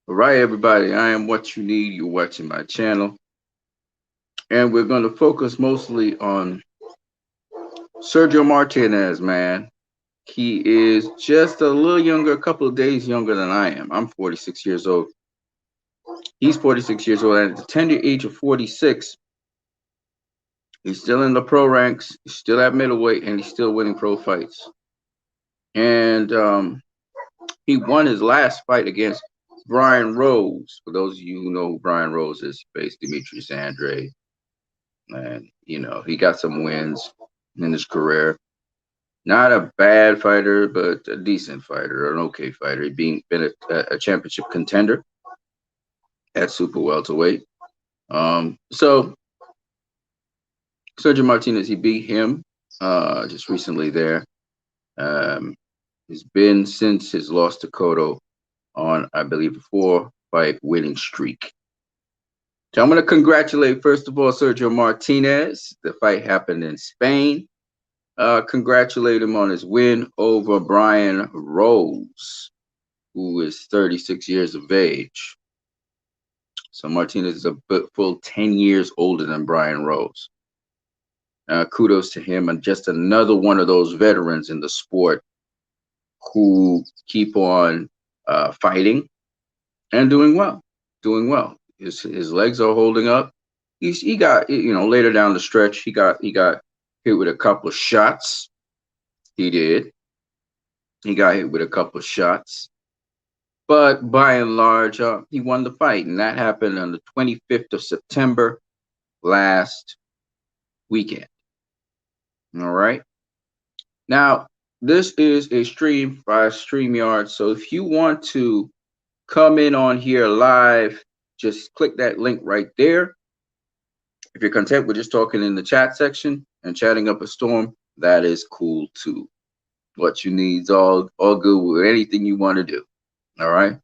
All right, everybody, I am what you need. You're watching my channel, and we're going to focus mostly on Sergio Martinez, man. He is just a little younger, a couple of days younger than I am. I'm 46 years old. He's 46 years old, and at the tender age of 46, he's still in the pro ranks, he's still at middleweight, and he's still winning pro fights. And he won his last fight against Brian Rose. For those of you who know who Brian Rose is, he faced Demetrius Andre. And, he got some wins in his career. Not a bad fighter, but a decent fighter, an okay fighter. He been a championship contender at super welterweight. So Sergio Martinez, he beat him just recently there. He's been since his loss to Cotto on, I believe, a 4-fight winning streak. So I'm going to congratulate, first of all, Sergio Martinez. The fight happened in Spain. Congratulate him on his win over Brian Rose, who is 36 years of age. So Martinez is a full 10 years older than Brian Rose. Kudos to him, and just another one of those veterans in the sport who keep on fighting and doing well. His legs are holding up. He got, later down the stretch, he got hit with a couple of shots. He did. He got hit with a couple of shots. But by and large, he won the fight. And that happened on the 25th of September last weekend. All right. Now, this is a stream by StreamYard. So if you want to come in on here live, just click that link right there. If you're content with just talking in the chat section and chatting up a storm, that is cool too. What you need is all good with anything you want to do. All right.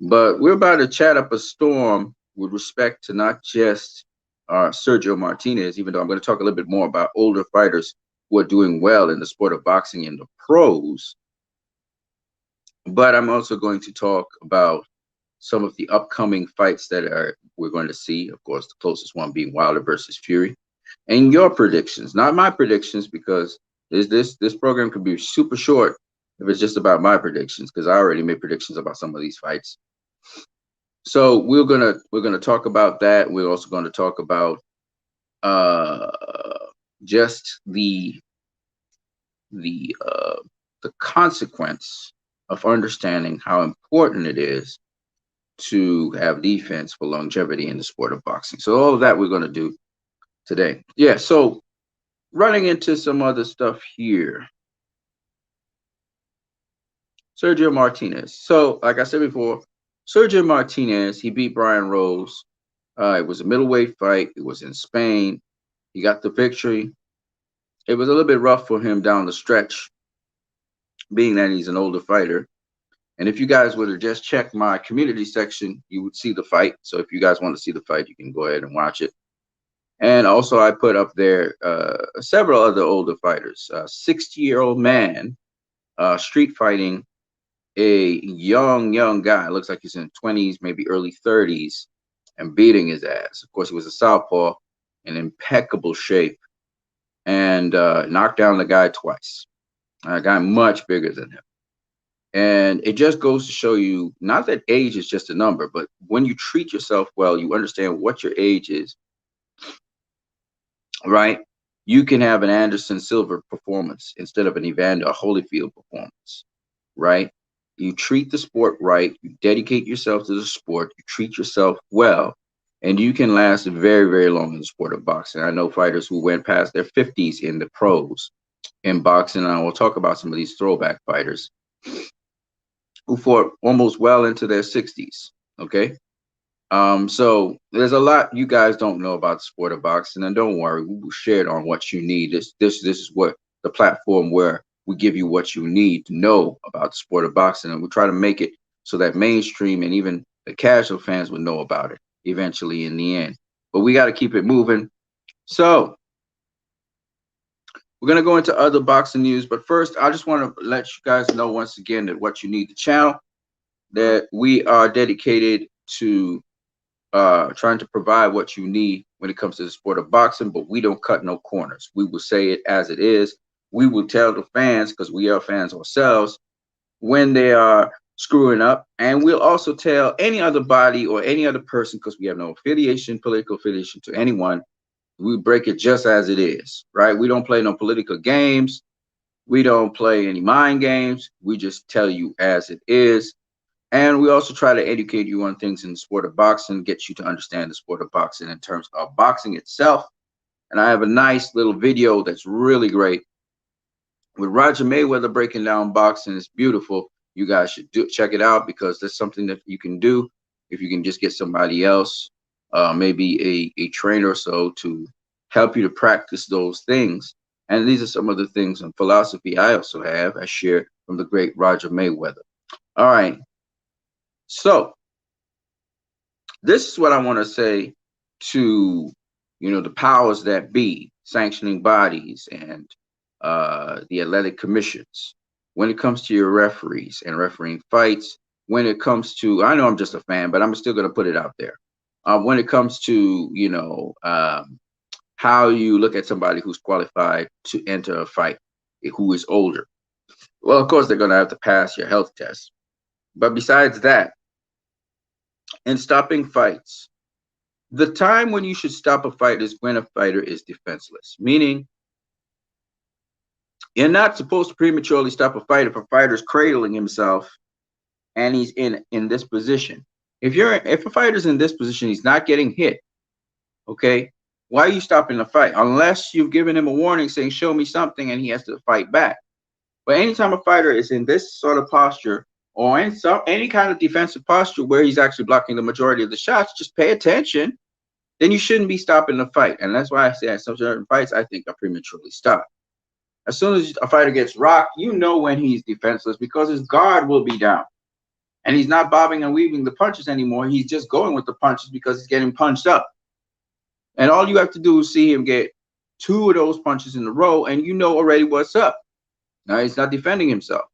But we're about to chat up a storm with respect to not just Sergio Martinez, even though I'm going to talk a little bit more about older fighters who are doing well in the sport of boxing in the pros. But I'm also going to talk about some of the upcoming fights that we're going to see. Of course, the closest one being Wilder versus Fury. And your predictions, not my predictions, because this program could be super short if it's just about my predictions, because I already made predictions about some of these fights. So we're gonna talk about that. We're also going to talk about just the consequence of understanding how important it is to have defense for longevity in the sport of boxing. So all of that we're going to do today. Yeah, so running into some other stuff here. Sergio Martinez. So, like I said before, Sergio Martinez, he beat Brian Rose. It was a middleweight fight. It was in Spain. He got the victory. It was a little bit rough for him down the stretch, being that he's an older fighter. And if you guys would have just checked my community section, you would see the fight. So if you guys want to see the fight, you can go ahead and watch it. And also I put up there several other older fighters. 60-year-old man street fighting a young guy. Looks like he's in 20s, maybe early 30s, and beating his ass. Of course, he was a southpaw in impeccable shape, and knocked down the guy twice. A guy much bigger than him. And it just goes to show you, not that age is just a number, but when you treat yourself well, you understand what your age is, right? You can have an Anderson Silva performance instead of an Evander Holyfield performance, right? You treat the sport right, you dedicate yourself to the sport, you treat yourself well, and you can last very, very long in the sport of boxing. I know fighters who went past their 50s in the pros in boxing, and I will talk about some of these throwback fighters who fought almost well into their 60s. Okay. So there's a lot you guys don't know about the sport of boxing, and don't worry, we will share it on what you need. This is what the platform where we give you what you need to know about the sport of boxing, and we try to make it so that mainstream and even the casual fans would know about it eventually in the end. But we got to keep it moving. So we're going to go into other boxing news, but first, I just want to let you guys know once again that what you need, the channel that we are dedicated to trying to provide what you need when it comes to the sport of boxing, but we don't cut no corners. We will say it as it is. We will tell the fans, because we are fans ourselves, when they are screwing up, and we'll also tell any other body or any other person, because we have no affiliation, political affiliation to anyone. We break it just as it is, right? We don't play no political games. We don't play any mind games. We just tell you as it is. And we also try to educate you on things in the sport of boxing, get you to understand the sport of boxing in terms of boxing itself. And I have a nice little video that's really great with Roger Mayweather breaking down boxing. It's beautiful. You guys should check it out, because that's something that you can do if you can just get somebody else, maybe a trainer or so, to help you to practice those things. And these are some of the things and philosophy I also have. I shared from the great Roger Mayweather. All right. So this is what I want to say to, the powers that be, sanctioning bodies, and the athletic commissions, when it comes to your referees and refereeing fights. When it comes to, I know I'm just a fan, but I'm still going to put it out there. When it comes to, how you look at somebody who's qualified to enter a fight, who is older. Well, of course, they're going to have to pass your health test. But besides that, in stopping fights, the time when you should stop a fight is when a fighter is defenseless, meaning you're not supposed to prematurely stop a fight if a fighter's cradling himself and he's in this position. If a fighter's in this position, he's not getting hit, okay? Why are you stopping the fight? Unless you've given him a warning saying, show me something, and he has to fight back. But anytime a fighter is in this sort of posture, or in any kind of defensive posture where he's actually blocking the majority of the shots, just pay attention. Then you shouldn't be stopping the fight. And that's why I say some certain fights I think are prematurely stopped. As soon as a fighter gets rocked, you know when he's defenseless, because his guard will be down. And he's not bobbing and weaving the punches anymore. He's just going with the punches because he's getting punched up. And all you have to do is see him get 2 of those punches in a row, and you know already what's up. Now he's not defending himself.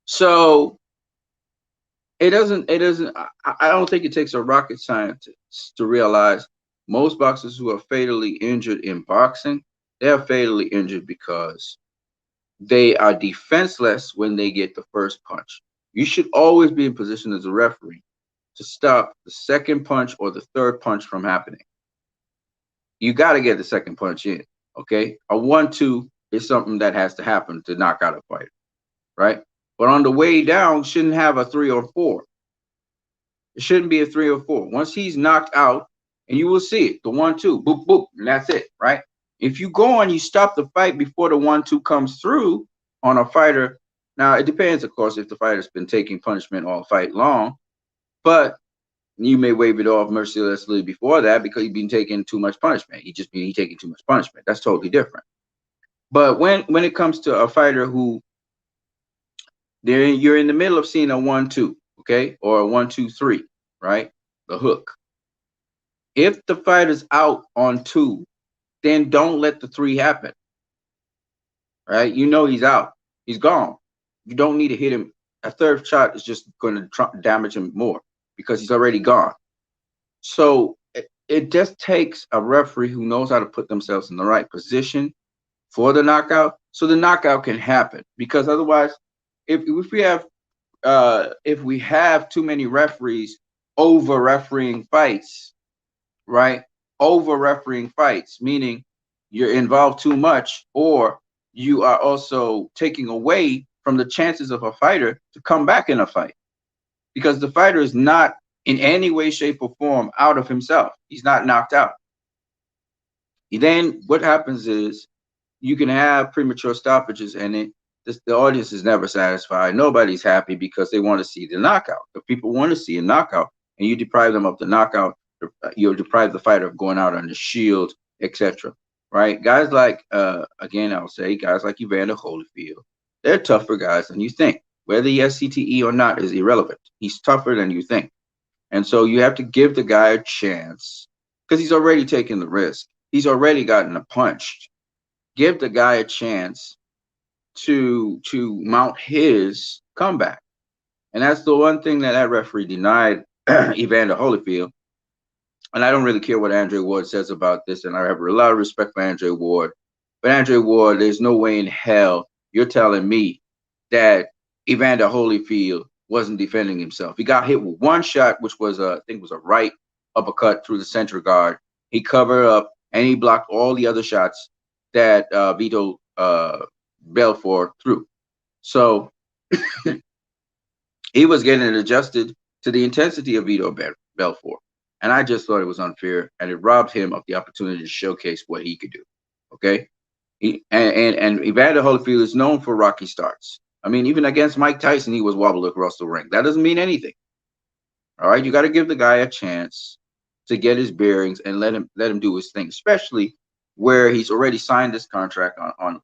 So I don't think it takes a rocket scientist to realize most boxers who are fatally injured in boxing, they are fatally injured because they are defenseless when they get the first punch. You should always be in position as a referee to stop the second punch or the third punch from happening. You got to get the second punch in, okay? A 1-2 is something that has to happen to knock out a fighter, right? But on the way down, shouldn't have a 3 or 4. It shouldn't be a 3 or 4. Once he's knocked out, and you will see it, the 1-2, boop, boop, and that's it, right? If you go and you stop the fight before the 1-2 comes through on a fighter, now it depends, of course, if the fighter's been taking punishment all fight long, but you may wave it off mercilessly before that because he's been taking too much punishment. He's taking too much punishment. That's totally different. But when it comes to a fighter who you're in the middle of seeing a 1-2, okay, or a 1-2-3, right? The hook. If the fighter's out on 2, then don't let the 3 happen, right? You know he's out. He's gone. You don't need to hit him. A third shot is just going to damage him more because he's already gone. So it just takes a referee who knows how to put themselves in the right position for the knockout, so the knockout can happen. Because otherwise, if we have too many referees over refereeing fights, right? Over refereeing fights, meaning you're involved too much, or you are also taking away from the chances of a fighter to come back in a fight, because the fighter is not in any way, shape, or form out of himself. He's not knocked out. Then what happens is you can have premature stoppages, and the audience is never satisfied. Nobody's happy because they want to see the knockout. If people want to see a knockout and you deprive them of the knockout, you deprive the fighter of going out on the shield, etc. Right? Guys like, again, I'll say guys like Evander Holyfield, they're tougher guys than you think. Whether he has CTE or not is irrelevant. He's tougher than you think. And so you have to give the guy a chance because he's already taken the risk. He's already gotten punched. Give the guy a chance to mount his comeback. And that's the one thing that that referee denied Evander Holyfield. And I don't really care what Andre Ward says about this, and I have a lot of respect for Andre Ward. But Andre Ward, there's no way in hell you're telling me that Evander Holyfield wasn't defending himself. He got hit with one shot, which was I think was a right uppercut through the center guard. He covered up and he blocked all the other shots that Vito Belfort threw. So he was getting adjusted to the intensity of Vito Belfort. And I just thought it was unfair, and it robbed him of the opportunity to showcase what he could do. Okay. And Evander Holyfield is known for rocky starts. I mean, even against Mike Tyson, he was wobbled across the ring. That doesn't mean anything. All right. You got to give the guy a chance to get his bearings and let him do his thing, especially where he's already signed this contract on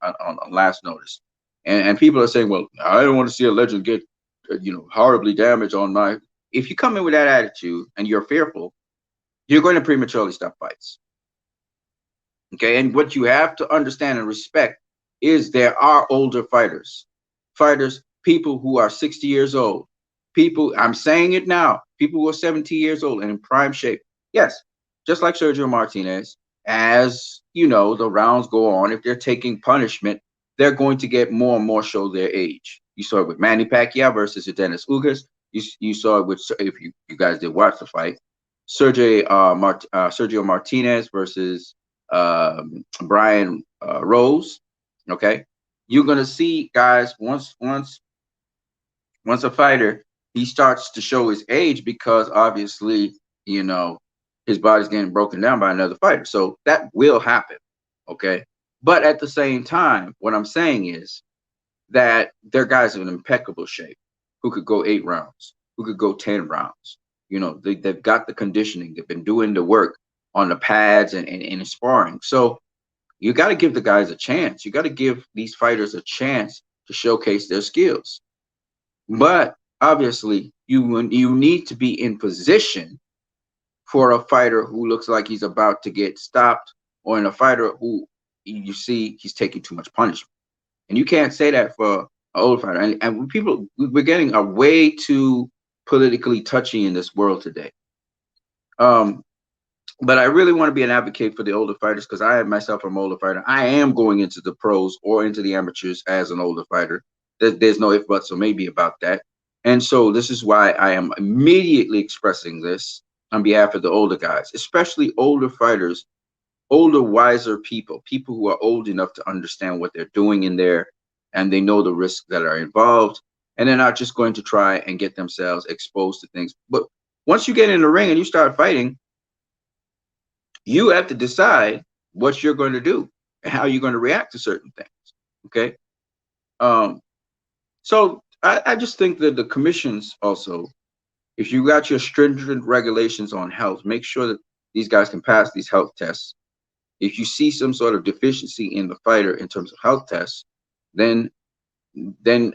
last notice. And people are saying, well, I don't want to see a legend get horribly damaged on my. If you come in with that attitude and you're fearful, you're going to prematurely stop fights. Okay, and what you have to understand and respect is there are older fighters, people who are 60 years old, people, I'm saying it now, people who are 70 years old and in prime shape. Yes, just like Sergio Martinez, as you know, the rounds go on, if they're taking punishment, they're going to get more and more show their age. You saw it with Manny Pacquiao versus Dennis Ugas. You saw it with, if you guys did watch the fight, Sergio Martinez versus Brian Rose. Okay, you're gonna see guys once a fighter he starts to show his age because obviously his body's getting broken down by another fighter, so that will happen. Okay, but at the same time, what I'm saying is that they're guys in impeccable shape who could go 8 rounds, who could go 10 rounds. They've got the conditioning. They've been doing the work on the pads and sparring. So you got to give the guys a chance. You got to give these fighters a chance to showcase their skills. But obviously, you need to be in position for a fighter who looks like he's about to get stopped, or in a fighter who you see he's taking too much punishment. And you can't say that for an old fighter. And we're getting a way too politically touchy in this world today. But I really want to be an advocate for the older fighters because I myself am an older fighter. I am going into the pros or into the amateurs as an older fighter. There's no if, buts, or maybe about that. And so this is why I am immediately expressing this on behalf of the older guys, especially older fighters, older, wiser people who are old enough to understand what they're doing in there, and they know the risks that are involved, and they're not just going to try and get themselves exposed to things. But once you get in the ring and you start fighting, you have to decide what you're going to do and how you're going to react to certain things. Okay. So I just think that the commissions also, if you got your stringent regulations on health, make sure that these guys can pass these health tests. If you see some sort of deficiency in the fighter in terms of health tests, then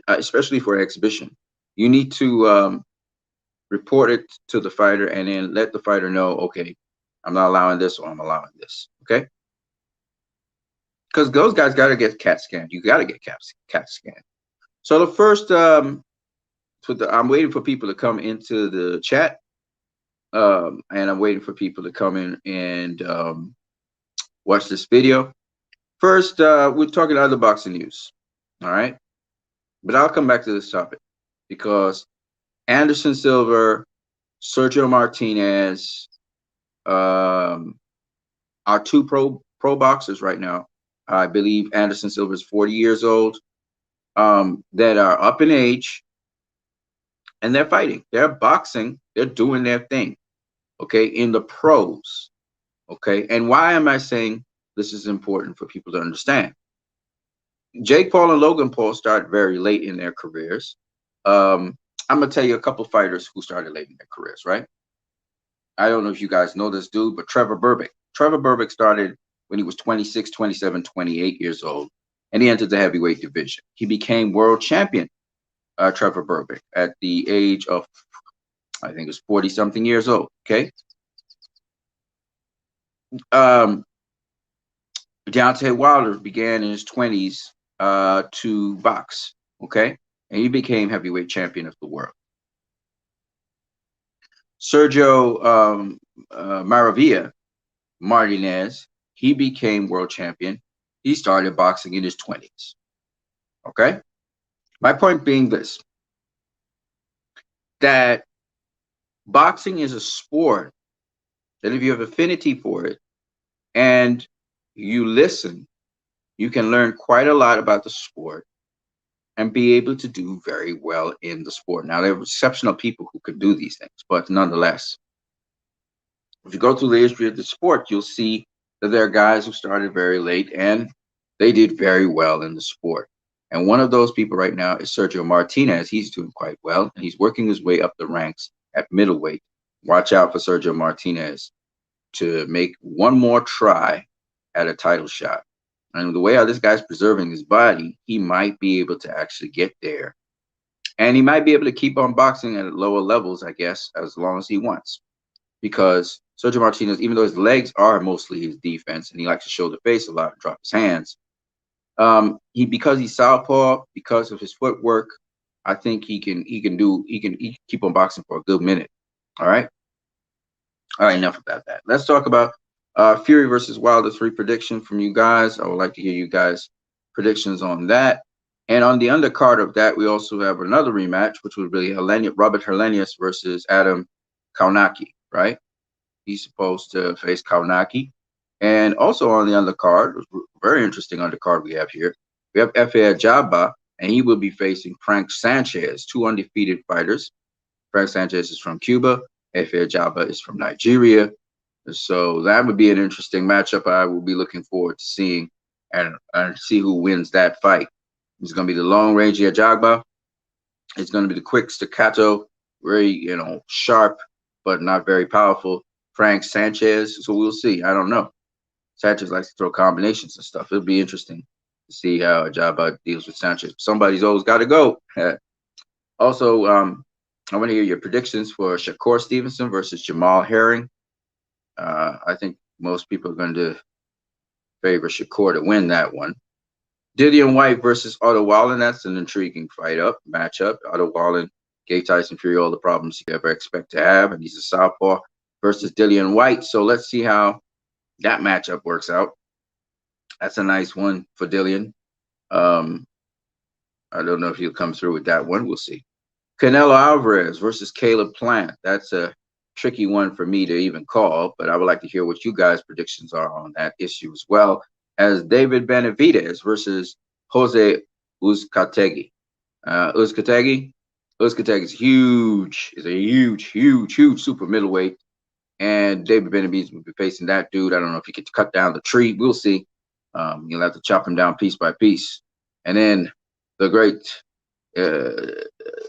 especially for exhibition, you need to report it to the fighter and then let the fighter know, okay, I'm not allowing this or I'm allowing this. Okay. Because those guys got to get CAT scanned. You got to get CAT scanned. So the first, I'm waiting for people to come into the chat. And I'm waiting for people to come in and watch this video. First, we're talking other boxing news. All right. But I'll come back to this topic because Anderson Silva, Sergio Martinez, are 2 pro boxers right now. I believe Anderson Silva is 40 years old, that are up in age, and they're fighting. They're boxing. They're doing their thing, okay, in the pros, okay? And why am I saying this is important for people to understand? Jake Paul and Logan Paul started very late in their careers. I'm going to tell you a couple fighters who started late in their careers, right? I don't know if you guys know this dude, but Trevor Berbick. Trevor Berbick started when he was 26, 27, 28 years old, and he entered the heavyweight division. He became world champion, Trevor Berbick, at the age of, I think it was 40-something years old, okay? Deontay Wilder began in his 20s to box, okay? And he became heavyweight champion of the world. Sergio Maravilla Martinez, he became world champion. He started boxing in his 20s. Okay? My point being this, that boxing is a sport that if you have affinity for it and you listen, you can learn quite a lot about the sport and be able to do very well in the sport. Now, there are exceptional people who can do these things, but nonetheless, if you go through the history of the sport, you'll see that there are guys who started very late and they did very well in the sport. And one of those people right now is Sergio Martinez. He's doing quite well, and he's working his way up the ranks at middleweight. Watch out for Sergio Martinez to make one more try at a title shot. And the way how this guy's preserving his body, he might be able to actually get there. And he might be able to keep on boxing at lower levels, I guess, as long as he wants. Because Sergio Martinez, even though his legs are mostly his defense and he likes to show the face a lot and drop his hands, because he's southpaw, because of his footwork, I think he can keep on boxing for a good minute. All right. All right, enough about that. Let's talk about Fury versus Wilder 3 prediction from you guys. I would like to hear you guys' predictions on that. And on the undercard of that, we also have another rematch, which would be Robert Helenius versus Adam Kaunaki, right? He's supposed to face Kaunaki. And also on the undercard, very interesting undercard we have here, we have Efe Ajagba, and he will be facing Frank Sanchez, two undefeated fighters. Frank Sanchez is from Cuba. Efe Ajagba is from Nigeria. So that would be an interesting matchup I will be looking forward to seeing and see who wins that fight. It's going to be the long-range Ajagba. It's going to be the quick staccato, very, sharp, but not very powerful Frank Sanchez. So we'll see. I don't know. Sanchez likes to throw combinations and stuff. It'll be interesting to see how Ajagba deals with Sanchez. Somebody's always got to go. Also, I want to hear your predictions for Shakur Stevenson versus Jamal Herring. I think most people are going to favor Shakur to win that one. Dillian White versus Otto Wallin. That's an intriguing matchup. Otto Wallin gave Tyson Fury all the problems you ever expect to have, and he's a southpaw versus Dillian White. So let's see how that matchup works out. That's a nice one for Dillian. I don't know if he'll come through with that one. We'll see. Canelo Alvarez versus Caleb Plant. That's a tricky one for me to even call, but I would like to hear what you guys' predictions are on that issue as well. As David Benavidez versus Jose Uzcategui. Uzcategui is huge. Is a huge super middleweight. And David Benavidez will be facing that dude. I don't know if he could cut down the tree. We'll see. You'll have to chop him down piece by piece. And then the great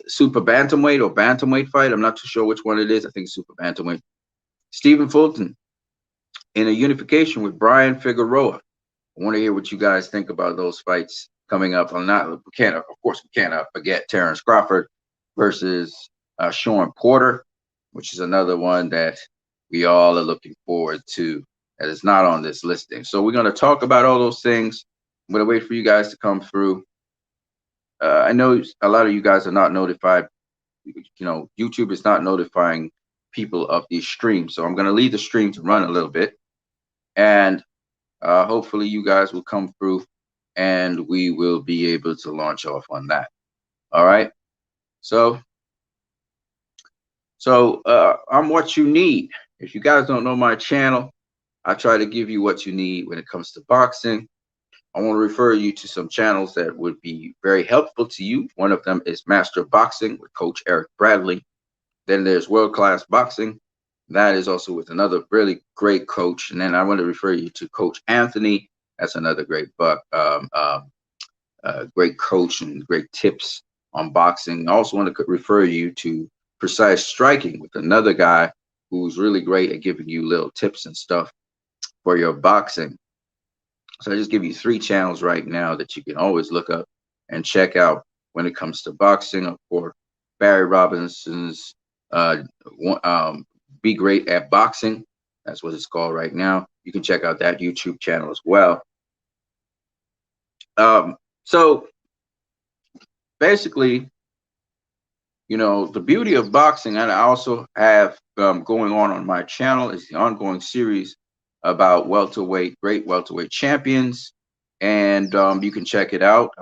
super bantamweight or bantamweight fight. I'm not too sure which one it is. I think it's super bantamweight. Stephen Fulton in a unification with Brian Figueroa. I want to hear what you guys think about those fights coming up. Of course, we can't forget Terrence Crawford versus Sean Porter, which is another one that we all are looking forward to that is not on this listing. So we're going to talk about all those things. I'm going to wait for you guys to come through. I know a lot of you guys are not notified. YouTube is not notifying people of these streams. So I'm going to leave the stream to run a little bit. And hopefully you guys will come through and we will be able to launch off on that. All right. So I'm what you need. If you guys don't know my channel, I try to give you what you need when it comes to boxing. I want to refer you to some channels that would be very helpful to you. One of them is Master Boxing with Coach Eric Bradley. Then there's World Class Boxing. That is also with another really great coach. And then I want to refer you to Coach Anthony. That's another great great coach and great tips on boxing. I also want to refer you to Precise Striking with another guy who's really great at giving you little tips and stuff for your boxing. So I just give you 3 channels right now that you can always look up and check out when it comes to boxing. Of course, Barry Robinson's Be Great at Boxing. That's what it's called right now. You can check out that YouTube channel as well. So basically, the beauty of boxing, and I also have going on my channel is the ongoing series about great welterweight champions, and you can check it out.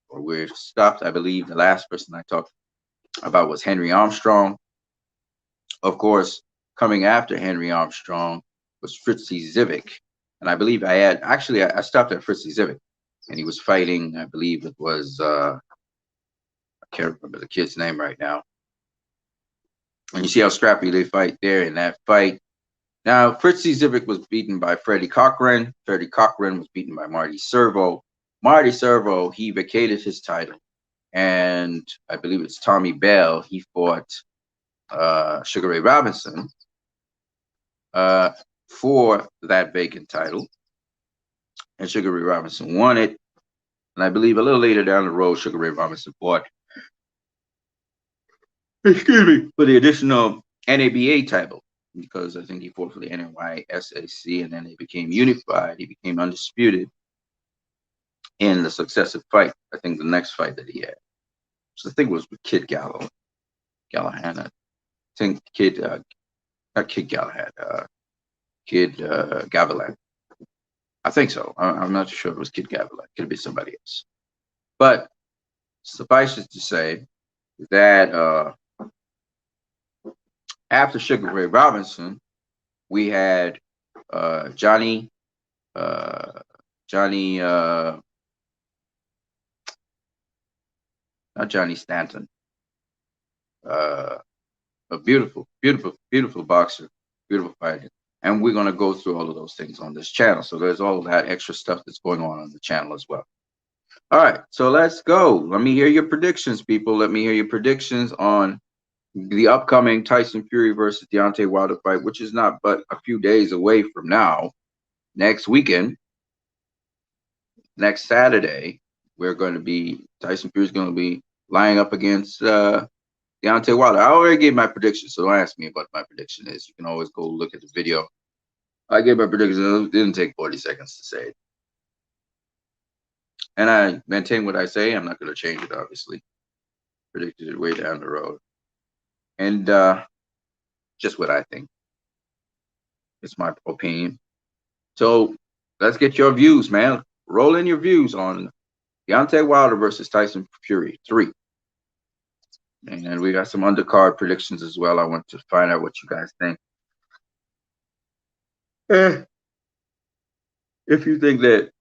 Or we're stopped. I believe the last person I talked about was Henry Armstrong. Of course, coming after Henry Armstrong was Fritzy Zivic, and I believe I stopped at Fritzy Zivic, and he was fighting. I believe it was I can't remember the kid's name right now. And you see how scrappy they fight there in that fight. Now, Fritzy Zivic was beaten by Freddie Cochran. Freddie Cochran was beaten by Marty Servo. Marty Servo, he vacated his title, and I believe it's Tommy Bell. He fought Sugar Ray Robinson for that vacant title, and Sugar Ray Robinson won it. And I believe a little later down the road, Sugar Ray Robinson fought, for the additional NABA title, because I think he fought for the NYSAC, and then they became unified. He became undisputed in the successive fight. I think the next fight that he had, so I think it was with Kid Gallahan. I think not Kid Gallahan, Kid Gavilan. I think so. I'm not sure it was Kid Gavilan. Could be somebody else. But suffice it to say that after Sugar Ray Robinson, we had Johnny, not Johnny Stanton, a beautiful boxer, beautiful fighter. And we're going to go through all of those things on this channel. So there's all of that extra stuff that's going on the channel as well. All right, so let's go. Let me hear your predictions, people. Let me hear your predictions on the upcoming Tyson Fury versus Deontay Wilder fight, which is not but a few days away from now. Next weekend, next Saturday, Tyson Fury is going to be lining up against Deontay Wilder. I already gave my prediction, so don't ask me what my prediction is. You can always go look at the video. I gave my prediction. It didn't take 40 seconds to say it. And I maintain what I say. I'm not going to change it, obviously. Predicted it way down the road. And just what I think. It's my opinion. So let's get your views, man. Roll in your views on Deontay Wilder versus Tyson Fury 3. And we got some undercard predictions as well. I want to find out what you guys think. If you think that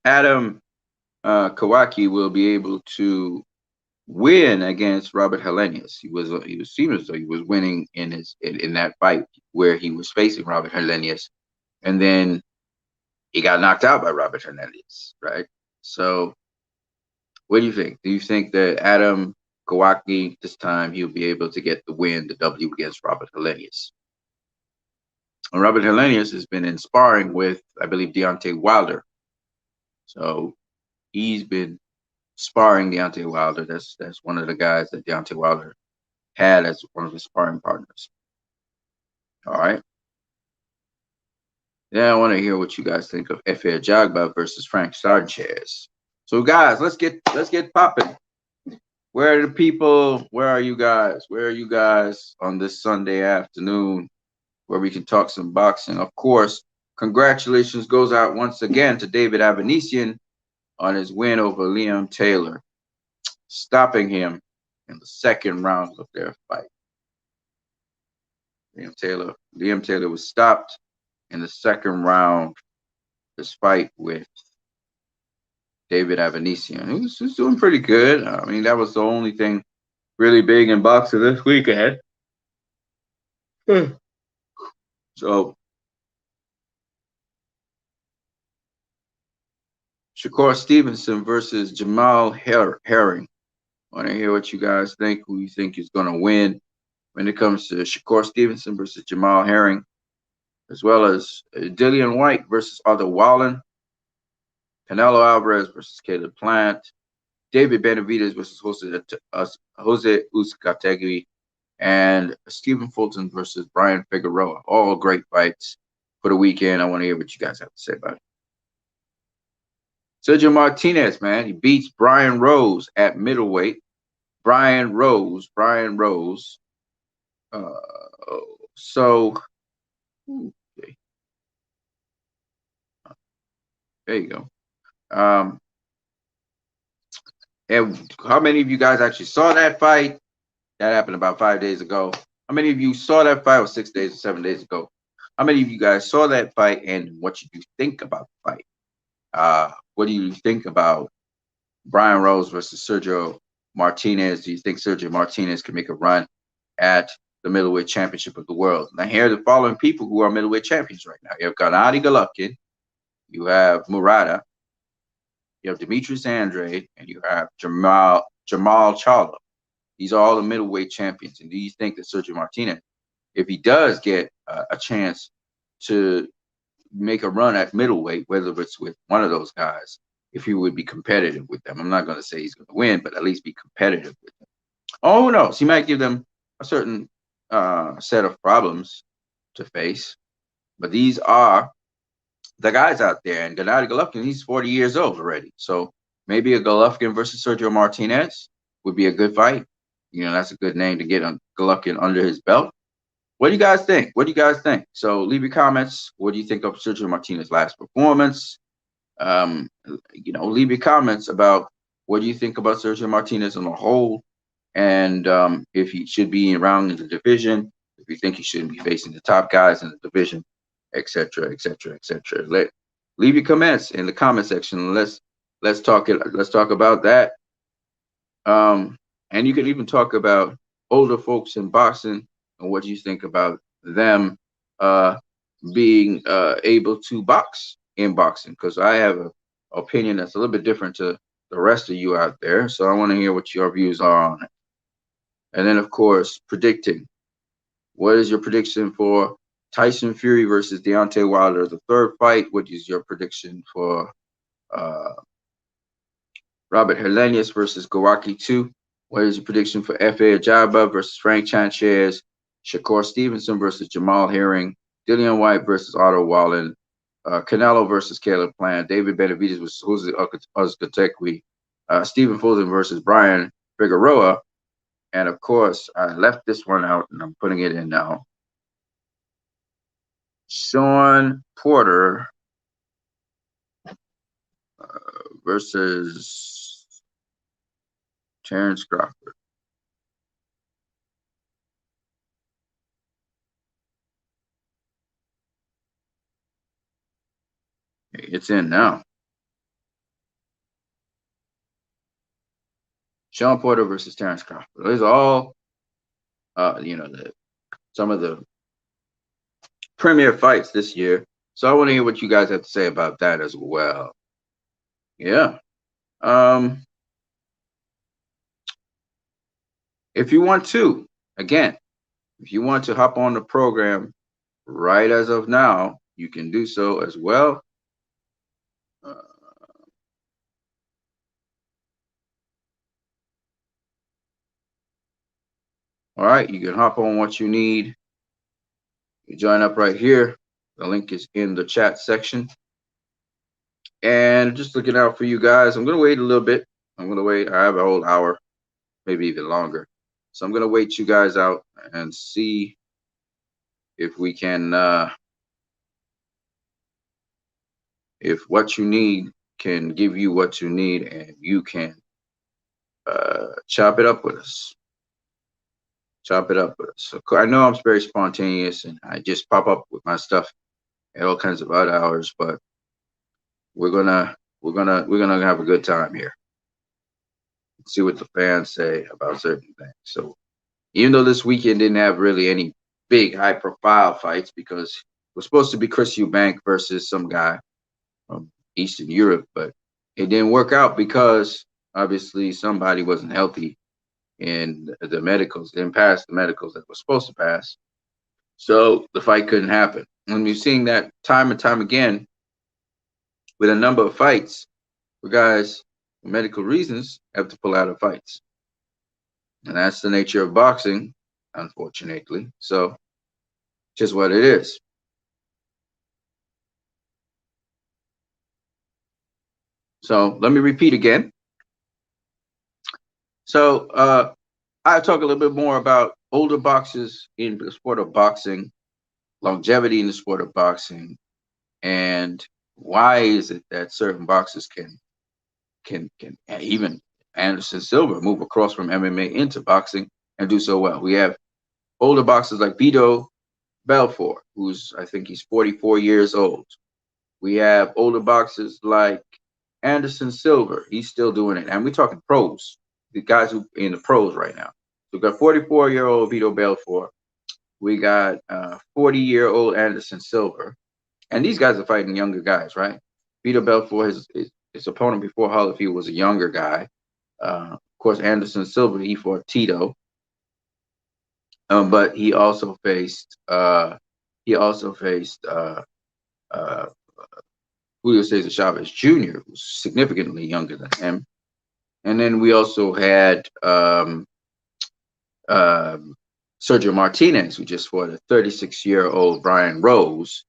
Adam Kawaki will be able to win against Robert Helenius. He was seeming as though he was winning in that fight where he was facing Robert Helenius, and then he got knocked out by Robert Helenius, right? So what do you think? Do you think that Adam Kawaki this time he'll be able to get the win, the W against Robert Helenius? And Robert Helenius has been sparring with, I believe, Deontay Wilder. So he's been sparring Deontay Wilder. That's one of the guys that Deontay Wilder had as one of his sparring partners. All right. Yeah, I want to hear what you guys think of Efe Ajagba versus Frank Sanchez. So guys, let's get popping. Where are the people? Where are you guys? Where are you guys on this Sunday afternoon where we can talk some boxing? Of course, congratulations goes out once again to David Avanesian on his win over Liam Taylor, stopping him in the second round of their fight. Liam Taylor was stopped in the second round of this fight with David Avanesian. He was doing pretty good. I mean, that was the only thing really big in boxing this weekend. So Shakur Stevenson versus Jamal Herring. I want to hear what you guys think, who you think is going to win when it comes to Shakur Stevenson versus Jamal Herring, as well as Dillian White versus Arthur Wallen, Canelo Alvarez versus Caleb Plant, David Benavidez versus Jose Uzcategui, and Stephen Fulton versus Brian Figueroa. All great fights for the weekend. I want to hear what you guys have to say about it. Sergio Martinez, man, he beats Brian Rose at middleweight. Brian Rose Uh, so okay, there you go. Um, and how many of you guys actually saw that fight? That happened about 5 days ago. How many of you saw that fight, or 6 days or 7 days ago? How many of you guys saw that fight, and what did you think about the fight? What do you think about Brian Rose versus Sergio Martinez? Do you think Sergio Martinez can make a run at the middleweight championship of the world? Now, here are the following people who are middleweight champions right now. You have Gennady Golovkin, you have Murata, you have Demetrius Andrade, and you have Jamal Charlo. These are all the middleweight champions. And do you think that Sergio Martinez, if he does get a chance to make a run at middleweight, whether it's with one of those guys, if he would be competitive with them? I'm not going to say he's going to win, but at least be competitive with them. Oh, who knows? He might give them a certain set of problems to face. But these are the guys out there. And Gennady Golovkin, he's 40 years old already. So maybe a Golovkin versus Sergio Martinez would be a good fight. You know, that's a good name to get on Golovkin under his belt. What do you guys think? What do you guys think? So leave your comments. What do you think of Sergio Martinez's last performance? Leave your comments about what do you think about Sergio Martinez on the whole, and if he should be around in the division, if you think he shouldn't be facing the top guys in the division, etc., etc., etc. Leave your comments in the comment section. Let's talk about that. And you can even talk about older folks in boxing and what you think about them being able to box in boxing, because I have an opinion that's a little bit different to the rest of you out there. So I want to hear what your views are on it. And then, of course, predicting. What is your prediction for Tyson Fury versus Deontay Wilder, the third fight? What is your prediction for Robert Helenius versus Gowaki 2? What is your prediction for F.A. Ajaba versus Frank Sanchez? Shakur Stevenson versus Jamal Herring? Dillian White versus Otto Wallen? Canelo versus Caleb Plant? David Benavidez versus Jose Uzcategui? Stephen Fulton versus Brian Figueroa? And of course, I left this one out and I'm putting it in now. Sean Porter versus Terrence Crawford. It's in now. Sean Porter versus Terrence Crawford. Those are all, some of the premier fights this year. So I want to hear what you guys have to say about that as well. Yeah. If you want to, again, if you want to hop on the program right as of now, you can do so as well. All right, you can hop on what you need. You join up right here. The link is in the chat section. And just looking out for you guys. I'm going to wait a little bit. I'm going to wait. I have a whole hour, maybe even longer. So I'm going to wait you guys out and see if we can, if what you need can give you what you need and you can chop it up with us. Chop it up with us. So I know I'm very spontaneous and I just pop up with my stuff at all kinds of odd hours, but we're gonna have a good time here. See what the fans say about certain things. So even though this weekend didn't have really any big high profile fights, because it was supposed to be Chris Eubank versus some guy from Eastern Europe, but it didn't work out because obviously somebody wasn't healthy and the medicals didn't pass the medicals that were supposed to pass. So the fight couldn't happen. And we're seeing that time and time again with a number of fights where guys, for medical reasons, have to pull out of fights. And that's the nature of boxing, unfortunately. So just what it is. So let me repeat again. So I'll talk a little bit more about older boxers in the sport of boxing, longevity in the sport of boxing, and why is it that certain boxers can even Anderson Silva move across from MMA into boxing and do so well? We have older boxers like Vito Belfort, who's I think he's 44 years old. We have older boxers like Anderson Silva. He's still doing it. And we're talking pros, the guys who in the pros right now. So we've got 44-year-old Vito Belfort. We got 40-year-old Anderson Silva. And these guys are fighting younger guys, right? Vito Belfort, his opponent before Holyfield was a younger guy. Of course, Anderson Silva, he fought Tito. But he also faced uh, Julio Cesar Chavez Jr., who's significantly younger than him. And then we also had Sergio Martinez, who just fought a 36-year-old Brian Rose,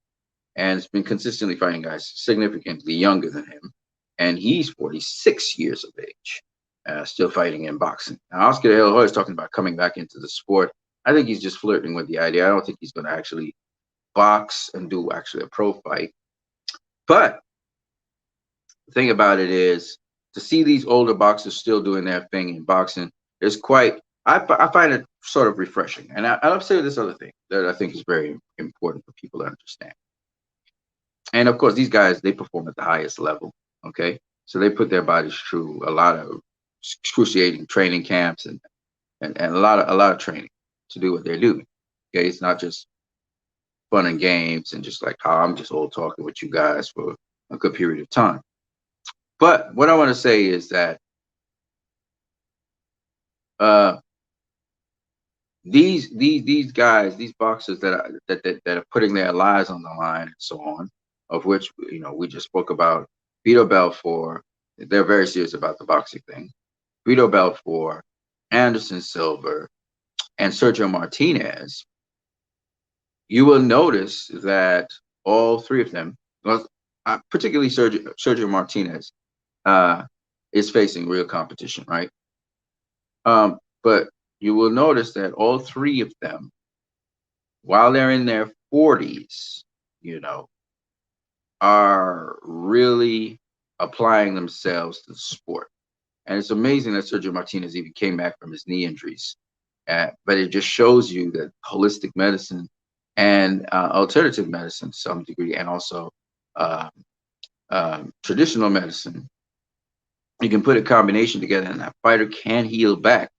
and has been consistently fighting guys significantly younger than him. And he's 46 years of age, still fighting in boxing. Now, Oscar De La Hoya is talking about coming back into the sport. I think he's just flirting with the idea. I don't think he's going to actually box and do actually a pro fight. But the thing about it is, to see these older boxers still doing their thing in boxing is quite, I find it sort of refreshing. And I'll say this other thing that I think is very important for people to understand. And of course, these guys, they perform at the highest level. Okay. So they put their bodies through a lot of excruciating training camps and a lot of training to do what they're doing. Okay. It's not just fun and games and just like how I'm just old talking with you guys for a good period of time. But what I want to say is that these guys, these boxers that are putting their lives on the line and so on, of which we just spoke about Vito Belfort. They're very serious about the boxing thing. Vito Belfort, Anderson Silva, and Sergio Martinez. You will notice that all three of them, particularly Sergio Martinez, is facing real competition, right? But you will notice that all three of them, while they're in their 40s, are really applying themselves to the sport. And it's amazing that Sergio Martinez even came back from his knee injuries. But it just shows you that holistic medicine and alternative medicine to some degree, and also traditional medicine, you can put a combination together and that fighter can heal back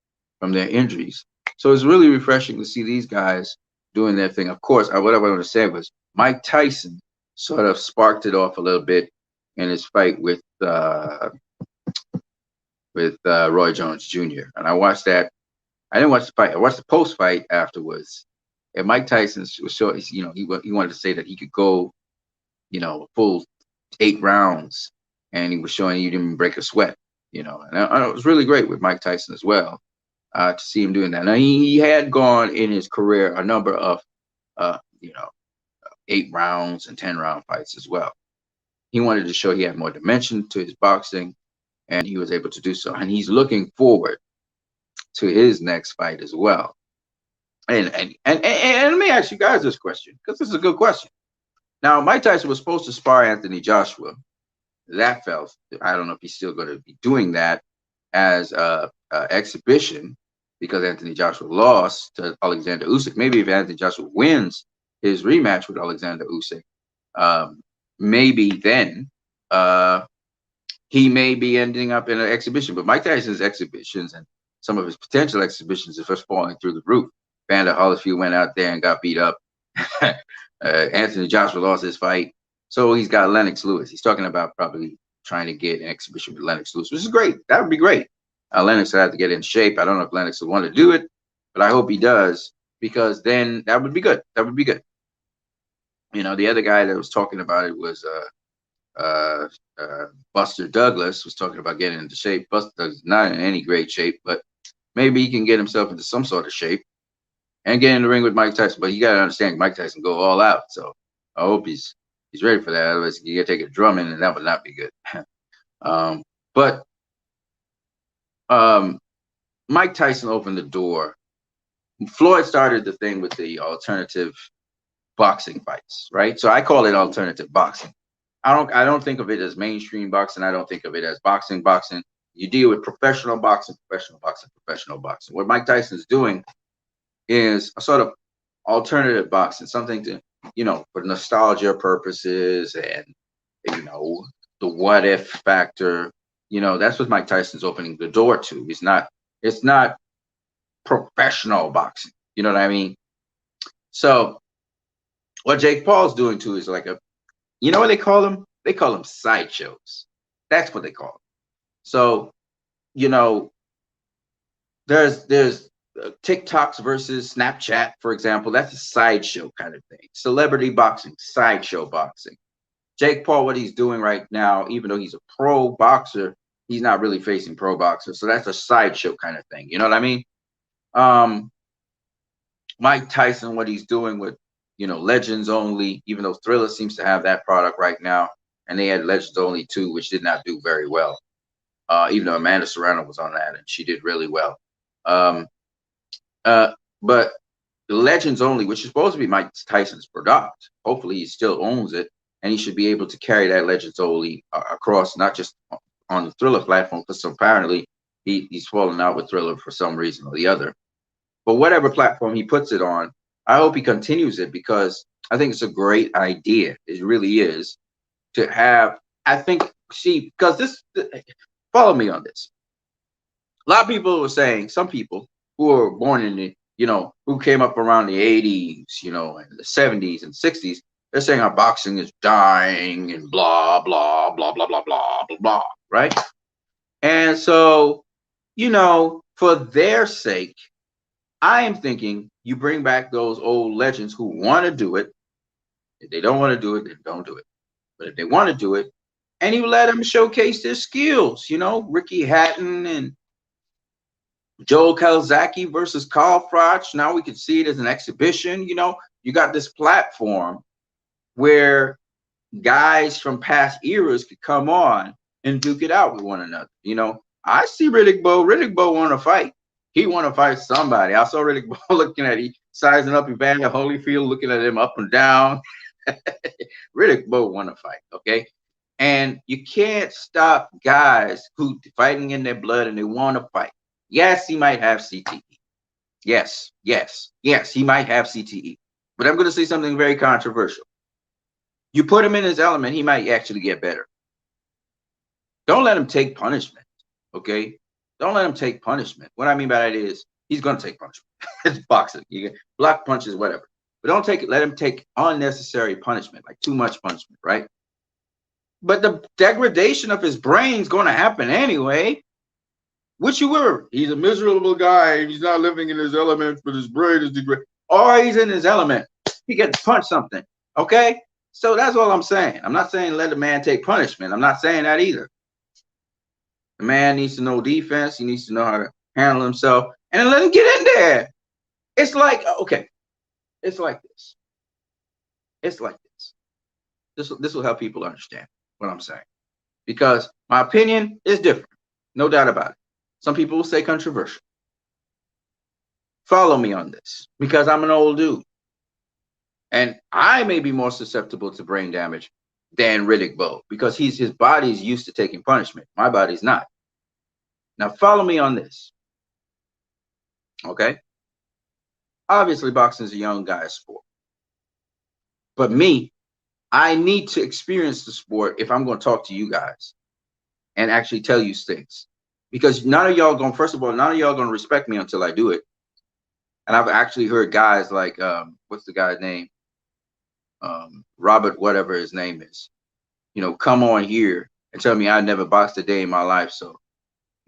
from their injuries. So it's really refreshing to see these guys doing their thing. Of course, what I wanted to say was Mike Tyson sort of sparked it off a little bit in his fight with Roy Jones Jr. And I watched that. I didn't watch the fight. I watched the post-fight afterwards. And Mike Tyson was showing, he wanted to say that he could go, a full 8 rounds, and he was showing he didn't break a sweat, and it was really great with Mike Tyson as well, to see him doing that. Now he had gone in his career a number of, 8 rounds and 10-round fights as well. He wanted to show he had more dimension to his boxing, and he was able to do so. And he's looking forward to his next fight as well. And let me ask you guys this question, because this is a good question. Now, Mike Tyson was supposed to spar Anthony Joshua. That fell. I don't know if he's still going to be doing that as a exhibition, because Anthony Joshua lost to Alexander Usyk. Maybe if Anthony Joshua wins his rematch with Alexander Usyk, maybe then he may be ending up in an exhibition. But Mike Tyson's exhibitions and some of his potential exhibitions are just falling through the roof. Vander Holyfield went out there and got beat up. Anthony Joshua lost his fight. So he's got Lennox Lewis. He's talking about probably trying to get an exhibition with Lennox Lewis, which is great. That would be great. Lennox would have to get in shape. I don't know if Lennox would want to do it, but I hope he does, because then that would be good. That would be good. The other guy that was talking about it was Buster Douglas, was talking about getting into shape. Buster Douglas is not in any great shape, but maybe he can get himself into some sort of shape and get in the ring with Mike Tyson. But you got to understand, Mike Tyson go all out. So I hope he's ready for that. Otherwise, you got to take a drum in, and that would not be good. But Mike Tyson opened the door Floyd started the thing with the alternative boxing fights, right? So I call it alternative boxing. I don't think of it as mainstream boxing. I don't think of it as boxing. You deal with professional boxing, professional boxing, professional boxing. What Mike Tyson's doing is a sort of alternative boxing, something to, for nostalgia purposes and, you know, the what if factor. That's what Mike Tyson's opening the door to. It's not professional boxing. You know what I mean? So what Jake Paul's doing too is like you know what they call them? They call them sideshows. That's what they call them. So, you know, there's TikToks versus Snapchat, for example. That's a sideshow kind of thing. Celebrity boxing, sideshow boxing. Jake Paul, what he's doing right now, even though he's a pro boxer, he's not really facing pro boxers. So that's a sideshow kind of thing. You know what I mean? Mike Tyson, what he's doing with, Legends Only, even though Thriller seems to have that product right now, and they had Legends Only 2, which did not do very well. Even though Amanda Serrano was on that and she did really well. But Legends Only, which is supposed to be Mike Tyson's product, hopefully he still owns it, and he should be able to carry that Legends Only across, not just on the Thriller platform, because apparently he's fallen out with Thriller for some reason or the other. But whatever platform he puts it on, I hope he continues it, because I think it's a great idea. It really is, to have, I think, because follow me on this. A lot of people were saying, some people who were born in the, who came up around the 80s, and the 70s and 60s, they're saying our boxing is dying and blah, blah, blah, blah, blah, blah, blah, blah, right? And so, for their sake, I am thinking you bring back those old legends who want to do it. If they don't want to do it, then don't do it. But if they want to do it, and you let them showcase their skills, Ricky Hatton and Joe Calzaghe versus Carl Froch. Now we can see it as an exhibition. You got this platform where guys from past eras could come on and duke it out with one another. I see Riddick Bowe. Riddick Bowe want to fight. He want to fight somebody. I saw Riddick Bowe looking at he sizing up Evander Holyfield, looking at him up and down. Riddick Bowe want to fight, okay? And you can't stop guys who fighting in their blood and they want to fight. Yes, he might have CTE. Yes, he might have CTE. But I'm going to say something very controversial. You put him in his element, he might actually get better. Don't let him take punishment, okay? Don't let him take punishment. What I mean by that is he's going to take punishment. It's boxing. You get block punches, whatever. But let him take unnecessary punishment, like too much punishment, right? But the degradation of his brain is going to happen anyway. Which you were. He's a miserable guy. He's not living in his element, but his brain is degraded. Or he's in his element. He gets punched something. Okay? So that's all I'm saying. I'm not saying let the man take punishment. I'm not saying that either. The man needs to know defense. He needs to know how to handle himself. And then let him get in there. It's like, okay. It's like this. It's like this. This will help people understand what I'm saying. Because my opinion is different. No doubt about it. Some people will say controversial. Follow me on this, because I'm an old dude. And I may be more susceptible to brain damage than Riddick Bowe, because his body's used to taking punishment. My body's not. Now follow me on this. Okay? Obviously, boxing is a young guy's sport. But me, I need to experience the sport if I'm going to talk to you guys and actually tell you things. Because none of y'all going to respect me until I do it. And I've actually heard guys like, what's the guy's name? Robert, whatever his name is, come on here and tell me I never boxed a day in my life. So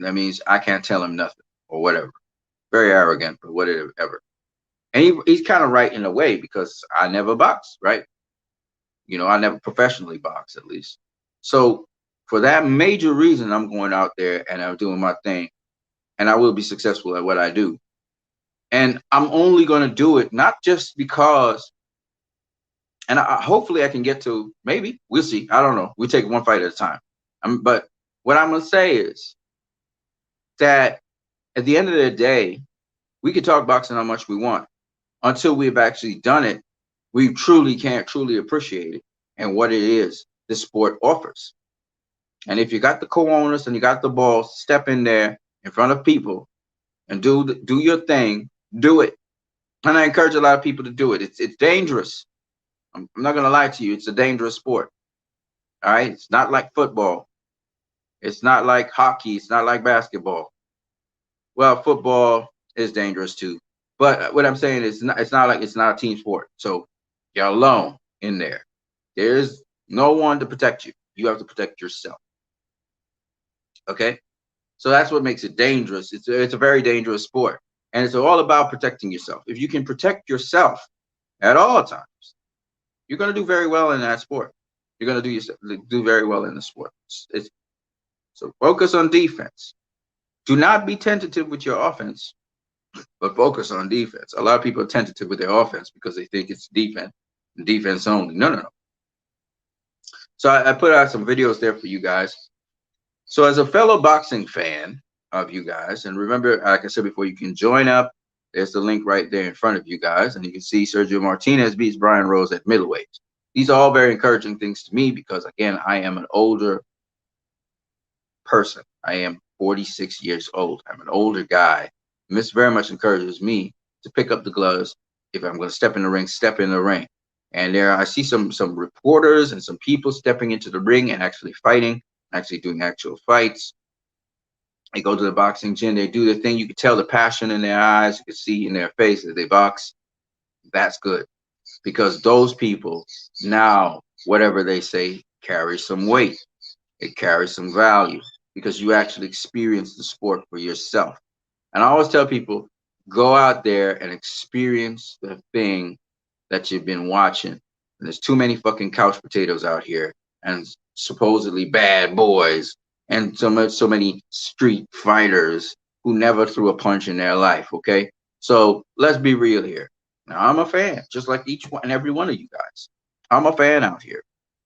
that means I can't tell him nothing or whatever. Very arrogant, but whatever. And he's kind of right in a way, because I never boxed, right? I never professionally boxed, at least. So for that major reason, I'm going out there and I'm doing my thing, and I will be successful at what I do. And I'm only going to do it not just because, and hopefully I can get to, maybe, we'll see. I don't know. We take one fight at a time. But what I'm going to say is that at the end of the day, We can talk boxing how much we want. Until we've actually done it, we truly can't truly appreciate it and what it is this sport offers. And if you got the co-owners and you got the balls, step in there in front of people and do your thing. Do it. And I encourage a lot of people to do it. It's dangerous. I'm not gonna lie to you. It's a dangerous sport. All right. It's not like football. It's not like hockey. It's not like basketball. Well, football is dangerous too. But what I'm saying is, it's not a team sport. So you're alone in there. There's no one to protect you. You have to protect yourself. Okay. So that's what makes it dangerous. It's a very dangerous sport, and it's all about protecting yourself. If you can protect yourself at all times, you're going to do very well in that sport. You're going to do very well in the sport. So focus on defense. Do not be tentative with your offense, but focus on defense. A lot of people are tentative with their offense because they think it's defense only. No. So I put out some videos there for you guys. So as a fellow boxing fan of you guys, and remember, like I said before, you can join up. There's the link right there in front of you guys, and you can see Sergio Martinez beats Brian Rose at middleweight. These are all very encouraging things to me because, again, I am an older person. I am 46 years old. I'm an older guy. And this very much encourages me to pick up the gloves. If I'm going to step in the ring, step in the ring. And there I see some reporters and some people stepping into the ring and actually fighting, actually doing actual fights. They go to the boxing gym, they do their thing. You can tell the passion in their eyes. You can see in their face that they box. That's good. Because those people now, whatever they say, carry some weight. It carries some value because you actually experience the sport for yourself. And I always tell people, go out there and experience the thing that you've been watching. And there's too many fucking couch potatoes out here and supposedly bad boys and so many street fighters who never threw a punch in their life. Okay, so let's be real here. Now I'm a fan, just like each one and every one of you guys. I'm a fan out here,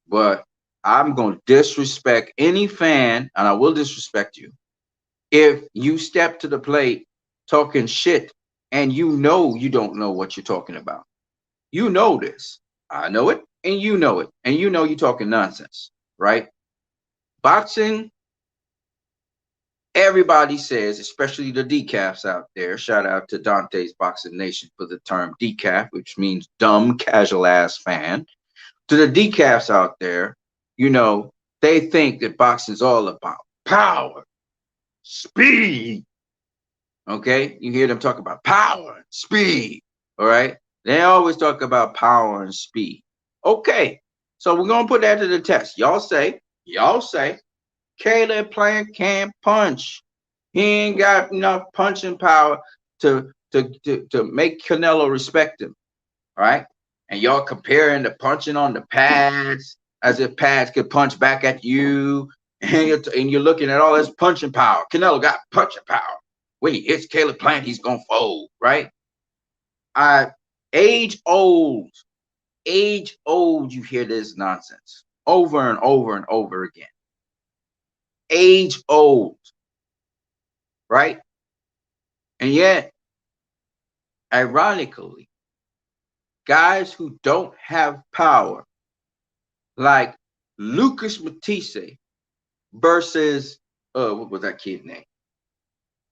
but I'm going to disrespect any fan, and I will disrespect you if you step to the plate talking shit and you know you don't know what you're talking about. You know this. I know it, and you know it, and you know you're talking nonsense, right? Boxing, everybody says, especially the decafs out there. Shout out to Dante's Boxing Nation for the term decaf, which means dumb, casual ass fan. To the decafs out there, you know, they think that boxing's all about power, speed. Okay, you hear them talk about power and speed. All right, they always talk about power and speed. Okay, so we're gonna put that to the test. Y'all say, Caleb Plant can't punch. He ain't got enough punching power to make Canelo respect him. All right, and y'all comparing the punching on the pads as if pads could punch back at you, and you're looking at all this punching power. Canelo got punching power. When he hits Caleb Plant, he's gonna fold, right? Age old, you hear this nonsense over and over and over again. Age old, right? And yet, ironically, guys who don't have power, like Lucas Matisse versus what was that kid's name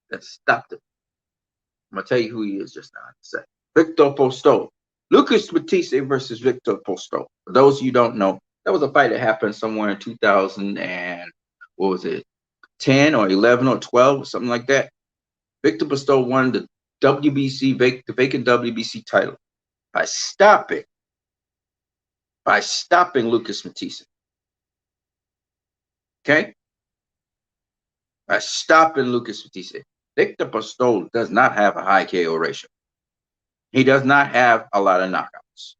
that stopped him? I'm gonna tell you who he is just now in a second. Victor Postol. Lucas Matisse versus Victor Postol. For those of you who don't know, that was a fight that happened somewhere in 2000 and what was it, 10 or 11 or 12 or something like that. Victor Postol won the vacant WBC title by stopping Lucas Matisse. Okay? By stopping Lucas Matisse. Victor Postol does not have a high KO ratio. He does not have a lot of knockouts.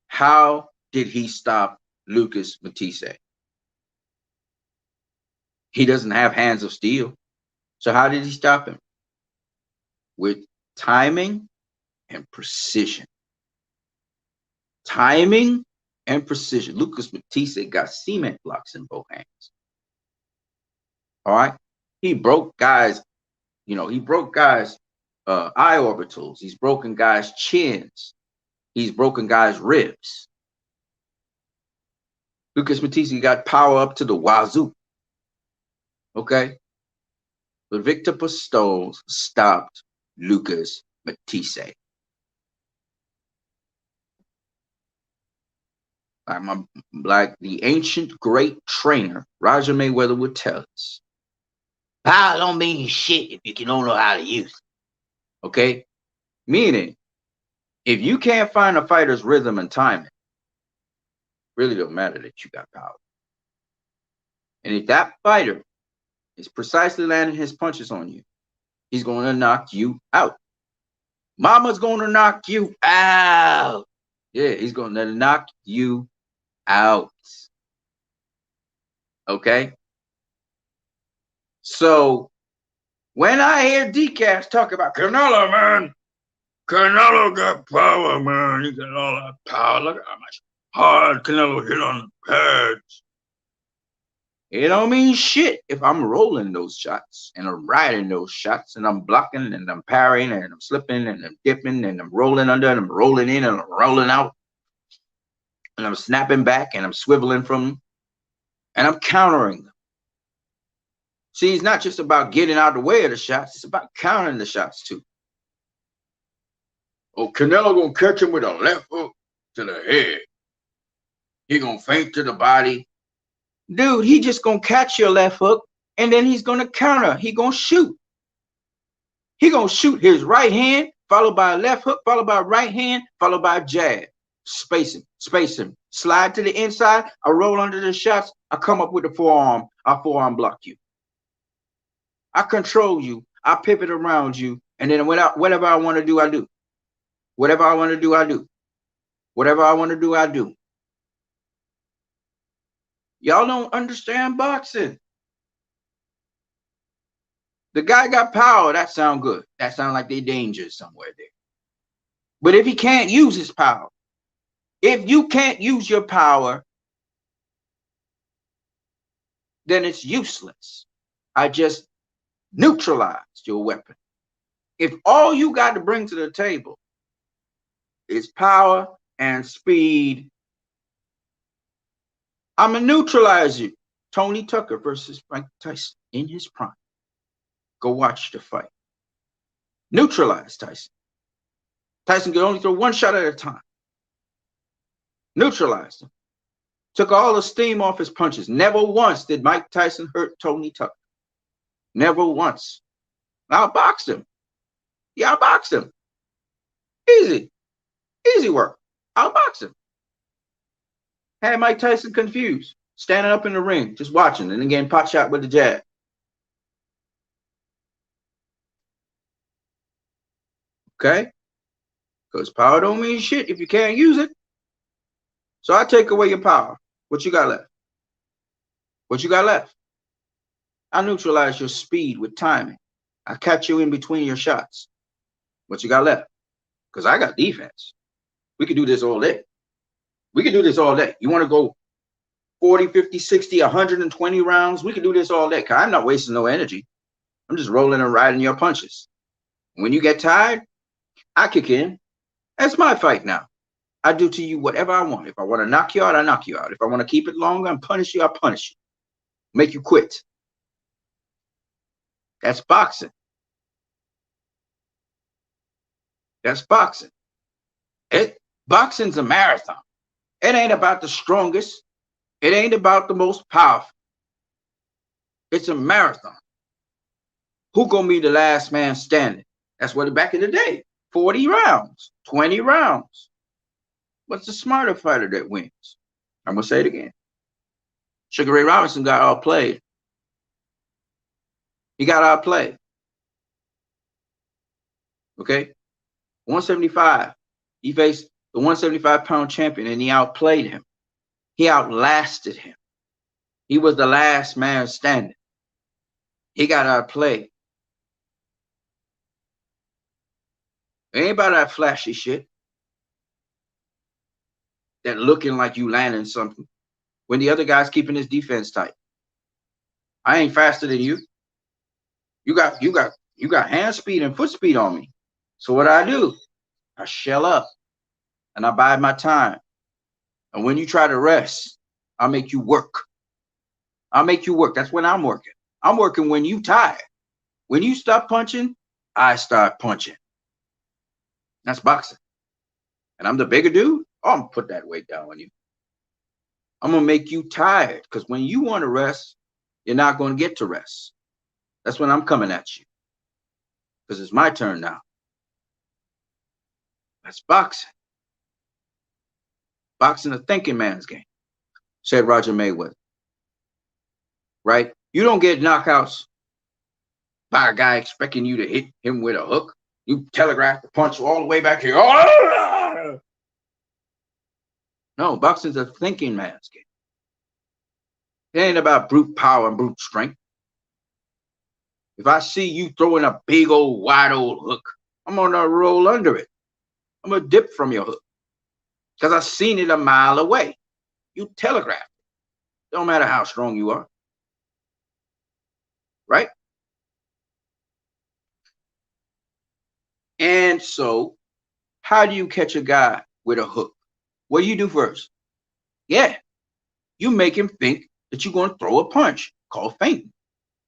How did he stop Lucas Matisse? He doesn't have hands of steel. So how did he stop him? With timing and precision. Timing and precision. Lucas Matisse got cement blocks in both hands. All right? He broke guys' You know, he broke guys' eye orbitals. He's broken guys' chins. He's broken guys' ribs. Lucas Matisse got power up to the wazoo. Okay? But Victor Pistols stopped Lucas Matisse. Like the ancient great trainer Roger Mayweather would tell us, power don't mean shit if you don't know how to use it. Okay? Meaning, if you can't find a fighter's rhythm and timing, really don't matter that you got power. And if that fighter is precisely landing his punches on you, he's going to knock you out. Mama's going to knock you out. Yeah, he's going to knock you out. Okay? So, when I hear decaf talk about Canelo, man, Canelo got power, man. He got all that power. Look at how much hard Canelo hit on the pads. It don't mean shit if I'm rolling those shots and I'm riding those shots and I'm blocking and I'm parrying and I'm slipping and I'm dipping and I'm rolling under and I'm rolling in and I'm rolling out and I'm snapping back and I'm swiveling from them and I'm countering them. See, it's not just about getting out of the way of the shots. It's about countering the shots too. Oh, Canelo gonna catch him with a left hook to the head. He gonna feint to the body. Dude, he just gonna catch your left hook and then he's gonna counter. He gonna shoot. He gonna shoot his right hand, followed by a left hook, followed by a right hand, followed by a jab. Space him. Slide to the inside. I roll under the shots. I come up with the forearm. I forearm block you. I control you. I pivot around you. And then whatever I want to do, I do. Whatever I want to do, I do. Whatever I want to do, I do. Y'all don't understand boxing. The guy got power. That sound good. That sound like they dangerous somewhere there. But if he can't use his power, if you can't use your power, then it's useless. I just neutralized your weapon. If all you got to bring to the table is power and speed, I'm going to neutralize you. Tony Tucker versus Mike Tyson in his prime. Go watch the fight. Neutralize Tyson. Tyson could only throw one shot at a time. Neutralized him. Took all the steam off his punches. Never once did Mike Tyson hurt Tony Tucker. Never once. I boxed him. Yeah, I boxed him. Easy. Easy work. I boxed him. Had Mike Tyson confused. Standing up in the ring, just watching, and then getting pot shot with the jab. Okay? Because power don't mean shit if you can't use it. So I take away your power. What you got left? What you got left? I neutralize your speed with timing. I catch you in between your shots. What you got left? Because I got defense. We can do this all day. We can do this all day. You want to go 40, 50, 60, 120 rounds? We can do this all day. Because I'm not wasting no energy. I'm just rolling and riding your punches. When you get tired, I kick in. That's my fight now. I do to you whatever I want. If I want to knock you out, I knock you out. If I want to keep it longer and punish you, I punish you. Make you quit. That's boxing. That's boxing. Boxing's a marathon. It ain't about the strongest. It ain't about the most powerful. It's a marathon. Who gonna be the last man standing? That's what back in the day. 40 rounds, 20 rounds. What's the smarter fighter that wins? I'm gonna say it again. Sugar Ray Robinson got outplayed. He got outplayed. Okay? 175. He faced the 175-pound champion and he outplayed him. He outlasted him. He was the last man standing. He got outplayed. It ain't about that flashy shit. That looking like you landing something when the other guy's keeping his defense tight. I ain't faster than you. You got You got hand speed and foot speed on me. So what I do, I shell up and I bide my time. And when you try to rest, I'll make you work. I'll make you work. That's when I'm working. I'm working when you tired. When you stop punching, I start punching. That's boxing. And I'm the bigger dude. Oh, I'm gonna put that weight down on you. I'm gonna make you tired because when you want to rest, you're not gonna get to rest. That's when I'm coming at you because it's my turn now. That's boxing. Boxing a thinking man's game, said Roger Mayweather. Right? You don't get knockouts by a guy expecting you to hit him with a hook. You telegraph the punch all the way back here. No, boxing's a thinking man's game. It ain't about brute power and brute strength. If I see you throwing a big old wide old hook, I'm gonna roll under it. I'm gonna dip from your hook because I've seen it a mile away. You telegraph it. Don't matter how strong you are, right? And so, how do you catch a guy with a hook? What do you do first? Yeah, you make him think that you're gonna throw a punch called feinting,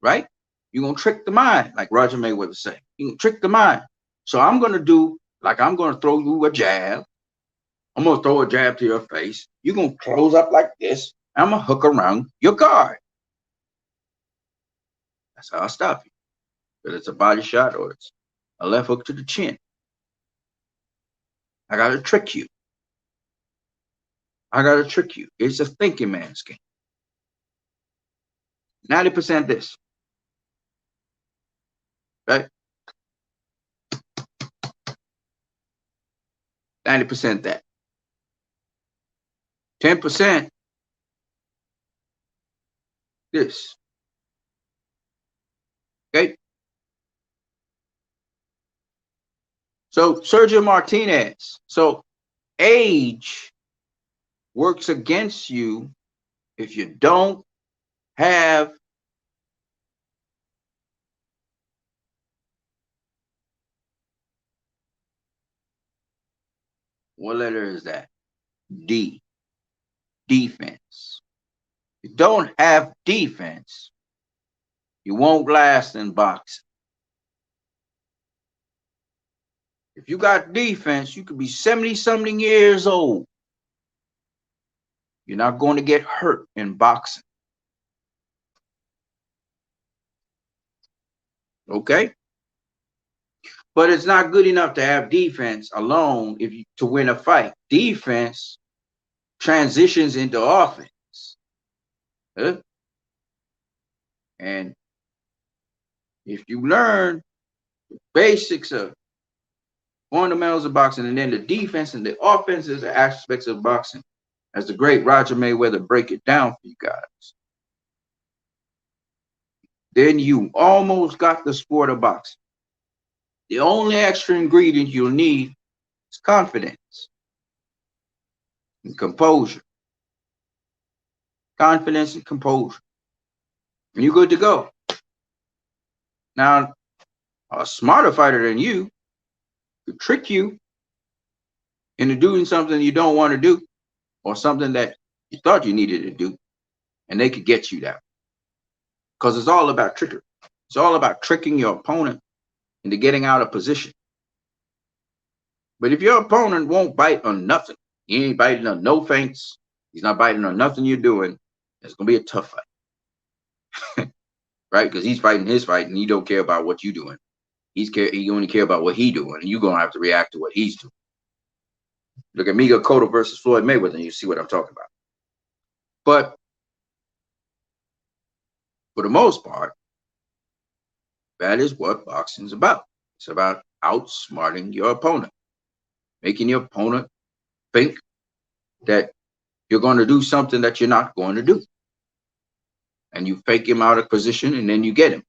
right? You're gonna trick the mind, like Roger Mayweather say. You can trick the mind. So I'm gonna do like I'm gonna throw you a jab. I'm gonna throw a jab to your face. You're gonna close up like this. I'm gonna hook around your guard. That's how I stop you. Whether it's a body shot or it's a left hook to the chin. I gotta trick you. I gotta trick you. It's a thinking man's game. 90% this. Right? 90% that. 10% this. Okay? So Sergio Martinez. So age works against you if you don't have what letter is that? D. Defense. If you don't have defense, you won't last in boxing. If you got defense, you could be 70-something years old. You're not going to get hurt in boxing. Okay? But it's not good enough to have defense alone to win a fight. Defense transitions into offense. Huh? And if you learn the basics of fundamentals of boxing and then the defense and the offensive aspects of boxing, as the great Roger Mayweather break it down for you guys, then you almost got the sport of boxing. The only extra ingredient you'll need is confidence and composure. Confidence and composure. And you're good to go. Now, a smarter fighter than you could trick you into doing something you don't want to do or something that you thought you needed to do, and they could get you that. Because it's all about trickery. It's all about tricking your opponent into getting out of position. But if your opponent won't bite on nothing, he ain't biting on no feints, he's not biting on nothing you're doing, it's going to be a tough fight. Right? Because he's fighting his fight and he don't care about what you're doing. He only care about what he's doing, and you're going to have to react to what he's doing. Look at Miguel Cotto versus Floyd Mayweather, and you see what I'm talking about. But for the most part, that is what boxing is about. It's about outsmarting your opponent, making your opponent think that you're going to do something that you're not going to do. And you fake him out of position, and then you get him.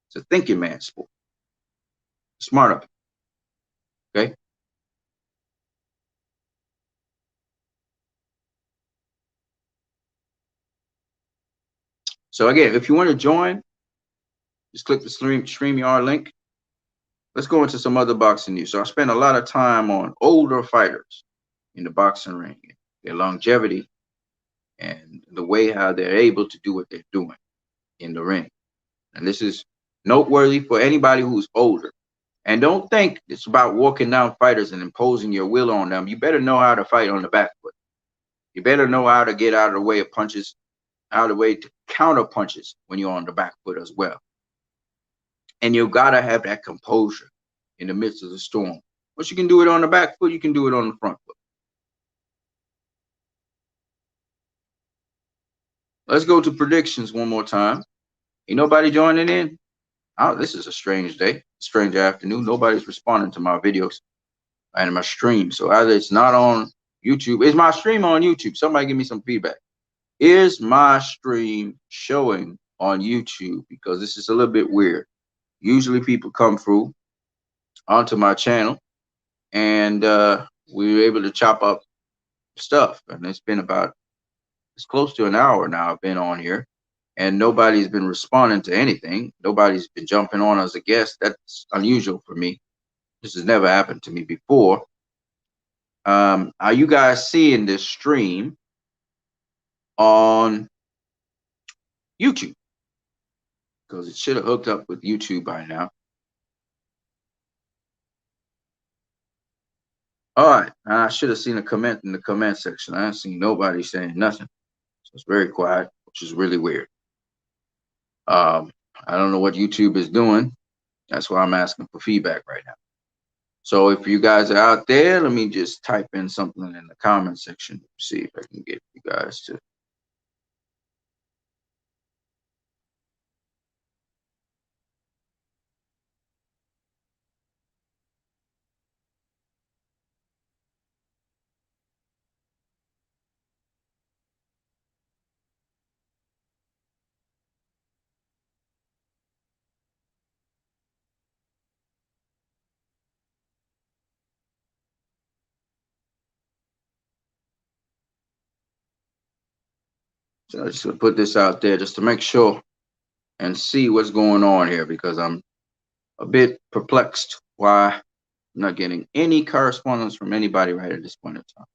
It's a thinking man's sport. Smart up. Okay? So again, if you want to join, Just click the StreamYard link. Let's go into some other boxing news. So I spent a lot of time on older fighters in the boxing ring, their longevity, and the way how they're able to do what they're doing in the ring. And this is noteworthy for anybody who's older. And don't think it's about walking down fighters and imposing your will on them. You better know how to fight on the back foot. You better know how to get out of the way of punches, out of the way to counter punches when you're on the back foot as well. And you gotta have that composure in the midst of the storm. Once you can do it on the back foot, you can do it on the front foot. Let's go to predictions one more time. Ain't nobody joining in? Oh, this is a strange day, strange afternoon. Nobody's responding to my videos and my stream. So either it's not on YouTube. Is my stream on YouTube? Somebody give me some feedback. Is my stream showing on YouTube? Because this is a little bit weird. Usually people come through onto my channel and we were able to chop up stuff. And it's been about, it's close to an hour now I've been on here. And nobody's been responding to anything. Nobody's been jumping on as a guest. That's unusual for me. This has never happened to me before. Are you guys seeing this stream on YouTube? Because it should have hooked up with YouTube by now. All right. I should have seen a comment in the comment section. I haven't seen nobody saying nothing. So it's very quiet, which is really weird. I don't know what YouTube is doing. That's why I'm asking for feedback right now. So if you guys are out there, let me just type in something in the comment section. See if I can get you guys to. So I just gonna put this out there just to make sure and see what's going on here, because I'm a bit perplexed why I'm not getting any correspondence from anybody right at this point in time.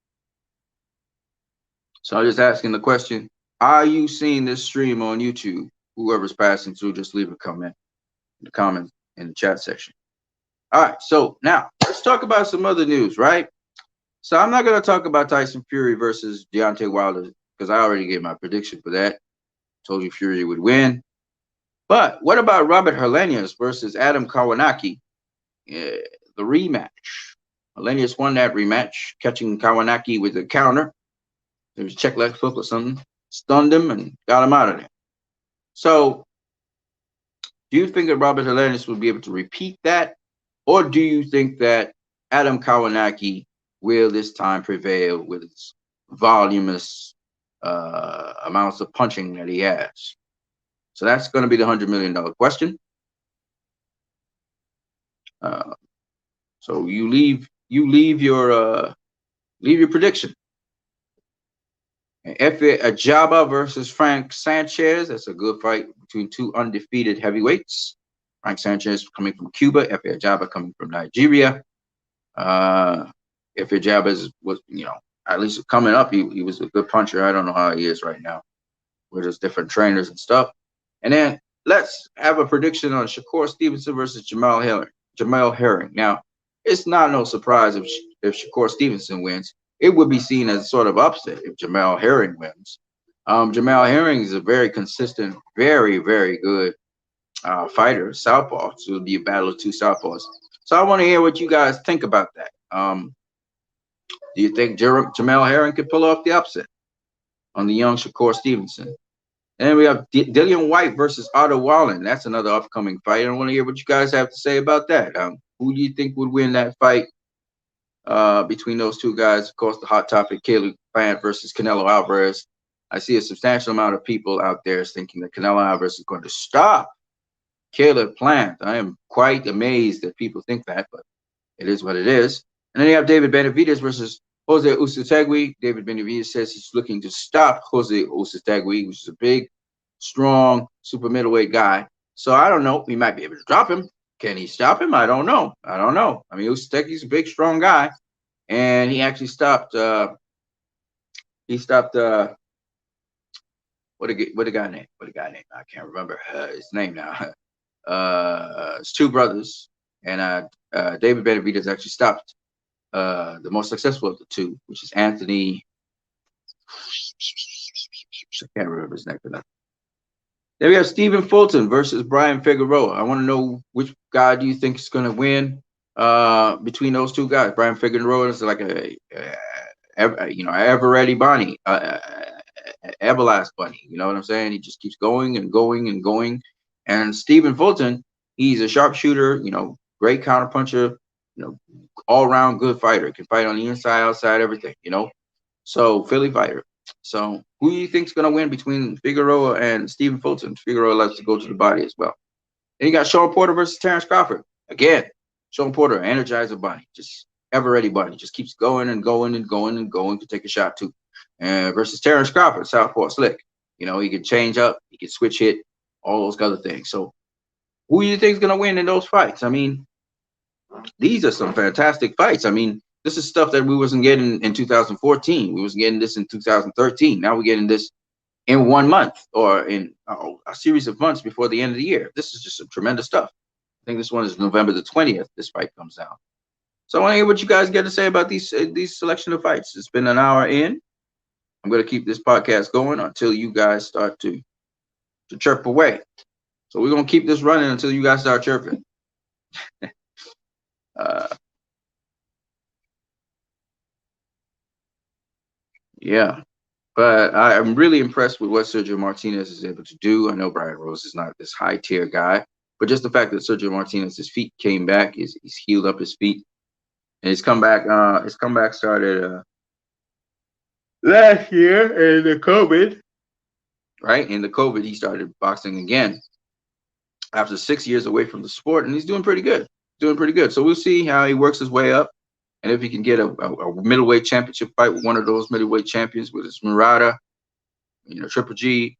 So I'm just asking the question, are you seeing this stream on YouTube? Whoever's passing through, just leave a comment in the chat section. All right, so now let's talk about some other news, right? So I'm not going to talk about Tyson Fury versus Deontay Wilder because I already gave my prediction for that. Told you Fury would win. But what about Robert Helenius versus Adam Kownacki? The rematch. Helenius won that rematch, catching Kownacki with a counter. It was check left hook or something. Stunned him and got him out of there. So do you think that Robert Helenius will be able to repeat that? Or do you think that Adam Kownacki will this time prevail with its voluminous amounts of punching that he has? So that's going to be the $100 million question. So you leave your prediction. Efe Ajaba versus Frank Sanchez. That's a good fight between two undefeated heavyweights. Frank Sanchez coming from Cuba, Efe Ajaba coming from Nigeria. Efe Ajaba was, at least coming up, he was a good puncher. I don't know how he is right now with his different trainers and stuff. And then let's have a prediction on Shakur Stevenson versus Jamel Herring. Now, it's not no surprise if Shakur Stevenson wins. It would be seen as sort of upset if Jamel Herring wins. Jamel Herring is a very consistent, very, very good fighter, southpaw. So it'll be a battle of two southpaws. So I want to hear what you guys think about that. Do you think Jamel Herring could pull off the upset on the young Shakur Stevenson? And then we have Dillian White versus Otto Wallin. That's another upcoming fight. I want to hear what you guys have to say about that. Who do you think would win that fight between those two guys? Of course, the hot topic, Caleb Plant versus Canelo Alvarez. I see a substantial amount of people out there thinking that Canelo Alvarez is going to stop Caleb Plant. I am quite amazed that people think that, but it is what it is. And then you have David Benavidez versus Jose Usutegui. David Benavidez says he's looking to stop Jose Usutegui, which is a big, strong, super middleweight guy. So I don't know. We might be able to drop him. Can he stop him? I don't know. I don't know. I mean, he's a big, strong guy, and he actually stopped. He stopped. What the guy name? What the guy name? I can't remember his name now. It's two brothers, and David Benavidez actually stopped the most successful of the two, which is Anthony. I can't remember his name. Then we have Stephen Fulton versus Brian Figueroa. I want to know which guy do you think is going to win between those two guys. Brian Figueroa is like ever ready bunny, everlast bunny. You know what I'm saying? He just keeps going and going and going. And Stephen Fulton, he's a sharpshooter. Great counterpuncher. All around good fighter. Can fight on the inside, outside, everything. So Philly fighter. So who do you think is going to win between Figueroa and Stephen Fulton? Figueroa likes to go to the body as well. Then you got Sean Porter versus Terrence Crawford. Again, Sean Porter, Energizer Bunny, just ever ready bunny, just keeps going and going and going and going. Could take a shot too. Versus Terrence Crawford, Southpaw Slick. He can change up, he can switch hit, all those other things. So who do you think is going to win in those fights? I mean, these are some fantastic fights. I mean, this is stuff that we wasn't getting in 2014. We was getting this in 2013. Now we're getting this in 1 month or in a series of months before the end of the year. This is just some tremendous stuff. I think this one is November the 20th. This fight comes out. So I want to hear what you guys get to say about these selection of fights. It's been an hour in. I'm going to keep this podcast going until you guys start to chirp away. So we're going to keep this running until you guys start chirping. Yeah, but I'm really impressed with what Sergio Martinez is able to do. I know Brian Rose is not this high tier guy, but just the fact that Sergio Martinez's feet came back, he's healed up his feet, and his comeback started last year in the COVID. Right, in the COVID, he started boxing again after 6 years away from the sport, and he's doing pretty good. So we'll see how he works his way up. And if he can get a middleweight championship fight with one of those middleweight champions, whether it's Murata, Triple G,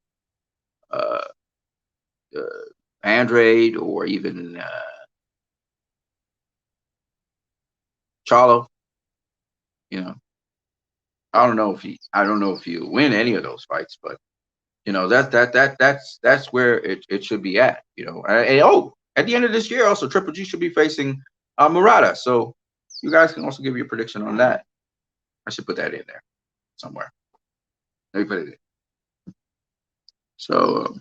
Andrade, or even Charlo, I don't know if he'll win any of those fights, but that's where it should be at. And at the end of this year, also Triple G should be facing Murata. So you guys can also give your prediction on that. I should put that in there somewhere. Let me put it in. So,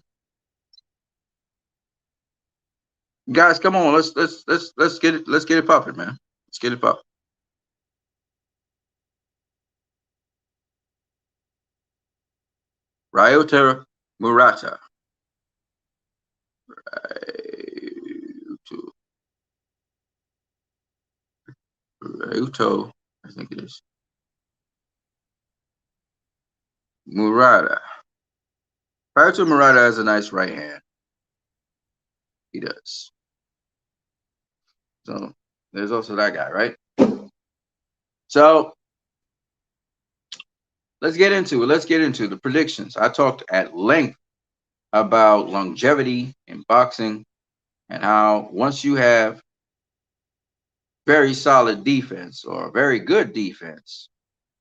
guys, come on, let's get it popping, man. Let's get it popping. Ryota Murata. Ryuto, I think it is. Murata. Ryuto Murata has a nice right hand. He does. So there's also that guy, right? So let's get into it. Let's get into the predictions. I talked at length about longevity in boxing and how once you have very solid defense or very good defense,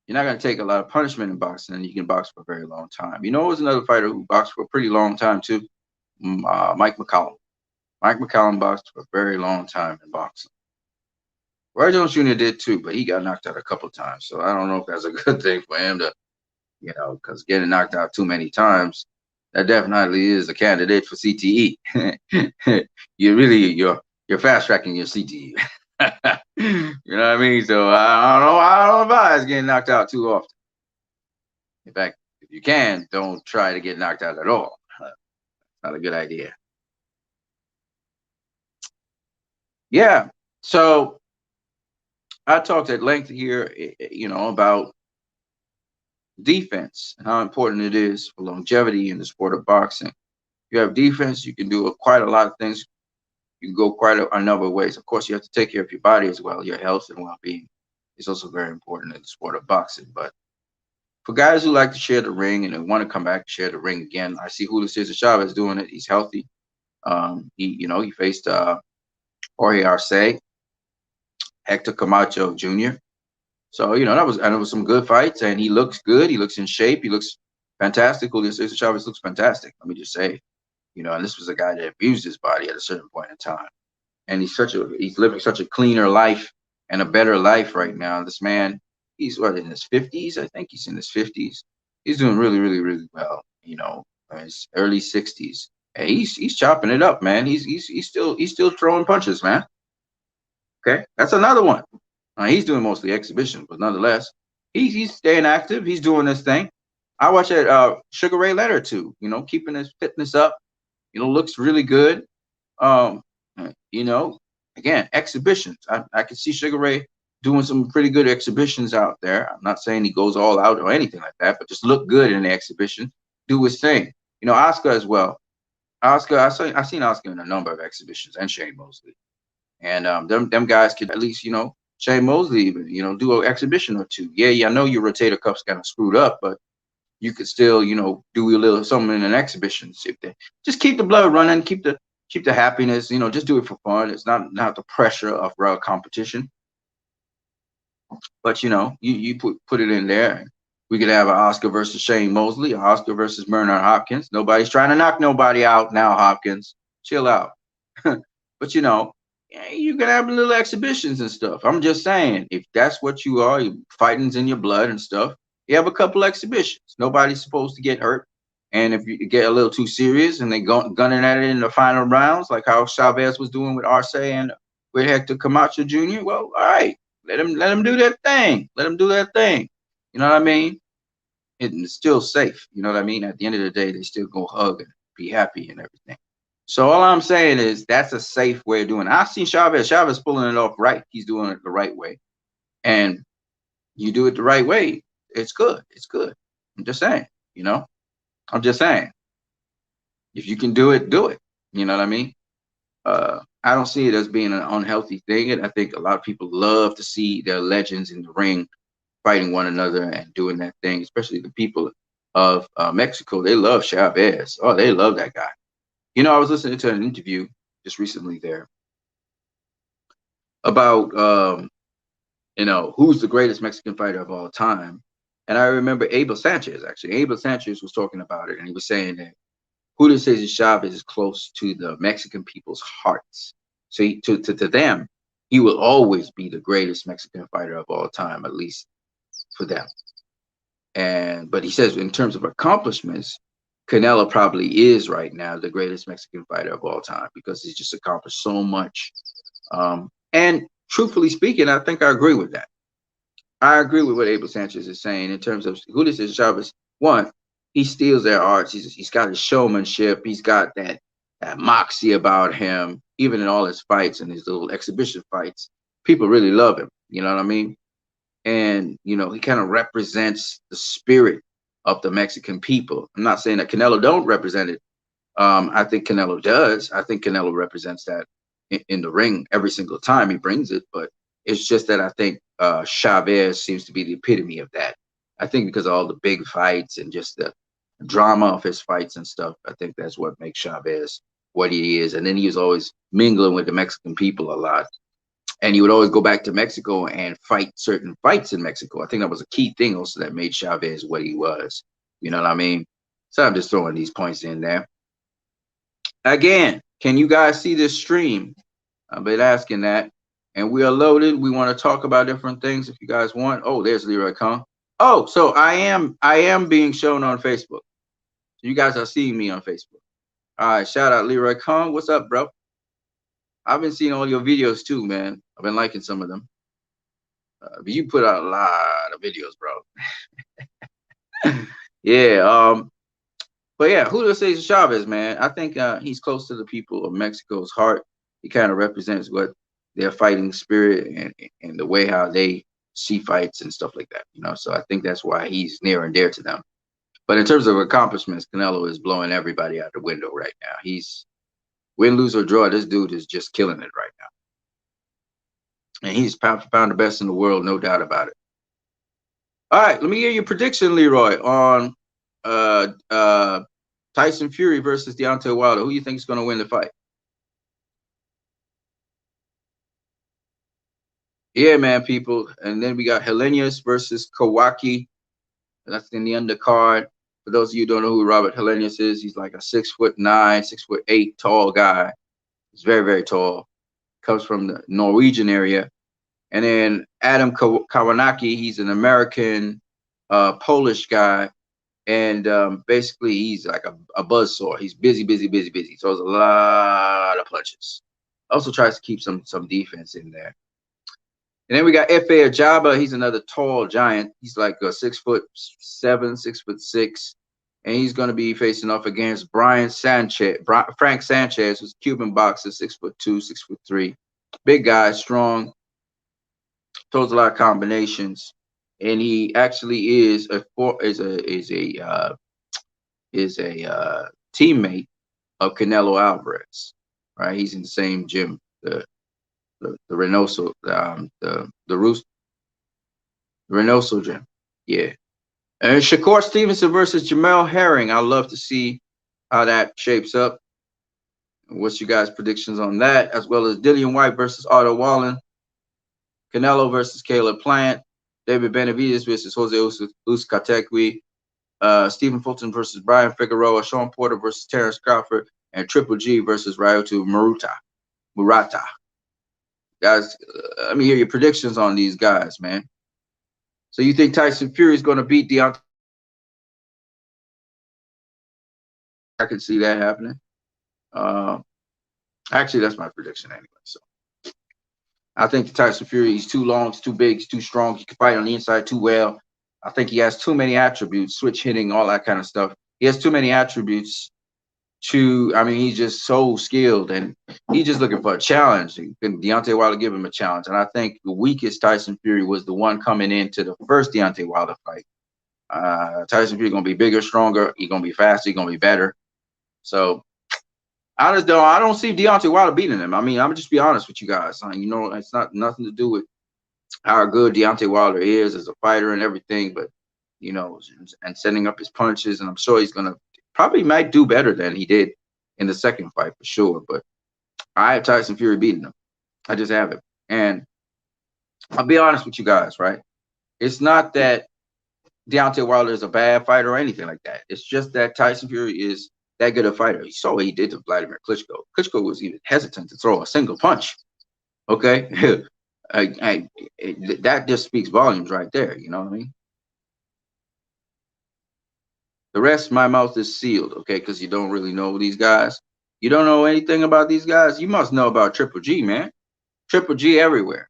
you're not going to take a lot of punishment in boxing, and you can box for a very long time. It was another fighter who boxed for a pretty long time too, Mike McCallum. Mike McCallum boxed for a very long time in boxing. Roy Jones Jr. did too, but he got knocked out a couple of times. So I don't know if that's a good thing for him to, because getting knocked out too many times, that definitely is a candidate for CTE. You're fast tracking your CTE. You know what I mean? So I don't advise getting knocked out too often. In fact, if you can, don't try to get knocked out at all. Not a good idea. Yeah. So I talked at length here, about defense and how important it is for longevity in the sport of boxing. If you have defense, you can do quite a lot of things. You can go quite a number of ways. Of course, you have to take care of your body as well. Your health and well-being is also very important in the sport of boxing. But for guys who like to share the ring and they want to come back and share the ring again, I see Julio Cesar Chavez doing it. He's healthy. He faced Jorge Arce, Hector Camacho Jr. So and it was some good fights, and he looks good. He looks in shape. He looks fantastic. Julio Cesar Chavez looks fantastic. Let me just say, and this was a guy that abused his body at a certain point in time, and he's living such a cleaner life and a better life right now. This man, he's what, in his 50s? I think he's in his 50s. He's doing really, really, really well. In his early 60s. And he's chopping it up, man. He's still throwing punches, man. Okay, that's another one. He's doing mostly exhibitions, but nonetheless, he's staying active. He's doing this thing. I watch that Sugar Ray Leonard too. Keeping his fitness up. Looks really good. Um, you know, Again, exhibitions. I can see Sugar Ray doing some pretty good exhibitions out there. I'm not saying he goes all out or anything like that, but just look good in the exhibition, do his thing. Oscar as well. Oscar, I seen Oscar in a number of exhibitions, and Shane Mosley, and them guys could at least Shane Mosley even do an exhibition or two. Yeah, I know your rotator cuff's kind of screwed up, but you could still do a little something in an exhibition. Just keep the blood running, keep the happiness. Just do it for fun. It's not the pressure of real competition, but you put it in there. We could have an Oscar versus Shane Mosley, an Oscar versus Bernard Hopkins. Nobody's trying to knock nobody out now, Hopkins. Chill out. But you can have little exhibitions and stuff. I'm just saying, if that's what you are, fighting's in your blood and stuff, you have a couple exhibitions. Nobody's supposed to get hurt. And if you get a little too serious and they gunning at it in the final rounds, like how Chavez was doing with Arce and with Hector Camacho Jr., well, all right, let him do that thing. Let him do that thing. You know what I mean? It's still safe. You know what I mean? At the end of the day, they still go hug and be happy and everything. So all I'm saying is that's a safe way of doing it. I've seen Chavez pulling it off right. He's doing it the right way. And you do it the right way, it's good. It's good. I'm just saying, I'm just saying. If you can do it, do it. You know what I mean? I don't see it as being an unhealthy thing. And I think a lot of people love to see their legends in the ring fighting one another and doing that thing, especially the people of Mexico. They love Chavez. Oh, they love that guy. I was listening to an interview just recently there about, who's the greatest Mexican fighter of all time. And I remember Abel Sanchez, actually. Abel Sanchez was talking about it, and he was saying that Julio Cesar Chavez is close to the Mexican people's hearts. So to them, he will always be the greatest Mexican fighter of all time, at least for them. But he says in terms of accomplishments, Canelo probably is right now the greatest Mexican fighter of all time because he's just accomplished so much. And truthfully speaking, I think I agree with that. I agree with what Abel Sanchez is saying in terms of Julio Cesar Chavez. One, he steals their arts. He's got his showmanship. He's got that moxie about him. Even in all his fights and his little exhibition fights, people really love him. You know what I mean? And he kind of represents the spirit of the Mexican people. I'm not saying that Canelo don't represent it. I think Canelo does. I think Canelo represents that in the ring every single time he brings it. But it's just that I think Chavez seems to be the epitome of that. I think because of all the big fights and just the drama of his fights and stuff, I think that's what makes Chavez what he is. And then he was always mingling with the Mexican people a lot. And he would always go back to Mexico and fight certain fights in Mexico. I think that was a key thing also that made Chavez what he was. You know what I mean? So I'm just throwing these points in there. Again, can you guys see this stream? I've been asking that. And we are loaded. We want to talk about different things if you guys want. Oh, there's Leroy Kong. Oh, so I am being shown on Facebook. So you guys are seeing me on Facebook. All right, shout out Leroy Kong. What's up, bro? I've been seeing all your videos too, man. I've been liking some of them. But you put out a lot of videos, bro. Yeah. But yeah, Julio Cesar Chavez, man. I think he's close to the people of Mexico's heart. He kind of represents what their fighting spirit and the way how they see fights and stuff like that. So I think that's why he's near and dear to them. But in terms of accomplishments, Canelo is blowing everybody out the window right now. He's win, lose, or draw. This dude is just killing it right now. And he's pound for pound the best in the world, no doubt about it. All right, let me hear your prediction, Leroy, on Tyson Fury versus Deontay Wilder. Who you think is going to win the fight? Yeah, man, people. And then we got Helenius versus Kawaki. That's in the undercard. For those of you who don't know who Robert Helenius is, he's like a 6'9", 6'8" tall guy. He's very, very tall. Comes from the Norwegian area. And then Adam Kawanaki, he's an American Polish guy. And basically, he's like a buzzsaw. He's busy, busy, busy, busy. Throws a lot of punches. Also tries to keep some defense in there. And then we got Efe Ajaba. He's another tall giant. He's like a 6'7", 6'6", and he's going to be facing off against Frank Sanchez, who's a Cuban boxer, 6'2", 6'3", big guy, strong, throws a lot of combinations, and he actually is a teammate of Canelo Alvarez. Right, he's in the same gym. The Reynoso, the Reynoso gym. Yeah. And Shakur Stevenson versus Jamel Herring. I'd love to see how that shapes up. What's your guys' predictions on that? As well as Dillian White versus Otto Wallen. Canelo versus Caleb Plant. David Benavidez versus Jose Uzcategui. Stephen Fulton versus Brian Figueroa. Sean Porter versus Terrence Crawford. And Triple G versus Ryoto Murata. Guys, let me hear your predictions on these guys, man. So you think Tyson Fury is going to beat Deontay? I can see that happening. Actually, that's my prediction anyway. So I think Tyson Fury, he's too long, he's too big, he's too strong. He can fight on the inside too well. I think he has too many attributes, switch hitting, all that kind of stuff. He has too many attributes he's just so skilled, and he's just looking for a challenge. And Deontay Wilder give him a challenge. And I think the weakest Tyson Fury was the one coming into the first Deontay Wilder fight. Tyson Fury going to be bigger, stronger. He's going to be faster. He's going to be better. So I don't see Deontay Wilder beating him. I mean, I'm just be honest with you guys. It's not nothing to do with how good Deontay Wilder is as a fighter and everything, but and setting up his punches. And I'm sure he's going to probably might do better than he did in the second fight for sure. But I have Tyson Fury beating him. I just have it. And I'll be honest with you guys, right? It's not that Deontay Wilder is a bad fighter or anything like that. It's just that Tyson Fury is that good a fighter. You saw what he did to Vladimir Klitschko. Klitschko was even hesitant to throw a single punch. Okay? That just speaks volumes right there. You know what I mean? The rest, my mouth is sealed, okay, because you don't really know these guys. You don't know anything about these guys. You must know about Triple G, man. Triple G everywhere.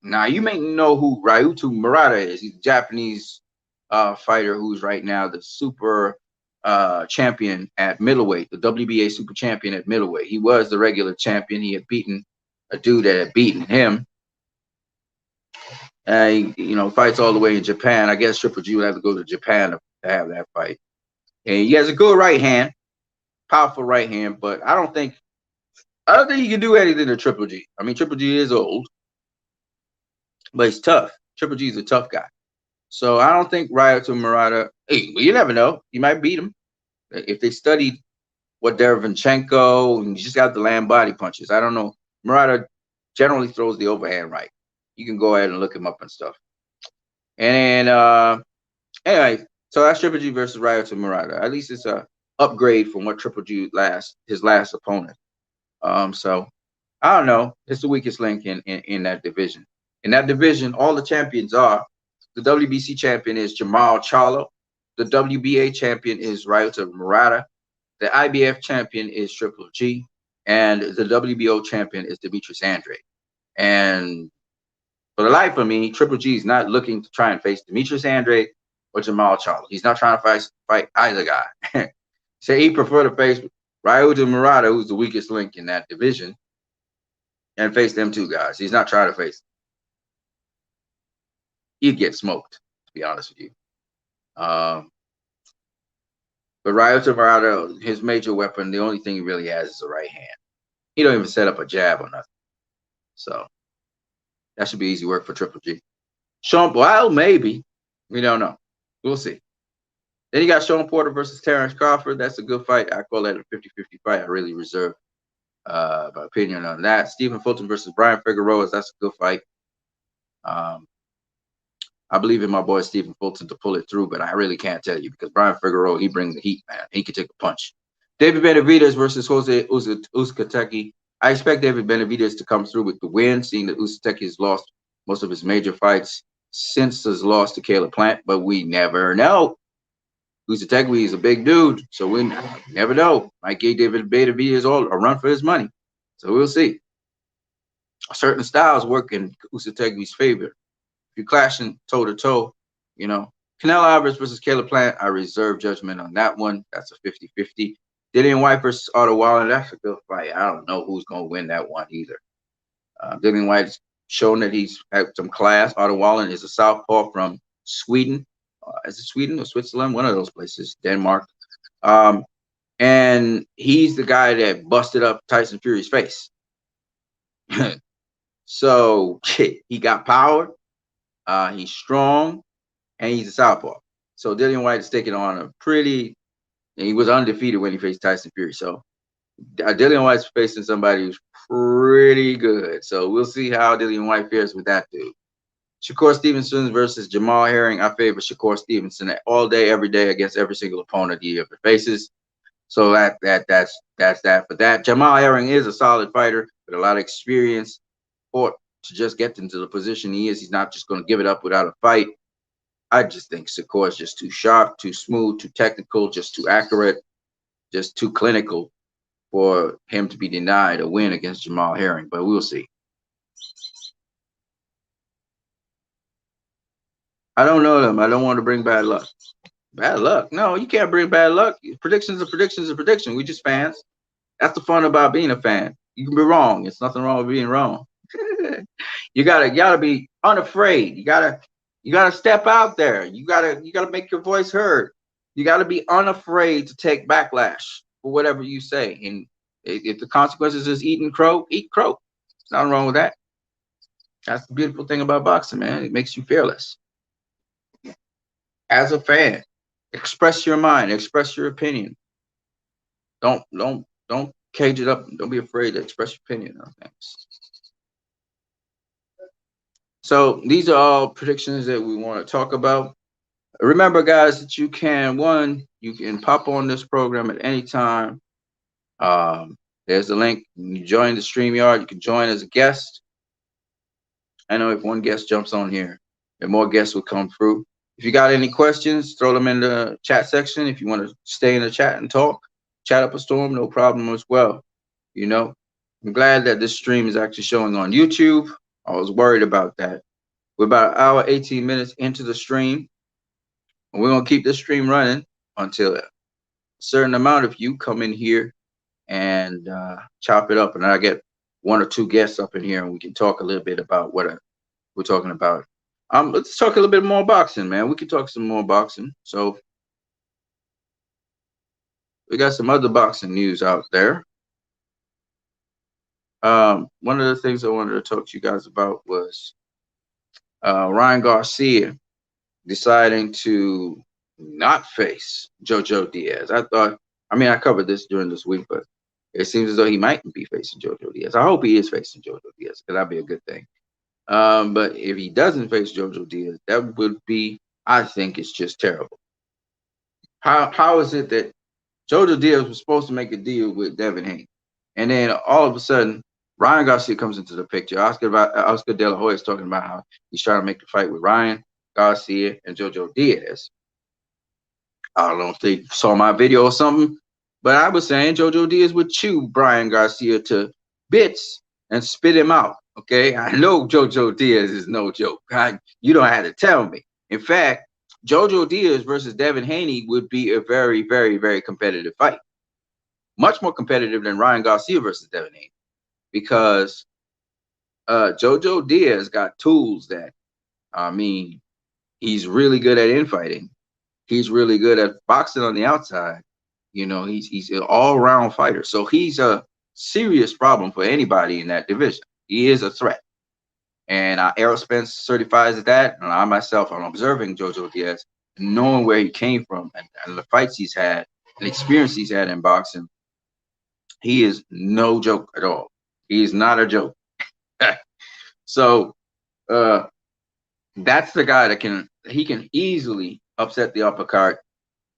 Now, you may know who Ryoto Murata is. He's a Japanese fighter who's right now the super champion at middleweight, the WBA super champion at middleweight. He was the regular champion. He had beaten a dude that had beaten him. He fights all the way in Japan. I guess Triple G would have to go to Japan to have that fight. And he has a good right hand, powerful right hand, but I don't think he can do anything to Triple G. I mean, Triple G is old, but he's tough. Triple G is a tough guy. So I don't think Ryoto Murata, you never know. You might beat him. If they studied what Derevyanchenko, and you just got the land body punches. I don't know. Murata generally throws the overhand right. You can go ahead and look him up and stuff. And then, anyway, so that's Triple G versus Ryoto Murata. At least it's a upgrade from what Triple G his last opponent. So I don't know. It's the weakest link in that division. In that division, all the champions are. The WBC champion is Jamal Charlo. The WBA champion is Ryoto Murata. The IBF champion is Triple G. And the WBO champion is Demetrius Andrade. And for the life of me, Triple G is not looking to try and face Demetrius Andrade or Jamal Charlo. He's not trying to fight either guy. So he prefer to face Ryoto Murata, who's the weakest link in that division, and face them two guys. He's not trying to face them. He'd get smoked, to be honest with you. But Ryoto Murata, his major weapon, the only thing he really has is a right hand. He don't even set up a jab or nothing. So that should be easy work for Triple G. Sean, well, maybe. We don't know. We'll see. Then you got Sean Porter versus Terrence Crawford. That's a good fight. I call that a 50-50 fight. I really reserve my opinion on that. Stephen Fulton versus Brian Figueroa. That's a good fight. Um, I believe in my boy Stephen Fulton to pull it through, but I really can't tell you because Brian Figueroa, he brings the heat, man. He can take a punch. David Benavidez versus Jose Uzcategui. I expect David Benavidez to come through with the win, seeing that Uzcategui has lost most of his major fights since his loss to Caleb Plant, but we never know. Uzcategui is a big dude, so we never know. Might give David Benavidez a run for his money, so we'll see. Certain styles work in Uzcategui's favor. If you're clashing toe to toe, you know, Canelo Alvarez versus Caleb Plant, I reserve judgment on that one. That's a 50-50. Dillian White versus Otto Wallen, that's a good fight. I don't know who's going to win that one either. Dillian White's shown that he's had some class. Otto Wallen is a southpaw from Sweden. Is it Sweden or Switzerland? One of those places. Denmark. And he's the guy that busted up Tyson Fury's face. So he got power. He's strong, and he's a southpaw. So Dillian White is taking on a pretty. He was undefeated when he faced Tyson Fury. So Dillian White's facing somebody who's pretty good. So we'll see how Dillian White fares with that dude. Shakur Stevenson versus Jamal Herring. I favor Shakur Stevenson all day, every day against every single opponent he ever faces. So that's that for that. Jamal Herring is a solid fighter with a lot of experience. Fought to just get into the position he is. He's not just going to give it up without a fight. I just think Shakur is just too sharp, too smooth, too technical, just too accurate, just too clinical for him to be denied a win against Jamal Herring. But we'll see. I don't know them. I don't want to bring bad luck. Bad luck? No, you can't bring bad luck. Predictions are predictions are predictions. We just fans. That's the fun about being a fan. You can be wrong. It's nothing wrong with being wrong. You gotta be unafraid. You gotta step out there. You gotta make your voice heard. You gotta be unafraid to take backlash for whatever you say. And if the consequences is eating crow, eat crow. There's nothing wrong with that. That's the beautiful thing about boxing, man. It makes you fearless. As a fan, express your mind, express your opinion. Don't cage it up. Don't be afraid to express your opinion on things. So these are all predictions that we want to talk about. Remember, guys, that you can pop on this program at any time. There's the link. You join the StreamYard. You can join as a guest. I know if one guest jumps on here, then more guests will come through. If you got any questions, throw them in the chat section. If you want to stay in the chat and talk, chat up a storm, no problem as well. You know, I'm glad that this stream is actually showing on YouTube. I was worried about that. We're about an hour, 18 minutes into the stream. And we're going to keep this stream running until a certain amount of you come in here and chop it up. And I get one or two guests up in here and we can talk a little bit about what we're talking about. Let's talk a little bit more boxing, man. We can talk some more boxing. So we got some other boxing news out there. One of the things I wanted to talk to you guys about was Ryan Garcia deciding to not face Jojo Diaz. I covered this during this week, but it seems as though he might be facing Jojo Diaz. I hope he is facing Jojo Diaz, because that'd be a good thing. But if he doesn't face Jojo Diaz, that would be, I think it's just terrible. How is it that Jojo Diaz was supposed to make a deal with Devin Haney, and then all of a sudden Ryan Garcia comes into the picture? Oscar De La Hoya is talking about how he's trying to make the fight with Ryan Garcia and Jojo Diaz. I don't know if they saw my video or something, but I was saying Jojo Diaz would chew Brian Garcia to bits and spit him out. Okay, I know Jojo Diaz is no joke. You don't have to tell me. In fact, Jojo Diaz versus Devin Haney would be a very, very, very competitive fight. Much more competitive than Ryan Garcia versus Devin Haney, because Jojo Diaz got tools that, he's really good at infighting. He's really good at boxing on the outside. You know, he's an all-round fighter. So he's a serious problem for anybody in that division. He is a threat. And Errol Spence certifies that. And I myself, I'm observing Jojo Diaz. knowing where he came from and the fights he's had and experience he's had in boxing, he is no joke at all. He is not a joke. So uh, that's the guy that can easily upset the uppercart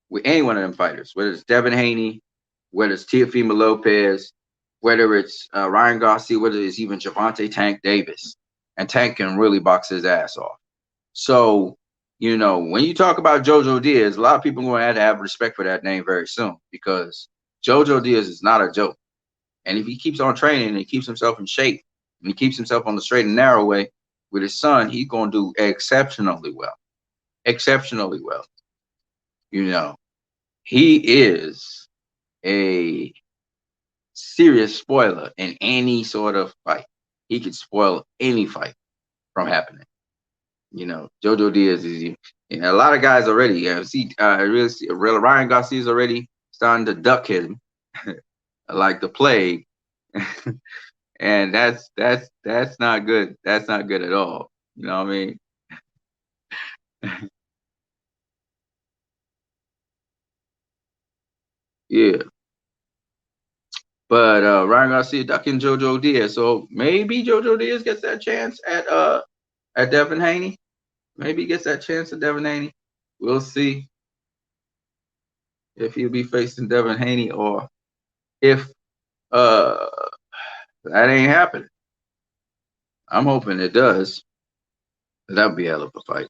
with any one of them fighters, whether it's Devin Haney, whether it's Teofimo Lopez, whether it's Ryan Garcia, whether it's even Javante Tank Davis. And Tank can really box his ass off. So, when you talk about Jojo Diaz, a lot of people are going to have respect for that name very soon, because Jojo Diaz is not a joke. And if he keeps on training and he keeps himself in shape and he keeps himself on the straight and narrow way with his son, he's going to do exceptionally well. Exceptionally well. He is a serious spoiler in any sort of fight. He could spoil any fight from happening. Jojo Diaz is a lot of guys already. Ryan Garcia is already starting to duck him like the plague, and that's not good. That's not good at all. You know what I mean? Yeah. But Ryan Garcia ducking Jojo Diaz, so maybe Jojo Diaz gets that chance at Devin Haney. Maybe he gets that chance at Devin Haney. We'll see if he'll be facing Devin Haney or if that ain't happening. I'm hoping it does. That would be a hell of a fight.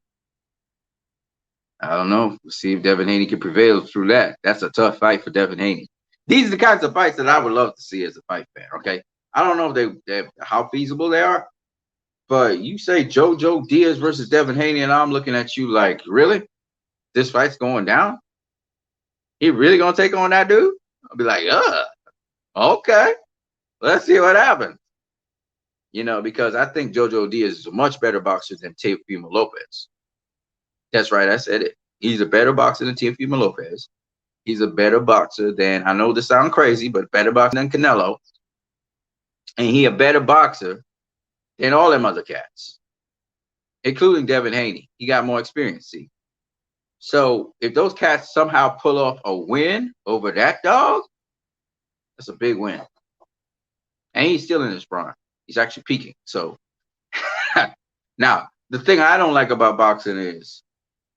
I don't know. We'll see if Devin Haney can prevail through that. That's a tough fight for Devin Haney. These are the kinds of fights that I would love to see as a fight fan. Okay, I don't know if they how feasible they are, but you say Jojo Diaz versus Devin Haney, and I'm looking at you like, really? This fight's going down? He really gonna take on that dude? I'll be like, okay, let's see what happens. Because I think Jojo Diaz is a much better boxer than Teofimo Lopez. That's right, I said it. He's a better boxer than Teofimo Lopez. He's a better boxer than, I know this sounds crazy, but better boxer than Canelo. And he a better boxer than all them other cats, including Devin Haney. He got more experience, see. So if those cats somehow pull off a win over that dog, that's a big win. And he's still in his prime. He's actually peaking. So now, the thing I don't like about boxing is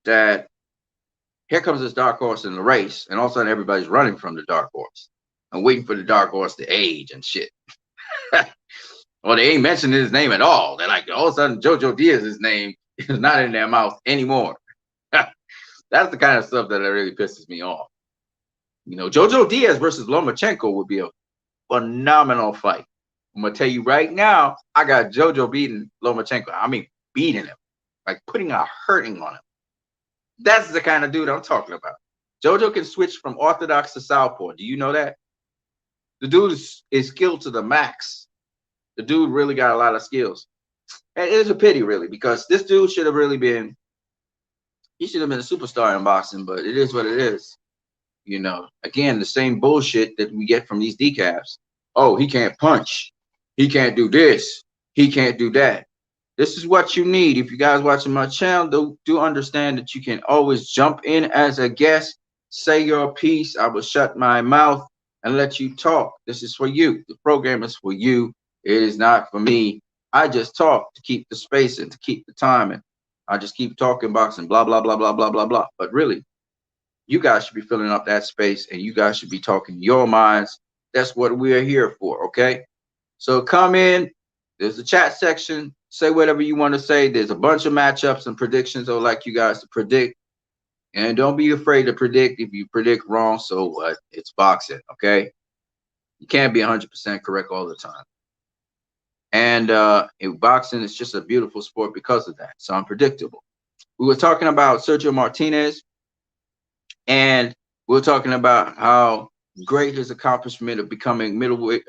that here comes this dark horse in the race, and all of a sudden everybody's running from the dark horse and waiting for the dark horse to age and shit. Or they ain't mentioning his name at all. They're like, all of a sudden Jojo Diaz's name is not in their mouth anymore. That's the kind of stuff that really pisses me off. Jojo Diaz versus Lomachenko would be a phenomenal fight. I'm gonna tell you right now, I got Jojo beating Lomachenko. I mean, beating him, like putting a hurting on him. That's the kind of dude I'm talking about. Jojo can switch from orthodox to southpaw. Do you know that? The dude is skilled to the max. The dude really got a lot of skills. And it is a pity, really, because this dude should have really been, he should have been a superstar in boxing, but it is what it is. Again, the same bullshit that we get from these decafs. Oh, he can't punch. He can't do this. He can't do that. This is what you need. If you guys watching my channel, do understand that you can always jump in as a guest, say your piece. I will shut my mouth and let you talk. This is for you. The program is for you. It is not for me. I just talk to keep the space and to keep the time. And I just keep talking boxing, blah, blah, blah, blah, blah, blah, blah. But really, you guys should be filling up that space, and you guys should be talking your minds. That's what we're here for, okay? So come in. There's a chat section. Say whatever you want to say. There's a bunch of matchups and predictions I would like you guys to predict. And don't be afraid to predict. If you predict wrong, so what? It's boxing, okay? You can't be 100% correct all the time. And in boxing, it's just a beautiful sport because of that. It's unpredictable. We were talking about Sergio Martinez, and we were talking about how great his accomplishment of becoming middleweight,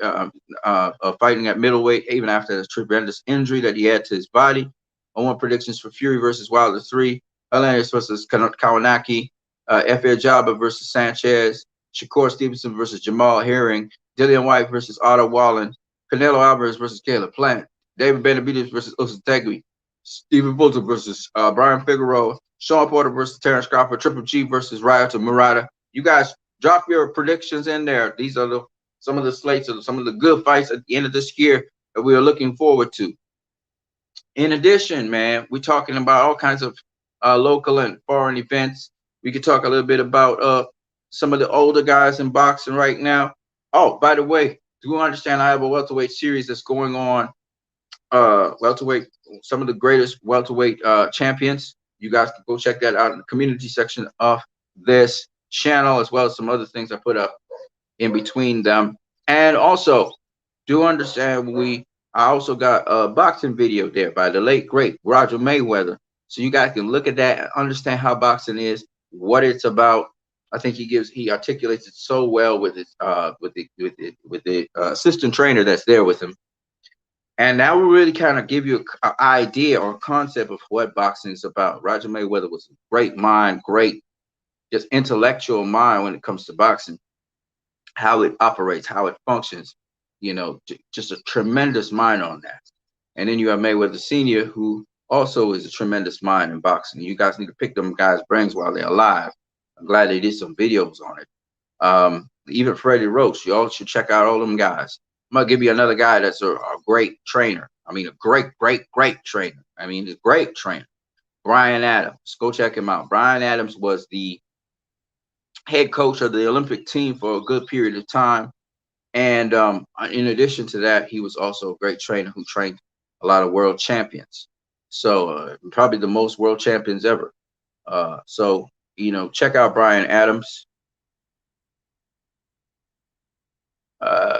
fighting at middleweight, even after the tremendous injury that he had to his body. I want predictions for Fury versus Wilder 3, Hernandez versus Kawanaki, F.A. Jabba versus Sanchez, Shakur Stevenson versus Jamal Herring, Dillian White versus Otto Wallen, Canelo Alvarez versus Caleb Plant, David Benavidez versus Usyk, Stephen Fulton versus Brian Figueroa, Sean Porter versus Terrence Crawford, Triple G versus Ryota Murata. You guys drop your predictions in there. These are some of the slates of some of the good fights at the end of this year that we are looking forward to. In addition, man, we're talking about all kinds of local and foreign events. We could talk a little bit about some of the older guys in boxing right now. Oh, by the way, do you understand I have a welterweight series that's going on? Welterweight, some of the greatest welterweight champions. You guys can go check that out in the community section of this channel, as well as some other things I put up in between them. And also, do understand I also got a boxing video there by the late great Roger Mayweather, so you guys can look at that and understand how boxing is, what it's about. I think he articulates it so well with his with the assistant trainer that's there with him, and that will really kind of give you an idea or concept of what boxing is about. Roger Mayweather was a great mind, great just intellectual mind when it comes to boxing, how it operates, how it functions, just a tremendous mind on that. And then you have Mayweather Sr., who also is a tremendous mind in boxing. You guys need to pick them guys' brains while they're alive. I'm glad they did some videos on it. Even Freddie Roach, you all should check out all them guys. I'm gonna give you another guy that's a great trainer. I mean, a great trainer. I mean, a great trainer. Brian Adams. Go check him out. Brian Adams was the head coach of the Olympic team for a good period of time. And in addition to that, he was also a great trainer who trained a lot of world champions. So probably the most world champions ever. So, check out Brian Adams.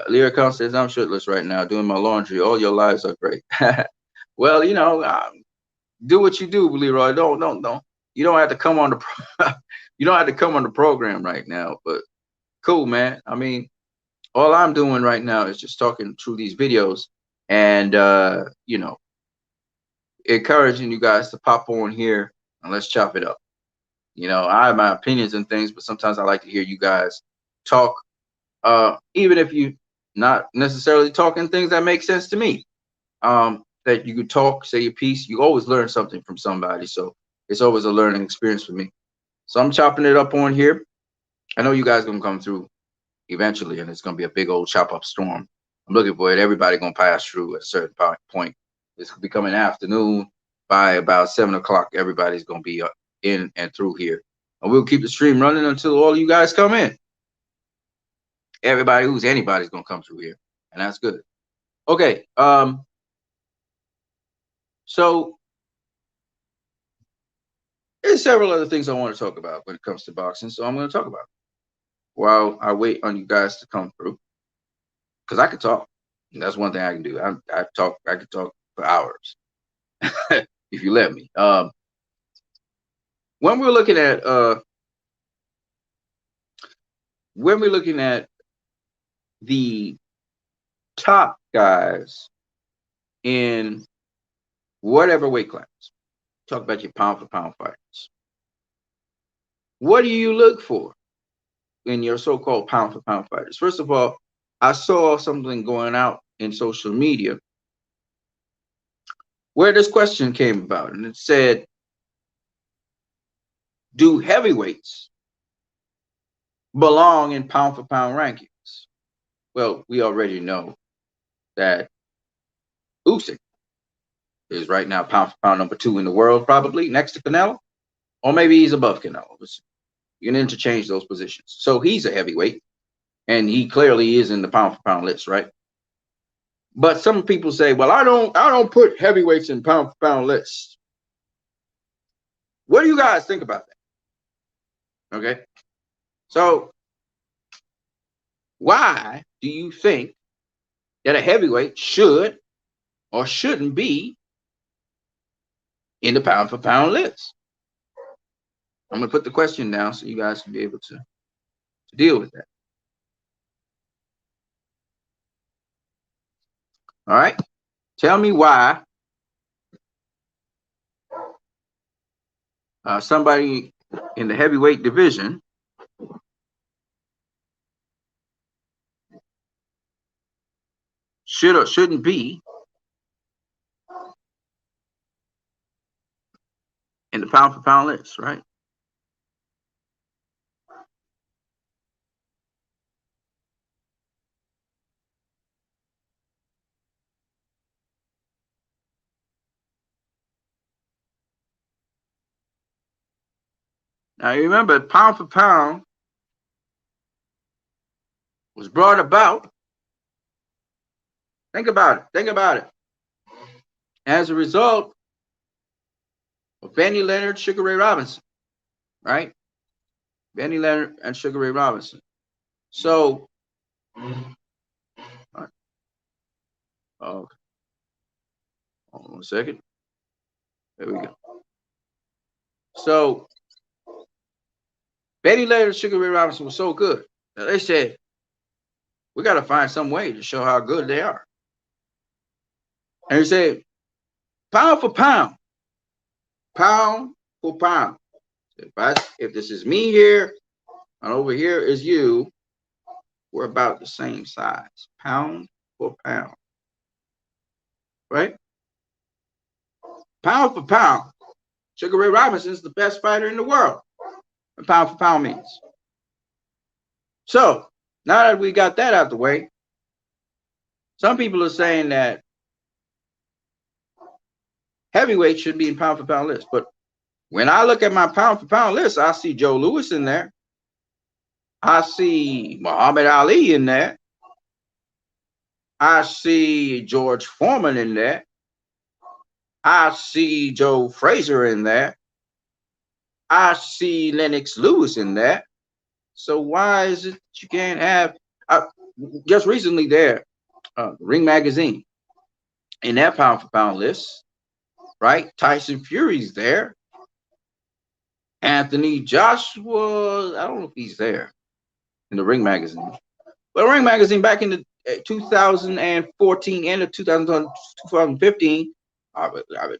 Lyric says, I'm shirtless right now doing my laundry. All your lives are great. Well, do what you do, Leroy. Don't. You don't have to come on the you don't have to come on the program right now, but cool, man. I mean, all I'm doing right now is just talking through these videos and encouraging you guys to pop on here and let's chop it up. I have my opinions and things, but sometimes I like to hear you guys talk, even if you not necessarily talking things that make sense to me. That you could talk, say your piece. You always learn something from somebody, so it's always a learning experience for me. So I'm chopping it up on here. I know you guys gonna come through eventually, and it's gonna be a big old chop up storm. I'm looking for it. Everybody gonna pass through at a certain point. It's becoming afternoon. By about 7 o'clock, everybody's gonna be in and through here, and we'll keep the stream running until all you guys come in. Anybody's gonna come through here, and that's good. Okay. So there's several other things I want to talk about when it comes to boxing, so I'm going to talk about it while I wait on you guys to come through, because I can talk. And that's one thing I can do. I can talk for hours if you let me. When we're looking at the top guys in whatever weight class, talk about your pound for pound fighters. What do you look for in your so-called pound for pound fighters? First of all, I saw something going out in social media where this question came about, and it said, do heavyweights belong in pound for pound rankings? Well, we already know that Usyk is right now pound for pound number 2 in the world, probably next to Canelo, or maybe he's above Canelo. You can interchange those positions. So he's a heavyweight, and he clearly is in the pound for pound list, right? But some people say, well, I don't put heavyweights in pound for pound lists. What do you guys think about that? Okay. So why do you think that a heavyweight should or shouldn't be in the pound for pound list? I'm going to put the question down so you guys can be able to deal with that. All right. Tell me why somebody in the heavyweight division should or shouldn't be in the pound for pound list, right? Now you remember, pound for pound was brought about. Think about it. Think about it. As a result of Benny Leonard, Sugar Ray Robinson, right? Benny Leonard and Sugar Ray Robinson. So, oh, hold on a second. There we go. So, Benny Leonard and Sugar Ray Robinson was so good that they said, we got to find some way to show how good they are. And he said, pound for pound, pound for pound. If this is me here and over here is you, we're about the same size, pound for pound, right? Pound for pound, Sugar Ray Robinson is the best fighter in the world. And pound for pound means. So now that we got that out the way, some people are saying that heavyweight should be in pound for pound list. But when I look at my pound for pound list, I see Joe Louis in there. I see Muhammad Ali in there. I see George Foreman in there. I see Joe Frazier in there. I see Lennox Lewis in there. So why is it that you can't have? Just recently there, Ring Magazine, in that pound for pound list, right? Tyson Fury's there. Anthony Joshua, I don't know if he's there in the Ring Magazine. But Ring Magazine back in the 2014 and the 2015,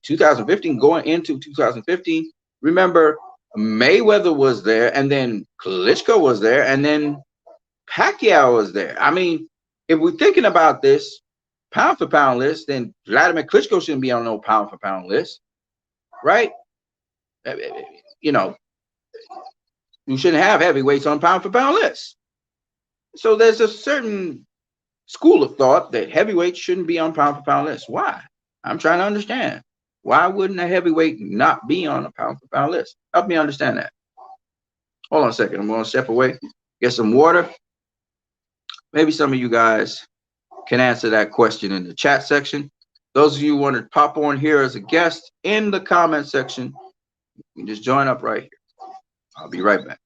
2015 going into 2015, remember Mayweather was there, and then Klitschko was there, and then Pacquiao was there. I mean, if we're thinking about this pound for pound list, then Vladimir Klitschko shouldn't be on no pound for pound list, right? You know, you shouldn't have heavyweights on pound for pound list. So there's a certain school of thought that heavyweights shouldn't be on pound for pound list. Why? I'm trying to understand. Why wouldn't a heavyweight not be on a pound for pound list? Help me understand that. Hold on a second. I'm going to step away, get some water. Maybe some of you guys can answer that question in the chat section. Those of you who want to pop on here as a guest in the comment section, you can just join up right here. I'll be right back.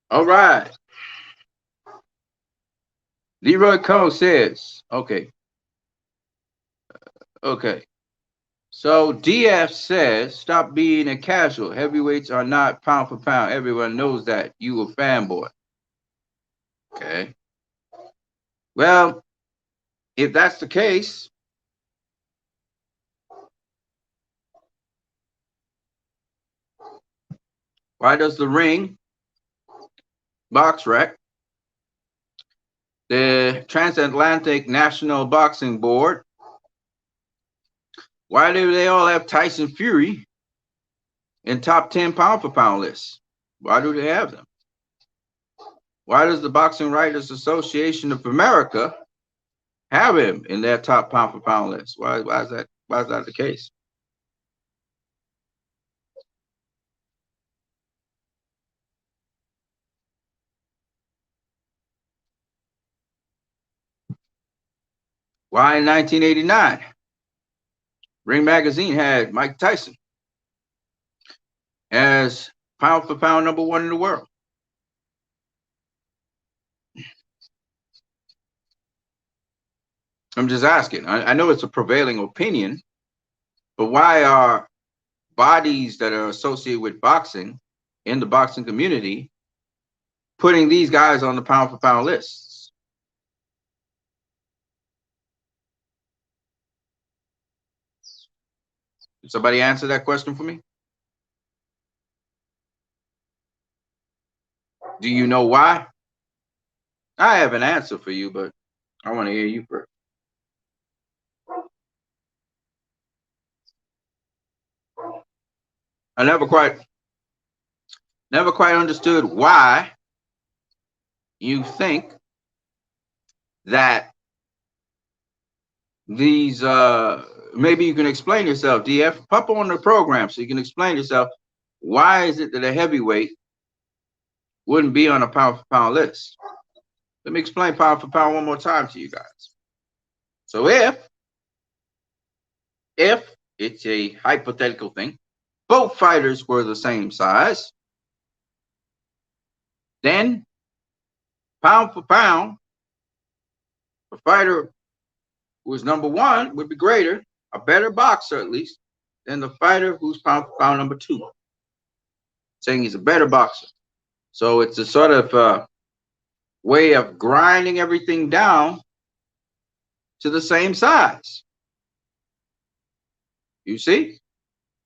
All right. Leroy Cole says, okay. Okay. So DF says, stop being a casual. Heavyweights are not pound for pound. Everyone knows that. You a fanboy. Okay. Well, if that's the case, why does the ring, box rec, the Transatlantic National Boxing Board, why do they all have Tyson Fury in top 10 pound for pound lists? Why do they have them? Why does the Boxing Writers Association of America have him in their top pound for pound list? Why is that the case? Why in 1989, Ring Magazine had Mike Tyson as pound for pound #1 in the world? I'm just asking. I know it's a prevailing opinion, but why are bodies that are associated with boxing in the boxing community putting these guys on the pound for pound lists? Did somebody answer that question for me? Do you know why? I have an answer for you, but I want to hear you first. I never quite understood why you think that these maybe you can explain yourself, DF. Pop on the program so you can explain yourself. Why is it that a heavyweight wouldn't be on a pound for pound list? Let me explain pound for pound one more time to you guys. So if it's a hypothetical thing, both fighters were the same size, then pound for pound, the fighter who is #1 would be greater, a better boxer at least, than the fighter who's pound for pound #2. Saying he's a better boxer. So it's a sort of way of grinding everything down to the same size. You see?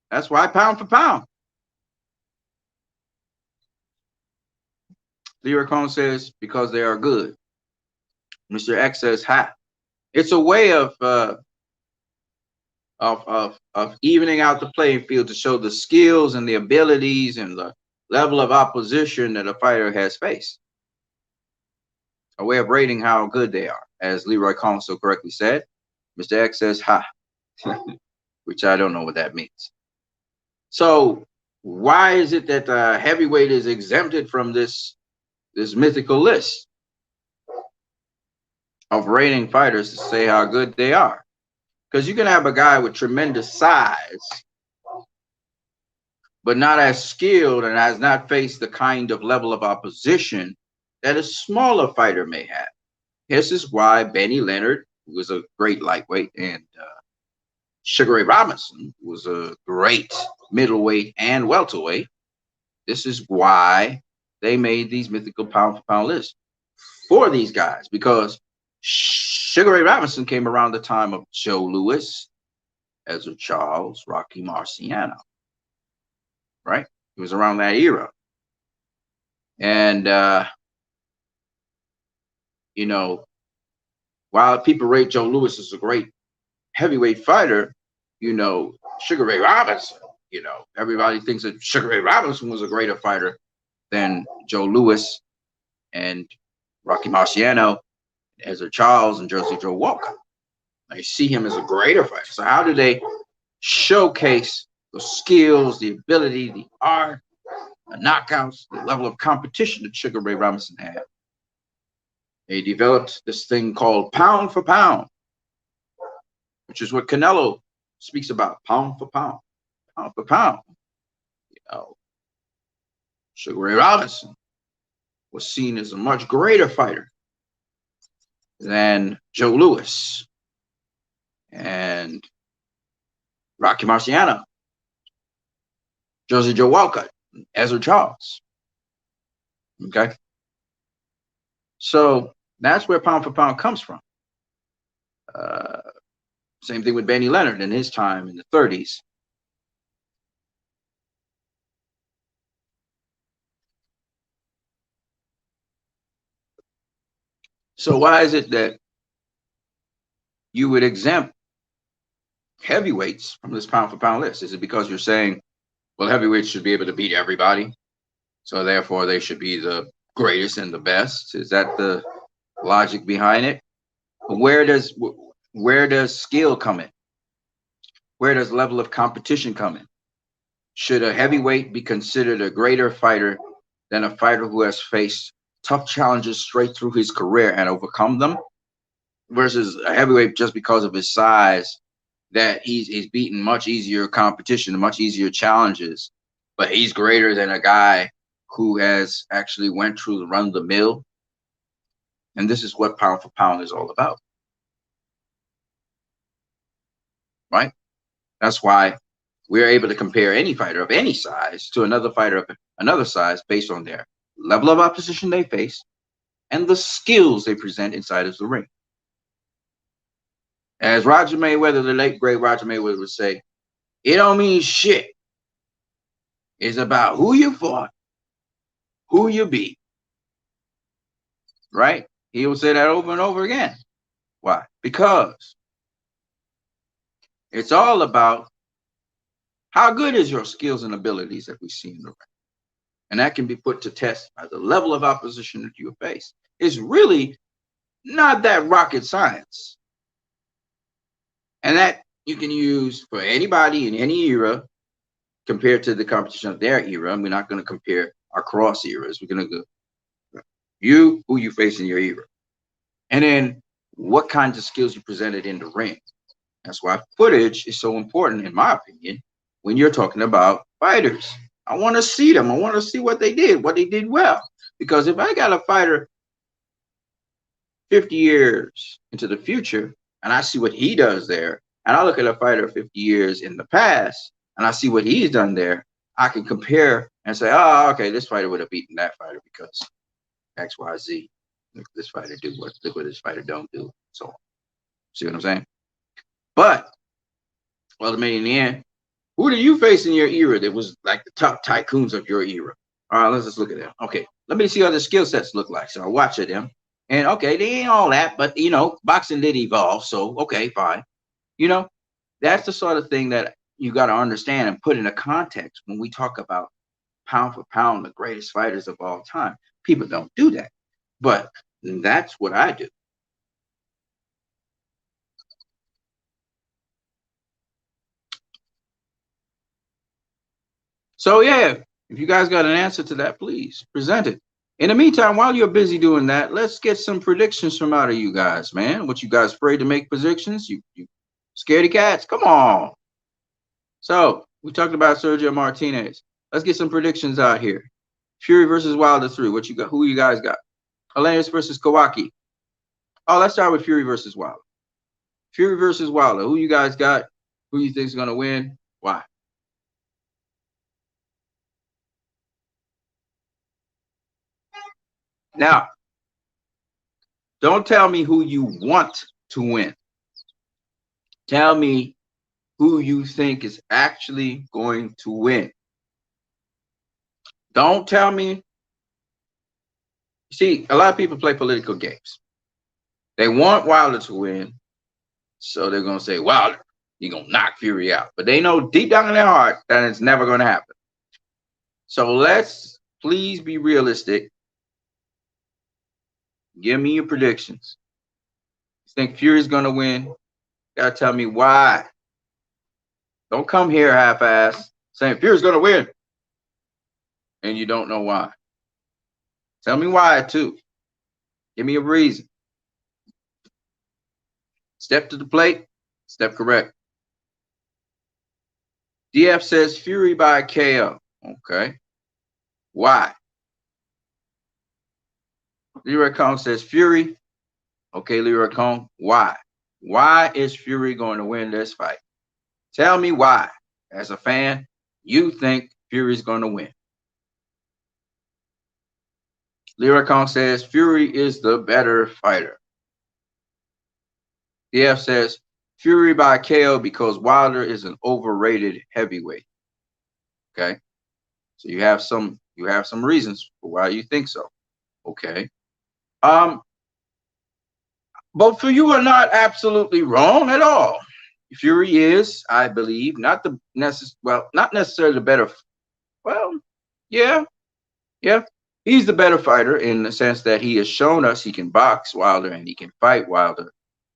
That's why pound for pound. Leroy Cohn says, because they are good. Mr. X says, ha. It's a way of evening out the playing field to show the skills and the abilities and the level of opposition that a fighter has faced. A way of rating how good they are, as Leroy Cohn so correctly said. Mr. X says, ha, which I don't know what that means. So why is it that heavyweight is exempted from this mythical list of rating fighters to say how good they are? Because you can have a guy with tremendous size, but not as skilled and has not faced the kind of level of opposition that a smaller fighter may have. This is why Benny Leonard, who was a great lightweight, and Sugar Ray Robinson was a great middleweight and welterweight. This is why they made these mythical pound for pound lists for these guys, because Sugar Ray Robinson came around the time of Joe Louis, Ezra Charles, Rocky Marciano, right? It was around that era. And you know, while people rate Joe Louis as a great heavyweight fighter, Sugar Ray Robinson, everybody thinks that Sugar Ray Robinson was a greater fighter than Joe Louis and Rocky Marciano, Ezra Charles, and Jersey Joe Walker. They see him as a greater fighter. So how do they showcase the skills, the ability, the art, the knockouts, the level of competition that Sugar Ray Robinson had? They developed this thing called pound for pound, which is what Canelo speaks about, pound for pound, pound for pound. Sugar Ray Robinson was seen as a much greater fighter than Joe Louis and Rocky Marciano, Jersey Joe Walker, Ezra Charles. Okay. So that's where pound for pound comes from. Same thing with Benny Leonard in his time in the 30s. So why is it that you would exempt heavyweights from this pound for pound list? Is it because you're saying, well, heavyweights should be able to beat everybody, so therefore they should be the greatest and the best? Is that the logic behind it? Where does skill come in? Where does level of competition come in? Should a heavyweight be considered a greater fighter than a fighter who has faced tough challenges straight through his career and overcome them, versus a heavyweight just because of his size that he's beaten much easier competition, much easier challenges, but he's greater than a guy who has actually went through the run of the mill? And this is what pound for pound is all about, right? That's why we're able to compare any fighter of any size to another fighter of another size based on their level of opposition they face and the skills they present inside of the ring. As Roger Mayweather, the late great Roger Mayweather, would say, it don't mean shit. It's about who you fought, who you beat. Right? He will say that over and over again. Why? Because it's all about how good is your skills and abilities that we see in the ring. And that can be put to test by the level of opposition that you face. It's really not that rocket science. And that you can use for anybody in any era compared to the competition of their era. And we're not going to compare our cross eras. We're going to go who you face in your era. And then what kinds of skills you presented in the ring. That's why footage is so important, in my opinion, when you're talking about fighters. I want to see them. I want to see what they did well. Because if I got a fighter 50 years into the future and I see what he does there, and I look at a fighter 50 years in the past and I see what he's done there, I can compare and say, oh, okay, this fighter would have beaten that fighter because X, Y, Z. Look this fighter do, look what this fighter don't do. So, see what I'm saying? But ultimately, in the end, who do you face in your era that was like the top tycoons of your era? All right, let's just look at them. Okay, let me see how the skill sets look like. So I watch at them, and okay, they ain't all that, but boxing did evolve. So okay, fine. That's the sort of thing that you got to understand and put in a context when we talk about pound for pound, the greatest fighters of all time. People don't do that, but that's what I do. So yeah, if you guys got an answer to that, please present it. In the meantime, while you're busy doing that, let's get some predictions from out of you guys, man. What you guys afraid to make predictions? You scaredy cats? Come on. So we talked about Sergio Martinez. Let's get some predictions out here. Fury versus Wilder 3. What you got? Who you guys got? Helenius versus Kawaki. Oh, let's start with Fury versus Wilder. Fury versus Wilder. Who you guys got? Who you think is gonna win? Why? Now, don't tell me who you want to win. Tell me who you think is actually going to win. Don't tell me See, a lot of people play political games. They want Wilder to win, so they're gonna say, Wilder, you're gonna knock Fury out. But they know deep down in their heart that it's never gonna happen. So let's please be realistic. Give me your predictions. You think Fury's gonna win? You gotta tell me why. Don't come here half-ass saying Fury's gonna win, and you don't know why. Tell me why too. Give me a reason. Step to the plate. Step correct. DF says Fury by KO. Okay. Why? Leroy Cohn says Fury. Okay, Leroy Cohn. Why? Why is Fury going to win this fight? Tell me why. As a fan, you think Fury's going to win. Leroy Cohn says Fury is the better fighter. DF says Fury by KO because Wilder is an overrated heavyweight. Okay. So you have some reasons for why you think so. Okay. Both for you are not absolutely wrong at all. Fury is, I believe, not necessarily the better. Well, yeah. He's the better fighter in the sense that he has shown us he can box Wilder and he can fight Wilder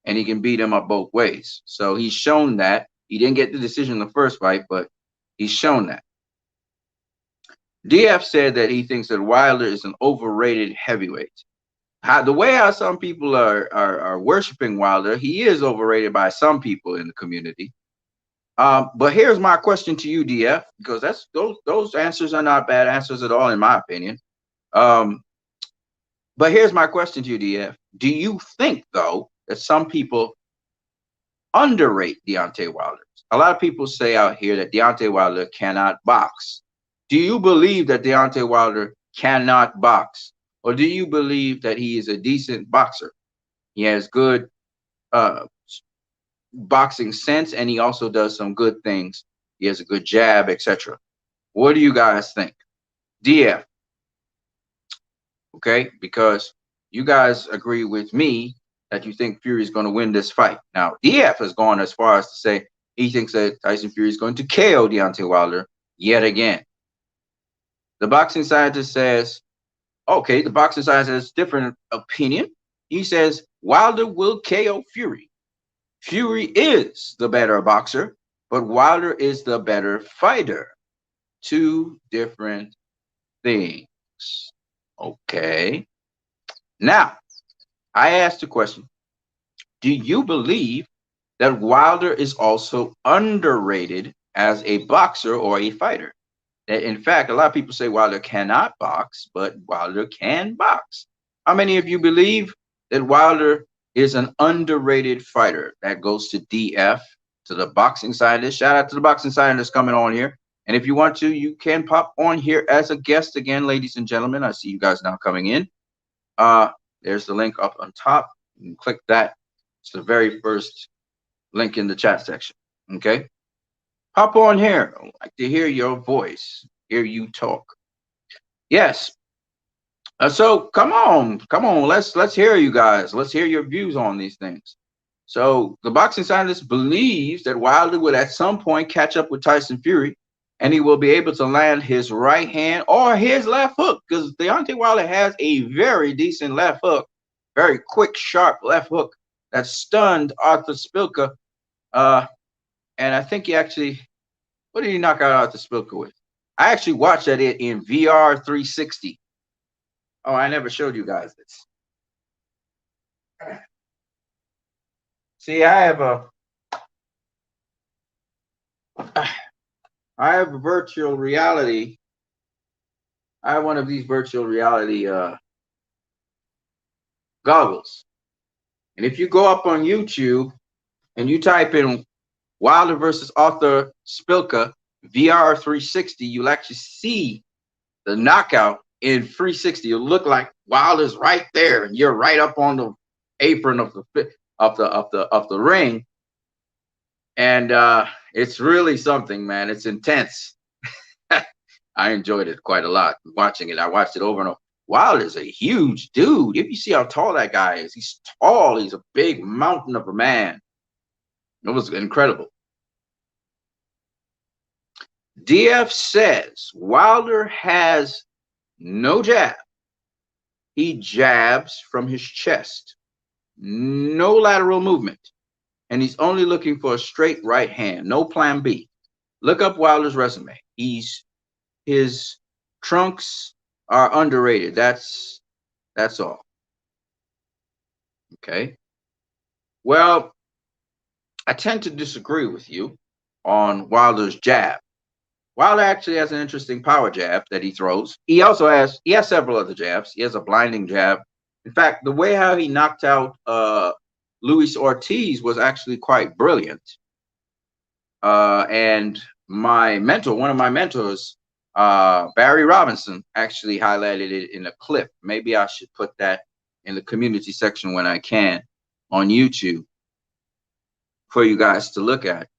and he can beat him up both ways. So he's shown that. He didn't get the decision in the first fight, but he's shown that. DF said that he thinks that Wilder is an overrated heavyweight. The way how some people are worshiping Wilder, he is overrated by some people in the community. But here's my question to you, DF, because those answers are not bad answers at all, in my opinion. But here's my question to you, DF. Do you think, though, that some people underrate Deontay Wilder? A lot of people say out here that Deontay Wilder cannot box. Do you believe that Deontay Wilder cannot box? Or do you believe that he is a decent boxer? He has good boxing sense, and he also does some good things. He has a good jab, etc. What do you guys think? DF. Okay, because you guys agree with me that you think Fury is going to win this fight. Now, DF has gone as far as to say he thinks that Tyson Fury is going to KO Deontay Wilder yet again. The boxing scientist says, okay, the boxing scientist has a different opinion. He says Wilder will KO Fury. Fury is the better boxer, but Wilder is the better fighter. Two different things. Okay. Now, I asked the question, do you believe that Wilder is also underrated as a boxer or a fighter? That in fact, a lot of people say Wilder cannot box, but Wilder can box. How many of you believe that Wilder is an underrated fighter? That goes to DF, to the boxing scientist. Shout out to the boxing scientist coming on here. And if you want to, you can pop on here as a guest again, ladies and gentlemen. I see you guys now coming in. There's the link up on top. You can click that. It's the very first link in the chat section. Okay. Hop on here. I'd like to hear your voice, hear you talk. Yes. So come on. Let's hear you guys. Let's hear your views on these things. So the boxing scientist believes that Wilder will at some point catch up with Tyson Fury, and he will be able to land his right hand or his left hook, because Deontay Wilder has a very decent left hook, very quick, sharp left hook that stunned Arthur Spilka. And I think he actually, what did he knock out Arthur Spilka with? I actually watched that in VR 360. Oh, I never showed you guys this. See, I have a virtual reality. I have one of these virtual reality goggles. And if you go up on YouTube and you type in Wilder versus Arthur Spilka VR 360, you'll actually see the knockout in 360. It'll look like Wilder's right there, and you're right up on the apron of the ring. And it's really something, man. It's intense. I enjoyed it quite a lot watching it. I watched it over and over. Wilder's a huge dude. If you see how tall that guy is, he's tall. He's a big mountain of a man. It was incredible. DF says Wilder has no jab. He jabs from his chest. No lateral movement. And he's only looking for a straight right hand. No plan B. Look up Wilder's resume. His trunks are underrated. That's all. Okay. Well, I tend to disagree with you on Wilder's jab. Wilder actually has an interesting power jab that he throws. He has several other jabs. He has a blinding jab. In fact, the way how he knocked out Luis Ortiz was actually quite brilliant. And one of my mentors, Barry Robinson, actually highlighted it in a clip. Maybe I should put that in the community section when I can on YouTube for you guys to look at.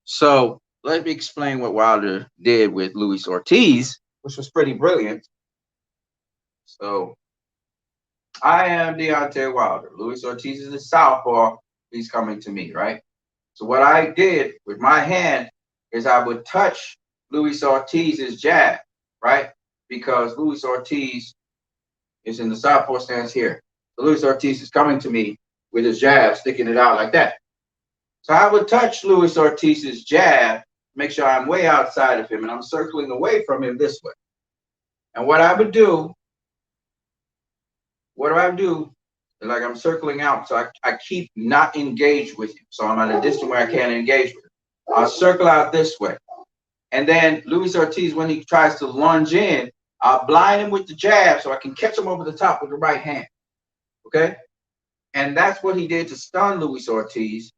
So let me explain what Wilder did with Luis Ortiz, which was pretty brilliant. So I am Deontay Wilder. Luis Ortiz is a southpaw. He's coming to me, right? So what I did with my hand is I would touch Luis Ortiz's jab, right? Because Luis Ortiz is in the southpaw stance here. So Luis Ortiz is coming to me with his jab, sticking it out like that. So I would touch Luis Ortiz's jab, make sure I'm way outside of him, and I'm circling away from him this way. And what I would do, like I'm circling out, so I keep not engaged with him. So I'm at a distance where I can't engage with him. I'll circle out this way. And then Luis Ortiz, when he tries to lunge in, I'll blind him with the jab so I can catch him over the top with the right hand. Okay? And that's what he did to stun Luis Ortiz,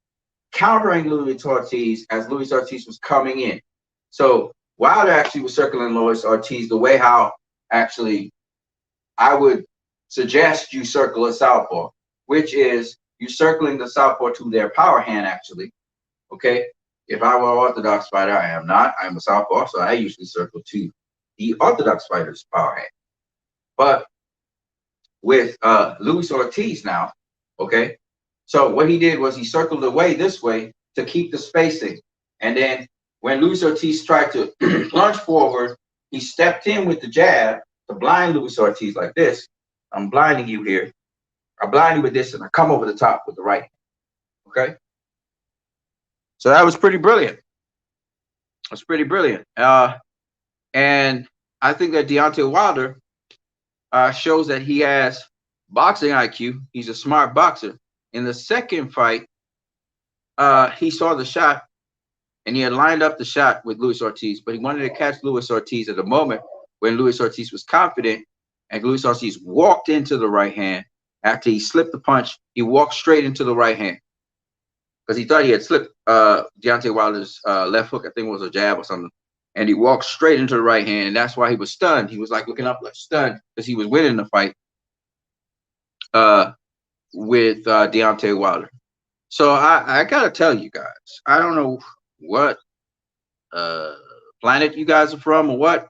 countering Luis Ortiz as Luis Ortiz was coming in. So Wilder actually was circling Luis Ortiz the way how actually I would suggest you circle a southpaw, which is you circling the southpaw to their power hand, actually. Okay? If I were an orthodox fighter, I am not. I'm a southpaw, so I usually circle to the orthodox fighter's power hand. But with Luis Ortiz now, okay, so what he did was he circled away this way to keep the spacing. And then when Luis Ortiz tried to plunge forward, he stepped in with the jab to blind Luis Ortiz like this. I'm blinding you here. I blind you with this, and I come over the top with the right hand. Okay? So that was pretty brilliant. That's pretty brilliant. And I think that Deontay Wilder shows that he has boxing IQ. He's a smart boxer. In the second fight, he saw the shot, and he had lined up the shot with Luis Ortiz, but he wanted to catch Luis Ortiz at a moment when Luis Ortiz was confident, and Luis Ortiz walked into the right hand. After he slipped the punch, he walked straight into the right hand because he thought he had slipped Deontay Wilder's left hook. I think it was a jab or something. And he walked straight into the right hand, and that's why he was stunned. He was like looking up like stunned because he was winning the fight with Deontay Wilder. So I got to tell you guys, I don't know what planet you guys are from or what,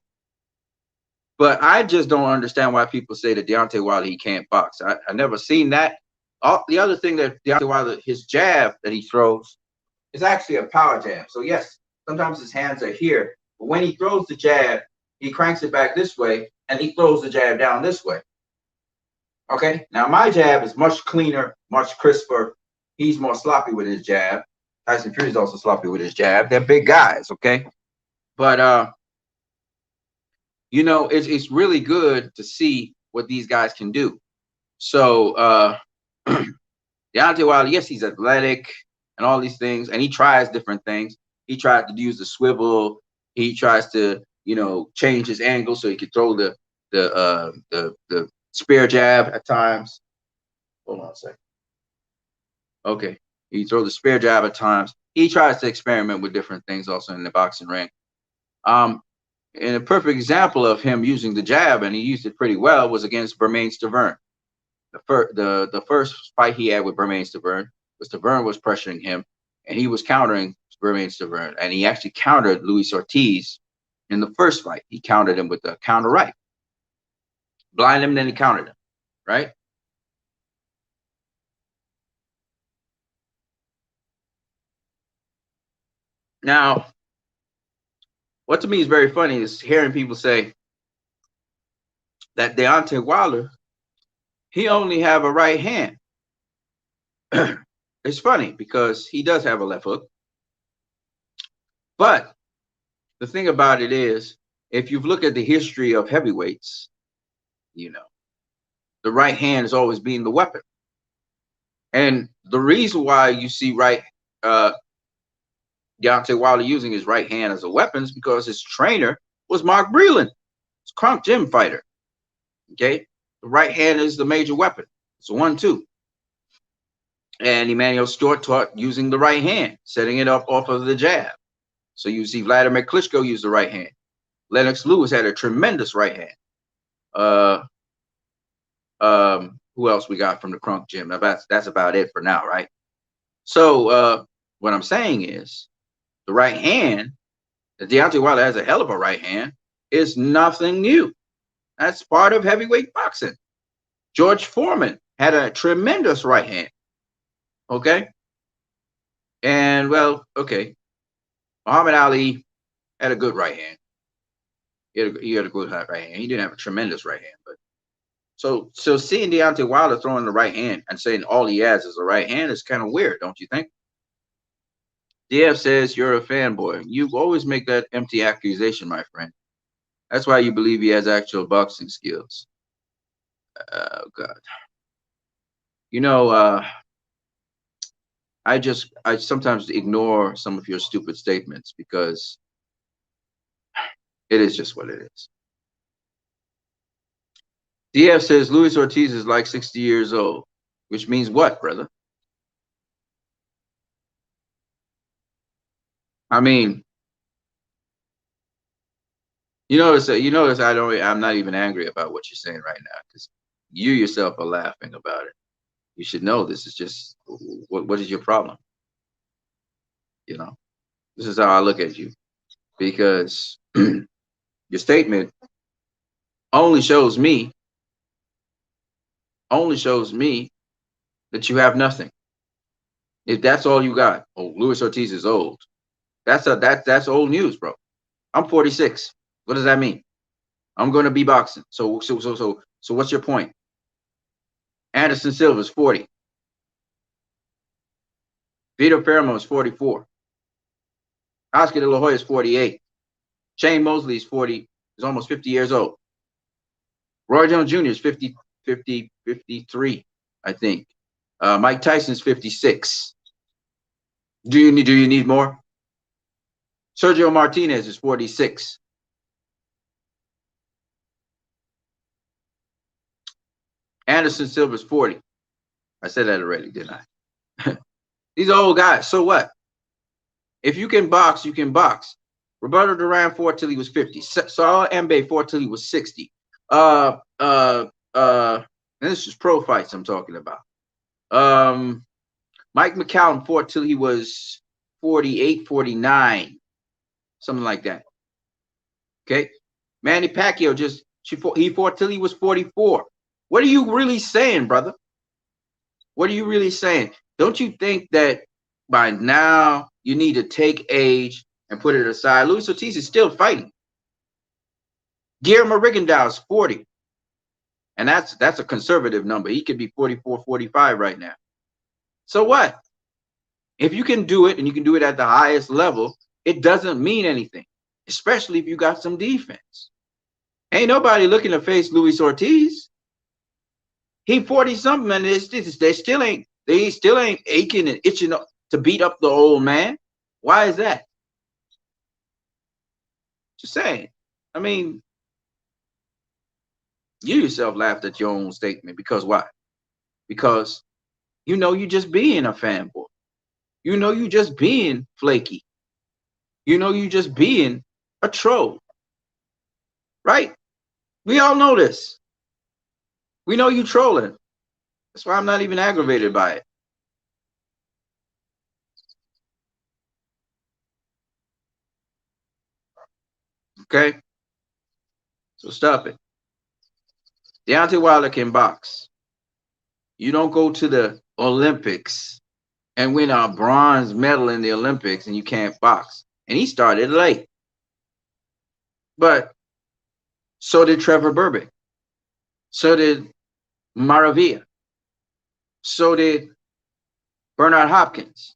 but I just don't understand why people say that Deontay Wilder, he can't box. I never seen that. The other thing that Deontay Wilder, his jab that he throws is actually a power jab. So yes, sometimes his hands are here, but when he throws the jab, he cranks it back this way, and he throws the jab down this way. Okay, now my jab is much cleaner, much crisper. He's more sloppy with his jab. Tyson Fury is also sloppy with his jab. They're big guys, okay? But you know, it's really good to see what these guys can do. So Deontay Wilder, yes, he's athletic and all these things, and he tries different things. He tried to use the swivel. He tries to, you know, change his angle so he could throw the spear jab at times. Hold on a second. Okay, he throws the spear jab at times. He tries to experiment with different things also in the boxing ring. And a perfect example of him using the jab, and he used it pretty well, was against Bermane Stiverne. The first fight he had with Bermane Stiverne was pressuring him, and he was countering Bermane Stiverne, and he actually countered Luis Ortiz in the first fight. He countered him with the counter right. blind them, then he countered them, right? Now, what to me is very funny is hearing people say that Deontay Wilder, he only have a right hand. It's funny because he does have a left hook. But the thing about it is, if you've looked at the history of heavyweights, you know, the right hand has always been the weapon. And the reason why you see Deontay Wilder using his right hand as a weapon is because his trainer was Mark Breland, his Crunk Gym fighter. Okay, the right hand is the major weapon. It's a 1-2. And Emmanuel Stewart taught using the right hand, setting it up off of the jab. So you see Vladimir Klitschko use the right hand. Lennox Lewis had a tremendous right hand. Who else we got from the Crunk Gym? That's about it for now, right? So what I'm saying is the right hand, Deontay Wilder has a hell of a right hand, is nothing new. That's part of heavyweight boxing. George Foreman had a tremendous right hand. Okay. And well, okay. Muhammad Ali had a good right hand. He had a good right hand. He didn't have a tremendous right hand, but so seeing Deontay Wilder throwing the right hand and saying all he has is a right hand is kind of weird, don't you think? DF says you're a fanboy. You always make that empty accusation, my friend. That's why you believe he has actual boxing skills. Oh God. You know, I sometimes ignore some of your stupid statements because it is just what it is. DF says Luis Ortiz is like 60 years old, which means what, brother? I mean, you notice I'm not even angry about what you're saying right now because you yourself are laughing about it. You should know this is just what is your problem? You know, this is how I look at you because your statement only shows me that you have nothing. If that's all you got, oh, Luis Ortiz is old. That's old news, bro. I'm 46. What does that mean? I'm going to be boxing. So what's your point? Anderson Silva's 40. Vito Fermo is 44. Oscar De La Hoya is 48. Shane Mosley is 40. Is almost 50 years old. Roy Jones Jr. is 53, I think. Mike Tyson's 56. Do you need more? Sergio Martinez is 46. Anderson Silva's 40. I said that already, didn't I? These are old guys. So what? If you can box, you can box. Roberto Duran fought till he was 50. Saul Mbe fought till he was 60. And this is pro fights I'm talking about. Mike McCallum fought till he was 48, 49, something like that. Okay. Manny Pacquiao he fought till he was 44. What are you really saying, brother? What are you really saying? Don't you think that by now you need to take age and put it aside? Luis Ortiz is still fighting. Guillermo Rigondeaux is 40. And that's a conservative number. He could be 44, 45 right now. So what? If you can do it and you can do it at the highest level, it doesn't mean anything, especially if you got some defense. Ain't nobody looking to face Luis Ortiz. He 40 something, and they still ain't aching and itching to beat up the old man. Why is that? Just saying. I mean, you yourself laughed at your own statement because why? Because you know you just being a fanboy. You know you just being flaky. You know you just being a troll. Right? We all know this. We know you trolling. That's why I'm not even aggravated by it. Okay? So stop it. Deontay Wilder can box. You don't go to the Olympics and win a bronze medal in the Olympics and you can't box. And he started late. But so did Trevor Burbick. So did Maravilla. So did Bernard Hopkins.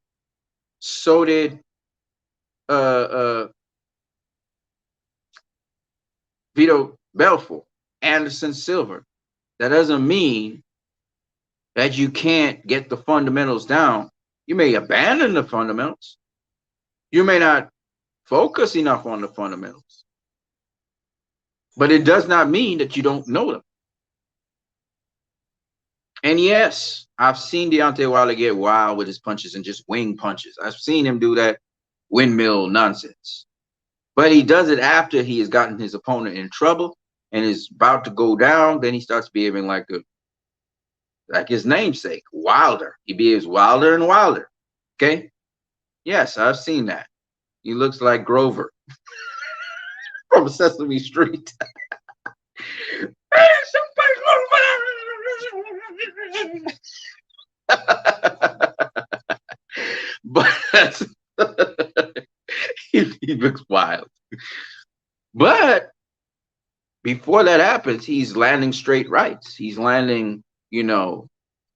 So did uh, uh, Vito Belfort, Anderson Silva. That doesn't mean that you can't get the fundamentals down. You may abandon the fundamentals. You may not focus enough on the fundamentals. But it does not mean that you don't know them. And yes, I've seen Deontay Wilder get wild with his punches and just wing punches. I've seen him do that windmill nonsense. But he does it after he has gotten his opponent in trouble and is about to go down. Then he starts behaving like his namesake, Wilder. He behaves wilder and wilder. Okay? Yes, I've seen that. He looks like Grover from Sesame Street. But he looks wild. But before that happens, he's landing straight rights. He's landing,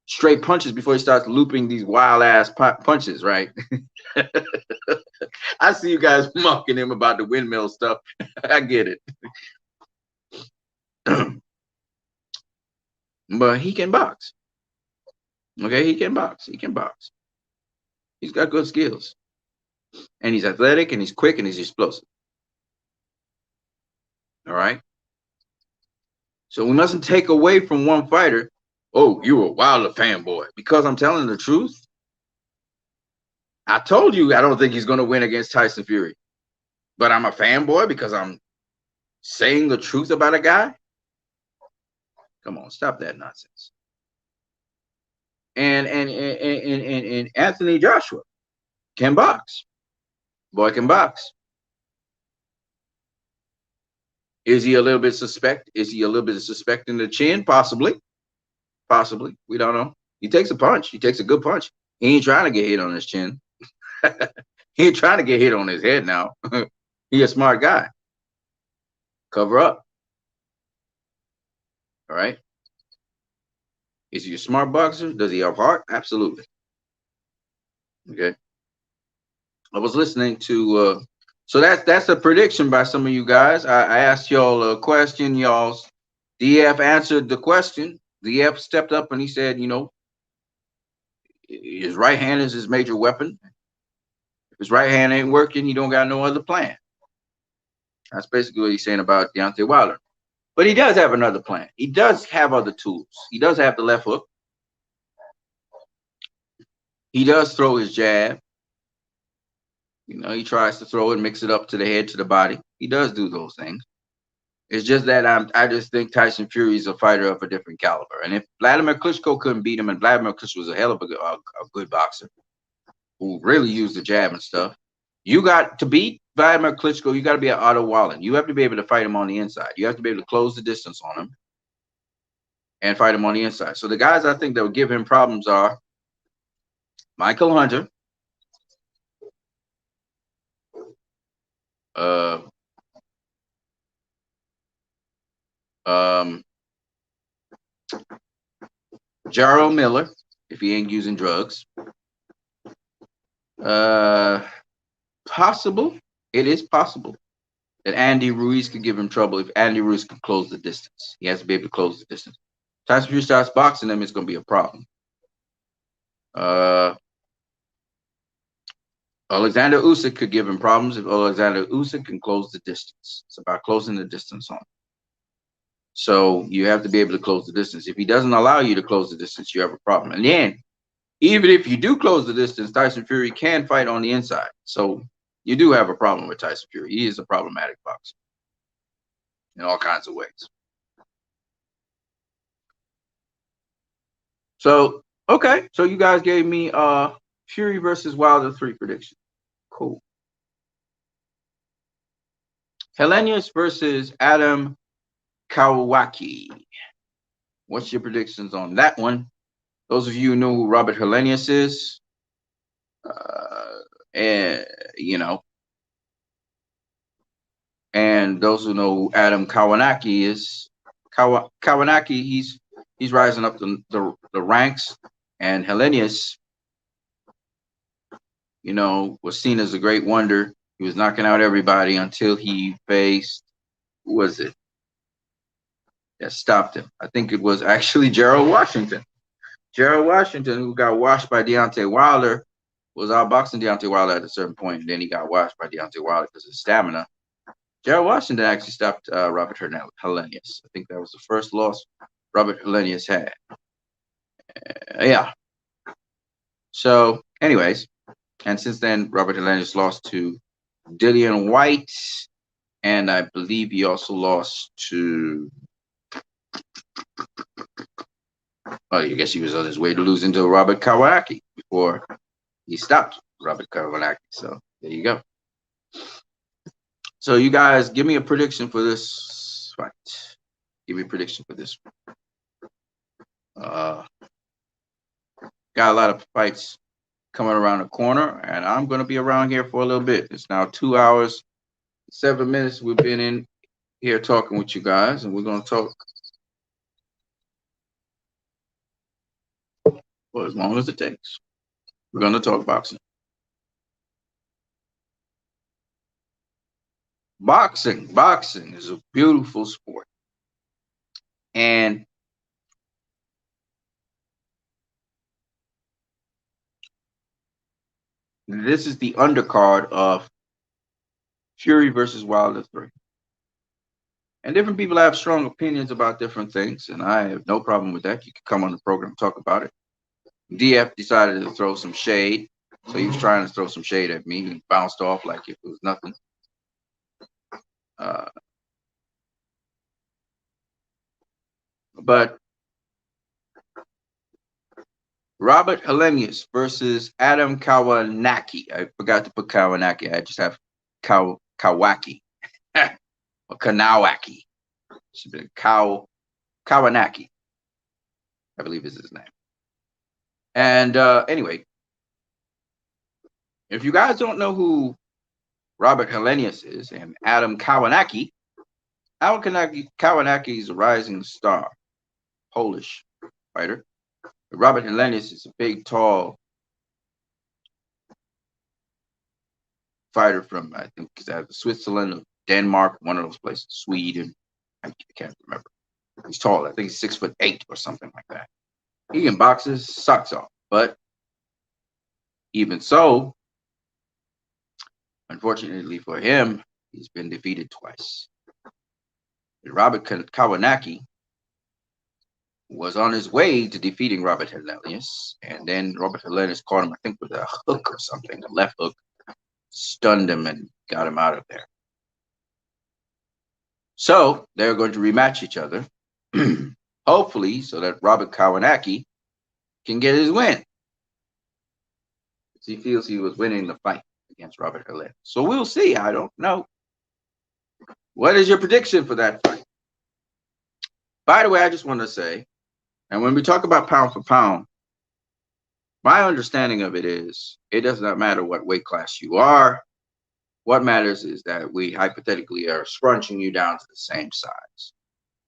straight punches before he starts looping these wild ass punches, right? I see you guys mocking him about the windmill stuff. I get it. But he can box. Okay, he can box. He can box. He's got good skills. And he's athletic and he's quick and he's explosive. All right. So we mustn't take away from one fighter. Oh, you're a Wilder fanboy. Because I'm telling the truth. I told you I don't think he's going to win against Tyson Fury. But I'm a fanboy because I'm saying the truth about a guy. Come on, stop that nonsense. And Anthony Joshua can box. Boy can box. Is he a little bit suspect? Is he a little bit suspect in the chin? Possibly. Possibly. We don't know. He takes a punch. He takes a good punch. He ain't trying to get hit on his chin. He ain't trying to get hit on his head now. He a smart guy. Cover up. All right. Is he a smart boxer? Does he have heart? Absolutely. Okay. I was listening to so that's a prediction by some of you guys. I asked y'all a question. Y'all's DF answered the question. DF stepped up and he said, his right hand is his major weapon. If his right hand ain't working, he don't got no other plan. That's basically what he's saying about Deontay Wilder. But he does have another plan. He does have other tools. He does have the left hook. He does throw his jab. He tries to throw it, mix it up to the head, to the body. He does do those things. It's just that I just think Tyson Fury is a fighter of a different caliber. And if Vladimir Klitschko couldn't beat him, and Vladimir Klitschko was a hell of a good boxer who really used the jab and stuff, you got to beat Vladimir Klitschko. You got to be an Otto Wallen. You have to be able to fight him on the inside. You have to be able to close the distance on him and fight him on the inside. So the guys I think that would give him problems are Michael Hunter, Jarrell Miller, if he ain't using drugs. Possible. It is possible that Andy Ruiz could give him trouble if Andy Ruiz can close the distance. He has to be able to close the distance. Tyson Fury starts boxing him, it's going to be a problem. Alexander Usyk could give him problems if Alexander Usyk can close the distance. It's about closing the distance on him. So you have to be able to close the distance. If he doesn't allow you to close the distance, you have a problem. And then, even if you do close the distance, Tyson Fury can fight on the inside. So you do have a problem with Tyson Fury. He is a problematic boxer in all kinds of ways. So, okay. So you guys gave me Fury versus Wilder 3 prediction. Cool. Helenius versus Adam Kawaki. What's your predictions on that one? Those of you who know who Robert Helenius is, uh, and you know, and those who know who Adam Kawanaki is, Kawanaki, he's rising up the ranks, and Helenius, was seen as a great wonder. He was knocking out everybody until he faced, who was it that stopped him? I think it was actually Gerald Washington. Gerald Washington, who got washed by Deontay Wilder, was outboxing Deontay Wilder at a certain point, and then he got washed by Deontay Wilder because of stamina. Gerald Washington actually stopped Robert Helenius. I think that was the first loss Robert Helenius had. Yeah. So, anyways, and since then, Robert Helenius lost to Dillian White, and I believe he also lost to. Well, I guess he was on his way to losing to Robert Kawaki before he stopped Robert Kawaki. So there you go. So you guys, give me a prediction for this fight. Give me a prediction for this. Got a lot of fights coming around the corner, and I'm going to be around here for a little bit. It's now 2 hours, 7 minutes. We've been in here talking with you guys, and we're going to talk for as long as it takes. We're going to talk boxing. Boxing is a beautiful sport. And this is the undercard of Fury versus Wilder 3. And different people have strong opinions about different things, and I have no problem with that. You can come on the program and talk about it. DF decided to throw some shade, so he was trying to throw some shade at me. He bounced off like it was nothing. But Robert Helenius versus Adam Kawanaki. I forgot to put Kawanaki. I just have Kawaki or Kanawaki. Should be Kawanaki, I believe is his name. And anyway, if you guys don't know who Robert Helenius is and Adam Kawanaki, Kawanaki is a rising star, Polish fighter. Robert Helenius is a big, tall fighter from, I think, Switzerland or Denmark, one of those places, Sweden. I can't remember. He's tall. I think he's 6'8" or something like that. He can box his socks off, but even so, unfortunately for him, he's been defeated twice. Robert Kawanaki was on his way to defeating Robert Helenius, and then Robert Helenius caught him, I think, with a hook or something, a left hook, stunned him and got him out of there. So they're going to rematch each other, hopefully, so that Robert Kawanaki can get his win. He feels he was winning the fight against Robert Helenius. So we'll see. I don't know. What is your prediction for that fight? By the way, I just want to say, and when we talk about pound for pound, my understanding of it is it does not matter what weight class you are. What matters is that we hypothetically are scrunching you down to the same size.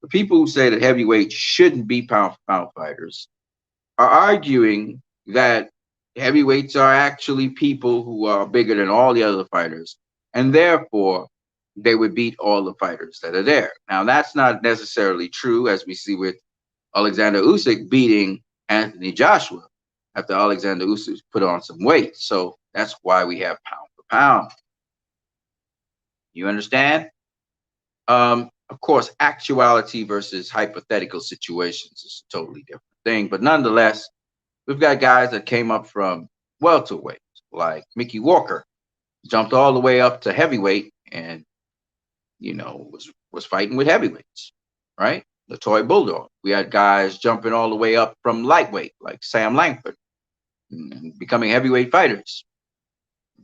The people who say that heavyweight shouldn't be pound for pound fighters are arguing that heavyweights are actually people who are bigger than all the other fighters, and therefore they would beat all the fighters that are there. Now, that's not necessarily true, as we see with Alexander Usyk beating Anthony Joshua after Alexander Usyk put on some weight. So that's why we have pound for pound. You understand? Of course, actuality versus hypothetical situations is a totally different thing. But nonetheless, we've got guys that came up from welterweight, like Mickey Walker, jumped all the way up to heavyweight and, was fighting with heavyweights, right? The Toy Bulldog. We had guys jumping all the way up from lightweight, like Sam Langford, and becoming heavyweight fighters.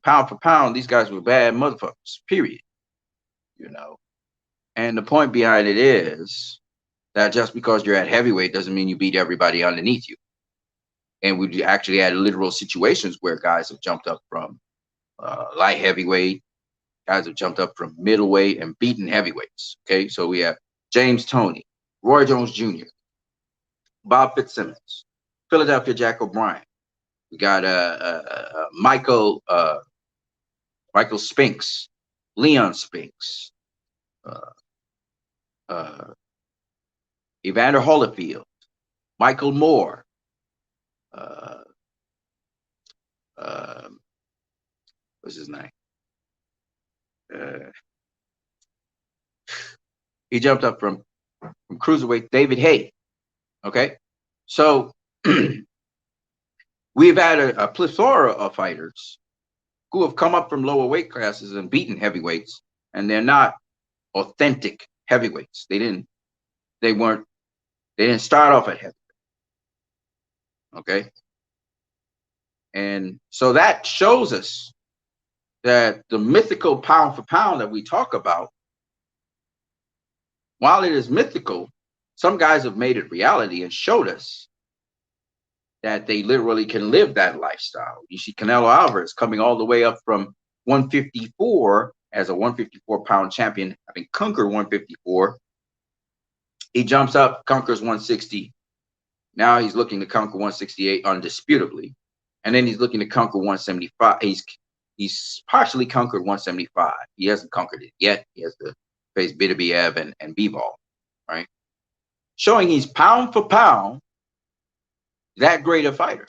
Pound for pound, these guys were bad motherfuckers, period. And the point behind it is that just because you're at heavyweight doesn't mean you beat everybody underneath you. And we actually had literal situations where guys have jumped up from light heavyweight, guys have jumped up from middleweight and beaten heavyweights. Okay, so we have James Toney, Roy Jones Jr., Bob Fitzsimmons, Philadelphia Jack O'Brien. We got Michael Spinks, Leon Spinks, uh, uh, Evander Holyfield, Michael Moore, uh, uh, what's his name? Uh, he jumped up from cruiserweight, David Haye. Okay, so we've had a plethora of fighters who have come up from lower weight classes and beaten heavyweights, and they're not authentic heavyweights. They didn't start off at heavyweight. Okay, and so that shows us that the mythical pound for pound that we talk about, while it is mythical, some guys have made it reality and showed us that they literally can live that lifestyle. You see Canelo Alvarez coming all the way up from 154 as a 154-pound champion, having conquered 154. He jumps up, conquers 160. Now he's looking to conquer 168 undisputably. And then he's looking to conquer 175. He's partially conquered 175. He hasn't conquered it yet. He has to face Bidabiev and Bivol, right? Showing he's pound for pound that great a fighter.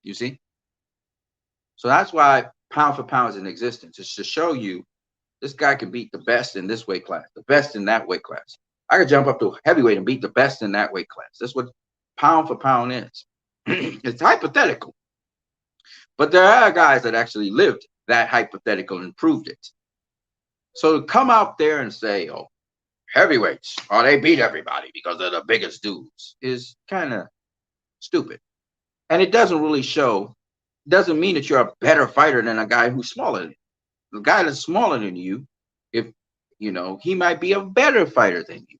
You see? So that's why pound for pound is in existence. It's to show you this guy can beat the best in this weight class, the best in that weight class. I could jump up to heavyweight and beat the best in that weight class. That's what pound for pound is. It's hypothetical. But there are guys that actually lived that hypothetical and proved it. So to come out there and say, oh, heavyweights, oh, they beat everybody because they're the biggest dudes, is kind of stupid. And it doesn't really show, doesn't mean that you're a better fighter than a guy who's smaller than you. The guy that's smaller than you, if you know, he might be a better fighter than you.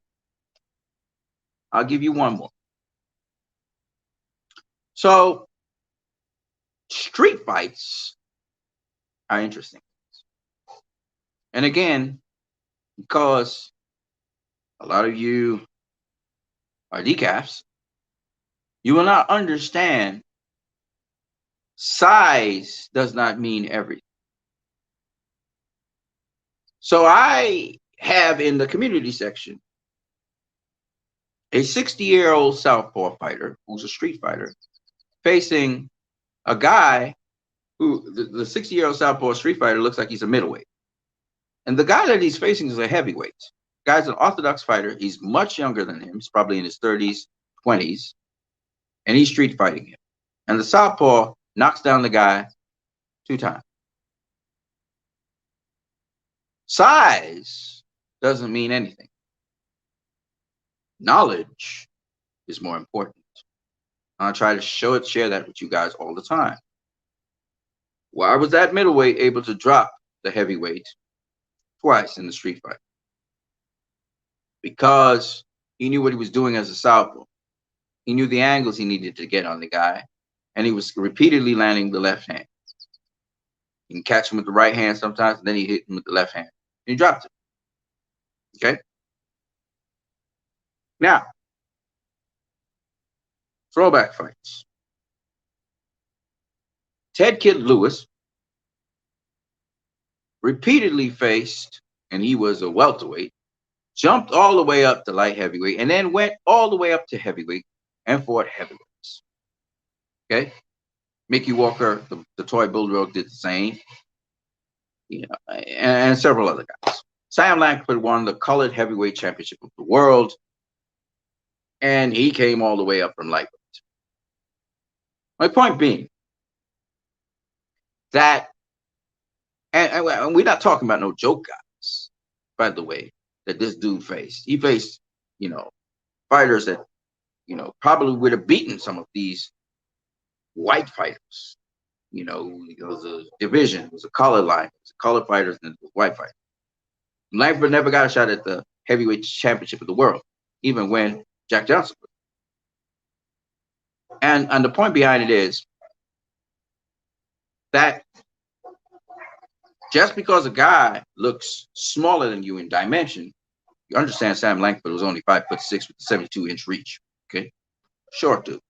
I'll give you one more. So street fights are interesting. And again, because a lot of you are decafs, you will not understand size does not mean everything. So I have in the community section a 60-year-old southpaw fighter who's a street fighter facing a guy who the 60-year-old southpaw street fighter looks like he's a middleweight. And the guy that he's facing is a heavyweight. The guy's an orthodox fighter. He's much younger than him. He's probably in his 30s, 20s. And he's street fighting him. And the southpaw knocks down the guy 2 times. Size doesn't mean anything. Knowledge is more important. I try to share that with you guys all the time. Why was that middleweight able to drop the heavyweight twice in the street fight? Because he knew what he was doing as a southpaw. He knew the angles he needed to get on the guy, and he was repeatedly landing the left hand. You can catch him with the right hand sometimes, and then he hit him with the left hand. And he dropped it. Okay? Now, throwback fights. Ted Kid Lewis repeatedly faced, and he was a welterweight, jumped all the way up to light heavyweight, and then went all the way up to heavyweight and fought heavyweights. Okay? Mickey Walker, the toy bulldog, did the same. You know, and several other guys. Sam Langford won the colored heavyweight championship of the world, and he came all the way up from lightweight. My point being that, and we're not talking about no joke guys, by the way, that this dude faced. He faced, you know, fighters that, you know, probably would have beaten some of these white fighters. You know, it was a division, it was a color line, it was a color fighters and it was white fighters. Langford never got a shot at the heavyweight championship of the world, even when Jack Johnson. And the point behind it is that just because a guy looks smaller than you in dimension, you understand Sam Langford was only 5'6" with a 72-inch reach. Okay, short dude.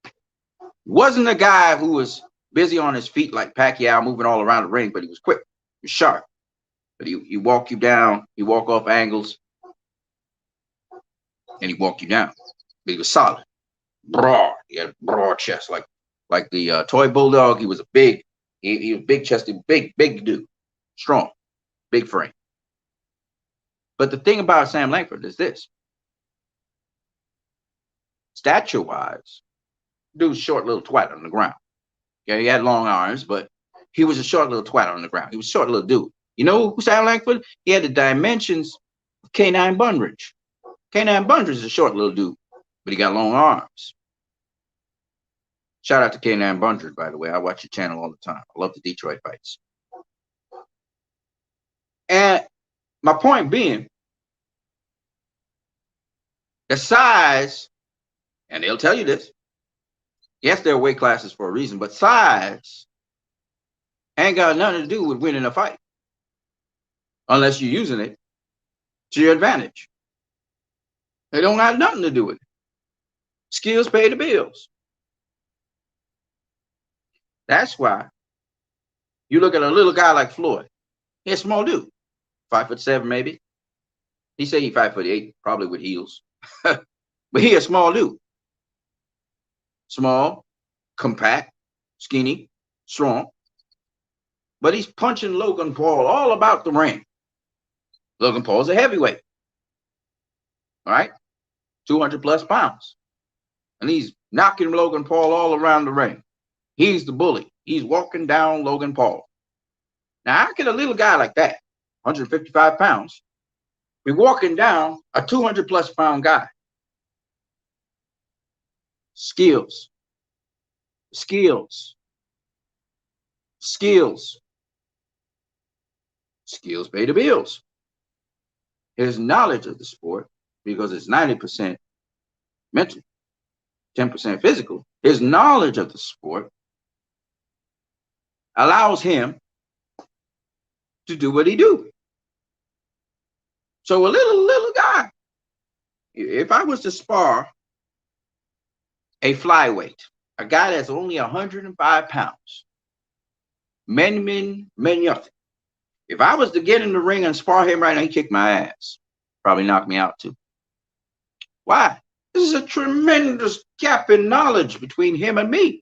Wasn't a guy who was busy on his feet like Pacquiao, moving all around the ring, but he was quick, he was sharp. But he walk you down, he walk off angles, and he walk you down. But he was solid, broad. He had a broad chest, like the toy bulldog. He was a big, he was big chested, big dude, strong, big frame. But the thing about Sam Langford is this: stature-wise, dude's short little twat on the ground. Yeah, he had long arms, but he was a short little twat on the ground. He was a short little dude. You know who Sam Langford? He had the dimensions of K9 Bunridge. K9 Bunridge is a short little dude, but he got long arms. Shout out to K9 Bunridge, by the way. I watch your channel all the time. I love the Detroit fights. And my point being, the size, and they'll tell you this, yes, there are weight classes for a reason, but size ain't got nothing to do with winning a fight unless you're using it to your advantage. They don't have nothing to do with it. Skills pay the bills. That's why you look at a little guy like Floyd. He's a small dude, 5'7" maybe. He say he's 5'8", probably with heels. But he a small dude. Small, compact, skinny, strong. But he's punching Logan Paul all about the ring. Logan Paul's a heavyweight. All right? 200 plus pounds. And he's knocking Logan Paul all around the ring. He's the bully. He's walking down Logan Paul. Now, how can a little guy like that, 155 pounds, be walking down a 200 plus pound guy? Skills. Skills. Skills. Skills pay the bills. His knowledge of the sport, because it's 90% mental, 10% physical, his knowledge of the sport allows him to do what he do. So a little guy, if I was to spar a flyweight, a guy that's only 105 pounds, men nothing. If I was to get in the ring and spar him right now, he'd kick my ass. Probably knock me out too. Why? This is a tremendous gap in knowledge between him and me.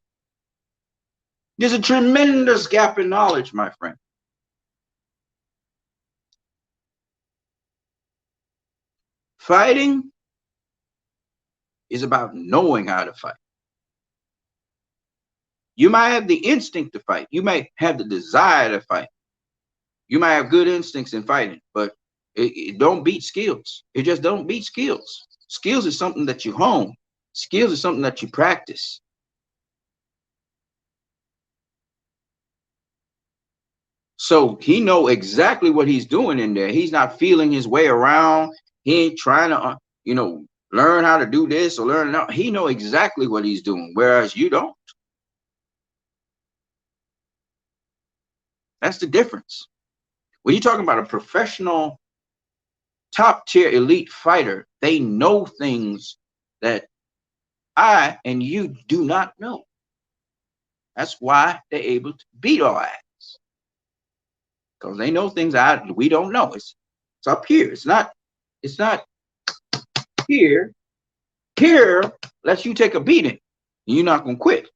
There's a tremendous gap in knowledge, my friend. Fighting is about knowing how to fight. You might have the instinct to fight. You might have the desire to fight. You might have good instincts in fighting, but it don't beat skills. It just don't beat skills. Skills is something that you hone. Skills is something that you practice. So he know exactly what he's doing in there. He's not feeling his way around. He ain't trying to, learn how to do this or learn that. He know exactly what he's doing, whereas you don't. That's the difference. When you're talking about a professional, top-tier elite fighter, they know things that I and you do not know. That's why they're able to beat our ass. Because they know things we don't know. It's up here. It's not here. Here lets you take a beating. And you're not going to quit.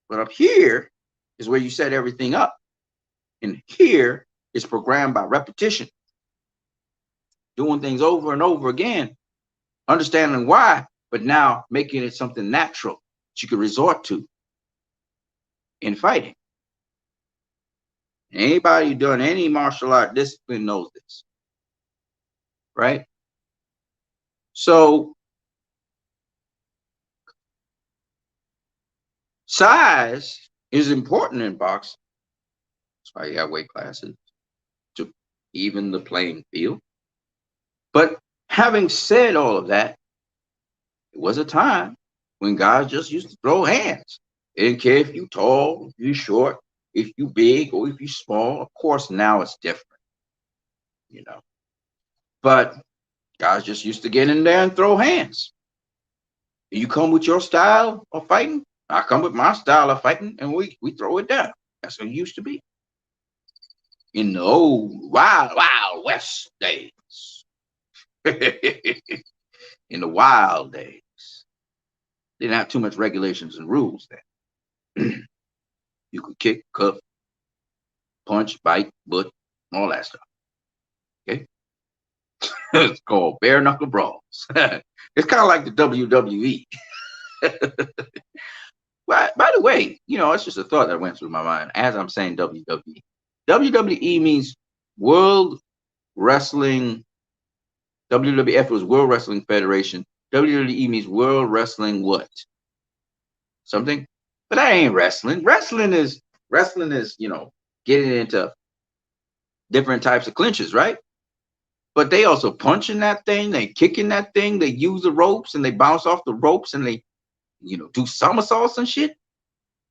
But up here is where you set everything up. And here is programmed by repetition. Doing things over and over again. Understanding why, but now making it something natural that you can resort to in fighting. Anybody who done any martial art discipline knows this. Right? So size is important in boxing. That's why you have weight classes to even the playing field. But having said all of that, it was a time when guys just used to throw hands. They didn't care if you tall, if you short, if you big, or if you small. Of course, now it's different, you know. But guys just used to get in there and throw hands. You come with your style of fighting, I come with my style of fighting, and we throw it down. That's what it used to be in the old wild west days. In the wild days, didn't have too much regulations and rules then. You could kick, cuff, punch, bite, butt, all that stuff. Okay, it's called bare knuckle brawls. It's kind of like the WWE. By the way, it's just a thought that went through my mind as I'm saying WWE. WWE means World Wrestling. WWF was World Wrestling Federation. WWE means World Wrestling what? Something? But that ain't wrestling. Wrestling is, getting into different types of clinches, right? But they also punching that thing, they kicking that thing, they use the ropes and they bounce off the ropes and they, do somersaults and shit.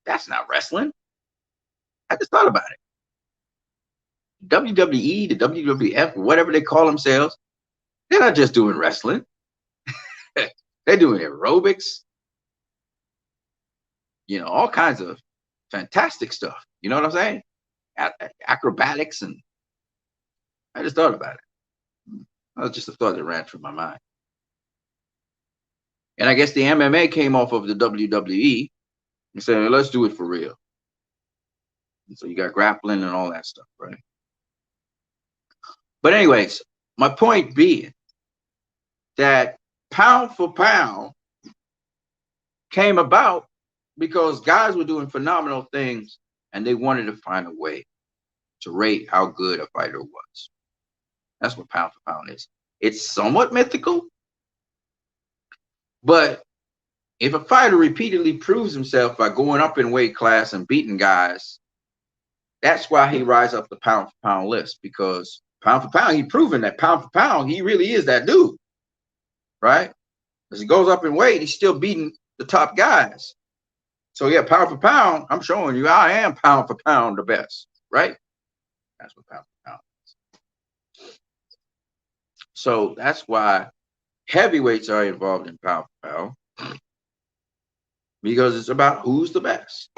That's not wrestling. I just thought about it. WWE, the WWF, whatever they call themselves, they're not just doing wrestling. They're doing aerobics, all kinds of fantastic stuff. You know what I'm saying? Acrobatics, and I just thought about it. That was just a thought that ran through my mind. And I guess the MMA came off of the WWE and said, let's do it for real. And so you got grappling and all that stuff, right? But anyways, my point being that pound for pound came about because guys were doing phenomenal things and they wanted to find a way to rate how good a fighter was. That's what pound for pound is. It's somewhat mythical, but if a fighter repeatedly proves himself by going up in weight class and beating guys, that's why he rises up the pound for pound list, because pound for pound, he's proven that pound for pound, he really is that dude, right? As he goes up in weight, he's still beating the top guys. So yeah, pound for pound, I'm showing you I am pound for pound the best, right? That's what pound for pound is. So that's why heavyweights are involved in pound for pound, because it's about who's the best.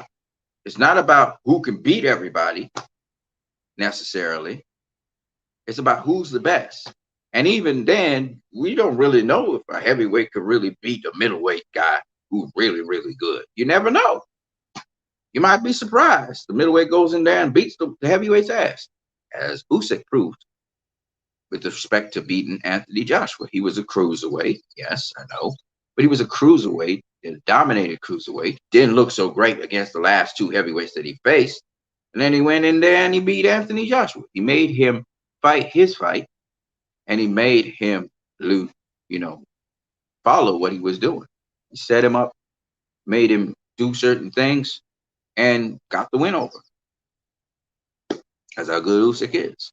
It's not about who can beat everybody necessarily. It's about who's the best. And even then, we don't really know if a heavyweight could really beat a middleweight guy who's really, really good. You never know. You might be surprised. The middleweight goes in there and beats the heavyweight's ass, as Usyk proved with respect to beating Anthony Joshua. He was a cruiserweight. Yes, I know. But he was a cruiserweight, a dominated cruiserweight. Didn't look so great against the last two heavyweights that he faced. And then he went in there and he beat Anthony Joshua. He made him fight his fight, and he made him lose, follow what he was doing. He set him up, made him do certain things, and got the win over. That's how good Usyk is.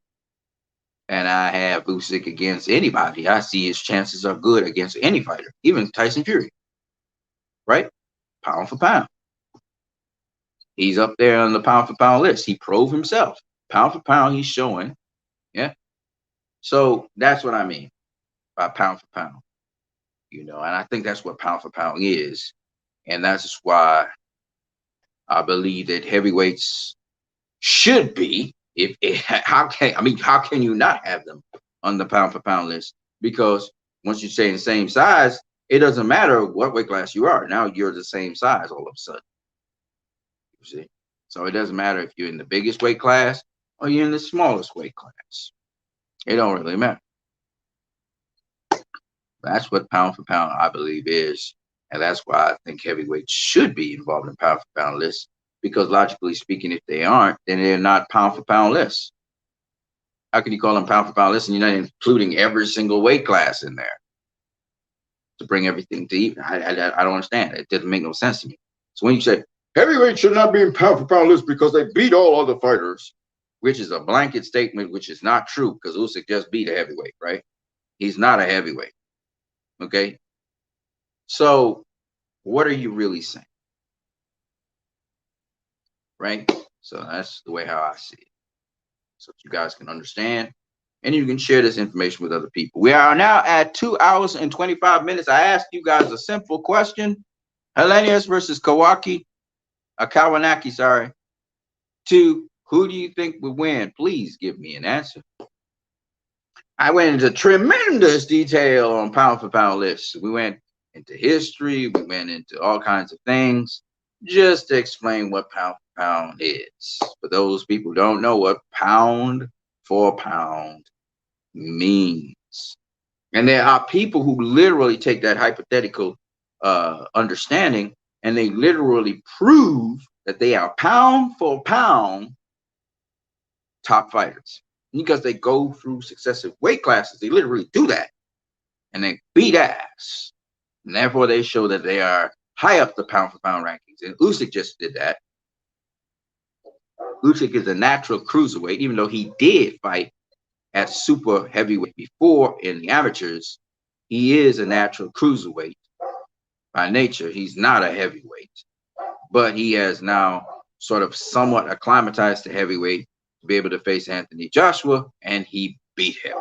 And I have Usyk against anybody. I see his chances are good against any fighter, even Tyson Fury. Right? Pound for pound. He's up there on the pound for pound list. He proved himself. Pound for pound, he's showing. Yeah. So that's what I mean by pound for pound. And I think that's what pound for pound is. And that's why I believe that heavyweights should be, how can you not have them on the pound for pound list? Because once you stay in the same size, it doesn't matter what weight class you are. Now you're the same size all of a sudden. You see? So it doesn't matter if you're in the biggest weight class or you're in the smallest weight class. It don't really matter. That's what pound for pound, I believe, is. And that's why I think heavyweights should be involved in pound for pound lists. Because logically speaking, if they aren't, then they're not pound for pound lists. How can you call them pound for pound lists and you're not including every single weight class in there to bring everything to even? I don't understand. It doesn't make no sense to me. So when you say heavyweight should not be in pound for pound list because they beat all other fighters, which is a blanket statement, which is not true, because Usyk just beat a heavyweight, right? He's not a heavyweight. Okay. So what are you really saying? Right. So that's the way how I see it. So you guys can understand and you can share this information with other people. We are now at 2 hours and 25 minutes. I asked you guys a simple question. Hellenius versus Kawanaki, sorry. 2, who do you think would win? Please give me an answer. I went into tremendous detail on pound for pound lists. We went into history. We went into all kinds of things just to explain what pound for pound is. For those people who don't know what pound for pound means. And there are people who literally take that hypothetical understanding and they literally prove that they are pound for pound top fighters. Because they go through successive weight classes, they literally do that. And they beat ass. And therefore they show that they are high up the pound for pound rankings. And Usyk just did that. Usyk is a natural cruiserweight, even though he did fight at super heavyweight before in the amateurs. He is a natural cruiserweight by nature. He's not a heavyweight, but he has now sort of somewhat acclimatized to heavyweight to be able to face Anthony Joshua, and he beat him.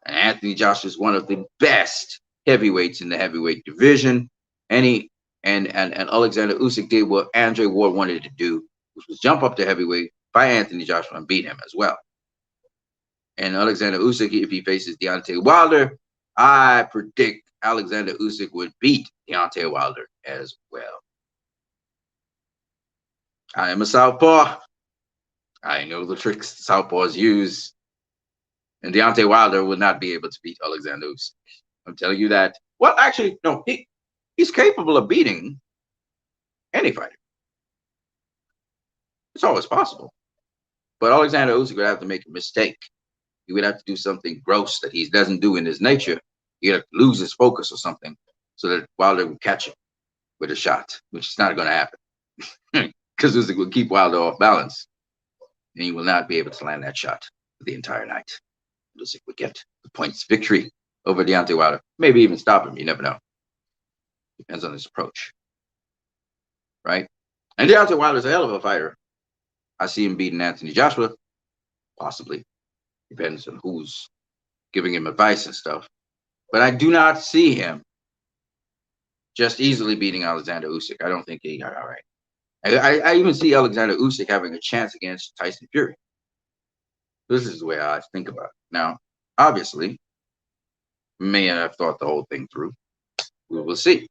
And Anthony Joshua is one of the best heavyweights in the heavyweight division. And Alexander Usyk did what Andre Ward wanted to do, which was jump up to heavyweight, fight Anthony Joshua, and beat him as well. And Alexander Usyk, if he faces Deontay Wilder, I predict Alexander Usyk would beat Deontay Wilder as well. I am a southpaw. I know the tricks southpaws use. And Deontay Wilder would not be able to beat Alexander Usyk. I'm telling you that. Well, actually, no, he's capable of beating any fighter. It's always possible. But Alexander Usyk would have to make a mistake. He would have to do something gross that he doesn't do in his nature. He'd have to lose his focus or something so that Wilder would catch him with a shot, which is not going to happen. Because Usyk will keep Wilder off balance. And he will not be able to land that shot for the entire night. Usyk would get the points victory over Deontay Wilder. Maybe even stop him. You never know. Depends on his approach. Right? And Deontay Wilder's a hell of a fighter. I see him beating Anthony Joshua. Possibly. Depends on who's giving him advice and stuff. But I do not see him just easily beating Alexander Usyk. I don't think he got all right. I even see Alexander Usyk having a chance against Tyson Fury. This is the way I think about it. Now, obviously, may have thought the whole thing through. We will see.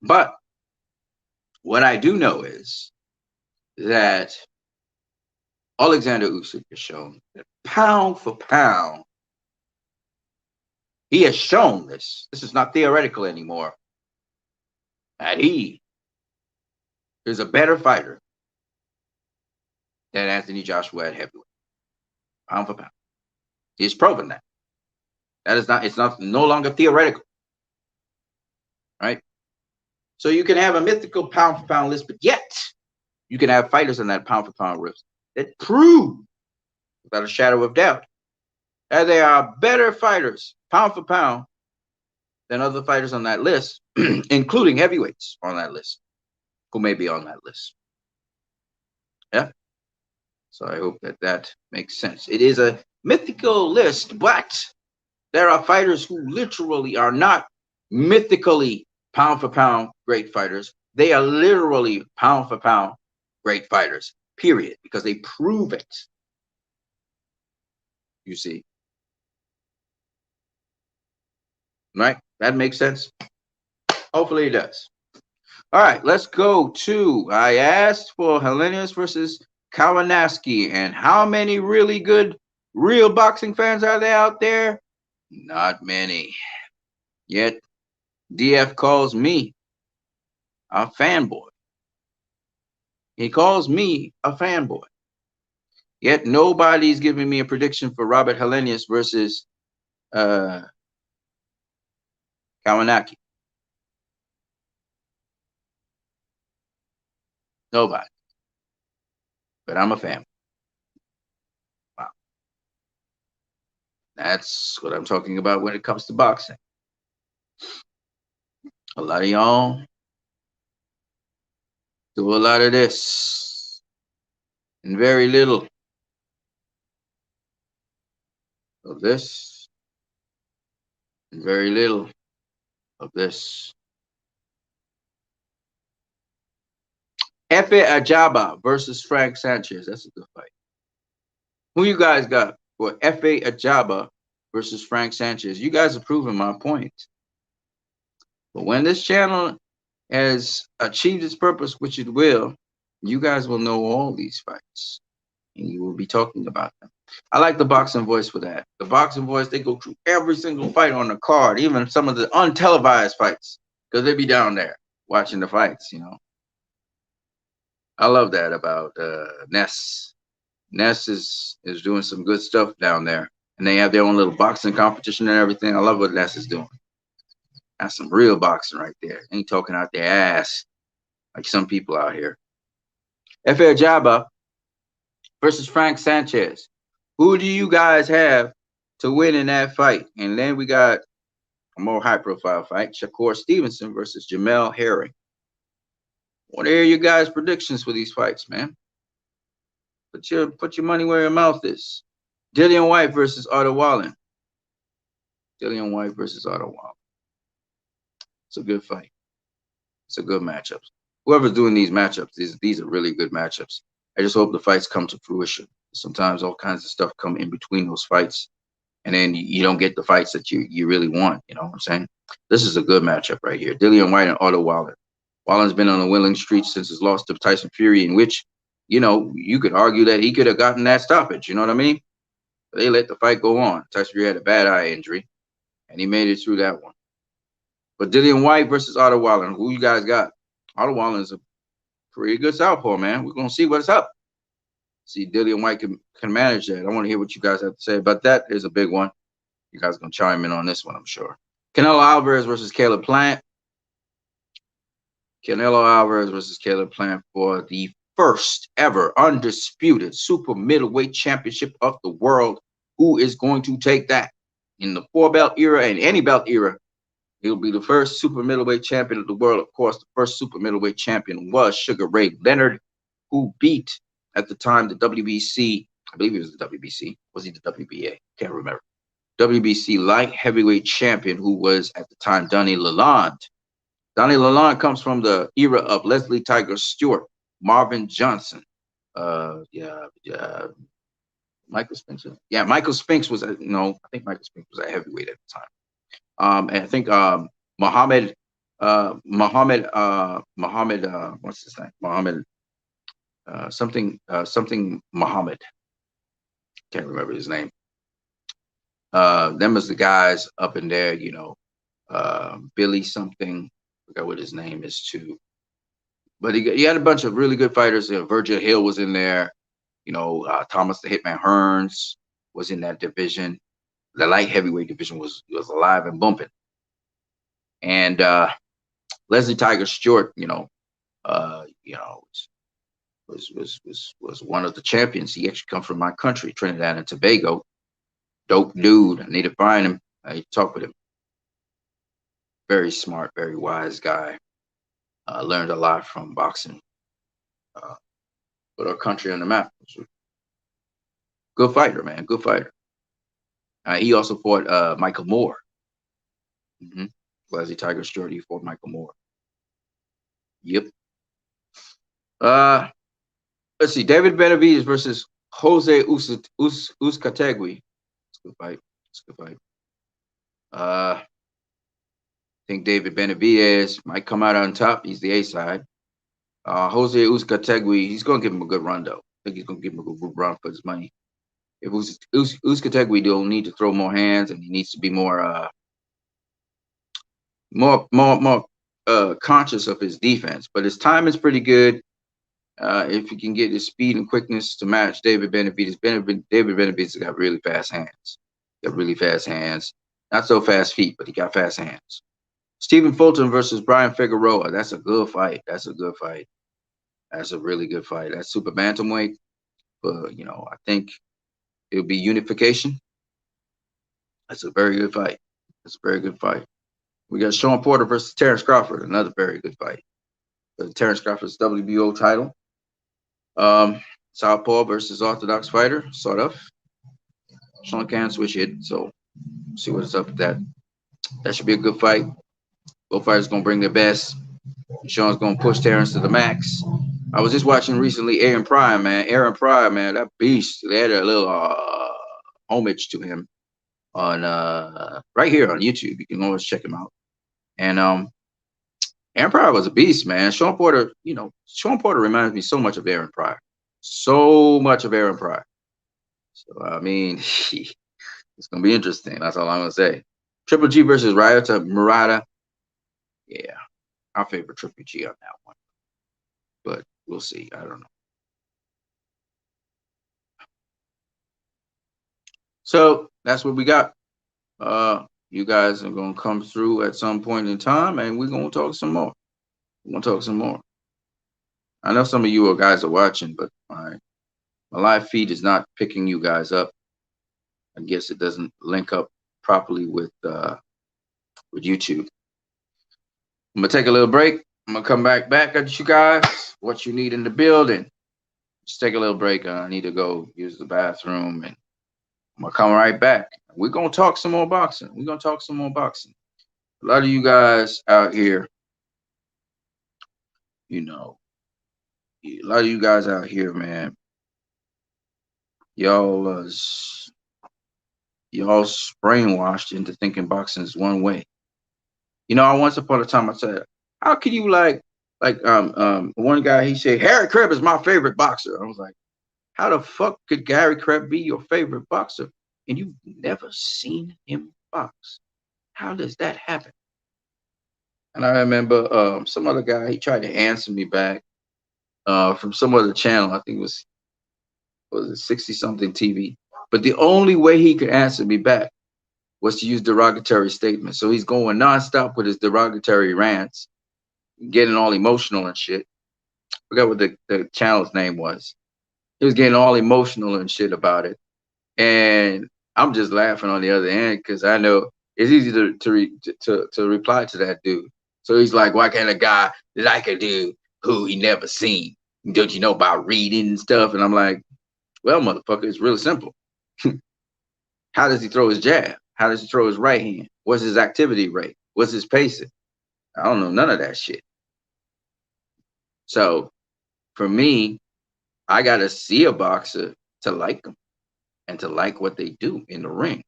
But what I do know is that Alexander Usyk has shown that pound for pound, he has shown this. This is not theoretical anymore. That he is a better fighter than Anthony Joshua at heavyweight. Pound for pound. He's proven that. That is not, it's not no longer theoretical. Right? So you can have a mythical pound for pound list, but yet you can have fighters on that pound for pound list that prove without a shadow of doubt that they are better fighters, pound for pound, than other fighters on that list, including heavyweights on that list, who may be on that list. Yeah. So I hope that that makes sense. It is a mythical list, but there are fighters who literally are not mythically pound for pound great fighters. They are literally pound for pound great fighters, period, because they prove it. You see. Right? That makes sense? Hopefully it does. All right, let's go to, I asked for Hellenius versus Kawanski, and how many really good real boxing fans are there out there? Not many. Yet DF calls me a fanboy. He calls me a fanboy. Yet nobody's giving me a prediction for Robert Hellenius versus Kawanaki. Nobody. But I'm a fan. Wow. That's what I'm talking about when it comes to boxing. A lot of y'all do a lot of this and very little of this and very little of this. Efe Ajaba versus Frank Sanchez. That's a good fight. Who you guys got for Efe Ajaba versus Frank Sanchez? You guys are proving my point. But when this channel has achieved its purpose, which it will, you guys will know all these fights and you will be talking about them. I like the boxing voice for that. The boxing voice, they go through every single fight on the card, even some of the untelevised fights, because they be down there watching the fights, you know. I love that about Ness. Ness is doing some good stuff down there, and they have their own little boxing competition and everything. I love what Ness is doing. That's some real boxing right there. Ain't talking out their ass like some people out here. Efe Jaba versus Frank Sanchez. Who do you guys have to win in that fight? And then we got a more high-profile fight: Shakur Stevenson versus Jamel Herring. What are you guys' predictions for these fights, man? Put your money where your mouth is. Dillian White versus Otto Wallen. Dillian White versus Otto Wallen. It's a good fight. It's a good matchup. Whoever's doing these matchups, these are really good matchups. I just hope the fights come to fruition. Sometimes all kinds of stuff come in between those fights, and then you don't get the fights that you really want. You know what I'm saying? This is a good matchup right here. Dillian White and Otto Wallen. Wallen's been on a winning streak since his loss to Tyson Fury, in which, you know, you could argue that he could have gotten that stoppage. You know what I mean? But they let the fight go on. Tyson Fury had a bad eye injury, and he made it through that one. But Dillian White versus Otto Wallen. Who you guys got? Otto Wallen is a pretty good southpaw, man. We're gonna see what's up. See, Dillian White can manage that. I want to hear what you guys have to say about that. Is a big one. You guys are gonna chime in on this one, I'm sure. Canelo Alvarez versus Caleb Plant. Canelo Alvarez versus Caleb Plant for the first ever undisputed super middleweight championship of the world. Who is going to take that in the 4-belt era and any belt era? He'll be the first super middleweight champion of the world. Of course, the first super middleweight champion was Sugar Ray Leonard, who beat, at the time, the WBC. I believe it was the WBC. Was he the WBA? Can't remember. WBC light heavyweight champion, who was at the time Donnie Lalonde. Donnie Lalonde comes from the era of Leslie Tiger Stewart, Marvin Johnson. Michael Spinks. Yeah, Michael Spinks was I think Michael Spinks was a heavyweight at the time. And I think Muhammad, what's his name? Muhammad, something Muhammad. Can't remember his name. Them was the guys up in there, you know. Billy something. I forgot what his name is too. But he had a bunch of really good fighters. Virgil Hill was in there. You know, Thomas the Hitman Hearns was in that division. The light heavyweight division was alive and bumping. And Leslie Tiger Stewart, was one of the champions. He actually comes from my country, Trinidad and Tobago. Dope dude. I need to find him. I need to talk with him. Very smart, very wise guy. Learned a lot from boxing. Put our country on the map. Good fighter, man. Good fighter. He also fought Michael Moore. Leslie Tiger Stewart, he fought Michael Moore. Yep. Let's see. David Benavidez versus Jose Uzcategui. It's a good fight. It's a good fight. I think David Benavidez might come out on top. He's the A side. Jose Uzcategui, he's going to give him a good run, though. I think he's going to give him a good run for his money. If Uzcategui don't need to throw more hands, and he needs to be more conscious of his defense. But his time is pretty good. If he can get his speed and quickness to match David Benavidez. David Benavidez got really fast hands. Got really fast hands. Not so fast feet, but he got fast hands. Stephen Fulton versus Brian Figueroa. That's a good fight. That's a good fight. That's a really good fight. That's super bantamweight. But, I think it'll be unification. That's a very good fight. That's a very good fight. We got Sean Porter versus Terrence Crawford, another very good fight. Terrence Crawford's WBO title. Um, Southpaw versus Orthodox fighter, sort of. Sean can switch it, so see what's up with that. That should be a good fight. Both fighters gonna bring their best. Sean's gonna push Terrence to the max. I was just watching recently Aaron Pryor, man. Aaron Pryor, man, that beast. They had a little homage to him on right here on YouTube. You can always check him out. And Aaron Pryor was a beast, man. Sean Porter, Sean Porter reminds me so much of Aaron Pryor. So much of Aaron Pryor. So I mean, it's gonna be interesting. That's all I'm gonna say. Triple G versus Ryota Murata. Yeah, I favor Triple G on that one, but we'll see. I don't know. So that's what we got. You guys are gonna come through at some point in time, and we're gonna talk some more. We're gonna talk some more. I know some of you guys are watching, but my live feed is not picking you guys up. I guess it doesn't link up properly with YouTube. I'm gonna take a little break. I'm gonna come back at you guys. What you need in the building. Just take a little break. I need to go use the bathroom, and I'm gonna come right back. We're gonna talk some more boxing. We're gonna talk some more boxing. A lot of you guys out here, a lot of you guys out here, man, y'all brainwashed into thinking boxing is one way. Once upon a time I said, how can you like one guy, he said, Harry Kreb is my favorite boxer. I was like, how the fuck could Gary Kreb be your favorite boxer and you've never seen him box? How does that happen? And I remember some other guy, he tried to answer me back from some other channel. I think it was it 60 something TV. But the only way he could answer me back was to use derogatory statements. So he's going nonstop with his derogatory rants, getting all emotional and shit. I forgot what the channel's name was. He was getting all emotional and shit about it. And I'm just laughing on the other end because I know it's easy to reply to that dude. So he's like, why can't a guy like a dude who he never seen? Don't you know about reading and stuff? And I'm like, well, motherfucker, it's really simple. How does he throw his jab? How does he throw his right hand? What's his activity rate? What's his pacing? I don't know none of that shit. So for me, I got to see a boxer to like them and to like what they do in the ring.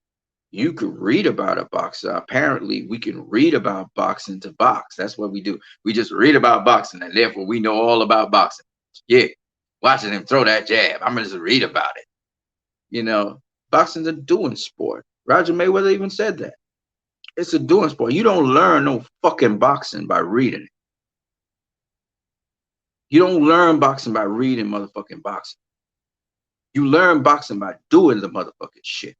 You could read about a boxer. Apparently, we can read about boxing to box. That's what we do. We just read about boxing, and therefore we know all about boxing. Yeah, watching him throw that jab, I'm gonna just read about it. Boxing's a doing sport. Roger Mayweather even said that. It's a doing sport. You don't learn no fucking boxing by reading it. You don't learn boxing by reading motherfucking boxing. You learn boxing by doing the motherfucking shit.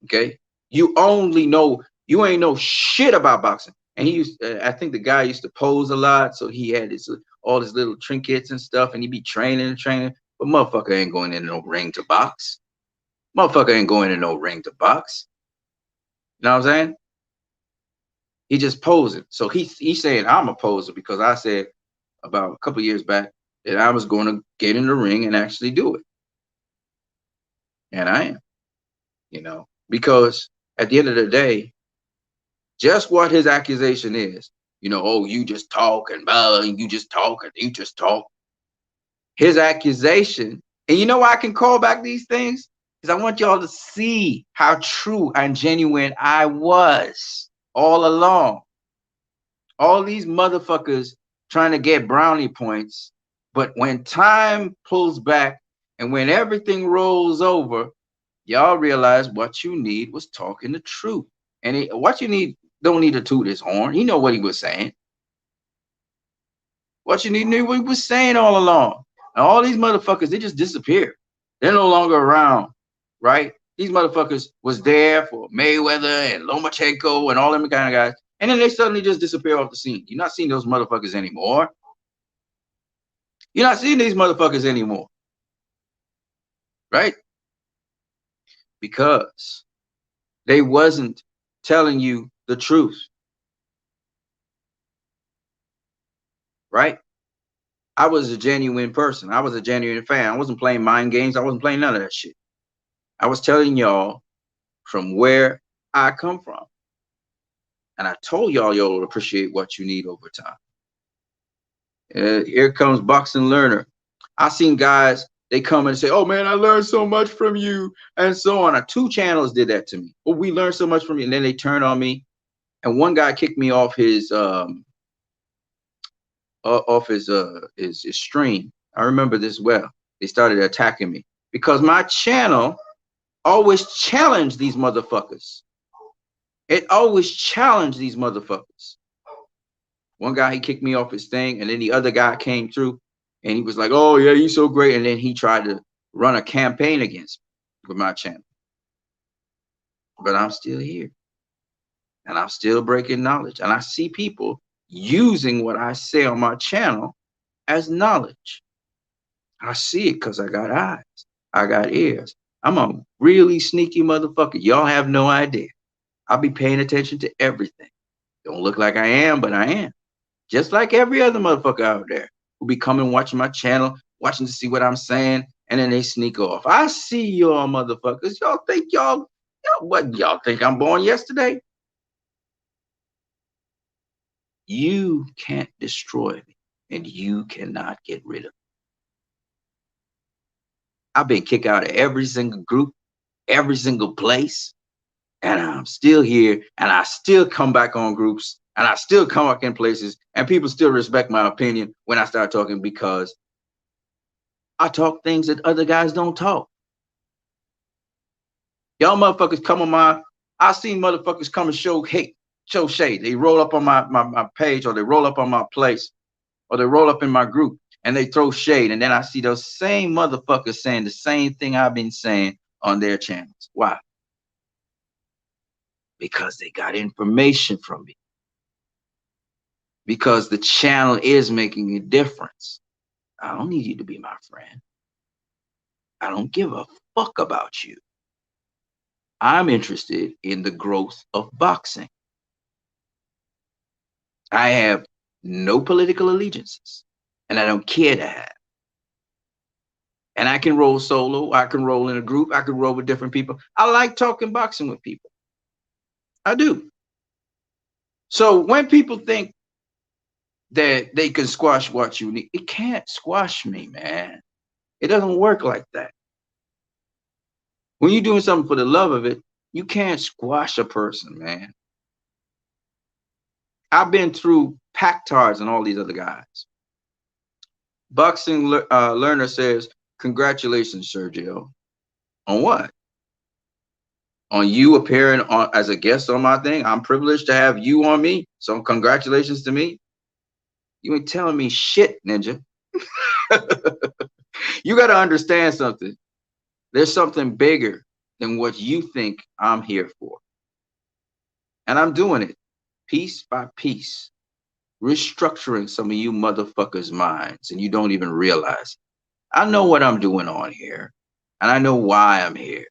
Okay? You ain't know shit about boxing. And I think the guy used to pose a lot, so he had all his little trinkets and stuff, and he'd be training. But motherfucker ain't going in no ring to box. Motherfucker ain't going in no ring to box. You know what I'm saying? He just posing. So he's saying I'm a poser because I said about a couple years back that I was going to get in the ring and actually do it. And I am, because at the end of the day, just what his accusation is, oh, you just talk and blah, and you just talk and you just talk. His accusation, and you know why I can call back these things? Because I want y'all to see how true and genuine I was all along. All these motherfuckers trying to get brownie points, but when time pulls back and when everything rolls over, y'all realize what you need was talking the truth. And what you need don't need to toot his horn. You know what he was saying. What you need knew what he was saying all along. And all these motherfuckers, they just disappeared. They're no longer around, right? These motherfuckers was there for Mayweather and Lomachenko and all them kind of guys. And then they suddenly just disappear off the scene. You're not seeing those motherfuckers anymore. You're not seeing these motherfuckers anymore. Right? Because They wasn't telling you the truth, right? I was a genuine person. I was a genuine fan. I wasn't playing mind games. I wasn't playing none of that shit. I was telling y'all from where I come from. And I told y'all will appreciate what you need over time. Here comes Boxing Learner. I seen guys, they come and say, oh man, I learned so much from you, and so on. 2 channels did that to me. Oh, we learned so much from you. And then they turned on me. And one guy kicked me off his stream. I remember this well. They started attacking me because my channel always challenged these motherfuckers. It always challenged these motherfuckers. One guy, he kicked me off his thing, and then the other guy came through, and he was like, oh yeah, you're so great. And then he tried to run a campaign against me with my channel. But I'm still here, and I'm still breaking knowledge. And I see people using what I say on my channel as knowledge. I see it because I got eyes, I got ears. I'm a really sneaky motherfucker. Y'all have no idea. I'll be paying attention to everything. Don't look like I am, but I am. Just like every other motherfucker out there who be coming watching my channel, watching to see what I'm saying, and then they sneak off. I see y'all motherfuckers. Y'all think what y'all think I'm born yesterday? You can't destroy me, and you cannot get rid of me. I've been kicked out of every single group, every single place, and I'm still here, and I still come back on groups, and I still come back in places, and people still respect my opinion when I start talking, because I talk things that other guys don't talk. Y'all motherfuckers come on I seen motherfuckers come and show hate, show shade. They roll up on my page, or they roll up on my place, or they roll up in my group, and they throw shade. And then I see those same motherfuckers saying the same thing I've been saying on their channels. Why? Because they got information from me. Because the channel is making a difference. I don't need you to be my friend. I don't give a fuck about you. I'm interested in the growth of boxing. I have no political allegiances, and I don't care to have. And I can roll solo. I can roll in a group. I can roll with different people. I like talking boxing with people. I do. So when people think that they can squash what you need, it can't squash me, man. It doesn't work like that. When you're doing something for the love of it, you can't squash a person, man. I've been through Pactards and all these other guys. Boxing Learner says, congratulations, Sergio. On what? On you appearing as a guest on my thing? I'm privileged to have you on me, so congratulations to me. You ain't telling me shit, ninja. You got to understand something. There's something bigger than what you think I'm here for. And I'm doing it piece by piece, restructuring some of you motherfuckers' minds, and you don't even realize it. I know what I'm doing on here, and I know why I'm here.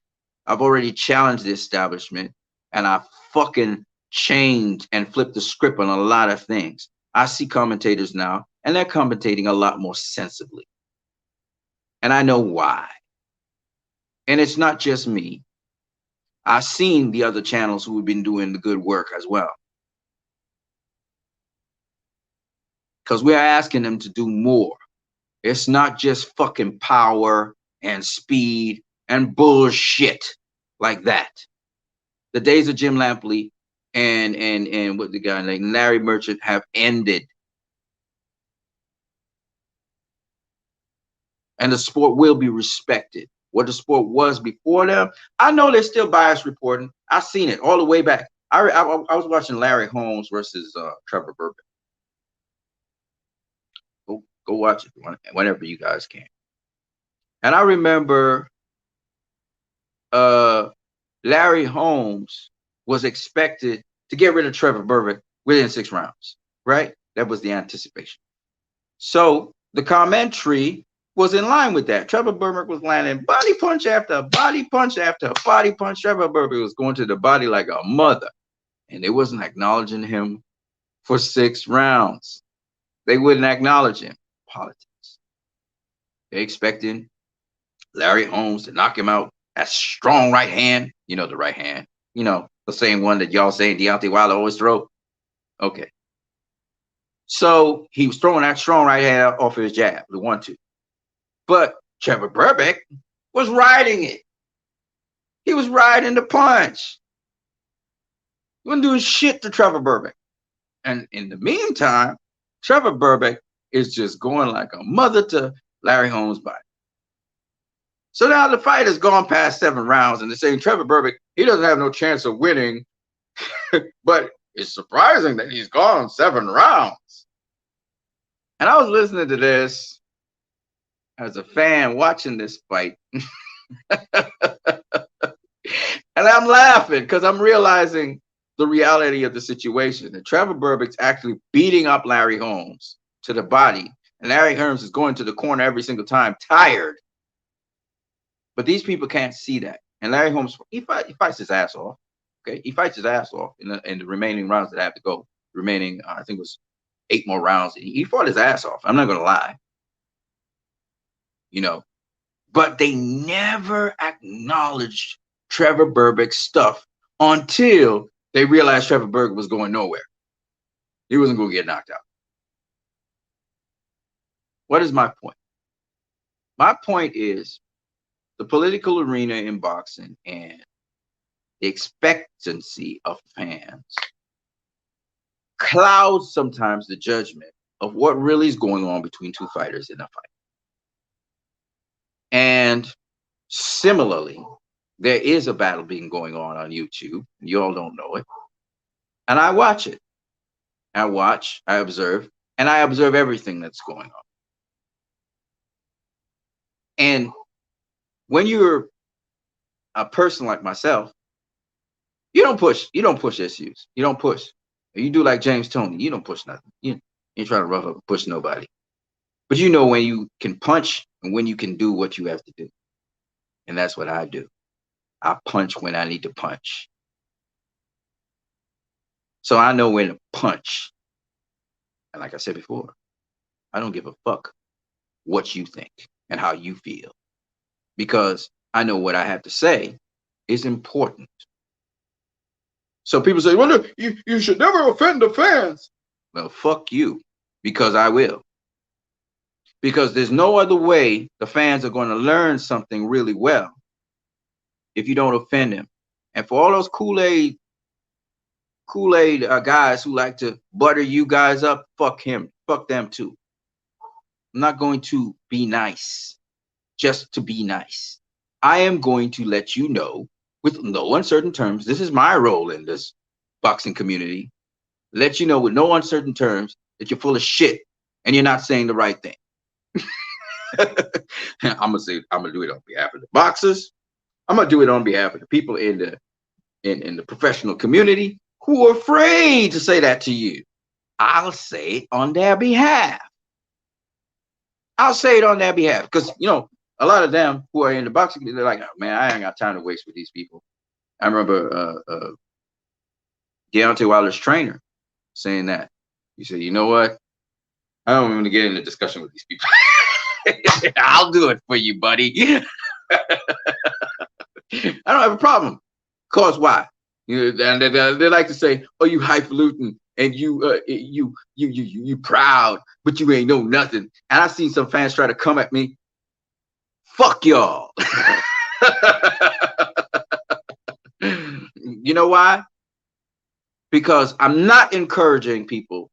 I've already challenged the establishment, and I fucking changed and flipped the script on a lot of things. I see commentators now, and they're commentating a lot more sensibly. And I know why. And it's not just me. I've seen the other channels who have been doing the good work as well. Because we're asking them to do more. It's not just fucking power and speed and bullshit like that. The days of Jim Lampley and what the guy like Larry Merchant have ended. And the sport will be respected. What the sport was before them, I know they're still bias reporting. I've seen it all the way back. I was watching Larry Holmes versus Trevor Burbank. Go watch it whenever you guys can. And I remember Larry Holmes was expected to get rid of Trevor Burbank within 6 rounds, right? That was the anticipation. So the commentary was in line with that. Trevor Burbick was landing body punch after body punch after body punch. Trevor Burbick was going to the body like a mother, and they wasn't acknowledging him for 6 rounds. They wouldn't acknowledge him. Politics. They expecting Larry Holmes to knock him out. That strong right hand, you know, the right hand, you know, the same one that y'all saying Deontay Wilder always throw. Okay. So he was throwing that strong right hand off of his jab, the 1-2. But Trevor Burbick was riding it. He was riding the punch. He wasn't doing shit to Trevor Burbick. And in the meantime, Trevor Burbick is just going like a mother to Larry Holmes' body. So now the fight has gone past 7 rounds, and they're saying Trevor Burbick, he doesn't have no chance of winning. But it's surprising that he's gone 7 rounds. And I was listening to this as a fan watching this fight. And I'm laughing because I'm realizing the reality of the situation. And Trevor Burbick's actually beating up Larry Holmes to the body. And Larry Holmes is going to the corner every single time, tired. But these people can't see that. And Larry Holmes, he fights his ass off. Okay, he fights his ass off in the remaining rounds that have to go. Remaining, I think it was 8 more rounds. He fought his ass off. I'm not going to lie. You know, but they never acknowledged Trevor Burbick's stuff until they realized Trevor Burbick was going nowhere. He wasn't going to get knocked out. What is my point? My point is the political arena in boxing and the expectancy of fans clouds sometimes the judgment of what really is going on between 2 fighters in a fight. And similarly, there is a battle being going on YouTube. You all don't know it. And I watch it. I watch, I observe, and I observe everything that's going on. And when you're a person like myself, you don't push issues. You don't push. You do like James Toney. You don't push nothing. You ain't trying to rough up and push nobody. But you know when you can punch and when you can do what you have to do. And that's what I do. I punch when I need to punch. So I know when to punch. And like I said before, I don't give a fuck what you think and how you feel. Because I know what I have to say is important. So people say, well, you should never offend the fans. Well, fuck you, because I will. Because there's no other way the fans are going to learn something really well if you don't offend them. And for all those Kool-Aid guys who like to butter you guys up, fuck him. Fuck them too. I'm not going to be nice just to be nice. I am going to let you know with no uncertain terms. This is my role in this boxing community. Let you know with no uncertain terms that you're full of shit and you're not saying the right thing. I'm gonna do it on behalf of the boxers. I'm gonna do it on behalf of the people in the professional community who are afraid to say that to you. I'll say it on their behalf. I'll say it on their behalf because you know a lot of them who are in the boxing community, they're like, oh, man, I ain't got time to waste with these people. I remember Deontay Wilder's trainer saying that. He said, you know what? I don't want to get in a discussion with these people. I'll do it for you, buddy. I don't have a problem. Cause why? You know, and they like to say, "Oh, you highfalutin and you proud, but you ain't know nothing." And I've seen some fans try to come at me. Fuck y'all. You know why? Because I'm not encouraging people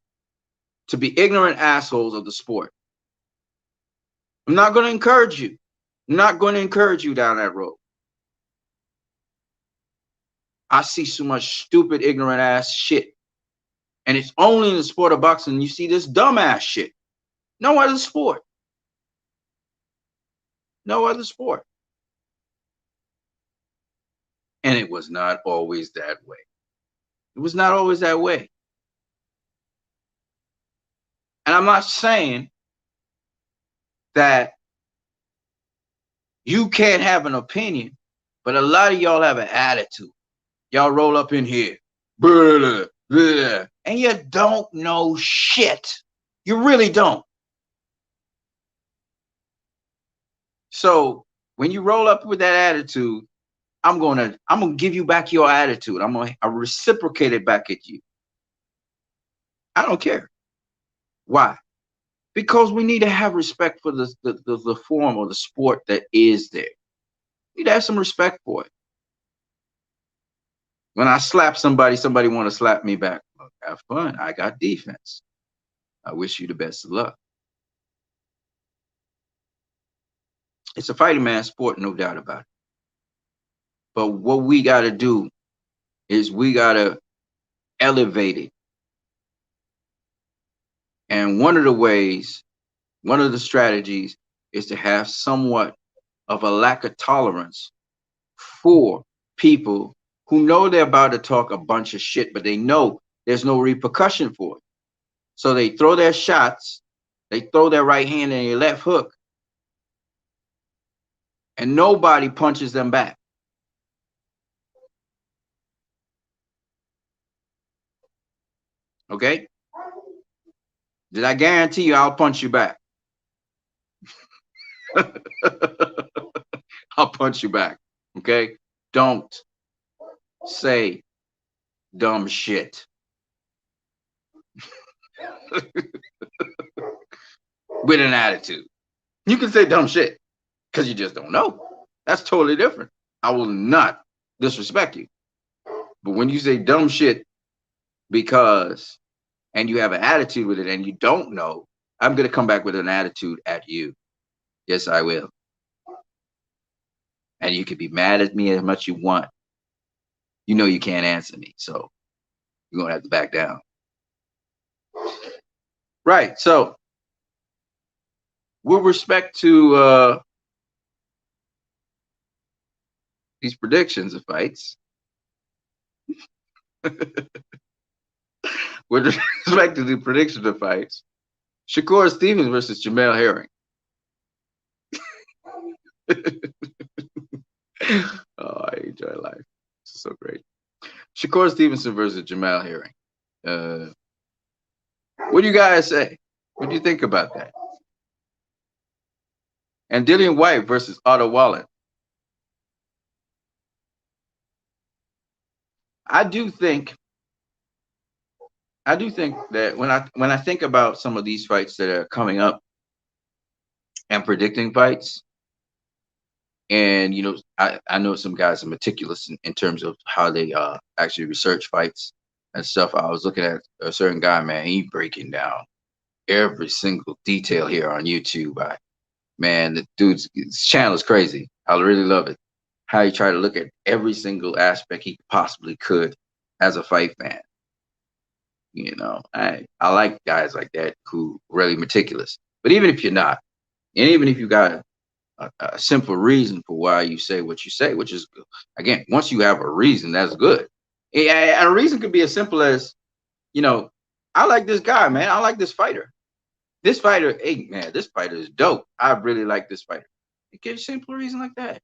to be ignorant assholes of the sport. I'm not going to encourage you. I'm not going to encourage you down that road. I see so much stupid, ignorant ass shit. And it's only in the sport of boxing you see this dumbass shit. No other sport. No other sport. And it was not always that way. It was not always that way. And I'm not saying that You can't have an opinion, but a lot of y'all have an attitude. Y'all roll up in here, blah, blah, and you don't know shit. You really don't. So when you roll up with that attitude, I'm gonna give you back your attitude. I'm gonna reciprocate it back at you. I don't care. Why? Because we need to have respect for the form or the sport that is there. We need to have some respect for it. When I slap somebody, somebody want to slap me back. Look, have fun. I got defense. I wish you the best of luck. It's a fighting man sport, no doubt about it. But what we got to do is we got to elevate it. And one of the ways, one of the strategies is to have somewhat of a lack of tolerance for people who know they're about to talk a bunch of shit, but they know there's no repercussion for it. So they throw their shots, they throw their right hand and their left hook, and nobody punches them back. Okay? Did I guarantee you I'll punch you back? I'll punch you back. Okay? Don't say dumb shit. With an attitude. You can say dumb shit because you just don't know. That's totally different. I will not disrespect you. But when you say dumb shit because, and you have an attitude with it and you don't know, I'm going to come back with an attitude at you. Yes, I will. And you can be mad at me as much you want. You know you can't answer me, so you're going to have to back down. Right. So, with respect to these predictions of fights, with respect to the predictions of fights, Shakur Stevens versus Jamel Herring. Oh, I enjoy life. It's so great. Shakur Stevenson versus Jamel Herring. What do you guys say? What do you think about that? And Dillian White versus Otto Wallen. I do think that when I think about some of these fights that are coming up and predicting fights, and I know some guys are meticulous in terms of how they actually research fights and stuff. I was looking at a certain guy, man, he breaking down every single detail here on YouTube. Man, the dude's channel is crazy. I really love it. How he tried to look at every single aspect he possibly could as a fight fan. I like guys like that who really meticulous. But even if you're not, and even if you got a simple reason for why you say what you say, which is, again, once you have a reason, that's good. And a reason could be as simple as, I like this guy, man. I like this fighter. This fighter, hey, man, this fighter is dope. I really like this fighter. It gives a simple reason like that.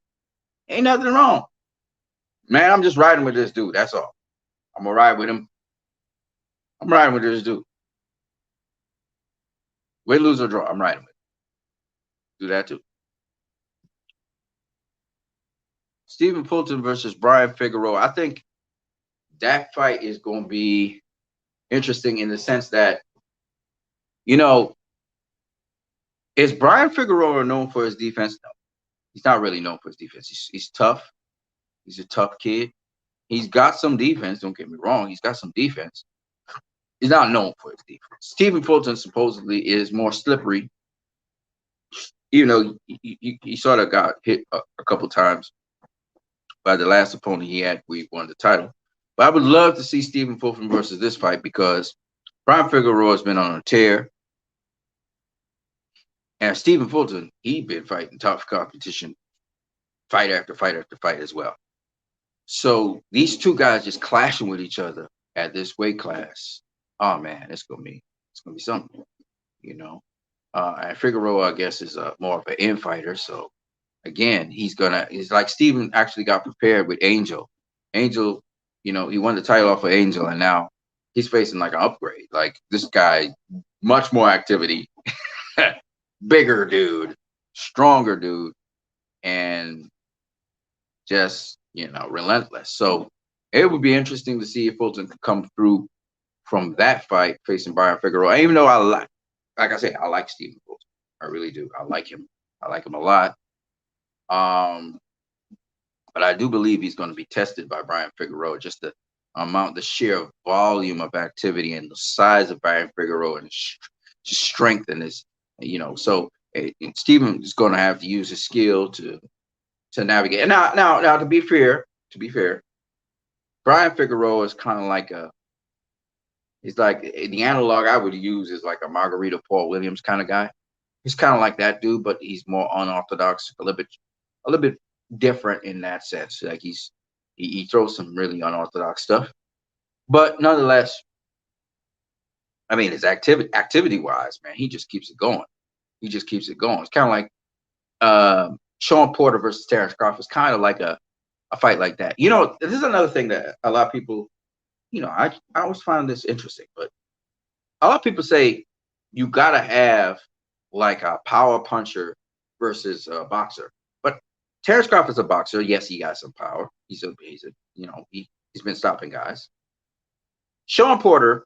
Ain't nothing wrong. Man, I'm just riding with this dude. That's all. I'm going to ride with him. I'm riding with this dude. Win, lose, or draw. I'm riding with him. Do that too. Stephen Fulton versus Brian Figueroa. I think that fight is going to be interesting in the sense that, is Brian Figueroa known for his defense? No, he's not really known for his defense. He's tough. He's a tough kid. He's got some defense. Don't get me wrong. He's got some defense. He's not known for his defense. Stephen Fulton supposedly is more slippery. Even though he sort of got hit a couple times by the last opponent he had where he won the title. But I would love to see Stephen Fulton versus this fight because Brian Figueroa has been on a tear. And Stephen Fulton, he'd been fighting tough competition, fight after fight after fight as well. So these two guys just clashing with each other at this weight class. Oh man, it's gonna be something, And Figueroa, I guess, is more of an infighter, so again, he's like Steven actually got prepared with Angel. Angel, he won the title off of Angel, and now he's facing like an upgrade. Like this guy, much more activity, bigger dude, stronger dude, and just relentless. So it would be interesting to see if Fulton could come through from that fight facing Brian Figueroa. And even though like I said, I like Stephen Fulton. I really do. I like him. I like him a lot. But I do believe he's going to be tested by Brian Figueroa. Just the sheer volume of activity and the size of Brian Figueroa and his strength and his, So Stephen is going to have to use his skill to navigate. And now, to be fair, Brian Figueroa is kind of like he's like the analog I would use is like a Margarita Paul Williams kind of guy. He's kind of like that dude, but he's more unorthodox, a little bit different in that sense. Like he throws some really unorthodox stuff, but nonetheless, I mean, his activity wise, man, he just keeps it going. He just keeps it going. It's kind of like Sean Porter versus Terrence Crawford. It's kind of like a fight like that. This is another thing that a lot of people, I always find this interesting, but a lot of people say you gotta have like a power puncher versus a boxer. But Terrence Crawford's a boxer. Yes, he got some power. He's been stopping guys. Sean Porter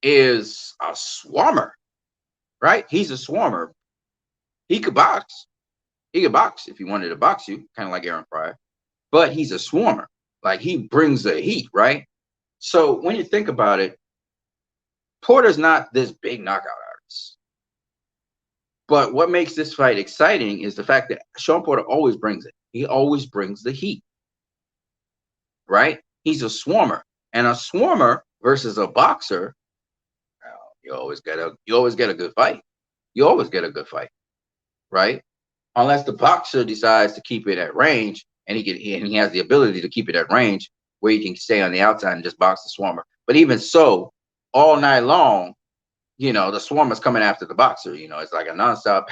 is a swarmer, right? He's a swarmer. He could box. He could box if he wanted to box you, kind of like Aaron Pryor. But he's a swarmer. Like he brings the heat, right? So when you think about it, Porter's not this big knockout artist. But what makes this fight exciting is the fact that Sean Porter always brings it. He always brings the heat, right? He's a swarmer, and a swarmer versus a boxer, you always get a good fight. You always get a good fight, right? Unless the boxer decides to keep it at range, and he has the ability to keep it at range where he can stay on the outside and just box the swarmer. But even so, all night long, the swarmer's coming after the boxer. It's like a nonstop.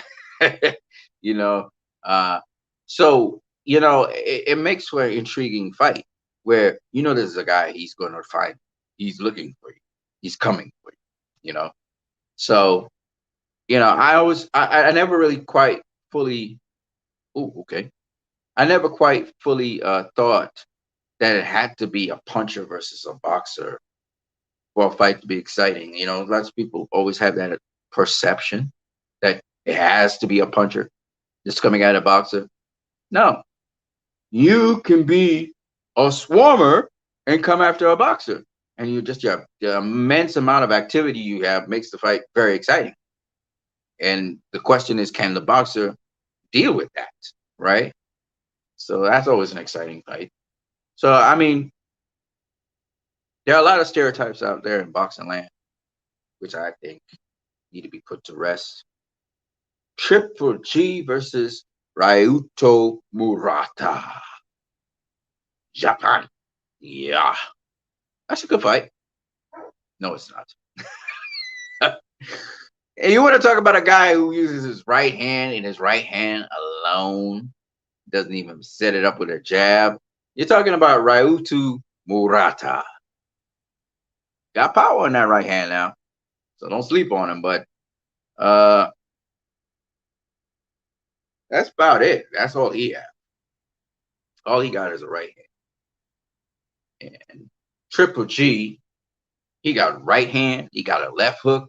So it makes for an intriguing fight where there's a guy, he's going to fight. He's looking for you. He's coming for you. So I never really quite fully. Oh, okay. I never quite fully thought that it had to be a puncher versus a boxer for a fight to be exciting. Lots of people always have that perception that it has to be a puncher just coming at a boxer. No, you can be a swarmer and come after a boxer, and the immense amount of activity you have makes the fight very exciting. And the question is, can the boxer deal with that, right? So that's always an exciting fight. So I mean, there are a lot of stereotypes out there in boxing land, which I think need to be put to rest. Triple G versus Ryuto Murata. Japan. Yeah. That's a good fight. No, it's not. And you want to talk about a guy who uses his right hand and his right hand alone, doesn't even set it up with a jab. You're talking about Ryuto Murata. Got power in that right hand now, so don't sleep on him. But that's about it. That's all he has. All he got is a right hand. And Triple G, he got right hand. He got a left hook.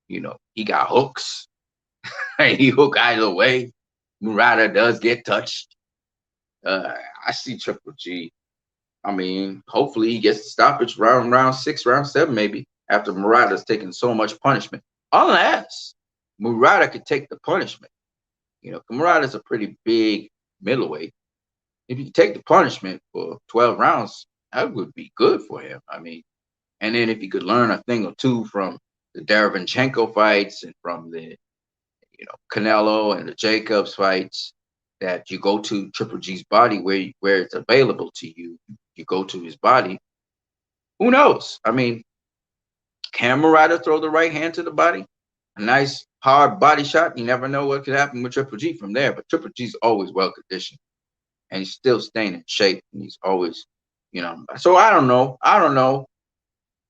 He got hooks. He hook either way. Murata does get touched. I see Triple G. I mean, hopefully he gets the stoppage round 6, round 7, maybe, after Murata's taking so much punishment. Unless Murata could take the punishment. Murata's a pretty big middleweight. If you take the punishment for 12 rounds, that would be good for him. I mean, and then if he could learn a thing or two from the Derevyanchenko fights and from the, Canelo and the Jacobs fights, that you go to Triple G's body where it's available to you. You go to his body. Who knows? I mean, can Murata throw the right hand to the body? a nice hard body shot. You never know what could happen with Triple G from there. But Triple G's always well conditioned, and he's still staying in shape. And he's always, So I don't know. I don't know.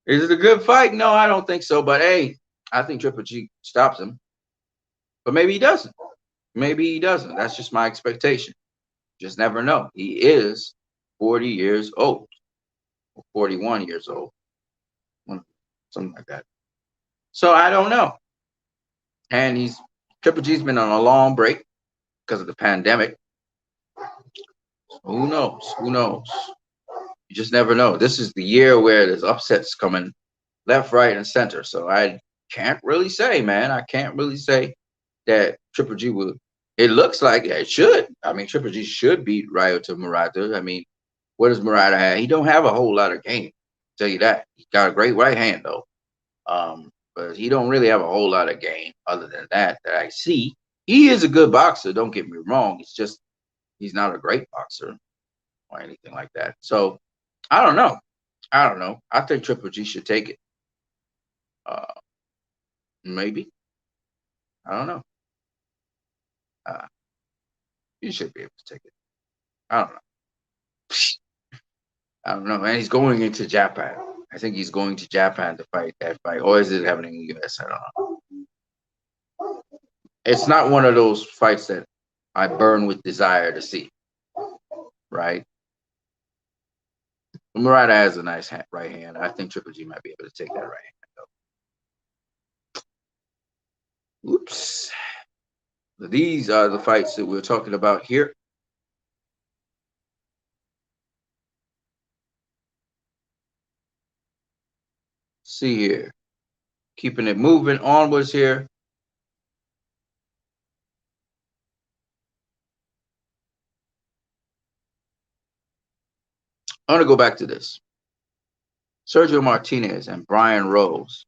Is it a good fight? No, I don't think so. But hey, I think Triple G stops him. But maybe he doesn't. Maybe he doesn't. That's just my expectation. Just never know. He is 40 years old, or 41 years old, something like that. So I don't know. And Triple G's been on a long break because of the pandemic. So who knows? Who knows? You just never know. This is the year where there's upsets coming left, right, and center. So I can't really say, man. I can't really say that Triple G will. It looks like it should. I mean, Triple G should beat Ryota Murata. I mean, what does Murata have? He don't have a whole lot of game. I'll tell you that. He's got a great right hand though. But he don't really have a whole lot of game other than that I see. He is a good boxer. Don't get me wrong. It's just he's not a great boxer or anything like that. So I don't know. I don't know. I think Triple G should take it. Maybe. I don't know. He should be able to take it. I don't know. I don't know. And he's going into Japan. I think he's going to Japan to fight that fight. Or is it happening in the US? I don't know. It's not one of those fights that I burn with desire to see. Right? Murata has a nice right hand. I think Triple G might be able to take that right hand, though. Oops. These are the fights that we're talking about here. See here. Keeping it moving onwards here. I want to go back to this. Sergio Martinez and Brian Rose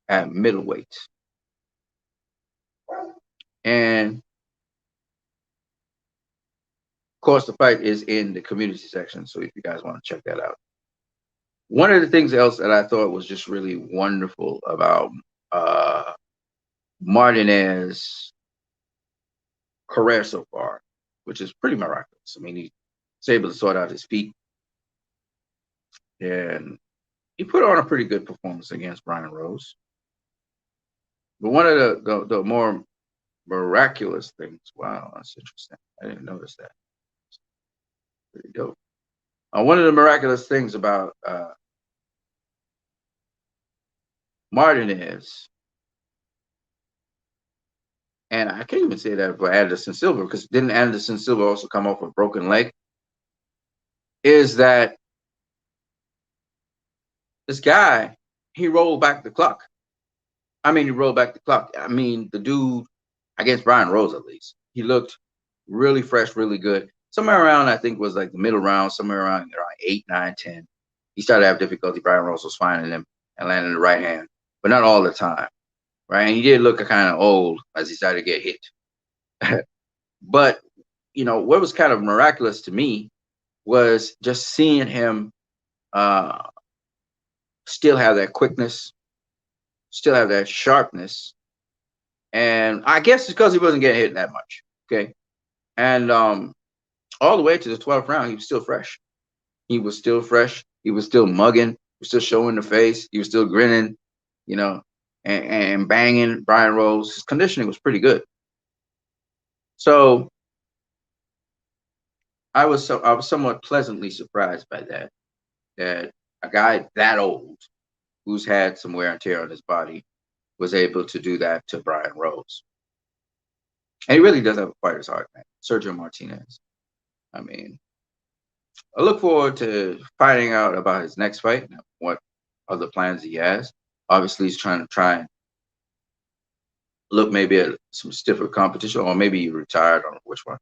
at middleweight. And of course, the fight is in the community section. So if you guys want to check that out. One of the things else that I thought was just really wonderful about Martinez's career so far, which is pretty miraculous. I mean, he's able to sort out his feet. And he put on a pretty good performance against Brian Rose. But one of the more miraculous things, wow, that's interesting. I didn't notice that. Pretty dope. One of the miraculous things about Martinez, and I can't even say that for Anderson Silva, because didn't Anderson Silva also come off a broken leg, is that this guy, he rolled back the clock. I mean, he rolled back the clock. I mean, the dude, against Brian Rose at least, he looked really fresh, really good. Somewhere around, I think, was like the middle round, somewhere around 8, 9, 10. He started to have difficulty. Brian Rose was finding him and landing the right hand, but not all the time, right? And he did look kind of old as he started to get hit. But, what was kind of miraculous to me was just seeing him still have that quickness, still have that sharpness. And I guess it's because he wasn't getting hit that much. Okay. And all the way to the 12th round, he was still fresh. He was still fresh. He was still mugging. He was still showing the face. He was still grinning, and banging Brian Rose. His conditioning was pretty good. So I was somewhat pleasantly surprised by that a guy that old, who's had some wear and tear on his body, was able to do that to Brian Rose. And he really does have a fighter's heart, man. Sergio Martinez. I mean, I look forward to finding out about his next fight, what other plans he has. Obviously, he's trying to look maybe at some stiffer competition, or maybe he retired, I don't know which one.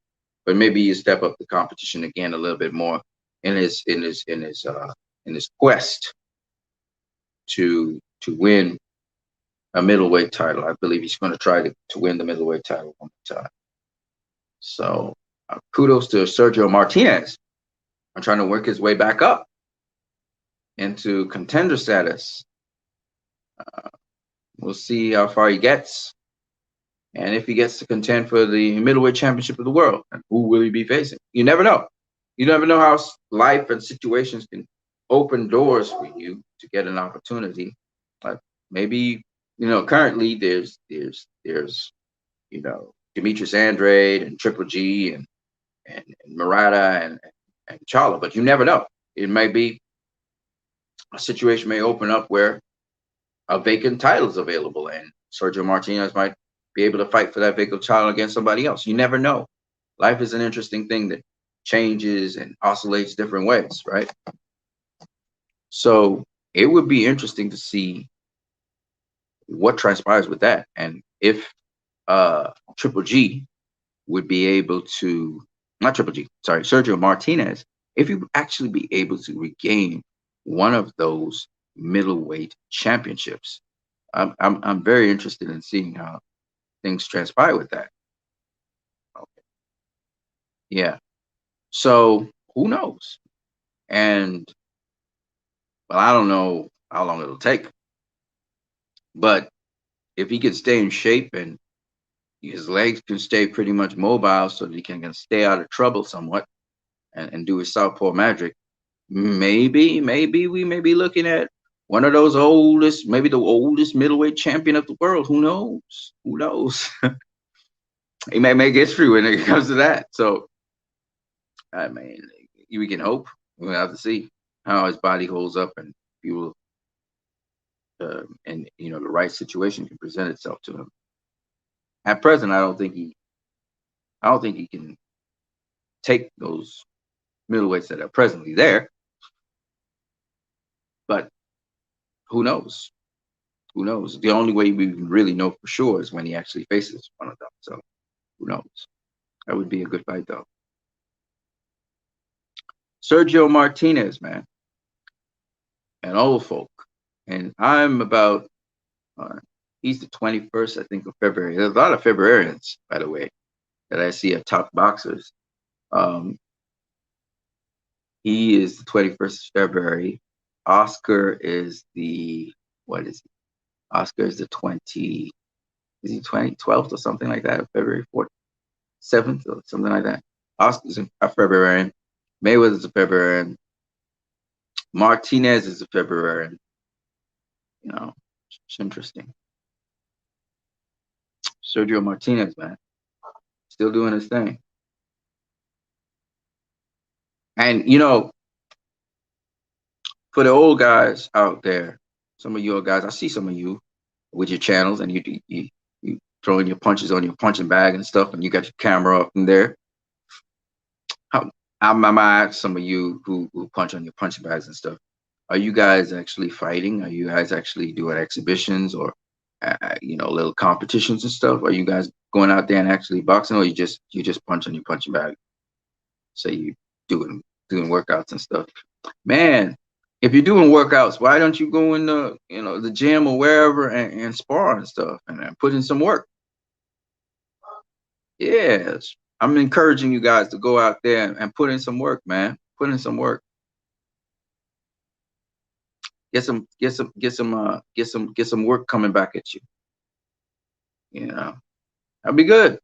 But maybe he step up the competition again a little bit more in his quest to win a middleweight title. I believe he's going to try to win the middleweight title one more time. So kudos to Sergio Martinez. I'm trying to work his way back up into contender status. We'll see how far he gets, and if he gets to contend for the middleweight championship of the world, and who will he be facing? You never know. You never know how life and situations can open doors for you to get an opportunity. But maybe currently there's Demetrius Andrade and Triple G and Murata and Charlo, but you never know. It may be a situation may open up where a vacant title is available, and Sergio Martinez might be able to fight for that vacant title against somebody else. You never know. Life is an interesting thing that changes and oscillates different ways, right? So it would be interesting to see what transpires with that, and if Triple G would be able to, not Triple G, sorry, Sergio Martinez, if he would actually be able to regain one of those middleweight championships. I'm very interested in seeing how things transpire with that. Okay. Yeah. So who knows? And well, I don't know how long it'll take, but if he can stay in shape and his legs can stay pretty much mobile so that he can stay out of trouble somewhat and do his southpaw magic, maybe we may be looking at one of those oldest, maybe the oldest middleweight champion of the world. Who knows? Who knows? He may make history when it comes to that. So, I mean, we can hope. We'll have to see how his body holds up, and he will, and the right situation can present itself to him. At present, I don't think he can take those middleweights that are presently there. But who knows? Who knows? The only way we really know for sure is when he actually faces one of them. So who knows? That would be a good fight, though. Sergio Martinez, man, an old folk, and I'm about. Uh, he's the 21st, I think, of February. There's a lot of Februarians, by the way, that I see at top boxers. Um, he is the 21st of February. Oscar is the what is he? Oscar is the 20. Is he 2012th or something like that? February 4th, 7th or something like that. Oscar's a Februarian. Mayweather's a Februarian. Martinez is a Februarian. It's interesting. Sergio Martinez, man, still doing his thing. And for the old guys out there, some of your guys, I see some of you with your channels, and you throwing your punches on your punching bag and stuff, and you got your camera up in there. How, I'm ask some of you who punch on your punching bags and stuff. Are you guys actually fighting? Are you guys actually doing exhibitions or little competitions and stuff? Are you guys going out there and actually boxing, or you just punch on your punching bag? Say you doing workouts and stuff. Man, if you're doing workouts, why don't you go in the gym or wherever and spar and stuff and put in some work? Yes, I'm encouraging you guys to go out there and put in some work, man. Put in some work. Get some work coming back at you. That'd be good.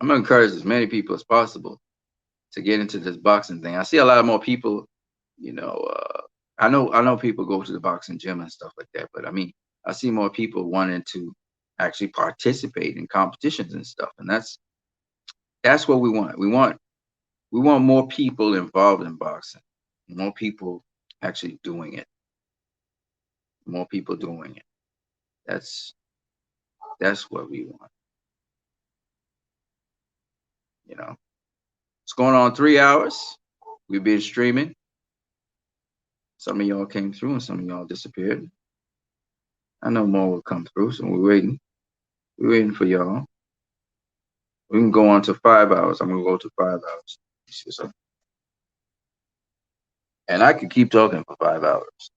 I'm gonna encourage as many people as possible to get into this boxing thing. I see a lot more people, you know, I know people go to the boxing gym and stuff like that, but I mean, I see more people wanting to actually participate in competitions and stuff, and that's what we want. We want more people involved in boxing, more people actually doing it, more people doing it. That's that's what we want. You know, it's going on 3 hours. We've been streaming. Some of y'all came through, and some of y'all disappeared. I know more will come through, so we're waiting. We're waiting for y'all. We can go on to 5 hours. I'm gonna go to 5 hours. And I could keep talking for 5 hours.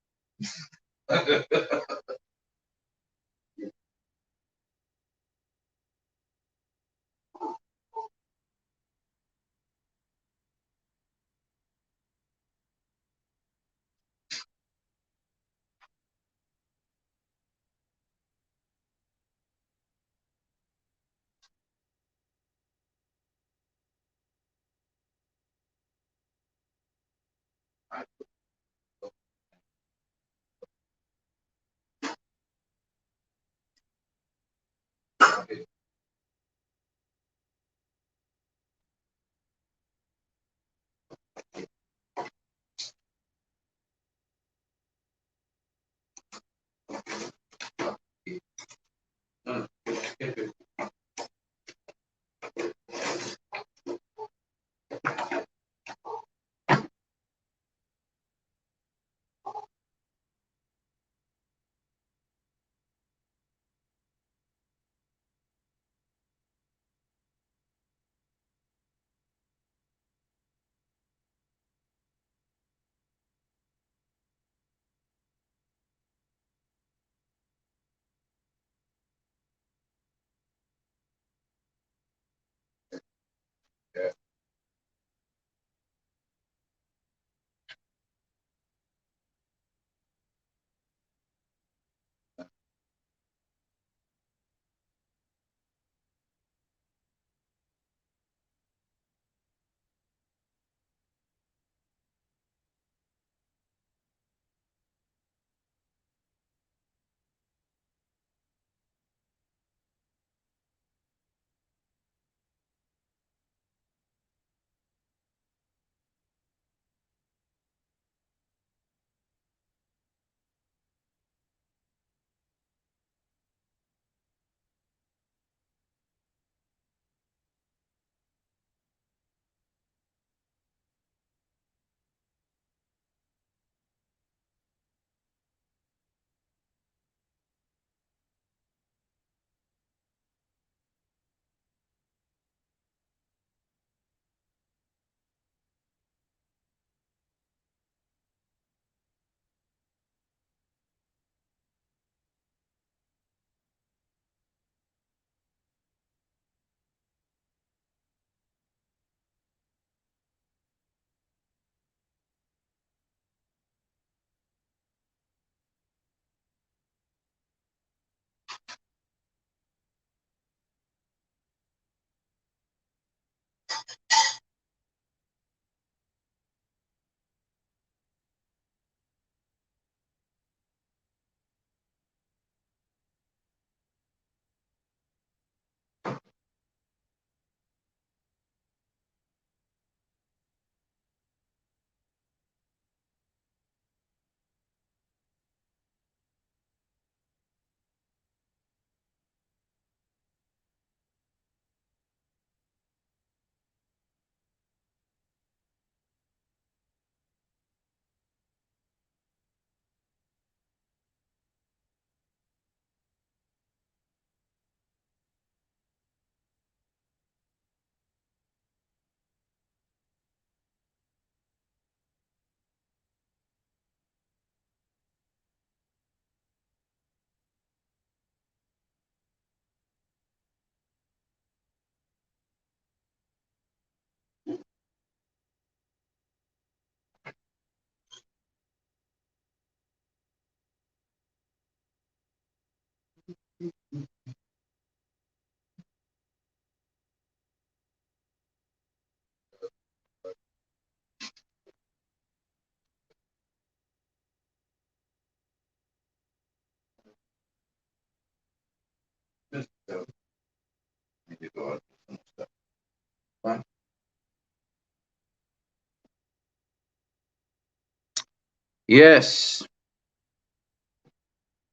Yes,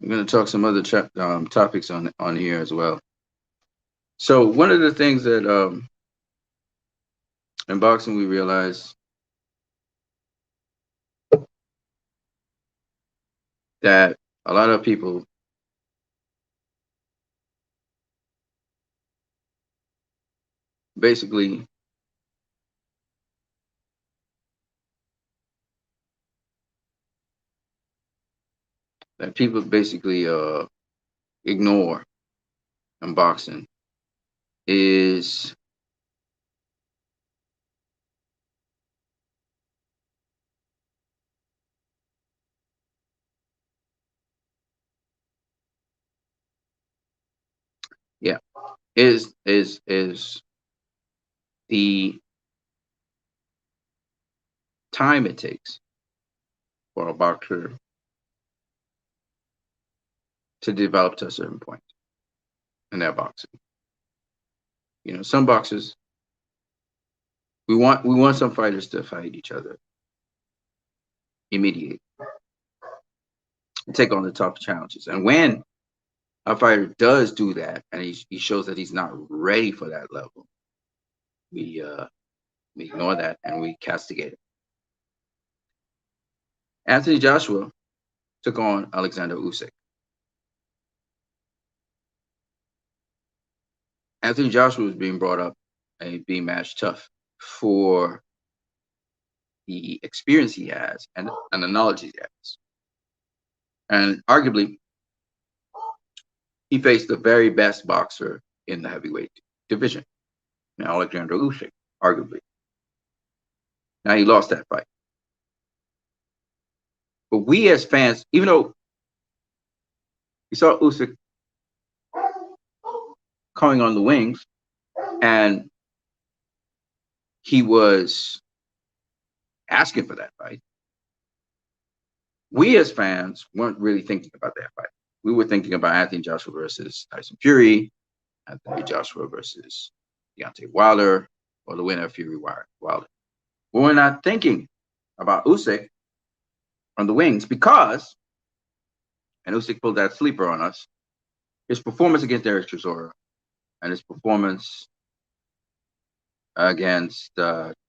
we're going to talk some other topics on here as well. So one of the things that in boxing we realize that a lot of people basically ignore in boxing is yeah is the time it takes for a boxer to develop to a certain point in their boxing. You know, some boxers we want some fighters to fight each other immediately and take on the tough challenges. And when a fighter does do that and he shows that he's not ready for that level, we ignore that and we castigate it. Anthony Joshua took on Alexander Usyk. Anthony Joshua was being brought up and being matched tough for the experience he has and the knowledge he has. And arguably, he faced the very best boxer in the heavyweight division, Alexander Usyk, arguably. Now he lost that fight. But we as fans, even though we saw Usyk coming on the wings and he was asking for that fight, we as fans weren't really thinking about that fight. We were thinking about Anthony Joshua versus Tyson Fury, Anthony Joshua versus Deontay Wilder, or the winner of Fury Wilder. But we're not thinking about Usyk on the wings because, and Usyk pulled that sleeper on us, his performance against Derek Chisora and his performance against Chad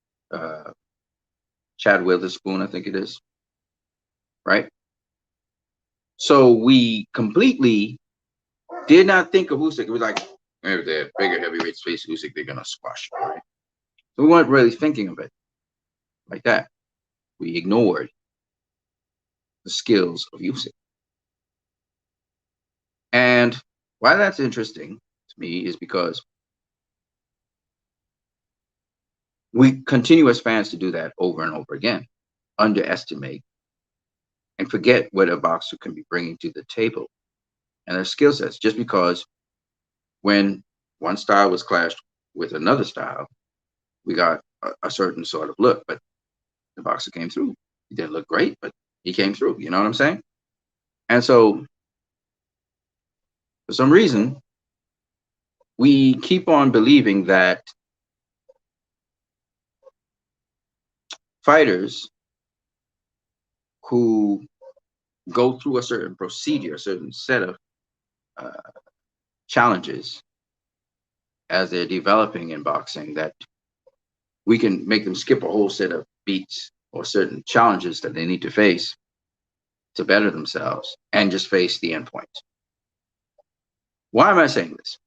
Witherspoon, I think it is, right? So we completely did not think of Usyk. It was like, if they're bigger heavyweights face Usyk, they're going to squash him, right? So we weren't really thinking of it like that. We ignored the skills of Usyk. And why that's interesting to me is because we continue as fans to do that over and over again, underestimate and forget what a boxer can be bringing to the table and their skill sets, just because when one style was clashed with another style, we got a certain sort of look, but the boxer came through. He didn't look great, but he came through. You know what I'm saying? And so, for some reason, we keep on believing that fighters who go through a certain procedure, a certain set of uh, challenges as they're developing in boxing, that we can make them skip a whole set of beats or certain challenges that they need to face to better themselves and just face the end point. Why am I saying this?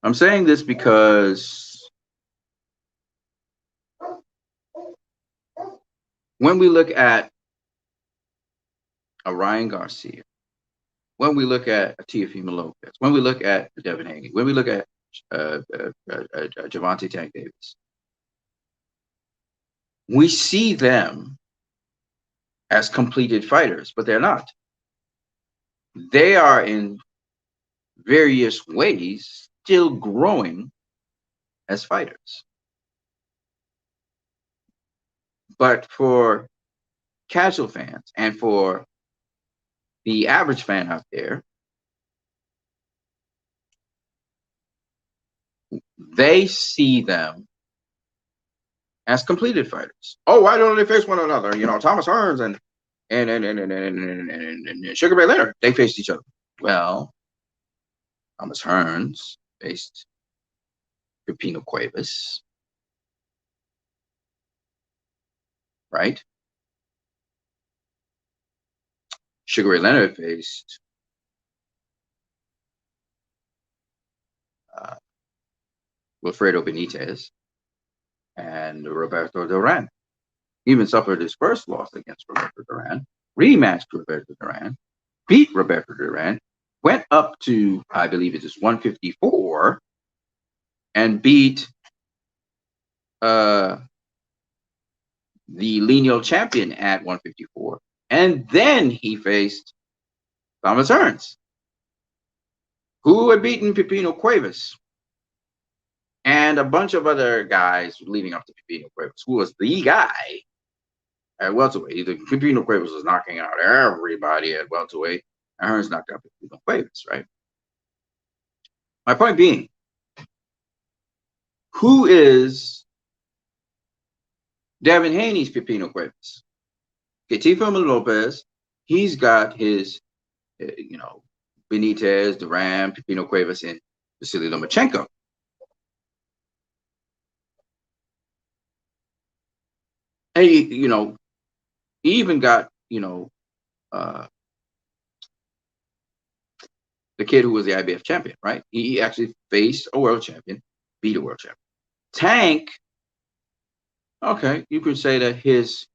I'm saying this because when we look at a Ryan Garcia, when we look at a Teofimo Lopez, when we look at Devin Haney, when we look at Gervonta Tank Davis, we see them as completed fighters, but they're not. They are in various ways still growing as fighters. But for casual fans and for the average fan out there, they see them as completed fighters. Oh, why don't they face one another? You know, Thomas Hearns and Sugar Ray Leonard, they faced each other. Well, Thomas Hearns faced Pipino Cuevas, right? Sugar Ray Leonard faced Wilfredo Benitez and Roberto Duran. Even suffered his first loss against Roberto Duran, rematched Roberto Duran, beat Roberto Duran, went up to, I believe it is 154, and beat the lineal champion at 154. And then he faced Thomas Hearns, who had beaten Pipino Cuevas and a bunch of other guys leading up to Pipino Cuevas, who was the guy at welterweight. Pipino Cuevas was knocking out everybody at welterweight, and Hearns knocked out Pipino Cuevas, right? My point being, who is Devin Haney's Pipino Cuevas? Teofimo Lopez, he's got his, Benitez, Duran, Pipino Cuevas, and Vasily Lomachenko. And he even got, the kid who was the IBF champion, right? He actually faced a world champion, beat a world champion. Tank, okay, you could say that his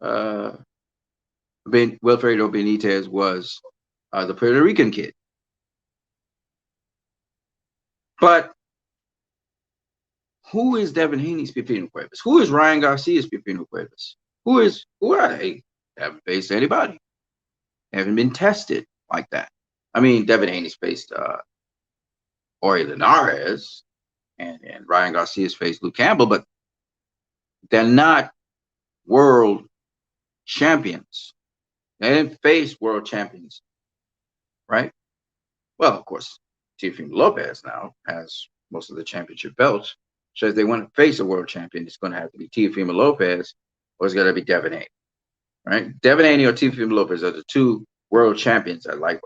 Wilfredo Benitez was the Puerto Rican kid. But who is Devin Haney's Pipino Cuevas? Who is Ryan Garcia's Pipino Cuevas? Who are they? Haven't faced anybody. Haven't been tested like that. I mean, Devin Haney's faced Ori Linares, and Ryan Garcia's faced Luke Campbell, but they're not world champions. They didn't face world champions, right? Well, of course, Teofimo Lopez now has most of the championship belts. So if they want to face a world champion, it's going to have to be Teofimo Lopez or it's going to be Devin Haney, right? Devin Haney or Teofimo Lopez are the two world champions at lightweight.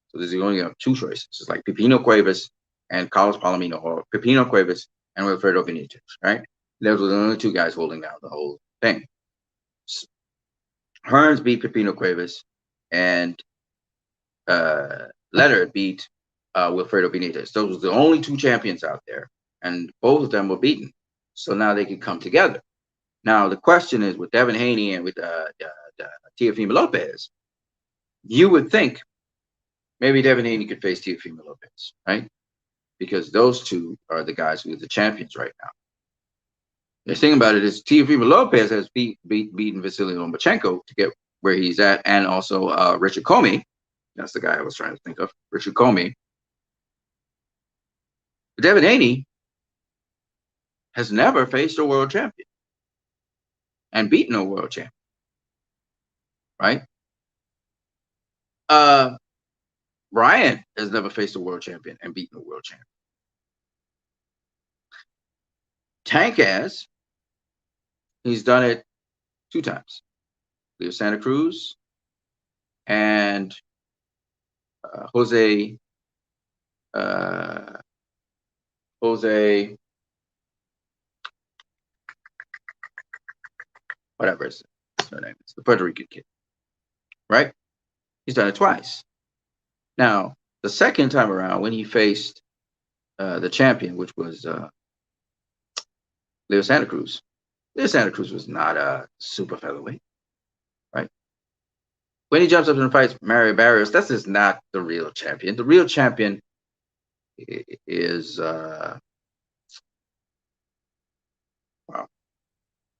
So there's only two choices. It's like Pipino Cuevas and Carlos Palomino, or Pipino Cuevas and Wilfredo Benitez, right? Those were the only two guys holding down the whole thing. Hearns beat Pipino Cuevas, and Leonard beat Wilfredo Benitez. Those were the only two champions out there, and both of them were beaten. So now they could come together. Now the question is, with Devin Haney and with Teofimo Lopez, you would think maybe Devin Haney could face Teofimo Lopez, right? Because those two are the guys who are the champions right now. The thing about it is Teofimo Lopez has beaten Vasily Lomachenko to get where he's at, and also Richard Comey. That's the guy I was trying to think of, Richard Comey. But Devin Haney has never faced a world champion and beaten a world champion, right? Ryan has never faced a world champion and beaten a world champion. Tank has. He's done it 2 times. Leo Santa Cruz and Jose whatever his name is, the Puerto Rican kid, right? He's done it twice. Now, the second time around, when he faced the champion, which was Leo Santa Cruz was not a super featherweight, right? When he jumps up and fights Mario Barrios, that's just not the real champion. The real champion is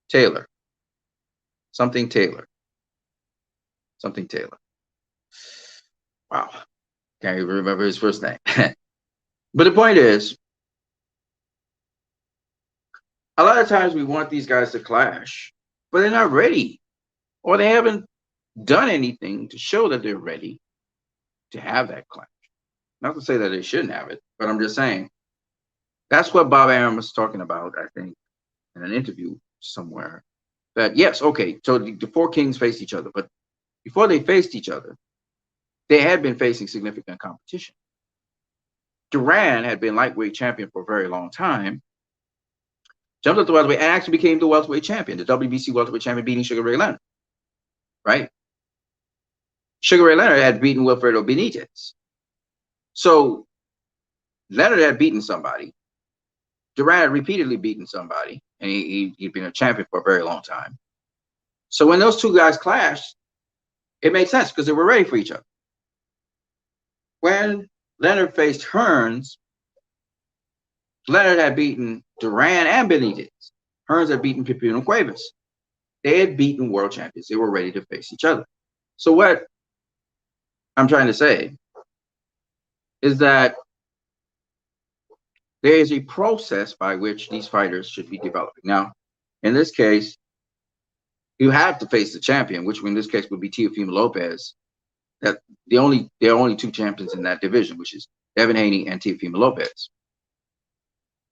Taylor. Something Taylor. Wow. Can't even remember his first name. But the point is, a lot of times we want these guys to clash, but they're not ready, or they haven't done anything to show that they're ready to have that clash. Not to say that they shouldn't have it, but I'm just saying that's what Bob Arum was talking about, I think, in an interview somewhere. That yes, okay, so the 4 kings faced each other, but before they faced each other, they had been facing significant competition. Duran had been lightweight champion for a very long time, jumped up to welterweight, and actually became the welterweight champion, the WBC welterweight champion, beating Sugar Ray Leonard, right? Sugar Ray Leonard had beaten Wilfredo Benitez. So Leonard had beaten somebody. Duran had repeatedly beaten somebody, and he'd been a champion for a very long time. So when those 2 guys clashed, it made sense because they were ready for each other. When Leonard faced Hearns, Leonard had beaten Duran and Benitez. Hearns had beaten Pipino Cuevas. They had beaten world champions. They were ready to face each other. So what I'm trying to say is that there is a process by which these fighters should be developing. Now, in this case, you have to face the champion, which in this case would be Teofimo Lopez. That there are only 2 champions in that division, which is Devin Haney and Teofimo Lopez.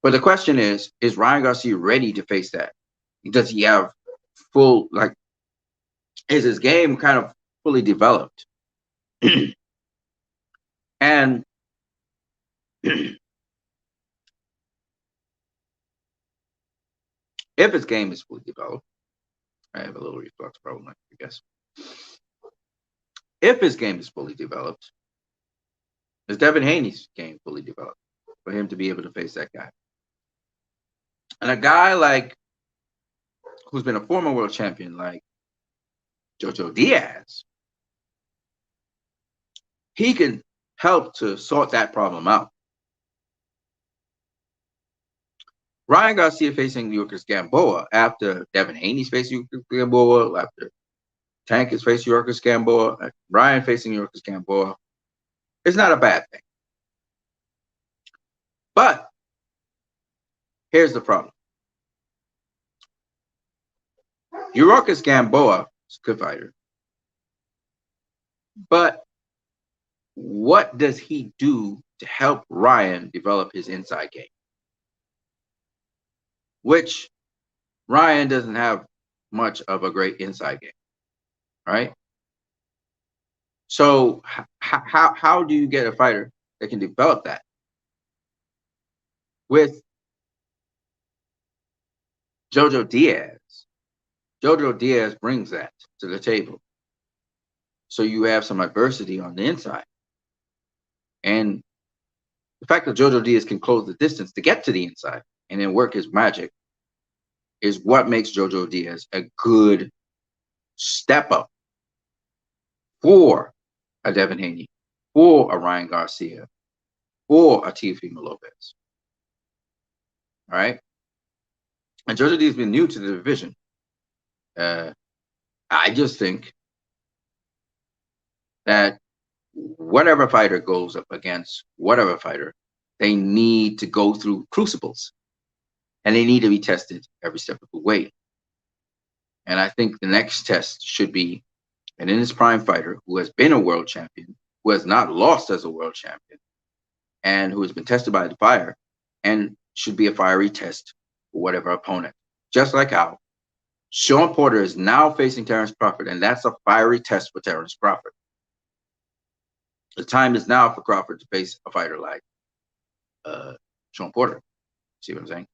But the question is Ryan Garcia ready to face that? Does he have full, is his game kind of fully developed? And if his game is fully developed, I have a little reflux problem, I guess. If his game is fully developed, is Devin Haney's game fully developed for him to be able to face that guy? And a guy who's been a former world champion like Jojo Diaz, he can help to sort that problem out. Ryan Garcia facing Yurkus Gamboa after Devin Haney's facing Yurkus Gamboa, after Tank is facing Yurkus Gamboa, Ryan facing Yurkus Gamboa, it's not a bad thing. But here's the problem. Yurkus Gamboa is a good fighter. But what does he do to help Ryan develop his inside game? Which Ryan doesn't have much of a great inside game, right? So how do you get a fighter that can develop that? With Jojo Diaz brings that to the table. So you have some adversity on the inside. And the fact that Jojo Diaz can close the distance to get to the inside and then work his magic is what makes Jojo Diaz a good step up for a Devin Haney, for a Ryan Garcia, for a Teofimo Lopez. All right? And Jojo Diaz has been new to the division. I just think that whatever fighter goes up against whatever fighter, they need to go through crucibles. and they need to be tested every step of the way. And I think the next test should be an in his prime fighter who has been a world champion, who has not lost as a world champion, and who has been tested by the fire, and should be a fiery test for whatever opponent. Just like how Sean Porter is now facing Terrence Crawford, and that's a fiery test for Terrence Crawford. The time is now for Crawford to face a fighter like Sean Porter. See what I'm saying?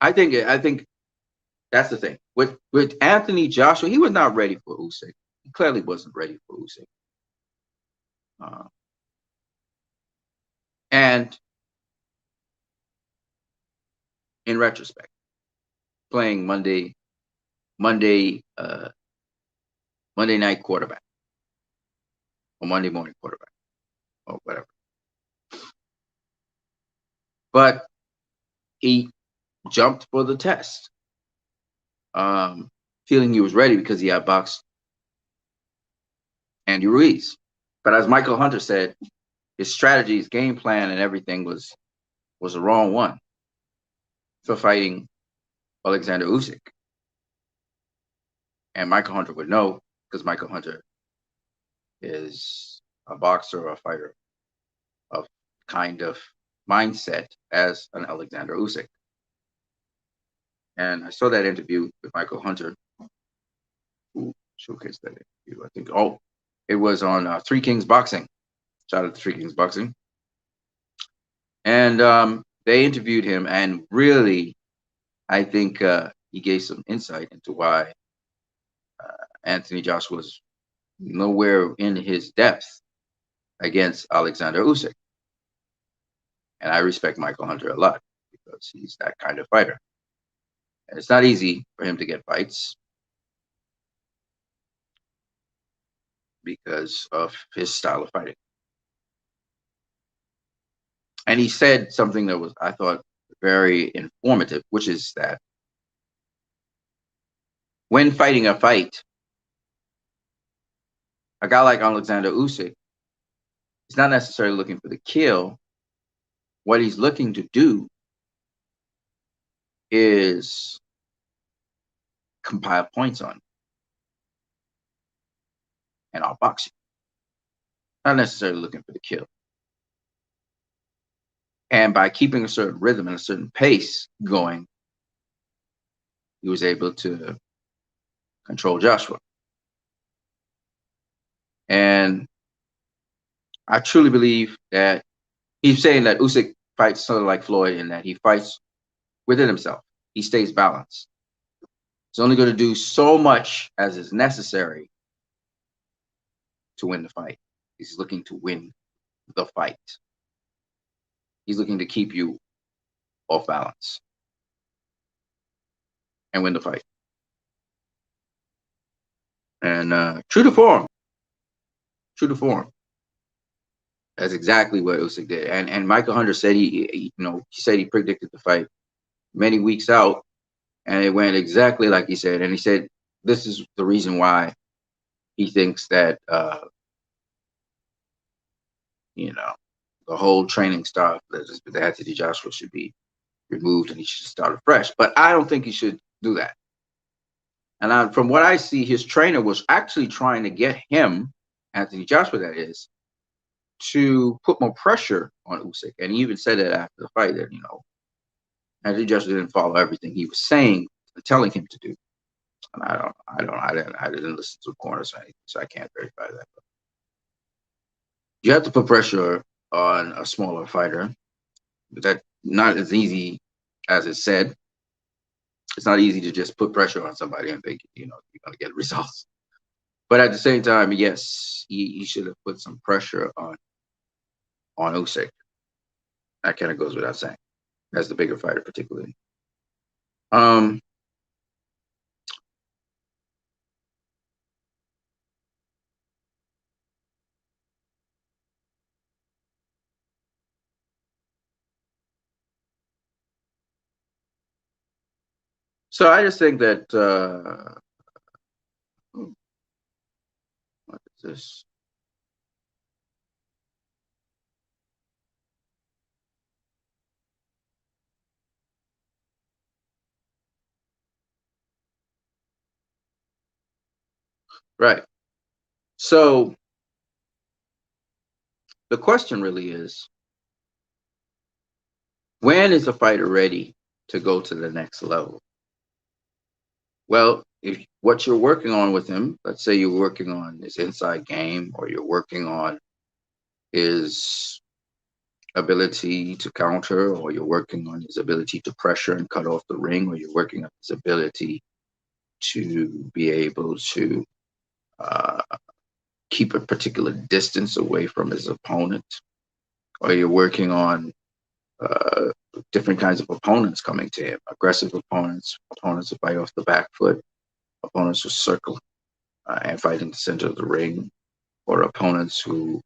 I think that's the thing. With Anthony Joshua, he was not ready for Usyk. He clearly wasn't ready for Usyk. And in retrospect, playing Monday night quarterback or Monday morning quarterback or whatever. But he jumped for the test, feeling he was ready because he outboxed Andy Ruiz. But as Michael Hunter said, his strategy, his game plan, and everything was the wrong one for fighting Alexander Usyk. And Michael Hunter would know because Michael Hunter is a boxer or a fighter of kind of mindset as an Alexander Usyk. And I saw that interview with Michael Hunter. Who showcased that interview? I think, it was on Three Kings Boxing. Shout out to Three Kings Boxing. And they interviewed him, and really, I think he gave some insight into why Anthony Joshua was nowhere in his depth against Alexander Usyk. And I respect Michael Hunter a lot because he's that kind of fighter. And it's not easy for him to get fights because of his style of fighting. And he said something that was, I thought, very informative, which is that when fighting a fight, a guy like Alexander Usyk is not necessarily looking for the kill. What he's looking to do is compile points on you and I'll box you. Not necessarily looking for the kill. And by keeping a certain rhythm and a certain pace going, he was able to control Joshua. And I truly believe that he's saying that Usyk fights sort of like Floyd in that he fights within himself. He stays balanced. He's only going to do so much as is necessary to win the fight. He's looking to win the fight. He's looking to keep you off balance and win the fight. And true to form. That's exactly what Usyk did. And Michael Hunter said he said he predicted the fight many weeks out, and it went exactly like he said. And he said this is the reason why he thinks that the whole training stuff that Anthony Joshua should be removed and he should start afresh. But I don't think he should do that. And from what I see, his trainer was actually trying to get him, Anthony Joshua, that is, to put more pressure on Usyk. And he even said that after the fight that, Anthony Joshua didn't follow everything he was saying, telling him to do. And I didn't listen to the corners or anything, so I can't verify that. But you have to put pressure on a smaller fighter. But that's not as easy as it said. It's not easy to just put pressure on somebody and think, you're going to get results. But at the same time, yes, he should have put some pressure on Usyk. That kind of goes without saying. As the bigger fighter, particularly. So I just think that what is this? Right. So the question really is, when is a fighter ready to go to the next level? Well, if what you're working on with him, let's say you're working on his inside game, or you're working on his ability to counter, or you're working on his ability to pressure and cut off the ring, or you're working on his ability to be able to uh, keep a particular distance away from his opponent, or you're working on uh, different kinds of opponents coming to him, aggressive opponents, opponents who fight off the back foot, opponents who circle and fight in the center of the ring, or opponents who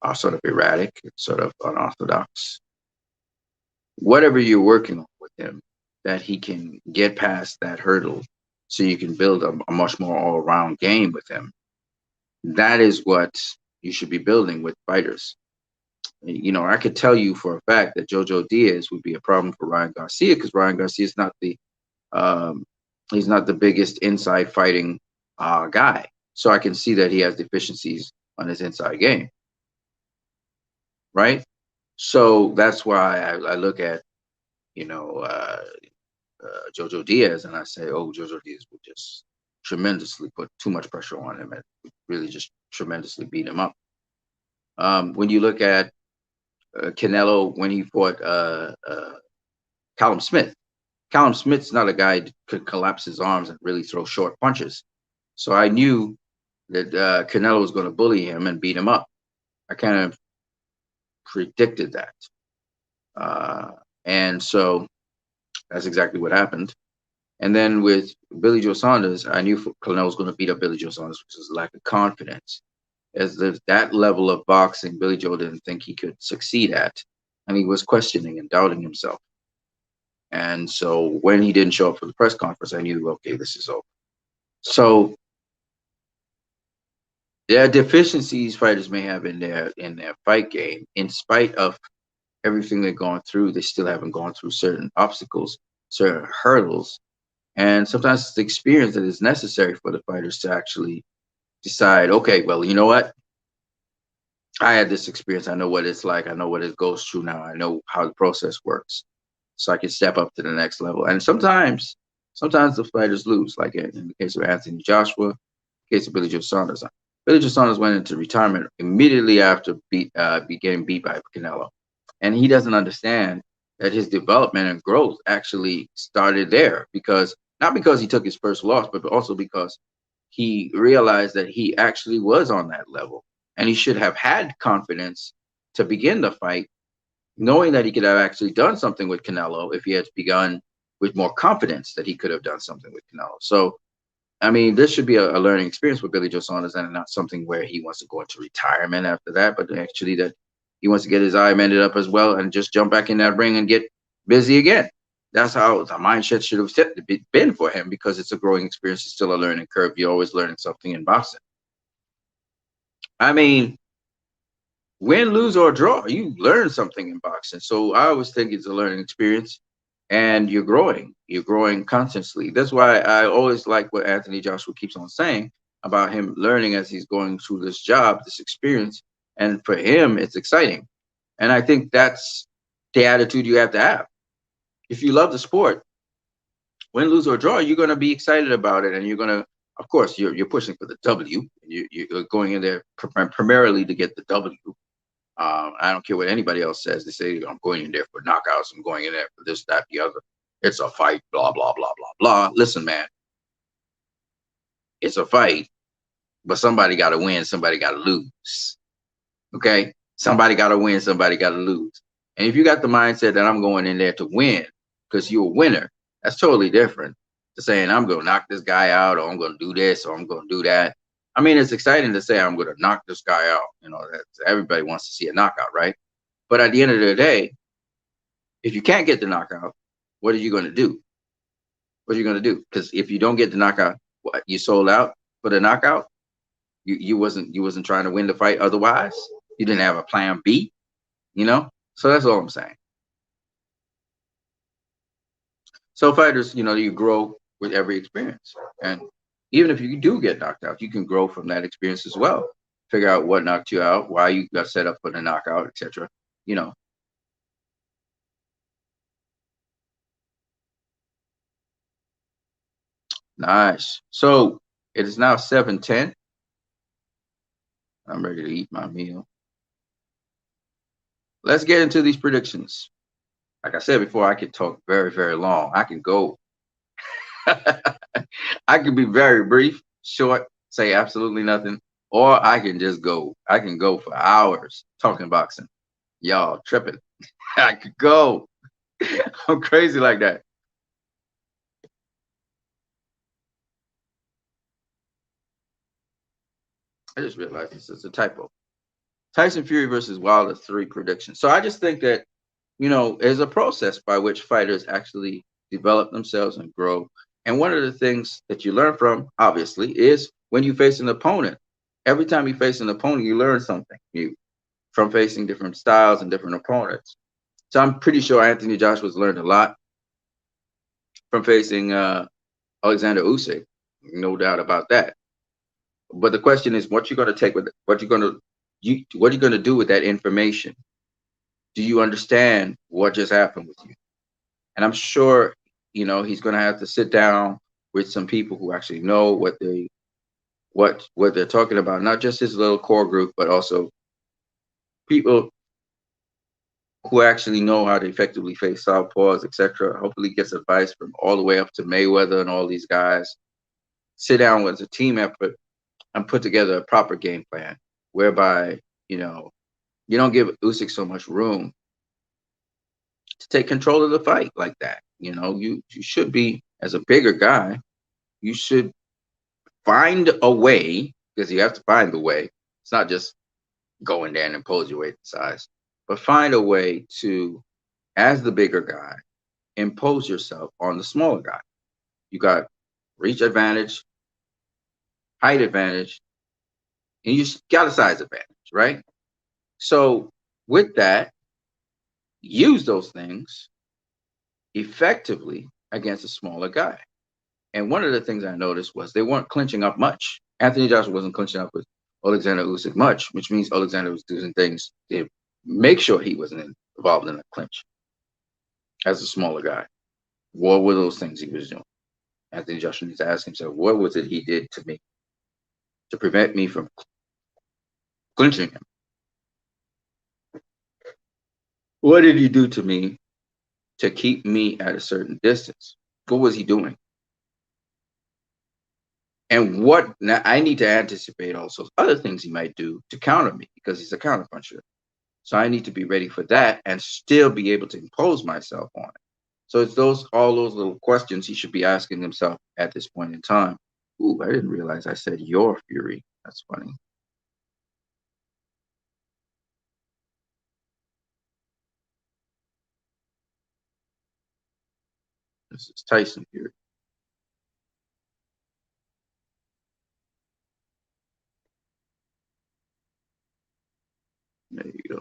are sort of erratic, sort of unorthodox. Whatever you're working on with him, that he can get past that hurdle so you can build a much more all-around game with him. That is what you should be building with fighters. You know, I could tell you for a fact that Jojo Diaz would be a problem for Ryan Garcia, because Ryan Garcia is not the um, he's not the biggest inside fighting guy. So I can see that he has deficiencies on his inside game, right? So that's why I look at, you know, Jojo Diaz, and I say, oh, Jojo Diaz would just tremendously put too much pressure on him and really just tremendously beat him up. When you look at Canelo when he fought Callum Smith, Callum Smith's not a guy that could collapse his arms and really throw short punches. So I knew that Canelo was going to bully him and beat him up. I kind of predicted that. Uh, and so that's exactly what happened. And then with Billy Joe Saunders, I knew Canelo was going to beat up Billy Joe Saunders, which was lack of confidence. As that level of boxing, Billy Joe didn't think he could succeed at, and he was questioning and doubting himself. And so when he didn't show up for the press conference, I knew, okay, this is over. So there are deficiencies fighters may have in their fight game. In spite of everything they've gone through, they still haven't gone through certain obstacles, certain hurdles. And sometimes it's the experience that is necessary for the fighters to actually decide, okay, well, you know what? I had this experience. I know what it's like. I know what it goes through now. I know how the process works. So I can step up to the next level. And sometimes the fighters lose, like in the case of Anthony Joshua, in the case of Billy Joe Saunders. Billy Joe Saunders went into retirement immediately after getting beat by Canelo. And he doesn't understand that his development and growth actually started there, because not because he took his first loss, but also because he realized that he actually was on that level, and he should have had confidence to begin the fight, knowing that he could have actually done something with Canelo if he had begun with more confidence that he could have done something with Canelo. So, I mean, this should be a learning experience with Billy Joe Saunders, and not something where he wants to go into retirement after that, but actually that he wants to get his eye mended up as well and just jump back in that ring and get busy again. That's how the mindset should have been for him, because it's a growing experience. It's still a learning curve. You're always learning something in boxing. I mean, win, lose, or draw, you learn something in boxing. So I always think it's a learning experience, and you're growing. You're growing constantly. That's why I always like what Anthony Joshua keeps on saying about him learning as he's going through this job, this experience. And for him, it's exciting. And I think that's the attitude you have to have. If you love the sport, win, lose, or draw, you're going to be excited about it. And you're going to, of course, you're pushing for the W. You're going in there primarily to get the W. I don't care what anybody else says. They say, I'm going in there for knockouts. I'm going in there for this, that, the other. It's a fight, blah, blah, blah, blah, blah. Listen, man, it's a fight, but somebody got to win. Somebody got to lose. Okay? Somebody got to win. Somebody got to lose. And if you got the mindset that I'm going in there to win because you're a winner, that's totally different to saying I'm going to knock this guy out, or I'm going to do this, or I'm going to do that. I mean, it's exciting to say I'm going to knock this guy out. You know, everybody wants to see a knockout, right? But at the end of the day, if you can't get the knockout, what are you going to do? What are you going to do? Because if you don't get the knockout, what, you sold out for the knockout? You wasn't trying to win the fight otherwise? You didn't have a plan B, you know? So that's all I'm saying. So fighters, you know, you grow with every experience. And even if you do get knocked out, you can grow from that experience as well. Figure out what knocked you out, why you got set up for the knockout, etc. You know, nice. So it is now 7:10. I'm ready to eat my meal. Let's get into these predictions. Like I said before, I could talk very, very long. I can go. I can be very brief, short, say absolutely nothing, or I can just go. I can go for hours talking boxing. Y'all tripping. I could go. I'm crazy like that. I just realized this is a typo. Tyson Fury versus Wilder 3 prediction. So I just think that, there's a process by which fighters actually develop themselves and grow. And one of the things that you learn from, obviously, is when you face an opponent. Every time you face an opponent, you learn something new from facing different styles and different opponents. So I'm pretty sure Anthony Joshua's learned a lot from facing Alexander Usyk, no doubt about that. But the question is, what you're going to take with it? What are you going to do with that information? Do you understand what just happened with you? And I'm sure, he's going to have to sit down with some people who actually know what they're talking about, not just his little core group, but also people who actually know how to effectively face southpaws, etc. Hopefully, gets advice from all the way up to Mayweather and all these guys. Sit down with a team effort and put together a proper game plan, whereby you don't give Usyk so much room to take control of the fight like that. You should be, as a bigger guy, you should find a way, because you have to find the way. It's not just go in there and impose your weight and size, but find a way to, as the bigger guy, impose yourself on the smaller guy. You got reach advantage, height advantage, and you got a size advantage, right? So with that, use those things effectively against a smaller guy. And one of the things I noticed was they weren't clinching up much. Anthony Joshua wasn't clinching up with Alexander Usyk much, which means Alexander was doing things to make sure he wasn't involved in a clinch as a smaller guy. What were those things he was doing? Anthony Joshua needs to ask himself, what was it he did to me to prevent me from clinching him? What did he do to me to keep me at a certain distance? What was he doing? And what now I need to anticipate also other things he might do to counter me because he's a counterpuncher. So I need to be ready for that and still be able to impose myself on it. So it's all those little questions he should be asking himself at this point in time. Ooh, I didn't realize I said your fury. That's funny. This is Tyson Fury. There you go.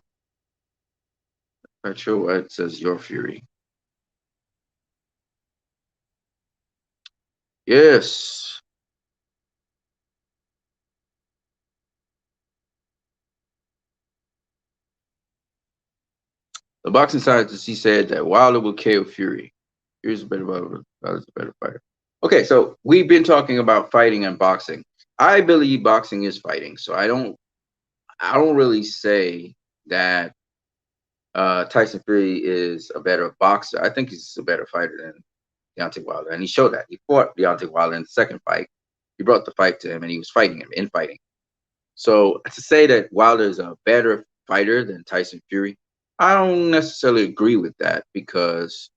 Not sure why it says your fury. Yes. The boxing scientist, he said that Wilder will KO Fury. Here's a better Wilder's a better fighter. Okay, so we've been talking about fighting and boxing. I believe boxing is fighting, so I don't really say that Tyson Fury is a better boxer. I think he's a better fighter than Deontay Wilder, and he showed that. He fought Deontay Wilder in the second fight. He brought the fight to him, and he was fighting him in fighting. So to say that Wilder is a better fighter than Tyson Fury, I don't necessarily agree with that because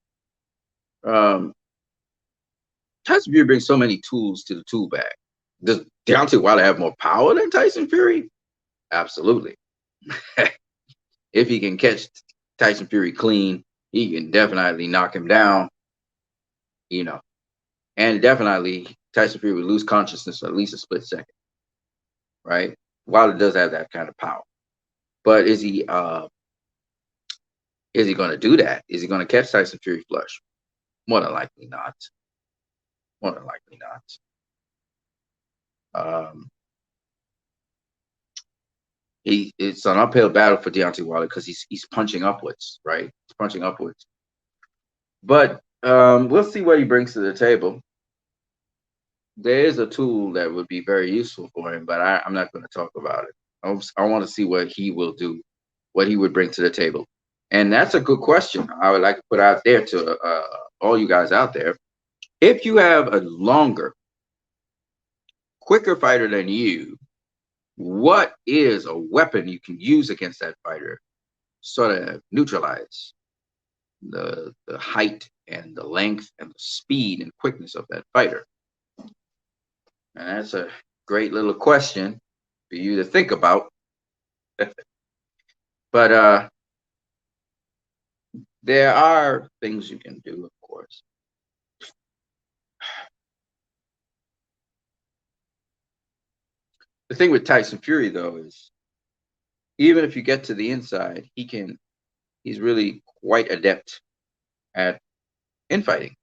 um, Tyson Fury brings so many tools to the tool bag. Does Deontay Wilder have more power than Tyson Fury? Absolutely. If he can catch Tyson Fury clean, he can definitely knock him down, you know. And definitely Tyson Fury would lose consciousness for at least a split second, right? Wilder does have that kind of power. But is he gonna do that? Is he gonna catch Tyson Fury flush? More than likely not. More than likely not. Um, it's an uphill battle for Deontay Wilder because he's punching upwards, right? He's punching upwards. But we'll see what he brings to the table. There is a tool that would be very useful for him, but I'm not going to talk about it. I want to see what he will do, what he would bring to the table. And that's a good question. I would like to put out there to all you guys out there. If you have a longer, quicker fighter than you, what is a weapon you can use against that fighter? Sort of neutralize the height and the length and the speed and quickness of that fighter. And that's a great little question for you to think about. But there are things you can do, of course. The thing with Tyson Fury, though, is even if you get to the inside, he's really quite adept at infighting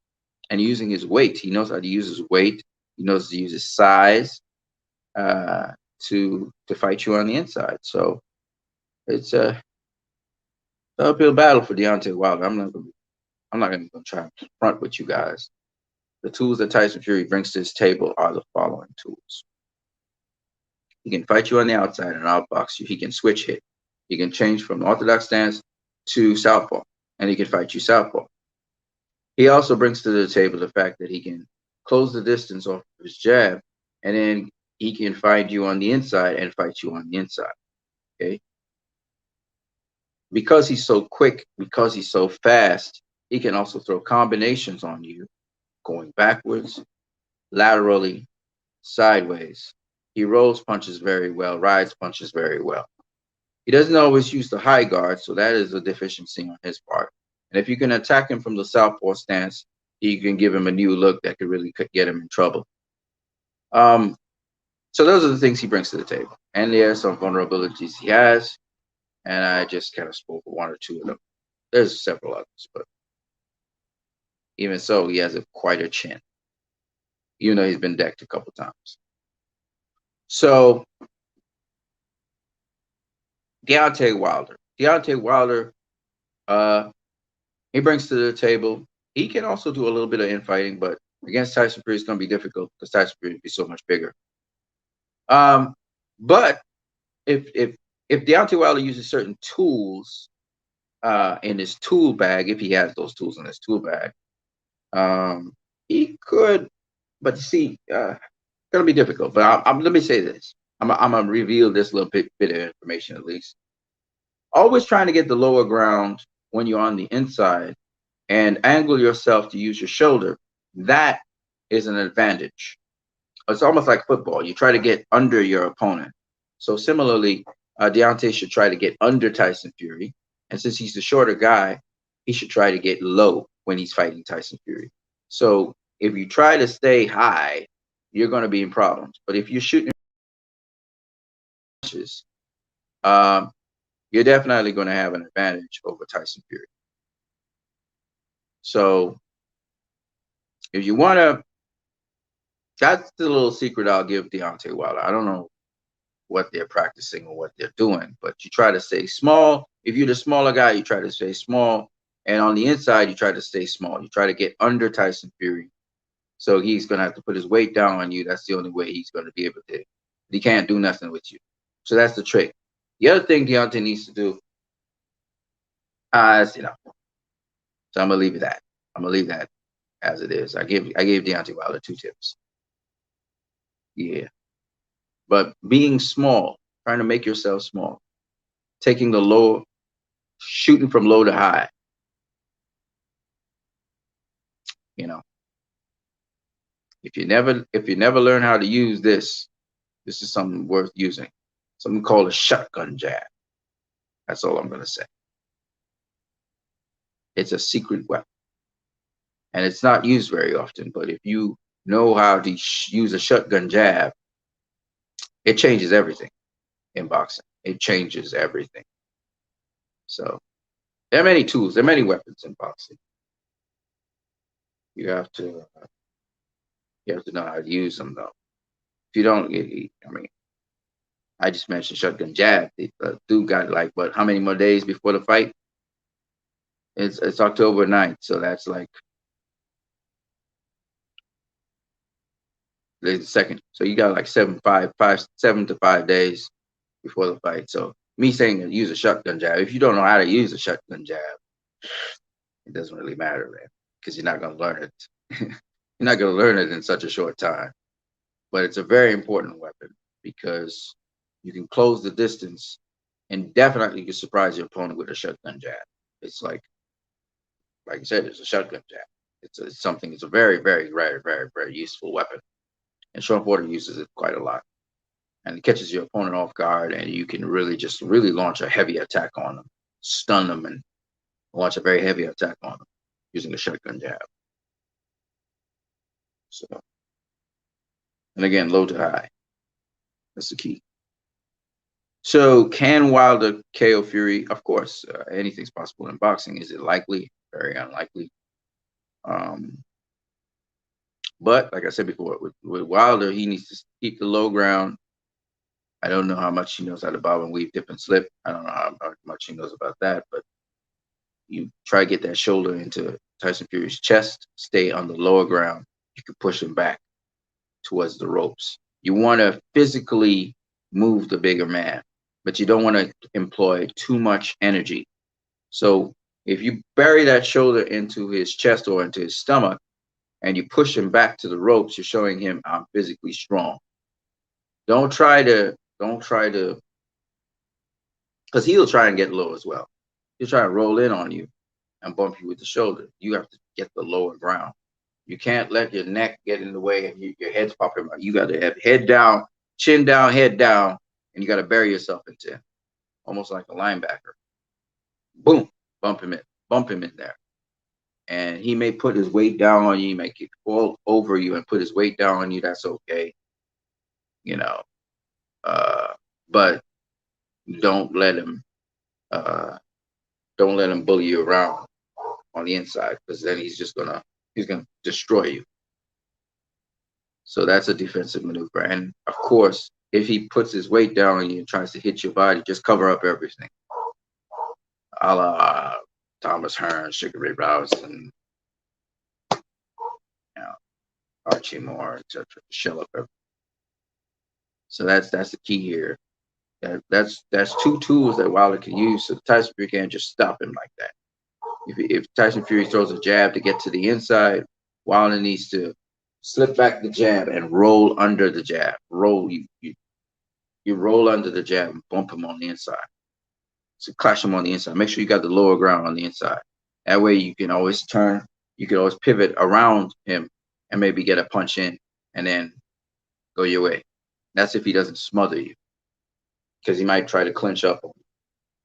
and using his weight. He knows how to use his weight. He knows to use his size to fight you on the inside. So it's a uphill battle for Deontay Wilder. I'm not going to try to front with you guys. The tools that Tyson Fury brings to his table are the following tools. He can fight you on the outside and outbox you. He can switch hit. He can change from orthodox stance to southpaw, and he can fight you southpaw. He also brings to the table the fact that he can close the distance off of his jab, and then he can find you on the inside and fight you on the inside. Okay. Because he's so quick, because he's so fast, he can also throw combinations on you, going backwards, laterally, sideways. He rolls punches very well, rides punches very well. He doesn't always use the high guard, so that is a deficiency on his part. And if you can attack him from the southpaw stance, you can give him a new look that could really get him in trouble. So those are the things he brings to the table. And there are some vulnerabilities he has, and I just kind of spoke of one or two of them. There's several others, but even so, he has quite a chin, even though he's been decked a couple times. So Deontay Wilder, he brings to the table. He can also do a little bit of infighting, but against Tyson Fury, it's going to be difficult because Tyson Fury will be so much bigger. But if Deontay Wilder uses certain tools in his tool bag, if he has those tools in his tool bag, he could. But you see, it's going to be difficult. But let me say this: I'm gonna reveal this little bit of information at least. Always trying to get the lower ground when you're on the inside and angle yourself to use your shoulder. That is an advantage. It's almost like football. You try to get under your opponent. So similarly, Deontay should try to get under Tyson Fury. And since he's the shorter guy, he should try to get low when he's fighting Tyson Fury. So if you try to stay high, you're going to be in problems. But if you're shooting punches, you're definitely going to have an advantage over Tyson Fury. So if you want to, that's the little secret I'll give Deontay Wilder. I don't know what they're practicing or what they're doing, but you try to stay small. If you're the smaller guy, you try to stay small. And on the inside, you try to stay small. You try to get under Tyson Fury. So he's going to have to put his weight down on you. That's the only way he's going to be able to. He can't do nothing with you. So that's the trick. The other thing Deontay needs to do is, so I'm going to leave it that. I'm going to leave that as it is. I gave Deontay Wilder 2 tips. Yeah. But being small, trying to make yourself small, taking the low, shooting from low to high. If you never learn how to use this is something worth using. Something called a shotgun jab. That's all I'm going to say. It's a secret weapon. And it's not used very often, but if you know how to use a shotgun jab, it changes everything in boxing. It changes everything. So there are many tools, there are many weapons in boxing. You have to know how to use them, though. If you don't, I mean, I just mentioned shotgun jab. The dude got like, what? How many more days before the fight? It's October 9th, so that's like the second. So you got like 7 to 5 days before the fight. So me saying use a shotgun jab, if you don't know how to use a shotgun jab, it doesn't really matter, man, because you're not gonna learn it. You're not gonna learn it in such a short time. But it's a very important weapon because you can close the distance and definitely you can surprise your opponent with a shotgun jab. It's like I said, it's a shotgun jab. It's something. It's a very, very, very, very, very useful weapon. And Sean Porter uses it quite a lot, and it catches your opponent off guard, and you can really just really launch a heavy attack on them, stun them, and launch a very heavy attack on them using a shotgun jab. So, and again, low to high. That's the key. So, can Wilder KO Fury? Of course, anything's possible in boxing. Is it likely? Very unlikely. But like I said before, with Wilder, he needs to keep the low ground. I don't know how much he knows how to bob and weave, dip and slip. I don't know how much he knows about that, but you try to get that shoulder into Tyson Fury's chest, stay on the lower ground. You can push him back towards the ropes. You want to physically move the bigger man, but you don't want to employ too much energy. So if you bury that shoulder into his chest or into his stomach and you push him back to the ropes, you're showing him I'm physically strong. Don't try to, because he'll try and get low as well. He'll try to roll in on you and bump you with the shoulder. You have to get the lower ground. You can't let your neck get in the way and your head's popping out. You got to have head down, chin down, head down, and you got to bury yourself into him, almost like a linebacker. Boom, bump him in there. And he may put his weight down on you, he may fall over you and put his weight down on you. That's okay, you know. But don't let him bully you around on the inside, because then he's gonna destroy you. So that's a defensive maneuver. And of course, if he puts his weight down on you and tries to hit your body, just cover up everything. A la Thomas Hearns, Sugar Ray Robinson, Archie Moore, etc. Shell up everything. So that's the key here. That's two tools that Wilder can use, so Tyson Fury can't just stop him like that. If Tyson Fury throws a jab to get to the inside, Wilder needs to slip back the jab and roll under the jab. You roll under the jab and bump him on the inside. So clash him on the inside. Make sure you got the lower ground on the inside. That way you can always turn. You can always pivot around him and maybe get a punch in and then go your way. That's if he doesn't smother you, because he might try to clinch up on you.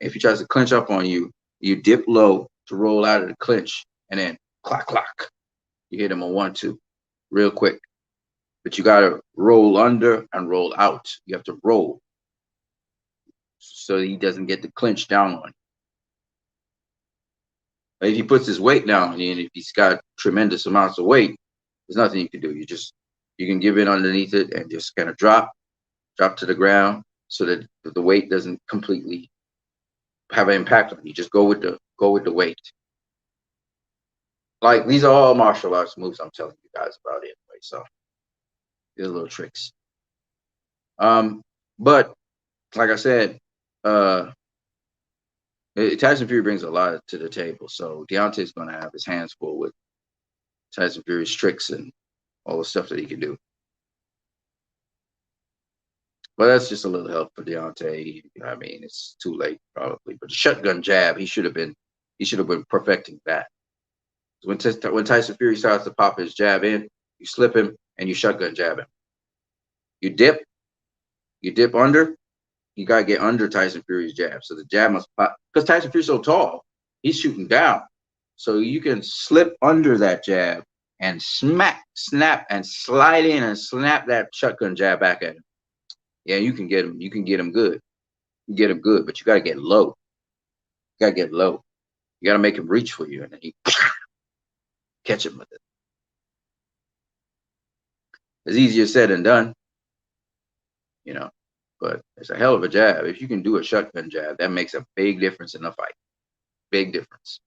If he tries to clinch up on you, you dip low to roll out of the clinch, and then clock. You hit him a 1-2 real quick. But you got to roll under and roll out. You have to roll so he doesn't get the clinch down on you. But if he puts his weight down on you, and if he's got tremendous amounts of weight, there's nothing you can do. You can give in underneath it and just kind of drop to the ground so that the weight doesn't completely have an impact on you. Just go with the weight. Like, these are all martial arts moves I'm telling you guys about anyway. So these are little tricks. But like I said, Tyson Fury brings a lot to the table. So Deontay's going to have his hands full with Tyson Fury's tricks and all the stuff that he can do. But that's just a little help for Deontay. I mean, it's too late probably. But the shotgun jab, he should have been perfecting that. When Tyson Fury starts to pop his jab in, you slip him and you shotgun jab him. You dip under. You gotta get under Tyson Fury's jab. So the jab must pop, because Tyson Fury's so tall, he's shooting down. So you can slip under that jab and snap, and slide in and snap that shotgun jab back at him. Yeah, you can get him. You can get him good. You get him good, but you gotta get low. You gotta get low. You gotta make him reach for you, and then you catch him with it. It's easier said than done. you know. But it's a hell of a jab. If you can do a shotgun jab, that makes a big difference in a fight. Big difference.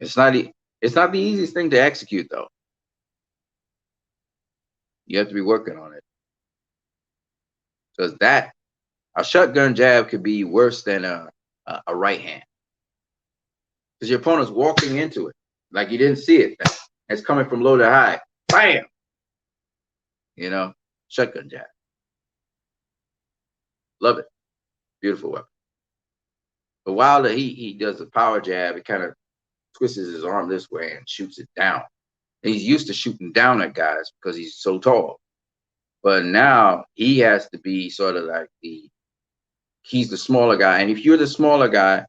It's not it's not the easiest thing to execute though. You have to be working on it. Because that a shotgun jab could be worse than a right hand. Because your opponent's walking into it. Like you didn't see it. It's coming from low to high. Bam! You know, shotgun jab. Love it. Beautiful weapon. But Wilder, he does the power jab. He kind of twists his arm this way and shoots it down. And he's used to shooting down at guys because he's so tall. But now he has to be sort of like he's the smaller guy. And if you're the smaller guy,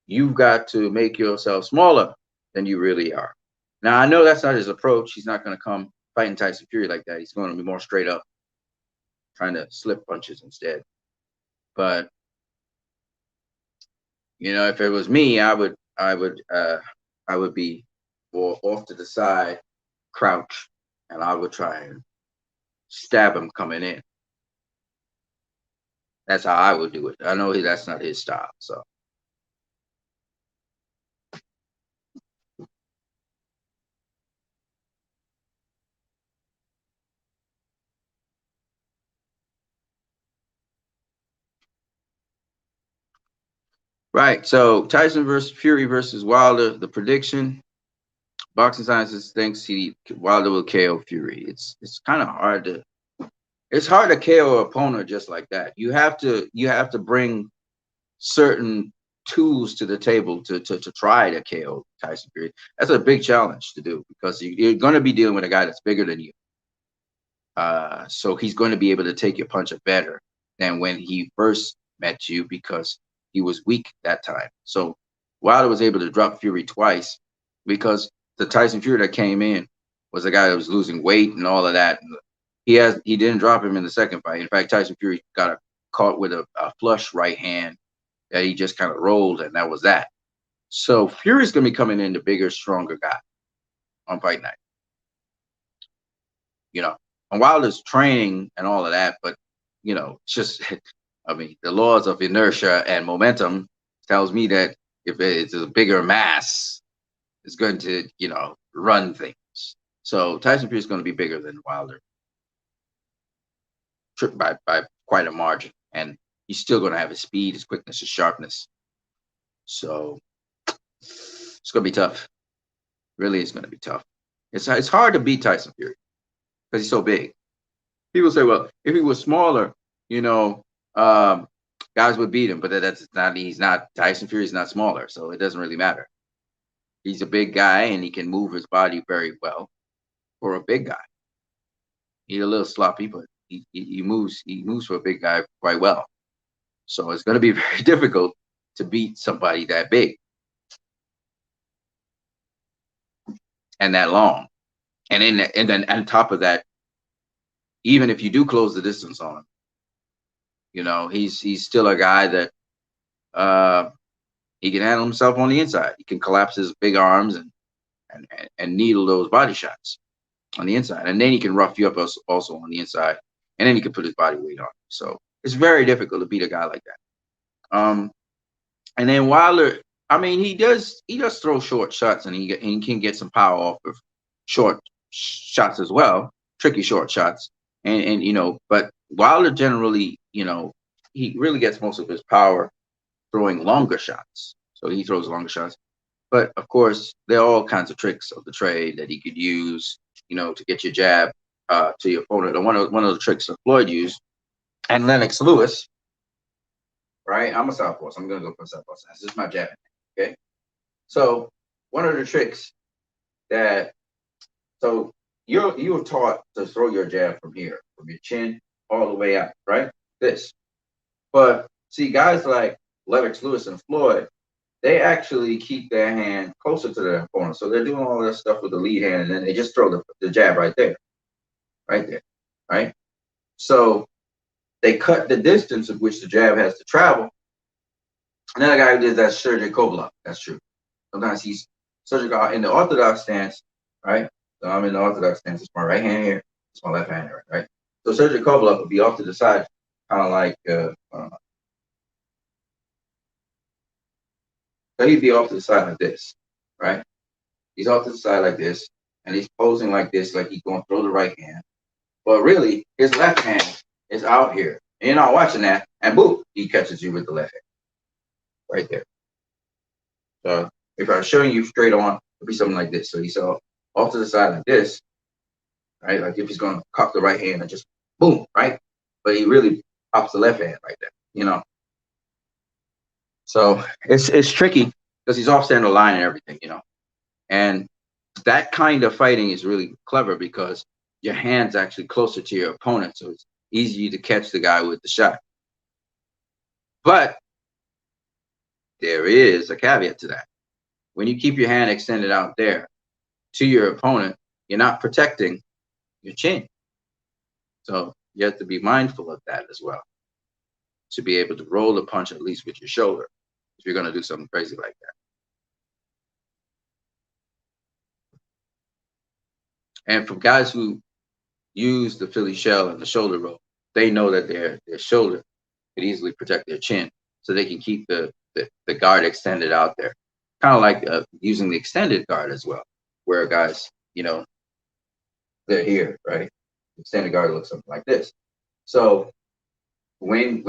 you've got to make yourself smaller than you really are. Now, I know that's not his approach. He's not going to come fighting Tyson Fury like that. He's going to be more straight up, trying to slip punches instead. But, you know, if it was me, I would be more off to the side, crouch, and I would try and stab him coming in. That's how I would do it. I know that's not his style, so. Right. So Tyson versus Fury versus Wilder. The prediction: Boxing Sciences thinks Wilder will KO Fury. It's kind of hard to. It's hard to KO an opponent just like that. You have to bring certain tools to the table to try to KO Tyson Fury. That's a big challenge to do because you're going to be dealing with a guy that's bigger than you. So he's going to be able to take your punch better than when he first met you because he was weak that time. So Wilder was able to drop Fury twice because the Tyson Fury that came in was a guy that was losing weight and all of that. He didn't drop him in the second fight. In fact, Tyson Fury got caught with a flush right hand that he just kind of rolled, and that was that. So Fury's going to be coming in the bigger, stronger guy on fight night. You know, and Wilder's training and all of that, but you know, just I mean, the laws of inertia and momentum tells me that if it's a bigger mass, it's going to, you know, run things. So Tyson Fury is going to be bigger than Wilder by quite a margin, and he's still going to have his speed, his quickness, his sharpness. So it's going to be tough. Really, it's going to be tough. It's hard to beat Tyson Fury because he's so big. People say, well, if he was smaller, you know, guys would beat him, but that's not. He's not Tyson Fury. Is not smaller, so it doesn't really matter. He's a big guy and he can move his body very well for a big guy. He's a little sloppy, but he moves for a big guy quite well. So it's going to be very difficult to beat somebody that big and that long. And then on top of that, even if you do close the distance on him, you know, he's still a guy that he can handle himself on the inside. He can collapse his big arms and needle those body shots on the inside. And then he can rough you up also on the inside. And then he can put his body weight on. So it's very difficult to beat a guy like that. And then Wilder, I mean, he does throw short shots, and he can get some power off of short shots as well, tricky short shots. And you know, but Wilder generally, you know, he really gets most of his power throwing longer shots. So he throws longer shots. But of course, there are all kinds of tricks of the trade that he could use, you know, to get your jab to your opponent. And one of the tricks that Floyd used and Lennox Lewis, right? I'm a southpaw, so I'm gonna go for southpaw stance. This is my jab. Okay. So one of the tricks you're taught to throw your jab from here, from your chin all the way out, right? This. But see, guys like Lennox Lewis and Floyd, they actually keep their hand closer to their opponent. So they're doing all that stuff with the lead hand, and then they just throw the jab right there. Right? So they cut the distance of which the jab has to travel. Another guy who did that, Sergio Martinez. That's true. Sometimes he's Sergio in the orthodox stance, right? So I'm in the orthodox stance. It's my right hand here. It's my left hand here, right? So Sergio Martinez would be off to the side, kind of like so he'd be off to the side like this, right? He's off to the side like this, and he's posing like this, like he's going to throw the right hand. But really, his left hand is out here. And you're not watching that, and boom, he catches you with the left hand right there. So if I was showing you straight on, it'd be something like this. So he's off to the side like this, right? Like if he's going to cock the right hand and just boom, right? But he really pops the left hand right there, you know. So it's tricky because he's off center line and everything, you know. And that kind of fighting is really clever because your hand's actually closer to your opponent, so it's easy to catch the guy with the shot. But there is a caveat to that. When you keep your hand extended out there to your opponent, you're not protecting your chin. So you have to be mindful of that as well, to be able to roll the punch at least with your shoulder if you're going to do something crazy like that. And for guys who use the Philly shell and the shoulder roll, they know that their shoulder could easily protect their chin, so they can keep the guard extended out there. Kind of like using the extended guard as well, where guys, you know, they're here, right? Extended guard looks something like this. So when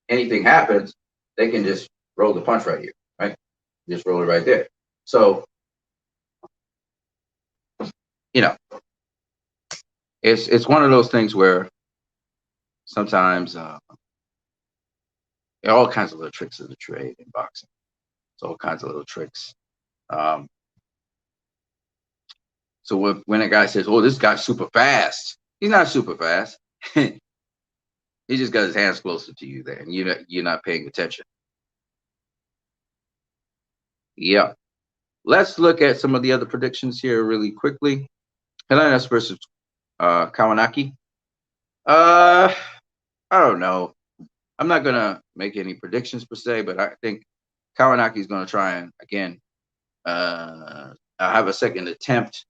anything happens, they can just roll the punch right here, right? Just roll it right there. So, you know, it's one of those things where sometimes there are all kinds of little tricks of the trade in boxing. It's all kinds of little tricks. So when a guy says, "Oh, this guy's super fast," he's not super fast. He just got his hands closer to you there, and you're not paying attention. Yeah. Let's look at some of the other predictions here really quickly. Helenas versus Kawanaki. I don't know. I'm not gonna make any predictions per se, but I think Kawanaki is gonna try and again have a second attempt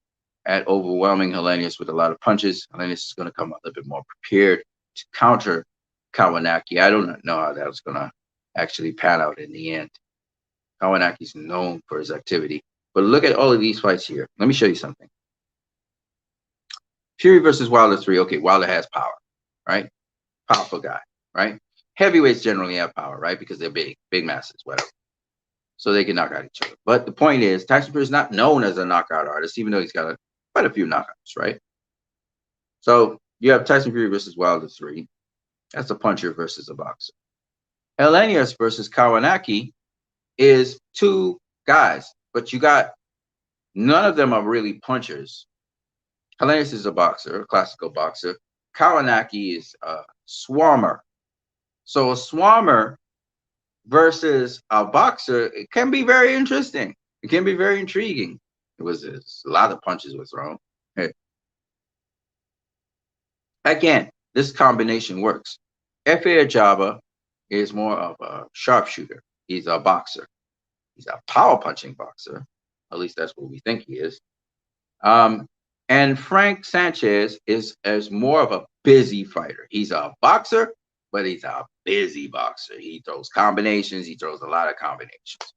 at overwhelming Hellenius with a lot of punches. Hellenius is going to come a little bit more prepared to counter Kawanaki. I don't know how that's going to actually pan out in the end. Kawanaki's known for his activity. But look at all of these fights here. Let me show you something. Fury versus Wilder 3. Okay, Wilder has power, right? Powerful guy, right? Heavyweights generally have power, right? Because they're big masses, whatever. So they can knock out each other. But the point is, Tyson Fury is not known as a knockout artist, even though he's got quite a few knockouts, right? So you have Tyson Fury versus Wilder 3. That's a puncher versus a boxer. Hellenius versus Kawanaki is two guys, but you got none of them are really punchers. Hellenius is a boxer, a classical boxer. Kawanaki is a swarmer. So a swarmer versus a boxer, it can be very interesting. It can be very intriguing. It was a lot of punches were thrown. Again, this combination works. Efe Ajaba is more of a sharpshooter. He's a boxer. He's a power punching boxer. At least that's what we think he is. And Frank Sanchez is more of a busy fighter. He's a boxer, but he's a busy boxer. He throws combinations. He throws a lot of combinations.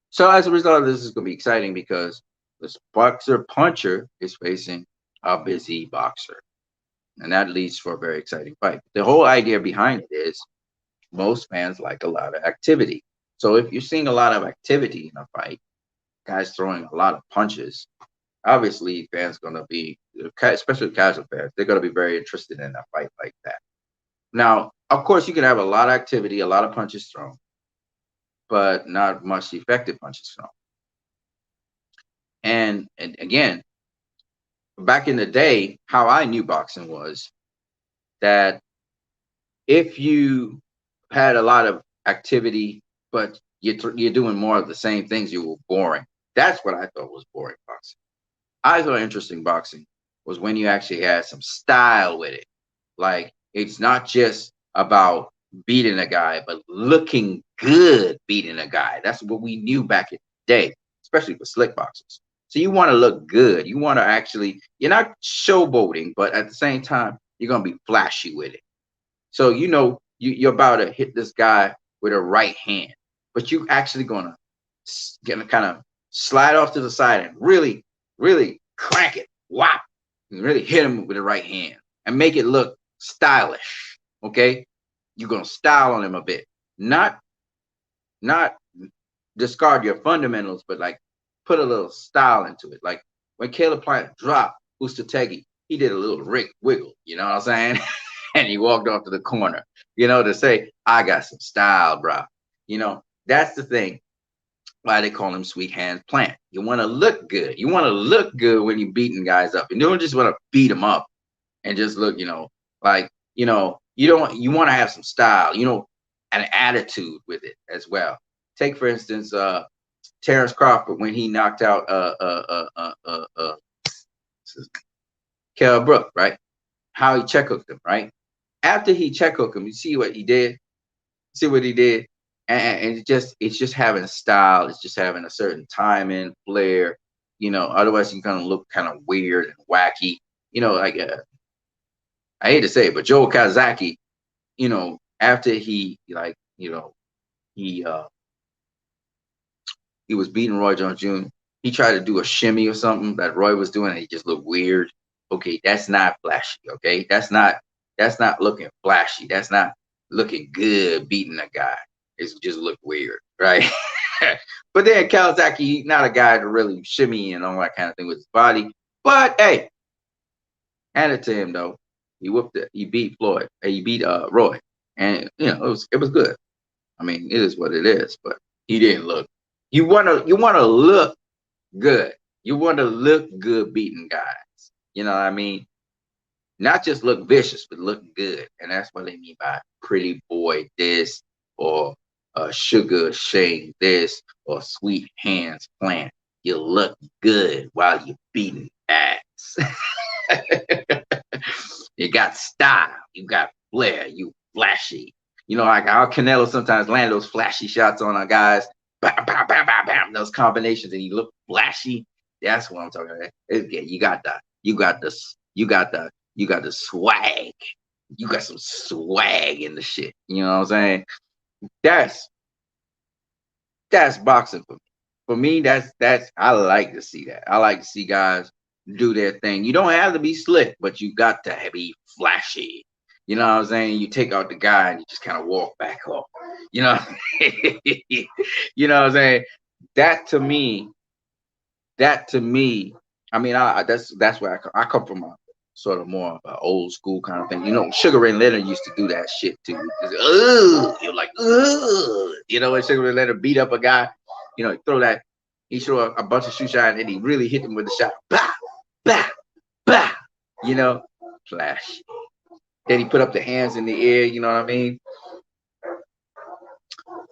So as a result, this is going to be exciting because this boxer puncher is facing a busy boxer. And that leads for a very exciting fight. The whole idea behind it is most fans like a lot of activity. So if you're seeing a lot of activity in a fight, guys throwing a lot of punches, obviously fans going to be, especially casual fans, they're going to be very interested in a fight like that. Now, of course, you can have a lot of activity, a lot of punches thrown, but not much effective punches thrown. And again, back in the day, how I knew boxing was that if you had a lot of activity, but you're doing more of the same things, you were boring. That's what I thought was boring boxing. I thought interesting boxing was when you actually had some style with it. Like, it's not just about beating a guy, but looking good beating a guy. That's what we knew back in the day, especially for slick boxers. So you want to look good. You want to actually, you're not showboating, but at the same time, you're going to be flashy with it. So you're about to hit this guy with a right hand, but you actually gonna kind of slide off to the side and really, really crank it, whop, and really hit him with the right hand and make it look stylish. Okay, you're gonna style on him a bit, not discard your fundamentals, but like put a little style into it. Like when Caleb Plant dropped Ustategi, he did a little wiggle, you know what I'm saying? And he walked off to the corner, to say, I got some style, bro. That's the thing why they call him Sweet Hands Plant. You want to look good. You want to look good when you're beating guys up. And you don't just want to beat them up and just look, like, you want to have some style, an attitude with it as well. Take, for instance, Terrence Crawford when he knocked out Kell Brook, right? How he check hooked him, right? After he check hooked him, you see what he did? See what he did? And it's just having style. It's just having a certain timing, flair. Otherwise you kind of look kind of weird and wacky. Like I hate to say it, but Joe Kazaki, after he he was beating Roy Jones Jr., he tried to do a shimmy or something that Roy was doing, and he just looked weird. Okay, that's not flashy. Okay, that's not looking flashy. That's not looking good beating a guy. It just looked weird, right? But then Kawasaki, not a guy to really shimmy and all that kind of thing with his body. But hey, hand it to him though. He whooped it. He beat Floyd. He beat Roy, and it was good. I mean, it is what it is. But he didn't look. You wanna look good. You want to look good beating guys. You know what I mean? Not just look vicious, but look good. And that's what they mean by pretty boy this, or Sugar Shane this, or Sweet Hands Plant. You look good while you're beating ass. You got style. You got flair. You flashy. Like how Canelo sometimes land those flashy shots on our guys. Bam, bam, bam, bam, bam, those combinations, and you look flashy. That's what I'm talking about. You got the swag. You got some swag in the shit. You know what I'm saying? That's boxing for me. For me, that's I like to see that. I like to see guys do their thing. You don't have to be slick, but you got to be flashy. You know what I'm saying? You take out the guy and you just kind of walk back off. You know what I'm saying? That to me, I mean, that's where I come from, a sort of more of an old school kind of thing. Sugar Ray Leonard used to do that shit too. You're like, when Sugar Ray Leonard beat up a guy, he throw a bunch of shoe shine and he really hit him with the shot. Bah, bah, bah. Flash. Then he put up the hands in the air, you know what I mean?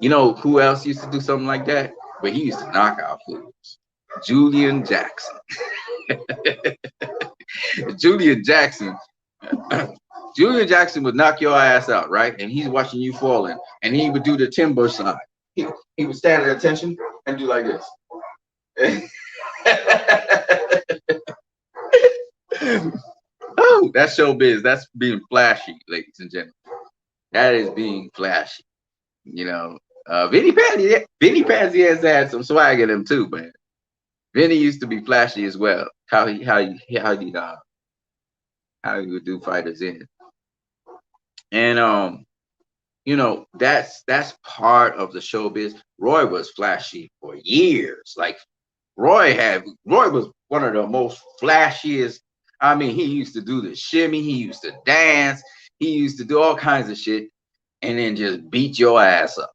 Who else used to do something like that? But he used to knock out fools. Julian Jackson. Julian Jackson would knock your ass out, right? And he's watching you falling. And he would do the timber slide. He would stand at attention and do like this. Oh, that's showbiz. That's being flashy, ladies and gentlemen. That is being flashy. Vinny Pazzi has had some swag in him too, man. Vinny used to be flashy as well. How he would do fighters in. And that's part of the showbiz. Roy was flashy for years. Like Roy was one of the most flashiest. I mean, he used to do the shimmy, he used to dance, he used to do all kinds of shit, and then just beat your ass up.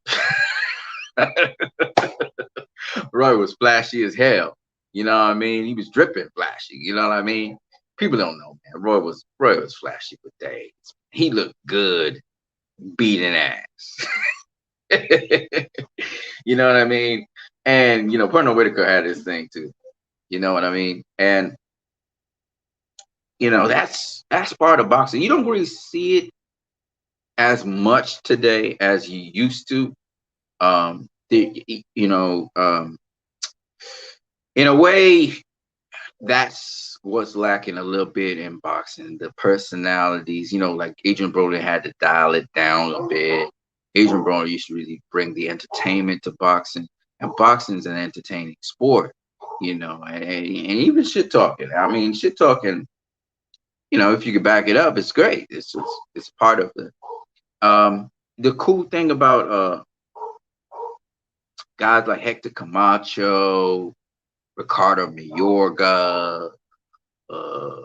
Roy was flashy as hell. You know what I mean? He was dripping flashy. You know what I mean? People don't know, man. Roy was flashy for days. He looked good beating ass. You know what I mean? And Pernell Whitaker had his thing too. You know what I mean? And that's part of boxing. You don't really see it as much today as you used to. In a way, that's what's lacking a little bit in boxing, the personalities. Like Adrian Broner had to dial it down a bit. Adrian Broner used to really bring the entertainment to boxing, and boxing's an entertaining sport. And even shit talking. I mean, shit talking. If you could back it up, it's great. It's part of the cool thing about guys like Hector Camacho, Ricardo Mayorga, uh,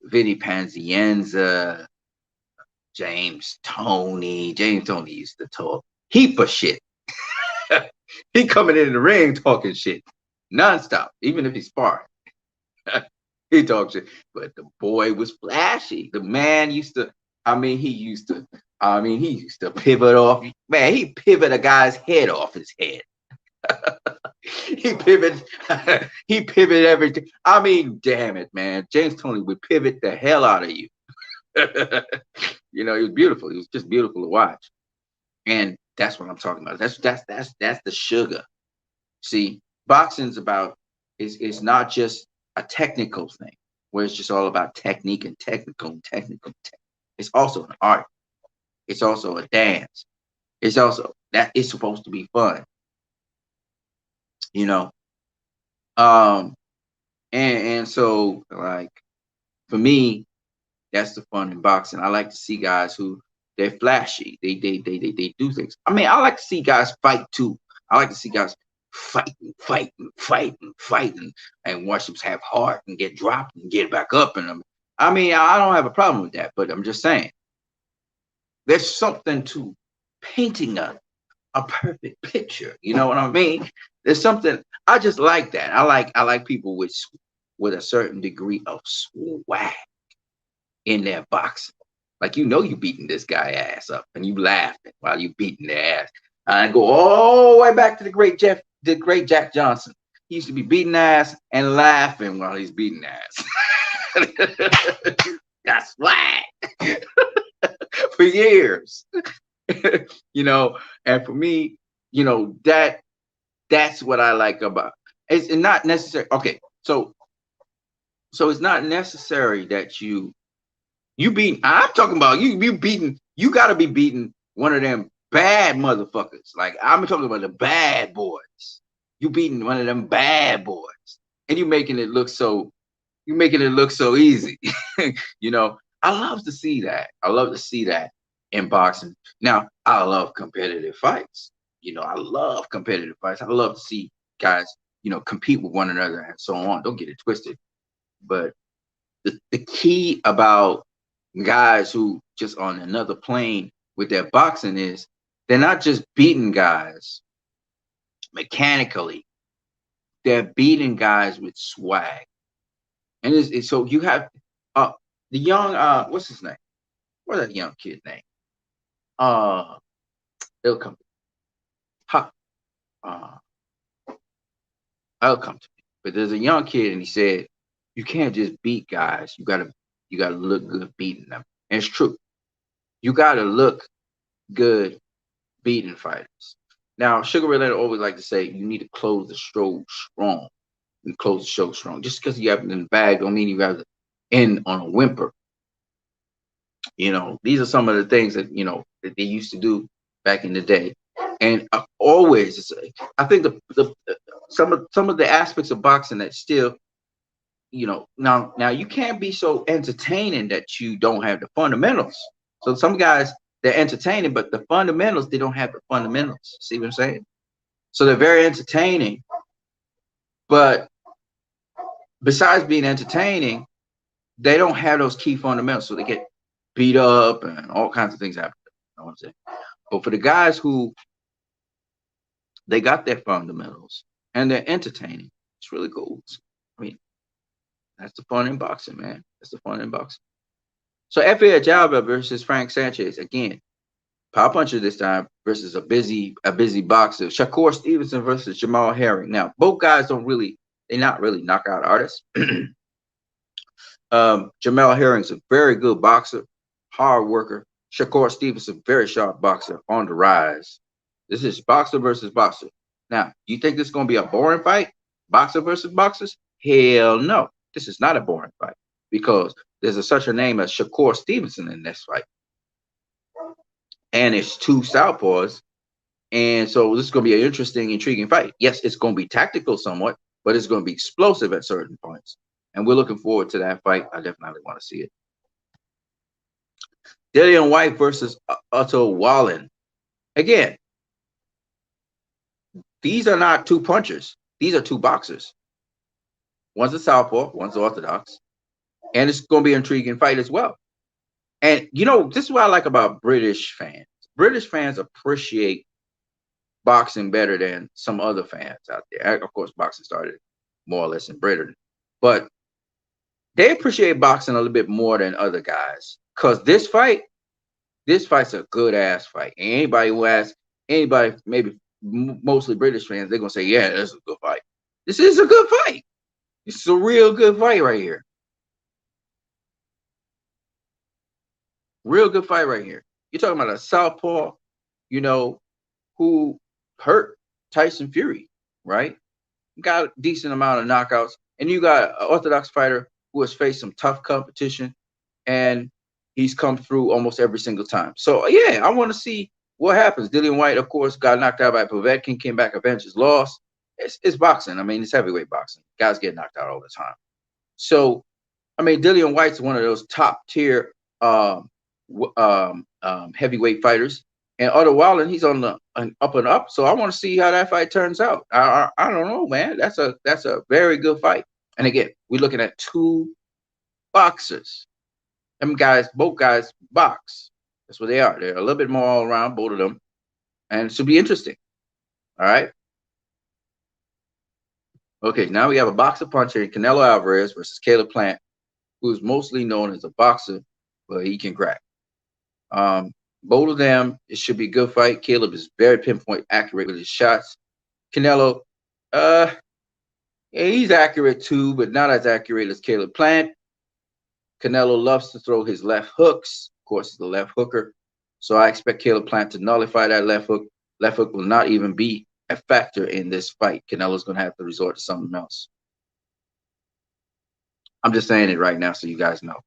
Vinny Panzienza, James Toney. James Toney used to talk heap of shit. He coming in the ring talking shit nonstop, even if he's sparring. He talks shit, but the boy was flashy. The man used to. He used to pivot off. Man, he pivot a guy's head off his head. he pivot. He pivot everything. I mean, damn it, man. James Toney would pivot the hell out of you. He was beautiful. He was just beautiful to watch, and that's what I'm talking about. That's the sugar. See, boxing's about is not just a technical thing where it's just all about technique and technical. It's also an art. It's also a dance. It's also that it's supposed to be fun. And so like for me, that's the fun in boxing. I like to see guys who they're flashy. They do things. I mean, I like to see guys fight too. I like to see guys fighting, and watch them have heart and get dropped and get back up. And I mean, I don't have a problem with that, but I'm just saying there's something to painting a perfect picture. You know what I mean? There's something I just like that. I like people with a certain degree of swag in their boxing. Like you beating this guy ass up and you laughing while you beating their ass. I go all the way back to the great Jack Johnson. He used to be beating ass and laughing while he's beating ass. That's swag for years. And for me, that's what I like about it's not necessary. Okay, so it's not necessary that you beating. I'm talking about you beating. You got to be beating one of them bad motherfuckers. Like I'm talking about the bad boys. You beating one of them bad boys, and you making it look so easy. I love to see that. I love to see that in boxing. Now, I love competitive fights. I love competitive fights. I love to see guys, compete with one another and so on. Don't get it twisted. But the key about guys who just on another plane with their boxing is they're not just beating guys mechanically. They're beating guys with swag. And so you have the young what's his name? What's that young kid name? It'll come I'll come to me. But there's a young kid and he said, you can't just beat guys. You gotta look good beating them. And it's true. You gotta look good beating fighters. Now, Sugar Ray Leonard always like to say you need to close the show strong. And close the show strong. Just because you have it in the bag don't mean you have to end on a whimper. These are some of the things that that they used to do back in the day. And always, I think some of the aspects of boxing that still, now you can't be so entertaining that you don't have the fundamentals. So some guys they're entertaining, but the fundamentals they don't have the fundamentals. See what I'm saying? So they're very entertaining, but besides being entertaining, they don't have those key fundamentals. So they get beat up and all kinds of things happen. You know what I'm saying? But for the guys who they got their fundamentals and they're entertaining, it's really cool. I mean, that's the fun in boxing, man. That's the fun in boxing. So Efe Ajagba versus Frank Sanchez again. Power puncher this time versus a busy boxer. Shakur Stevenson versus Jamal Herring. Now both guys they're not really knockout artists. Jamal Herring's a very good boxer, hard worker. Shakur Stevenson, very sharp boxer on the rise. This is boxer versus boxer. Now, you think this is going to be a boring fight? Boxer versus boxers? Hell no. This is not a boring fight because there's such a name as Shakur Stevenson in this fight. And it's two southpaws. And so this is going to be an interesting, intriguing fight. Yes, it's going to be tactical somewhat, but it's going to be explosive at certain points. And we're looking forward to that fight. I definitely want to see it. Dillian White versus Otto Wallen. Again, these are not two punchers. These are two boxers. One's a southpaw, one's orthodox. And it's going to be an intriguing fight as well. And, you know, this is what I like about British fans. British fans appreciate boxing better than some other fans out there. Of course, boxing started more or less in Britain. But they appreciate boxing a little bit more than other guys. Because this fight's a good-ass fight. And anybody who asks, anybody, maybe mostly British fans, they're going to say, yeah, this is a good fight. This is a good fight. It's a real good fight right here. Real good fight right here. You're talking about a southpaw, you know, who hurt Tyson Fury, right? Got a decent amount of knockouts. And you got an orthodox fighter who has faced some tough competition, and he's come through almost every single time. So, yeah, I want to see what happens. Dillian White, of course, got knocked out by Povetkin, came back, avenged his loss. It's boxing. I mean, it's heavyweight boxing. Guys get knocked out all the time. So, I mean, Dillian White's one of those top-tier heavyweight fighters. And Otto Wallen, he's on the up and up. So I want to see how that fight turns out. I don't know, man. That's a very good fight. And again, we're looking at two boxers. Them guys, both guys box. That's what they are. They're a little bit more all around, both of them. And it should be interesting. All right. Okay, now we have a boxer puncher, Canelo Alvarez versus Caleb Plant, who's mostly known as a boxer, but he can crack. Both of them, it should be a good fight. Caleb is very pinpoint accurate with his shots. Canelo, yeah, he's accurate too, but not as accurate as Caleb Plant. Canelo loves to throw his left hooks. Of course, he's the left hooker. So I expect Caleb Plant to nullify that left hook. Left hook will not even be a factor in this fight. Canelo's going to have to resort to something else. I'm just saying it right now so you guys know.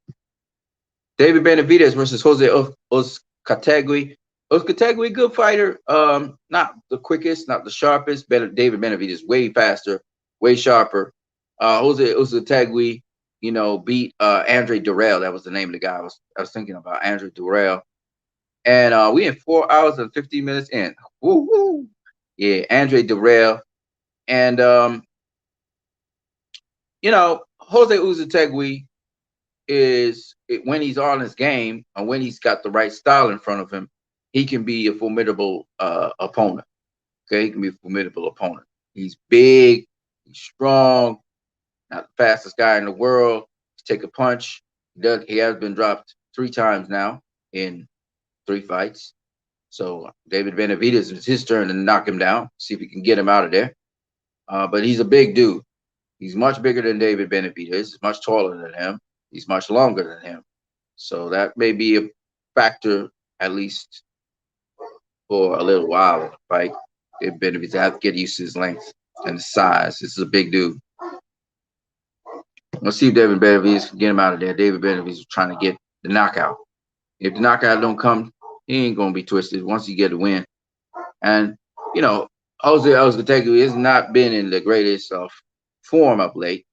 David Benavidez versus Jose Uzcategui. Uzcategui, good fighter. Not the quickest, not the sharpest. David Benavidez way faster, way sharper. Jose Uzcategui, you know, beat Andre Durrell. That was the name of the guy I was thinking about, Andre Durrell. And we in 4 hours and 15 minutes in. Woo-hoo. Yeah, Andre Durrell. And you know, Jose Uzcategui is when he's on his game and when he's got the right style in front of him, he can be a formidable opponent. Okay, he can be a formidable opponent. He's big, he's strong, not the fastest guy in the world. He take a punch. He has been dropped 3 times now in 3 fights. So David Benavidez, it's his turn to knock him down, see if he can get him out of there. But he's a big dude. He's much bigger than David Benavidez. He's much taller than him. He's much longer than him. So that may be a factor, at least for a little while in the fight. David Benavidez has to get used to his length and his size. This is a big dude. Let's see if David Benavidez can get him out of there. David Benavidez is trying to get the knockout. If the knockout don't come, he ain't going to be twisted once you get a win. And, you know, Jose Uzcategui has not been in the greatest of form of late,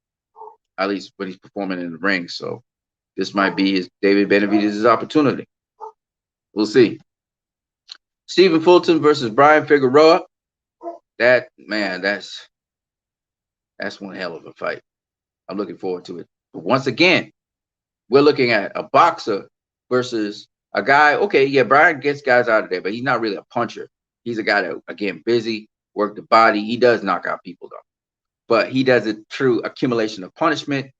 at least when he's performing in the ring. So this might be David Benavidez' opportunity. We'll see. Stephen Fulton versus Brian Figueroa. That's one hell of a fight. I'm looking forward to it. But once again, we're looking at a boxer versus a guy. Okay, yeah, Brian gets guys out of there, but he's not really a puncher. He's a guy that, again, busy, work the body. He does knock out people, though. But he does it through accumulation of punishment,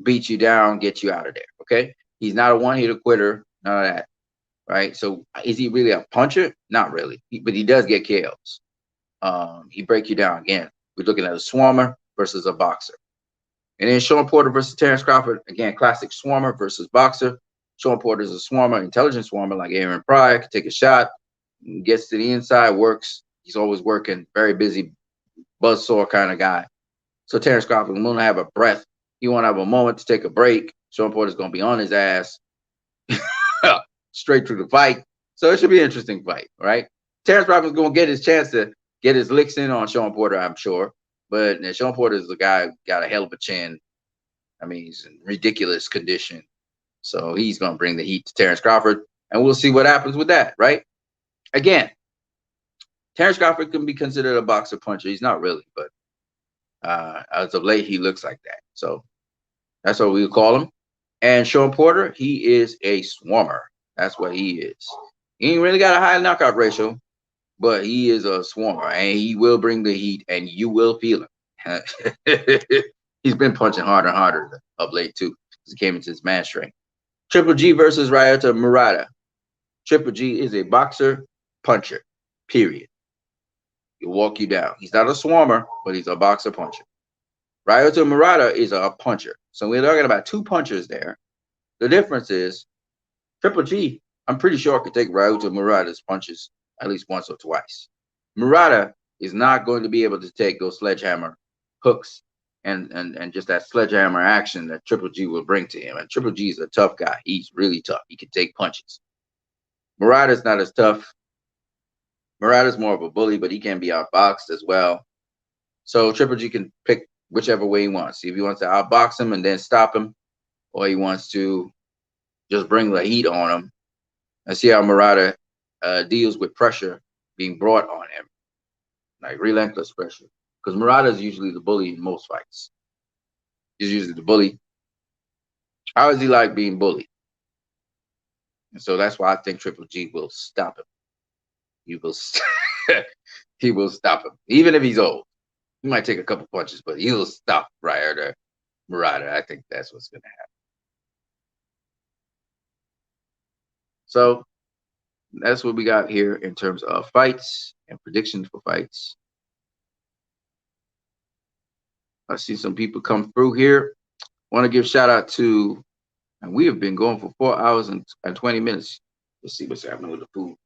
beat you down, get you out of there, okay? He's not a one-hitter quitter, none of that, right? So is he really a puncher? Not really, but he does get KOs. He break you down again. We're looking at a swarmer versus a boxer. And then Sean Porter versus Terrence Crawford, again, classic swarmer versus boxer. Sean Porter is a swarmer, intelligent swarmer like Aaron Pryor, can take a shot, gets to the inside, works. He's always working, very busy, buzzsaw kind of guy. So Terrence Crawford won't have a breath. He won't have a moment to take a break. Sean Porter's going to be on his ass straight through the fight. So it should be an interesting fight, right? Terrence Crawford's going to get his chance to get his licks in on Sean Porter, I'm sure. But Sean Porter is the guy who got a hell of a chin. I mean, he's in ridiculous condition. So he's going to bring the heat to Terrence Crawford. And we'll see what happens with that, right? Again, Terrence Crawford can be considered a boxer puncher. He's not really, but as of late, he looks like that. So that's what we call him. And Sean Porter, he is a swarmer. That's what he is. He ain't really got a high knockout ratio, but he is a swarmer, and he will bring the heat, and you will feel him. He's been punching harder and harder of late too. He came into his man strength. Triple G versus Ryota Murata. Triple G is a boxer puncher. Period. He'll walk you down. He's not a swarmer, but he's a boxer puncher. Ryota Murata is a puncher. So we're talking about two punchers there. The difference is Triple G, I'm pretty sure could take Ryota Murata's punches at least once or twice. Murata is not going to be able to take those sledgehammer hooks and just that sledgehammer action that Triple G will bring to him. And Triple G is a tough guy. He's really tough. He can take punches. Murata's not as tough. Murata's more of a bully, but he can be outboxed as well. So Triple G can pick whichever way he wants. See if he wants to outbox him and then stop him, or he wants to just bring the heat on him and see how Murata deals with pressure being brought on him, like relentless pressure. Because Murata is usually the bully in most fights. He's usually the bully. How is he like being bullied? And so that's why I think Triple G will stop him. He will, he will stop him, even if he's old. He might take a couple punches, but he'll stop Ryota Murata. I think that's what's going to happen. So that's what we got here in terms of fights and predictions for fights. I see some people come through here. Want to give shout out to, and we have been going for 4 hours and 20 minutes. Let's see what's happening with the food.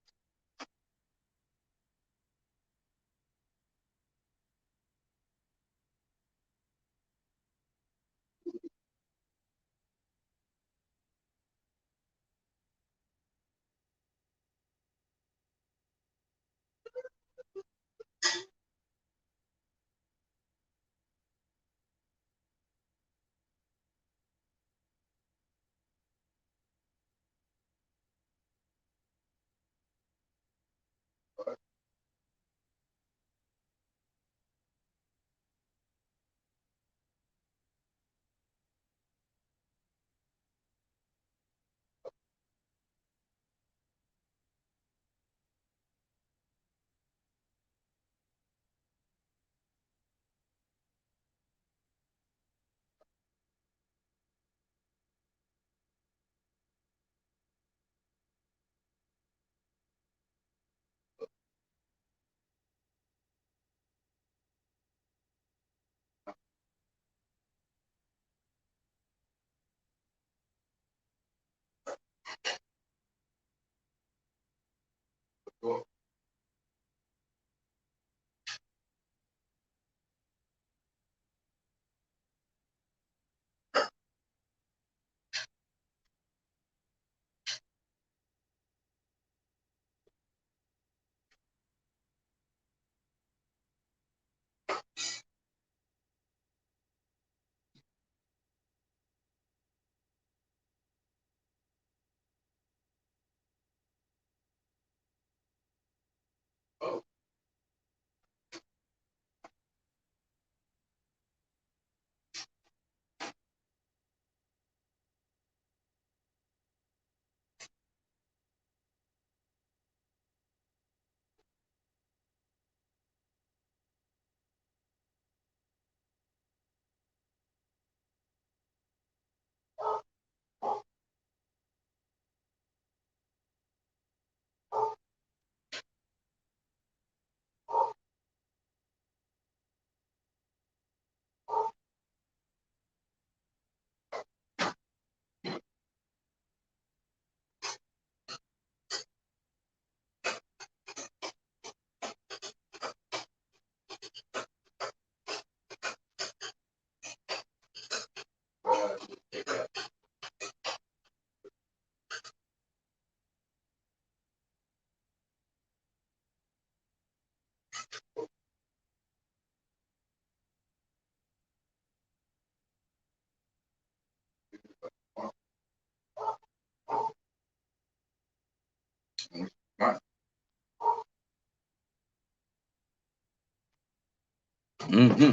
Mm-hmm.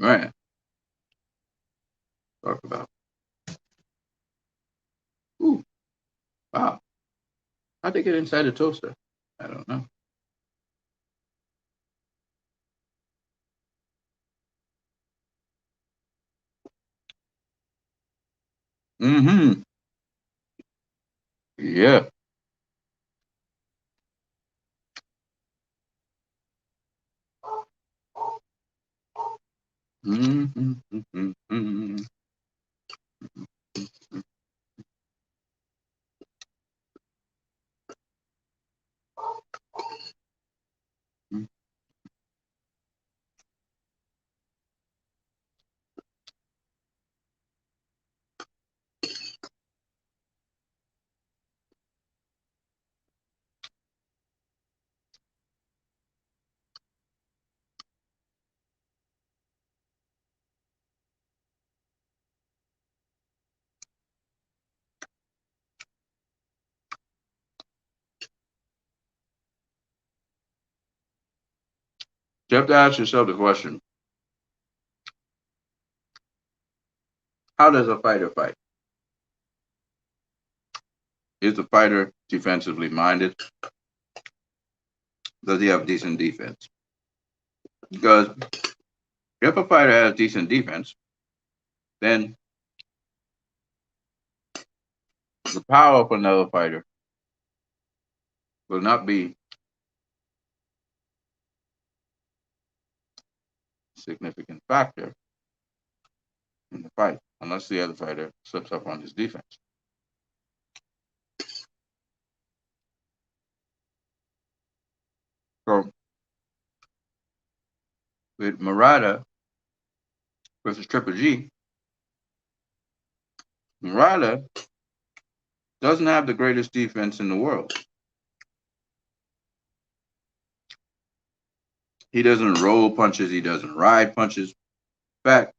Right. Talk about. Ooh, wow. How'd they get inside a toaster? I don't know. Mm-hmm. Yeah. Mm-hmm. Mm-hmm. Mm-hmm. You have to ask yourself the question: how does a fighter fight? Is the fighter defensively minded? Does he have decent defense? Because if a fighter has decent defense, then the power of another fighter will not be a significant factor in the fight unless the other fighter slips up on his defense. So with Murata versus Triple G, Murata doesn't have the greatest defense in the world. He doesn't roll punches. He doesn't ride punches. In fact,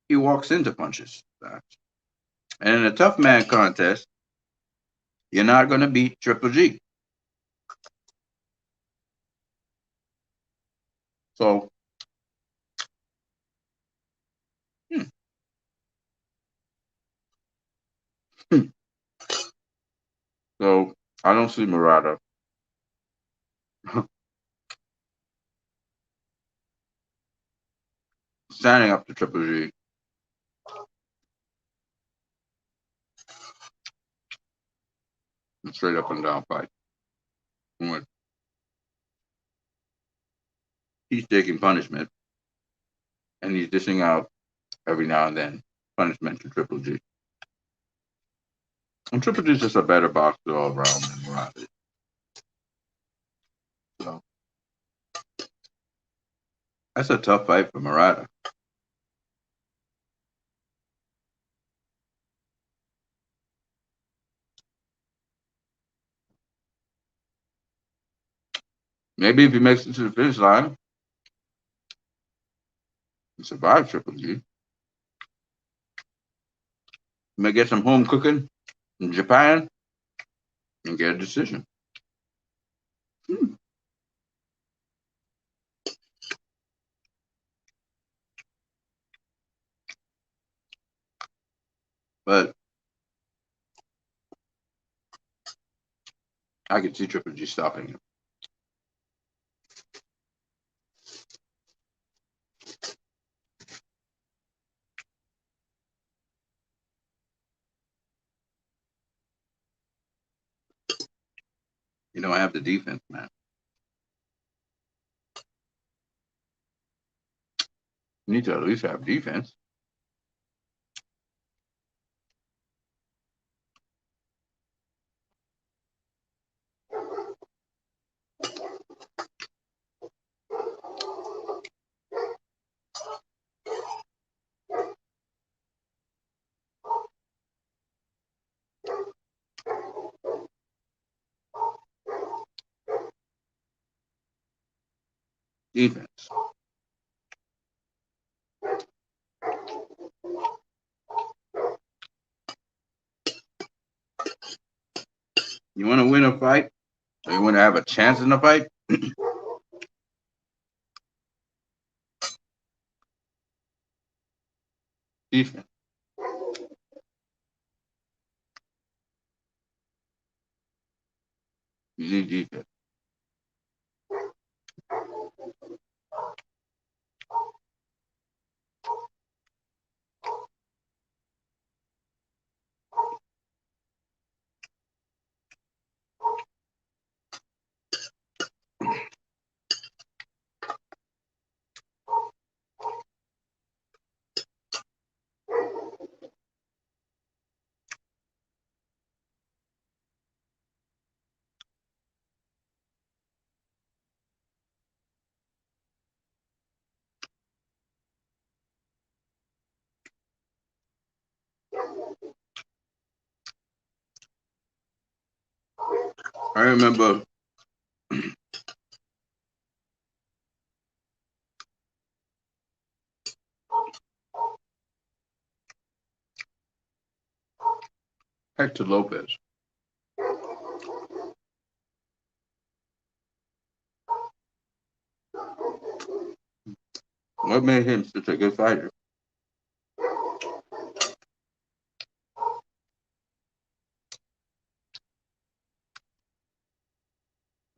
he walks into punches. And in a tough man contest, you're not going to beat Triple G. So, hmm, hmm. So I don't see Murata standing up to Triple G in straight up and down fight. When he's taking punishment and he's dishing out every now and then punishment to Triple G. And Triple G is just a better boxer all around than Murata. So that's a tough fight for Murata. Maybe if he makes it to the finish line, he survives Triple G. He may get some home cooking in Japan and get a decision. Hmm. But I could see Triple G stopping him. You don't have the defense, man. You need to at least have defense. Defense. You want to win a fight, or you want to have a chance in a fight, Defense. You need defense. I remember Hector Lopez. What made him such a good fighter?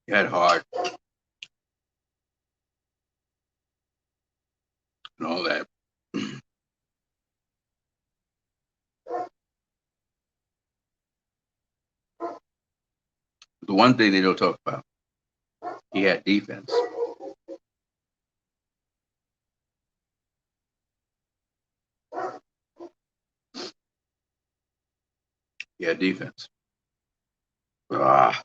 He had heart and all that. The one thing they don't talk about, he had defense. He had defense. Ah,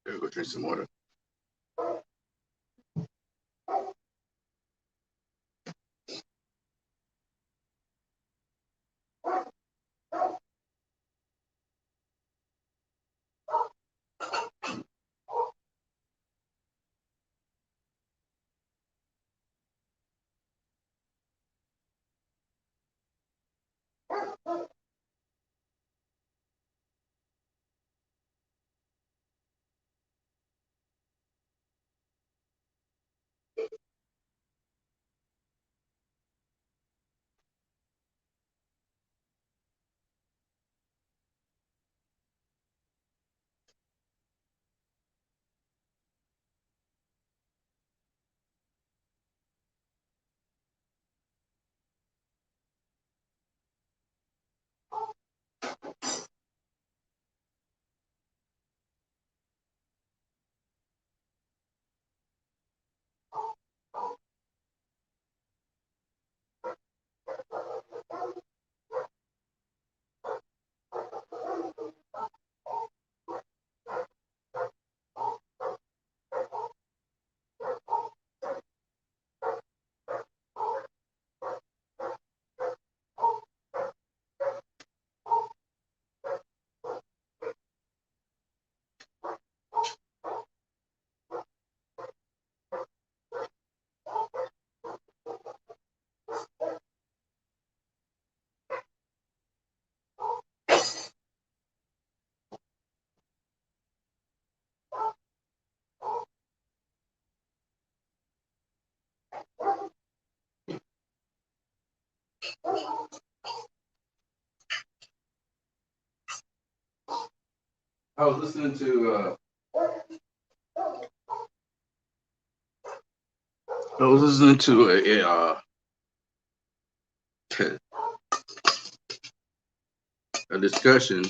gotta go drink some water. I was listening to a discussion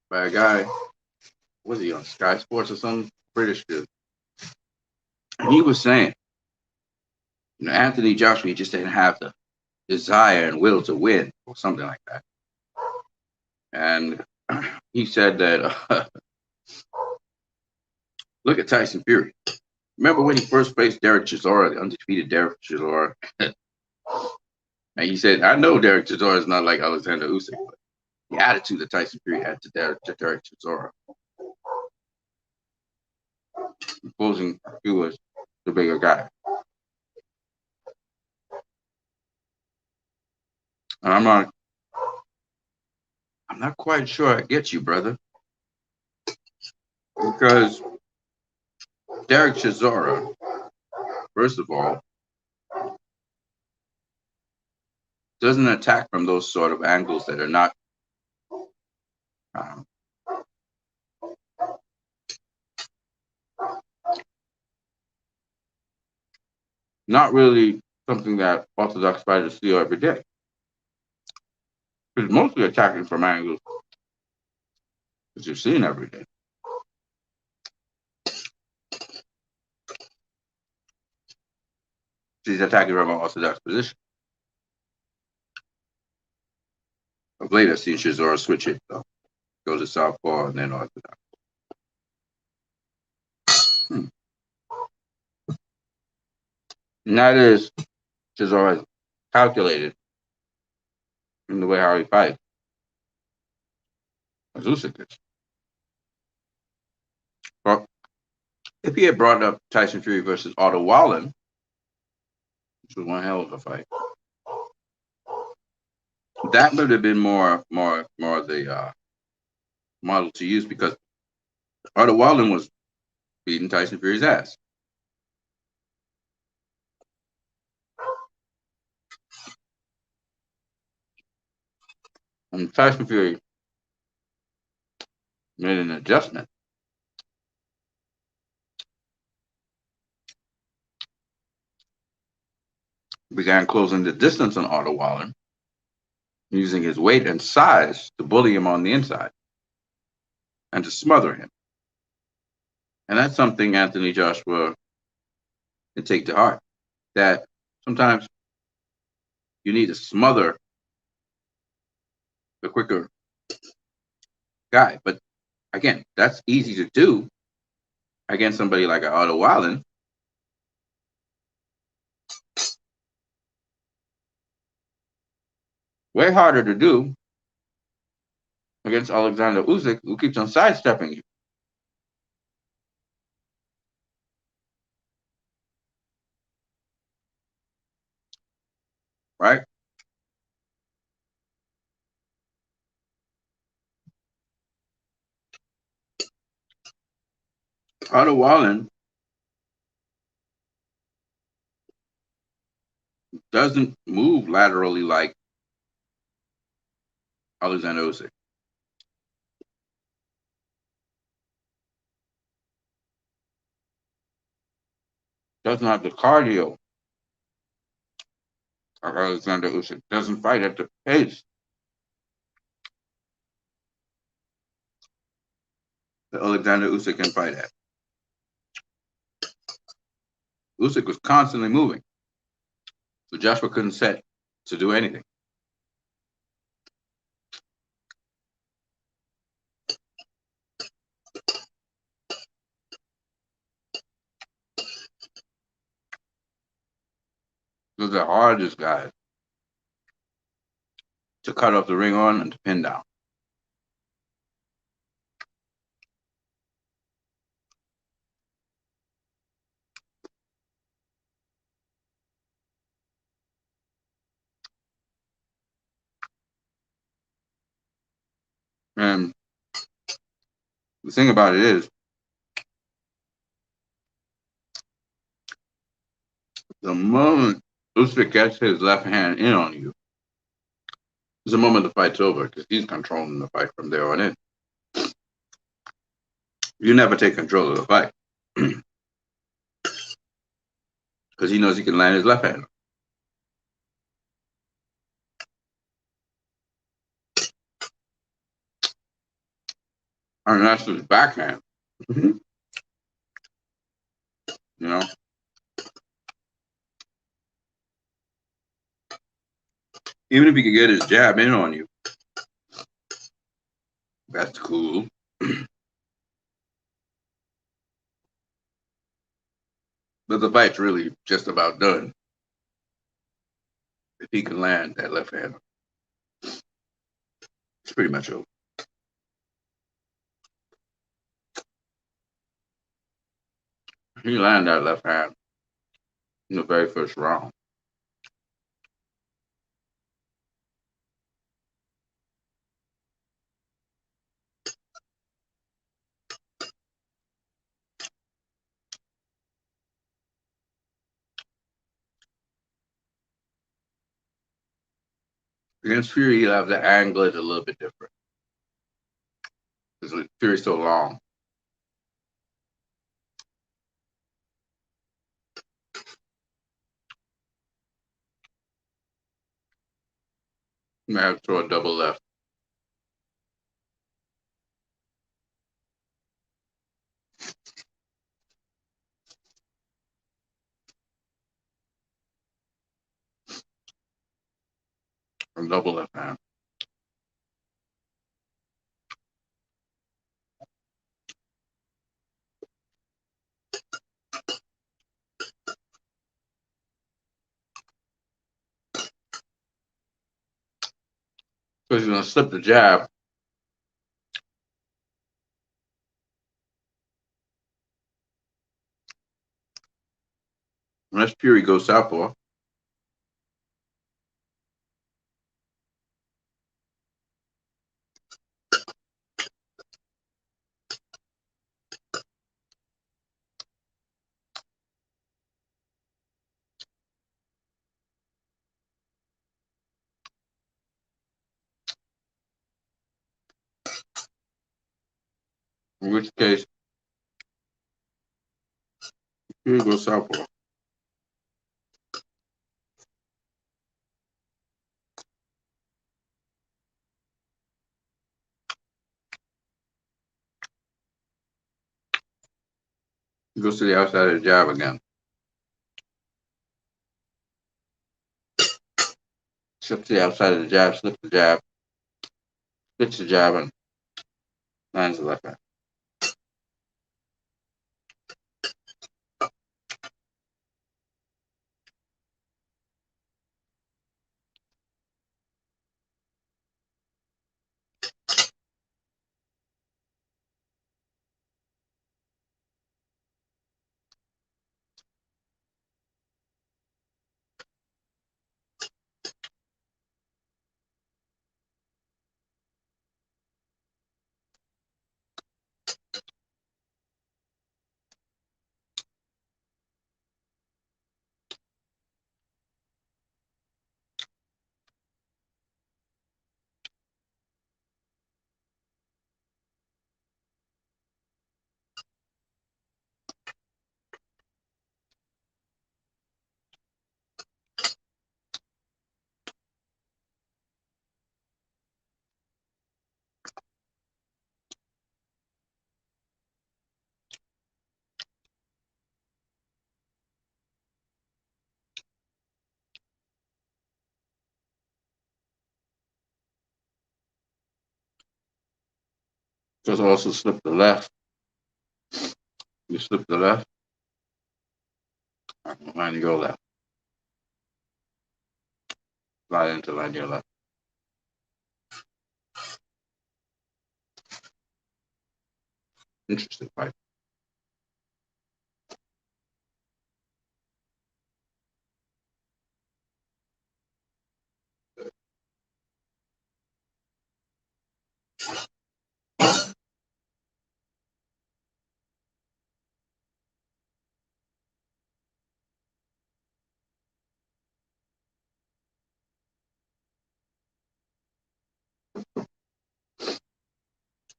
by a guy. Was he on Sky Sports or some British dude? And he was saying, Anthony Joshua just didn't have the desire and will to win or something like that. And he said that look at Tyson Fury. Remember when he first faced Derek Chisora, the undefeated Derek Chisora? And he said, I know Derek Chisora is not like Alexander Usyk, but the attitude that Tyson Fury had to Derek Chisora, supposing he was the bigger guy. And I'm not quite sure I get you, brother. Because Derek Chisora, first of all, doesn't attack from those sort of angles that are um, not really something that orthodox fighters feel every day. It's mostly attacking from angles that you're seeing every day. She's attacking from an orthodox position. Of late, I've seen Chisora switch it, though. Goes to southpaw and then orthodox. Hmm. And that is Chisora calculated in the way how he fights, as Usyk is. Well, if he had brought up Tyson Fury versus Otto Wallen, which was one hell of a fight, that would have been more the model to use because Otto Wallen was beating Tyson Fury's ass. And Tyson Fury made an adjustment, began closing the distance on Otto Wallen, using his weight and size to bully him on the inside and to smother him. And that's something Anthony Joshua can take to heart. That sometimes you need to smother the quicker guy. But again, that's easy to do against somebody like Otto Wallen. Way harder to do against Alexander Usyk, who keeps on sidestepping you. Right? Otto Wallen doesn't move laterally like Alexander Usyk. Doesn't have the cardio of Alexander Usyk. Doesn't fight at the pace that Alexander Usyk can fight at. Usyk was constantly moving, so Joshua couldn't set to do anything. Those are the hardest guys to cut off the ring on and to pin down. And the thing about it is, the moment Usyk gets his left hand in on you, is the moment the fight's over because he's controlling the fight from there on in. You never take control of the fight because he knows he can land his left hand. I mean, that's his backhand. You know, even if he could get his jab in on you, that's cool. But the fight's really just about done if he can land that left hand. It's pretty much over. He landed that left hand in the very first round. Against Fury, you'll have to angle it a little bit different because Fury's so long. You might have to throw a double left. A double left hand. So he's going to slip the jab. Unless Fury goes southpaw. In which case, Fury goes southpaw. He goes to the outside of the jab again. Slip to the outside of the jab, slip the jab, switch the jab, and lands the left hand. Just also slip the left. You slip the left, line your left. Slide into line your left. Interesting fight.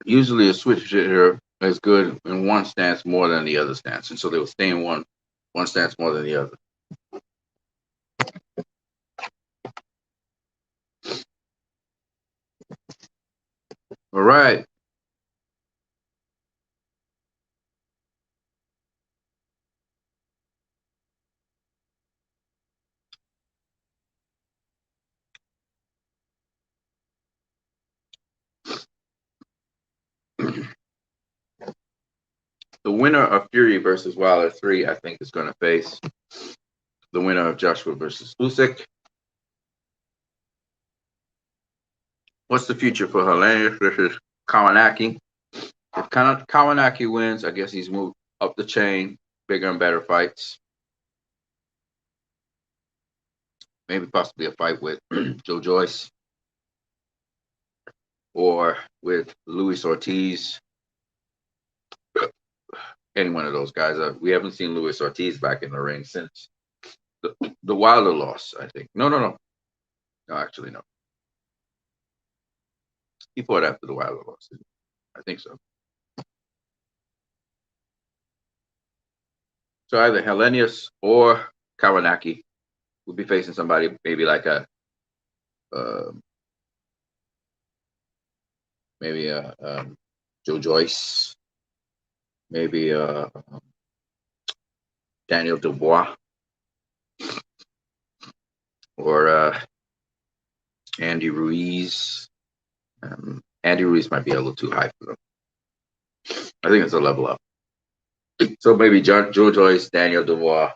Usually a switch hitter is good in one stance more than the other stance, and so they will stay in one stance more than the other. All right. The winner of Fury versus Wilder 3, I think, is going to face the winner of Joshua versus Usyk. What's the future for Helenius versus Kawanaki? If Kawanaki wins, I guess he's moved up the chain, bigger and better fights. Maybe possibly a fight with Joe Joyce or with Luis Ortiz. Any one of those guys. We haven't seen Luis Ortiz back in the ring since the Wilder loss, I think. No, actually, no. He fought after the Wilder loss. I think so. So either Hellenius or Kawanaki would be facing somebody maybe like a uh, maybe Joe Joyce, maybe Daniel Dubois, or Andy Ruiz. Andy Ruiz might be a little too high for them. I think it's a level up. So maybe Joe Joyce, Daniel Dubois,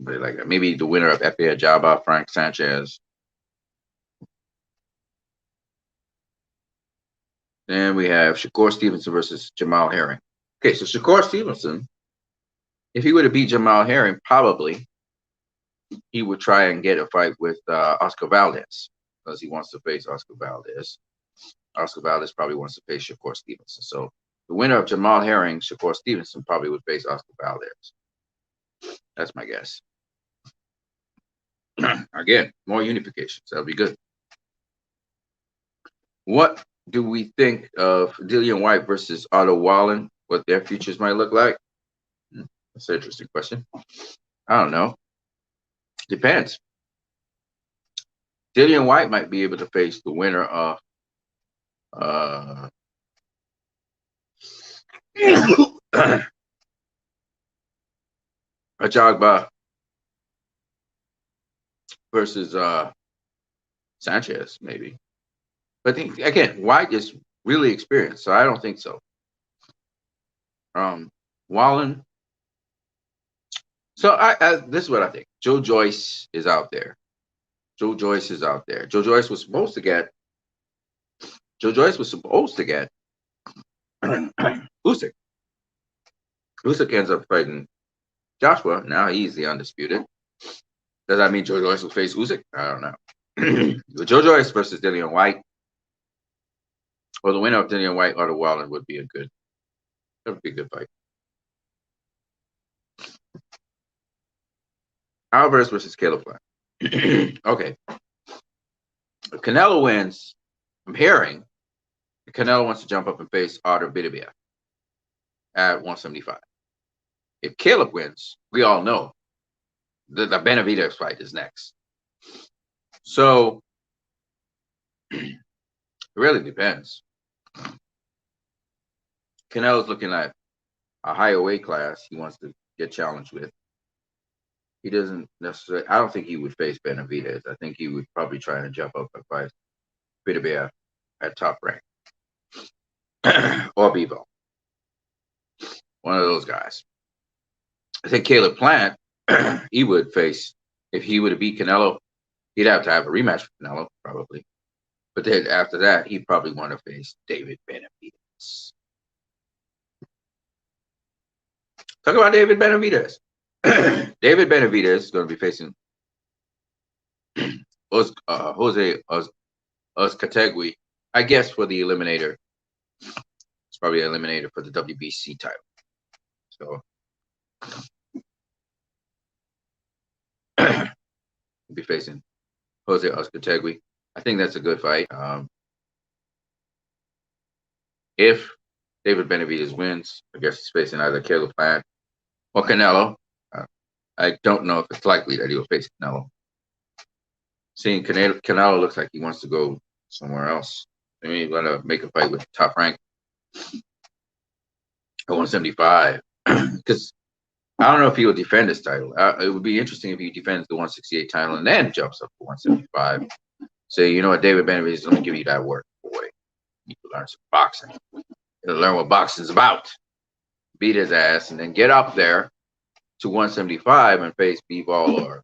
like that. Maybe the winner of Efe Ajaba, Frank Sanchez. Then we have Shakur Stevenson versus Jamal Herring. Okay, so Shakur Stevenson, if he were to beat Jamal Herring, probably he would try and get a fight with Oscar Valdez because he wants to face Oscar Valdez. Oscar Valdez probably wants to face Shakur Stevenson. So the winner of Jamal Herring, Shakur Stevenson, probably would face Oscar Valdez. That's my guess. Again, more unifications. That'll be good. What do we think of Dillian White versus Otto Wallen? What their futures might look like? That's an interesting question. I don't know. Depends. Dillian White might be able to face the winner of Ajagba versus Sanchez, maybe. But again, White is really experienced, so I don't think so. Wallen. So this is what I think. Joe Joyce is out there. Joe Joyce is out there. Joe Joyce was supposed to get Usyk. Usyk ends up fighting Joshua. Now he's the undisputed. Does that mean Joe Joyce will face Usyk? I don't know. Joe Joyce versus Dillian White. Well, the winner of Dillian White or the Wallen would be a good fight. Alvarez versus Caleb Plant. Okay. If Canelo wins, I'm hearing Canelo wants to jump up and face Artur Beterbiev at 175. If Caleb wins, we all know the Benavidez fight is next. So it really depends. Canelo's looking at a higher weight class he wants to get challenged with. He doesn't necessarily. I don't think he would face Benavidez. I think he would probably try and jump up and fight Beterbiev at top rank or Bebo. One of those guys. I think Caleb Plant, he would face, if he would have beat Canelo, he'd have to have a rematch with Canelo, probably. But then after that, he'd probably want to face David Benavidez. Talk about David Benavidez. David Benavidez is going to be facing Jose Uzcategui, I guess, for the eliminator. It's probably an eliminator for the WBC title. So we'll be facing Jose Uzcategui. I think that's a good fight. If David Benavidez wins, I guess he's facing either Caleb Plant or Canelo. I don't know if it's likely that he will face Canelo. Seeing Canelo looks like he wants to go somewhere else. I mean, he's going to make a fight with top rank at 175. Because I don't know if he will defend his title. It would be interesting if he defends the 168 title and then jumps up to 175. Say, you know what, David Benavidez is going to give you that work, boy. You need to learn some boxing. You need to learn what boxing's about. Beat his ass and then get up there to 175 and face B-Ball or.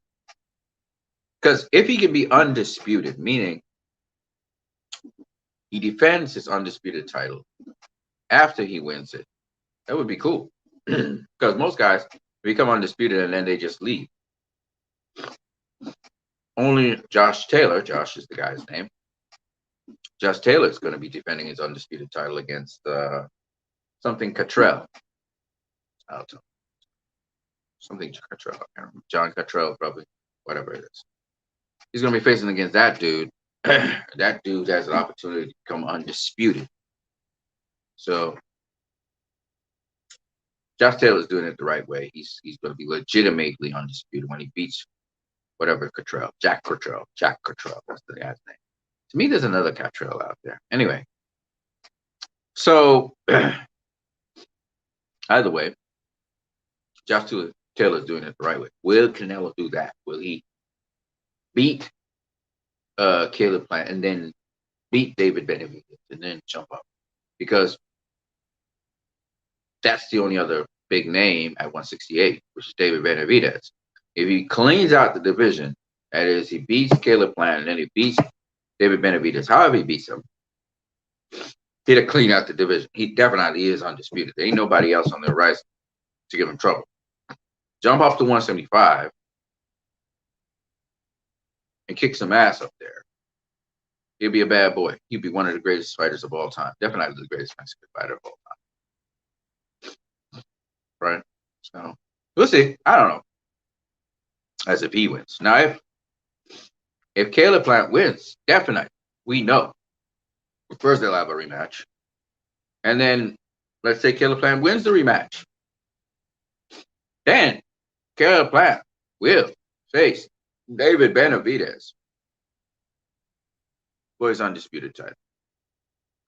Because if he can be undisputed, meaning he defends his undisputed title after he wins it, that would be cool. Because most guys become undisputed and then they just leave. Only Josh Taylor, Josh is the guy's name. Josh Taylor is going to be defending his undisputed title against something Cottrell. I don't know. Something Cottrell. John Cottrell, probably. Whatever it is. He's going to be facing against that dude. that dude has an opportunity to become undisputed. So Josh Taylor's doing it the right way. He's going to be legitimately undisputed when he beats whatever Cottrell, Jack Cottrell. That's the guy's name. To me, there's another Cottrell out there. Anyway, so either way, Josh Taylor's doing it the right way. Will Canelo do that? Will he beat Caleb Plant and then beat David Benavidez and then jump up? Because that's the only other big name at 168, which is David Benavidez. If he cleans out the division, that is, he beats Caleb Plant and then he beats David Benavidez, however he beats him, he'll clean out the division. He definitely is undisputed. There ain't nobody else on the rise to give him trouble. Jump off to 175 and kick some ass up there. He'll be a bad boy. He'll be one of the greatest fighters of all time. Definitely the greatest Mexican fighter of all time. Right? So we'll see. I don't know. As if he wins. Now, if Caleb Plant wins, definitely, we know. First, they'll have a rematch. And then, let's say Caleb Plant wins the rematch. Then, Caleb Plant will face David Benavidez for his undisputed title.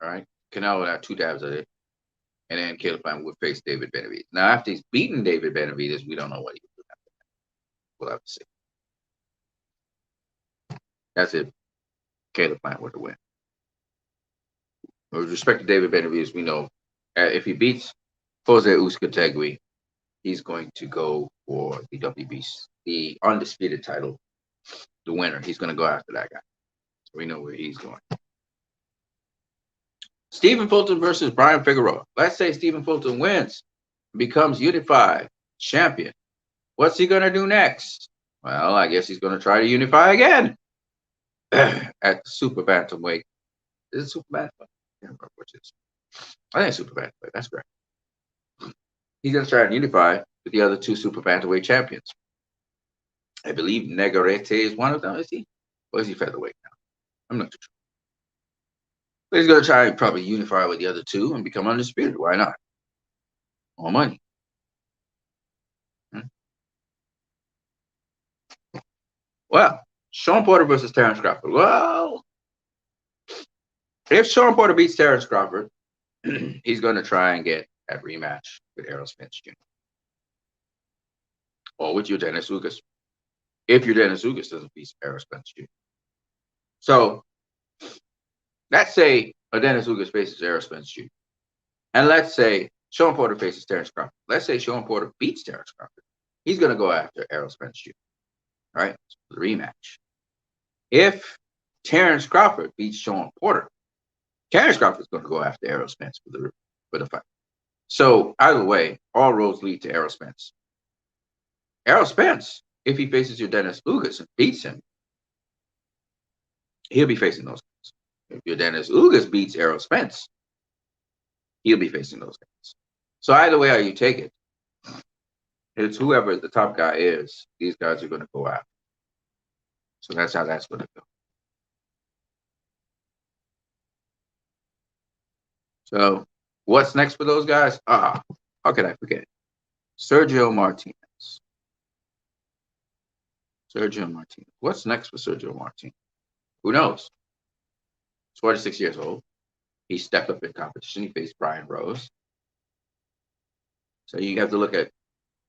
All right? Canelo will have 2 dabs at it. And then Caleb Plant will face David Benavidez. Now, after he's beaten David Benavidez, we don't know what he will do after that. We'll have to see. That's it. Caleb Plant were to win. With respect to David Benavidez, we know if he beats Jose Uzcategui, he's going to go for the WBC, the undisputed title, the winner. He's going to go after that guy. So we know where he's going. Stephen Fulton versus Brian Figueroa. Let's say Stephen Fulton wins, becomes unified champion. What's he going to do next? Well, I guess he's going to try to unify again at the super bantamweight. Is it super bantamweight? I can't remember which it is. I think it's super bantamweight. That's correct. He's going to try and unify with the other 2 super bantamweight champions. I believe Negrete is one of them. Is he? Or is he featherweight now? I'm not too sure. But he's going to try and probably unify with the other 2 and become undisputed. Why not? More money. Well, Sean Porter versus Terrence Crawford. Well, if Sean Porter beats Terrence Crawford, he's going to try and get that rematch with Errol Spence Jr. Or with your Dennis Ugas. If your Dennis Ugas doesn't beat Errol Spence Jr. So, let's say Dennis Ugas faces Errol Spence Jr. And let's say Sean Porter faces Terrence Crawford. Let's say Sean Porter beats Terrence Crawford. He's going to go after Errol Spence Jr. All right? So the rematch. If Terrence Crawford beats Sean Porter, Terrence Crawford's going to go after Errol Spence for the fight. So either way, all roads lead to Errol Spence. Errol Spence, if he faces your Dennis Ugas and beats him, he'll be facing those guys. If your Dennis Ugas beats Errol Spence, he'll be facing those guys. So either way how you take it, it's whoever the top guy is, these guys are going to go after. So that's how that's going to go. So what's next for those guys? How could I forget? Sergio Martinez. What's next for Sergio Martinez? Who knows? He's 46 years old. He stepped up in competition. He faced Brian Rose. So you have to look at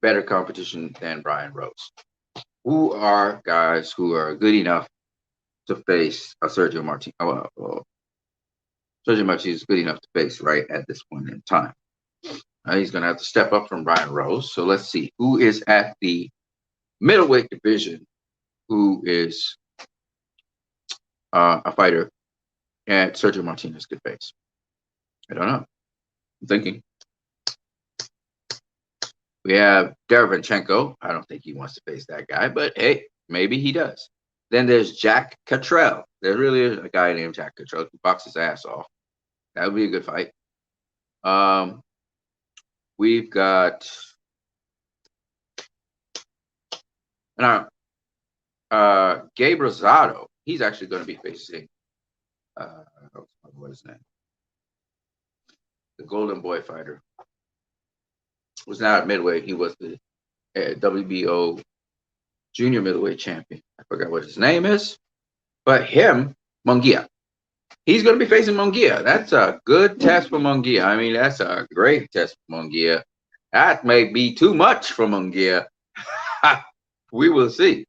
better competition than Brian Rose. Who are guys who are good enough to face a Sergio Martinez? Sergio Martinez is good enough to face right at this point in time. He's going to have to step up from Brian Rose. So let's see who is at the middleweight division, who is a fighter that Sergio Martinez could face. I don't know. I'm thinking. We have Derevyanchenko. I don't think he wants to face that guy, but hey, maybe he does. Then there's Jack Cottrell. There really is a guy named Jack Cottrell who boxes his ass off. That would be a good fight. We've got now Gabe Rosado. He's actually going to be facing Uh, what is his name? The Golden Boy fighter was not at middleweight. He was the WBO junior middleweight champion. I forgot what his name is, but him, Munguia. He's going to be facing Munguia. That's a good test for Munguia. I mean, that's a great test for Munguia. That may be too much for Munguia. We will see.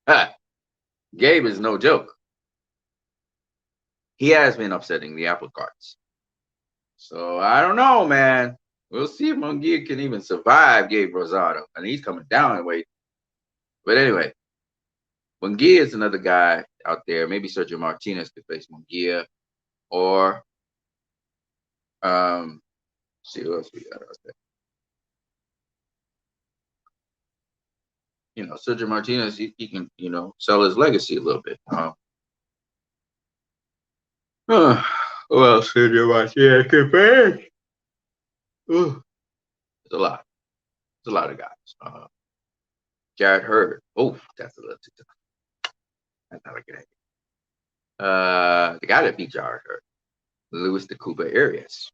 Gabe is no joke. He has been upsetting the apple carts. So I don't know, man. We'll see if Munguia can even survive Gabe Rosado. And he's coming down in weight. But anyway, Munguia is another guy out there. Maybe Sergio Martinez could face Munguia. Or see who else we got out there. Sergio Martinez, he can, sell his legacy a little bit. Who else Sergio Martinez can face? There's a lot. There's a lot of guys. Jared Hurd. Oh, that's a little too tough. That's not a good idea. The guy that beat Jared Hurd, Luis de Cuba Arias.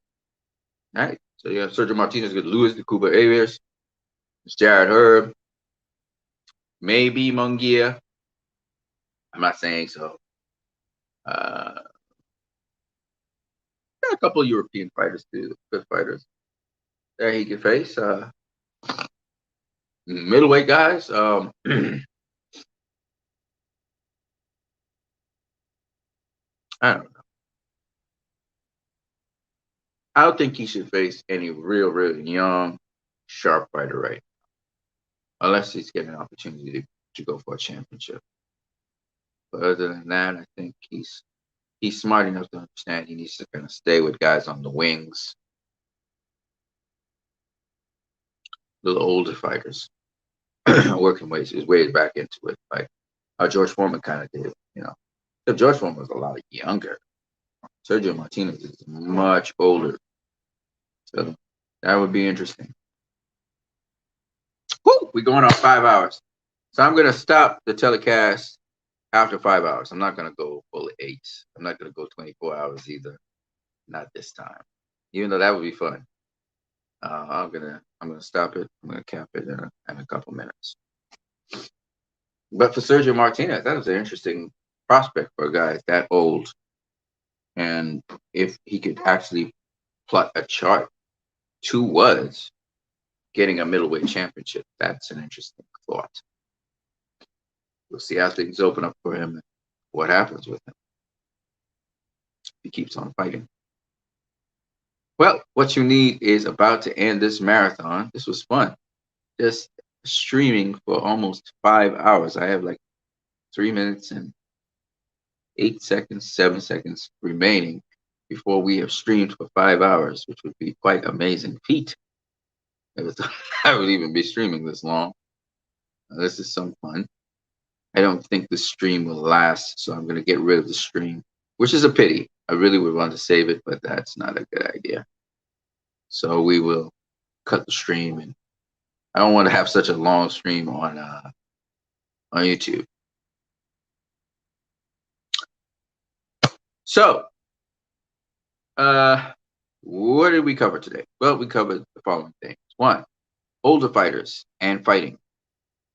All right. So you have Sergio Martinez with Luis de Cuba Arias. It's Jared Hurd. Maybe Munguia. I'm not saying so. Got a couple of European fighters too, good fighters that he could face. Middleweight guys. I don't know. I don't think he should face any real young, sharp fighter right now, unless he's getting an opportunity to go for a championship. But other than that, I think he's smart enough to understand he needs to kind of stay with guys on the wings, little older fighters, working his way back into it, like how George Foreman kind of did. But George Foreman was a lot younger. Sergio Martinez is much older. So that would be interesting. Woo! We're going on 5 hours. So I'm going to stop the telecast after 5 hours. I'm not going to go full 8. I'm not going to go 24 hours either. Not this time. Even though that would be fun. I'm gonna stop it. I'm gonna cap it in a couple minutes. But for Sergio Martinez, that was an interesting prospect for a guy that old. And if he could actually plot a chart towards getting a middleweight championship, that's an interesting thought. We'll see how things open up for him and what happens with him. He keeps on fighting. Well, what you need is about to end this marathon. This was fun. Just streaming for almost 5 hours. I have like 3 minutes and 8 seconds, 7 seconds remaining before we have streamed for 5 hours, which would be quite amazing feat. I would even be streaming this long. This is some fun. I don't think the stream will last, so I'm going to get rid of the stream, which is a pity. I really would want to save it, but that's not a good idea. So we will cut the stream, and I don't want to have such a long stream on YouTube. So, what did we cover today? Well, we covered the following things. 1, older fighters and fighting.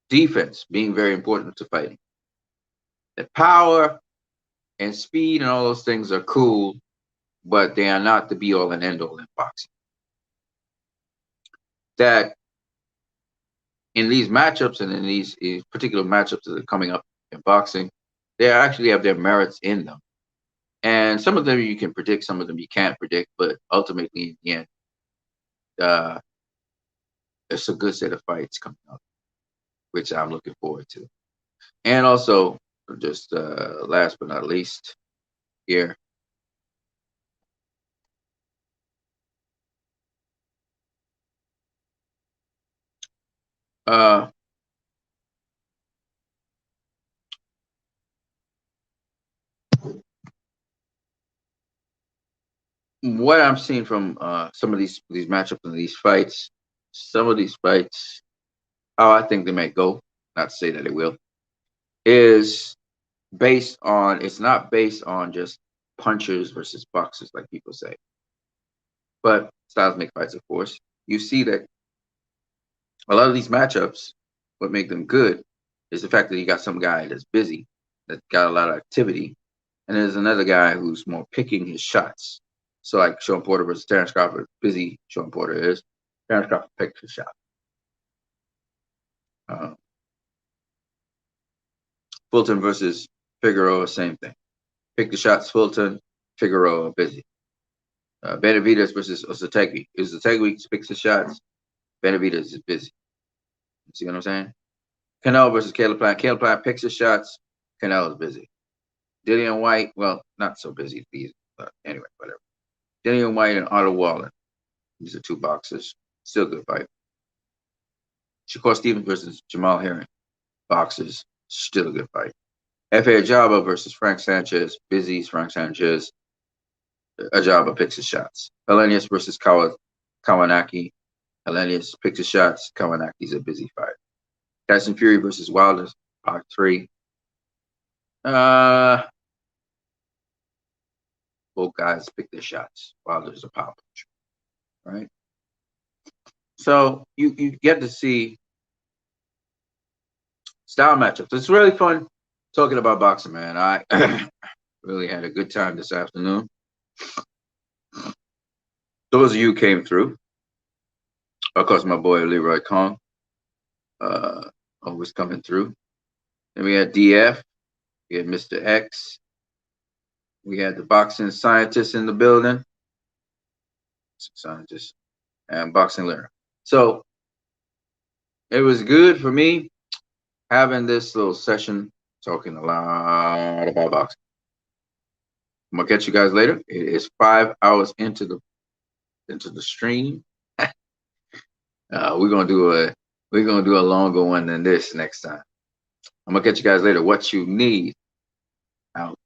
Defense being very important to fighting. The power and speed and all those things are cool, but they are not the be-all and end-all in boxing. That in these matchups and in these particular matchups that are coming up in boxing, they actually have their merits in them. And some of them you can predict, some of them you can't predict, but ultimately in the end, it's a good set of fights coming up, which I'm looking forward to. And also, just last but not least, here, what I'm seeing from some of these matchups and these fights, some of these fights, how I think they may go, not to say that it will, is based on, it's not based on just punchers versus boxers, like people say. But styles make fights, of course. You see that a lot of these matchups, what make them good is the fact that you got some guy that's busy, that got a lot of activity, and there's another guy who's more picking his shots. So like Sean Porter versus Terrence Crawford, busy Sean Porter is. Terrence Crawford picks his shot. Uh, Fulton versus Figueroa, same thing. Pick the shots, Fulton, Figueroa busy. Benavidez versus Osategui. Osategui picks the shots, Benavidez is busy. You see what I'm saying? Canelo versus Caleb Plant. Caleb Plant picks his shots, Canelo is busy. Dillian White, well, not so busy these, but anyway, whatever. Dillian White and Otto Waller. These are two boxers. Still a good fight. Shakur Stevens versus Jamal Herring. Boxers. Still a good fight. F.A. Ajaba versus Frank Sanchez. Busy Frank Sanchez. Ajaba picks his shots. Helenius versus Kawanaki. Helenius picks his shots. Kawanaki's a busy fight. Tyson Fury versus Wilder. Part 3. Both guys pick their shots. Wilder's a power puncher. Right? So you get to see style matchups. It's really fun talking about boxing, man. I really had a good time this afternoon. Those of you who came through, of course, my boy Leroy Kong, always coming through. Then we had DF, we had Mr. X, we had the boxing scientist in the building, scientist, and boxing learner. So it was good for me having this little session talking a lot about boxing. I'm gonna catch you guys later. It is 5 hours into the stream. We're gonna do a longer one than this next time. I'm gonna catch you guys later. What you need out.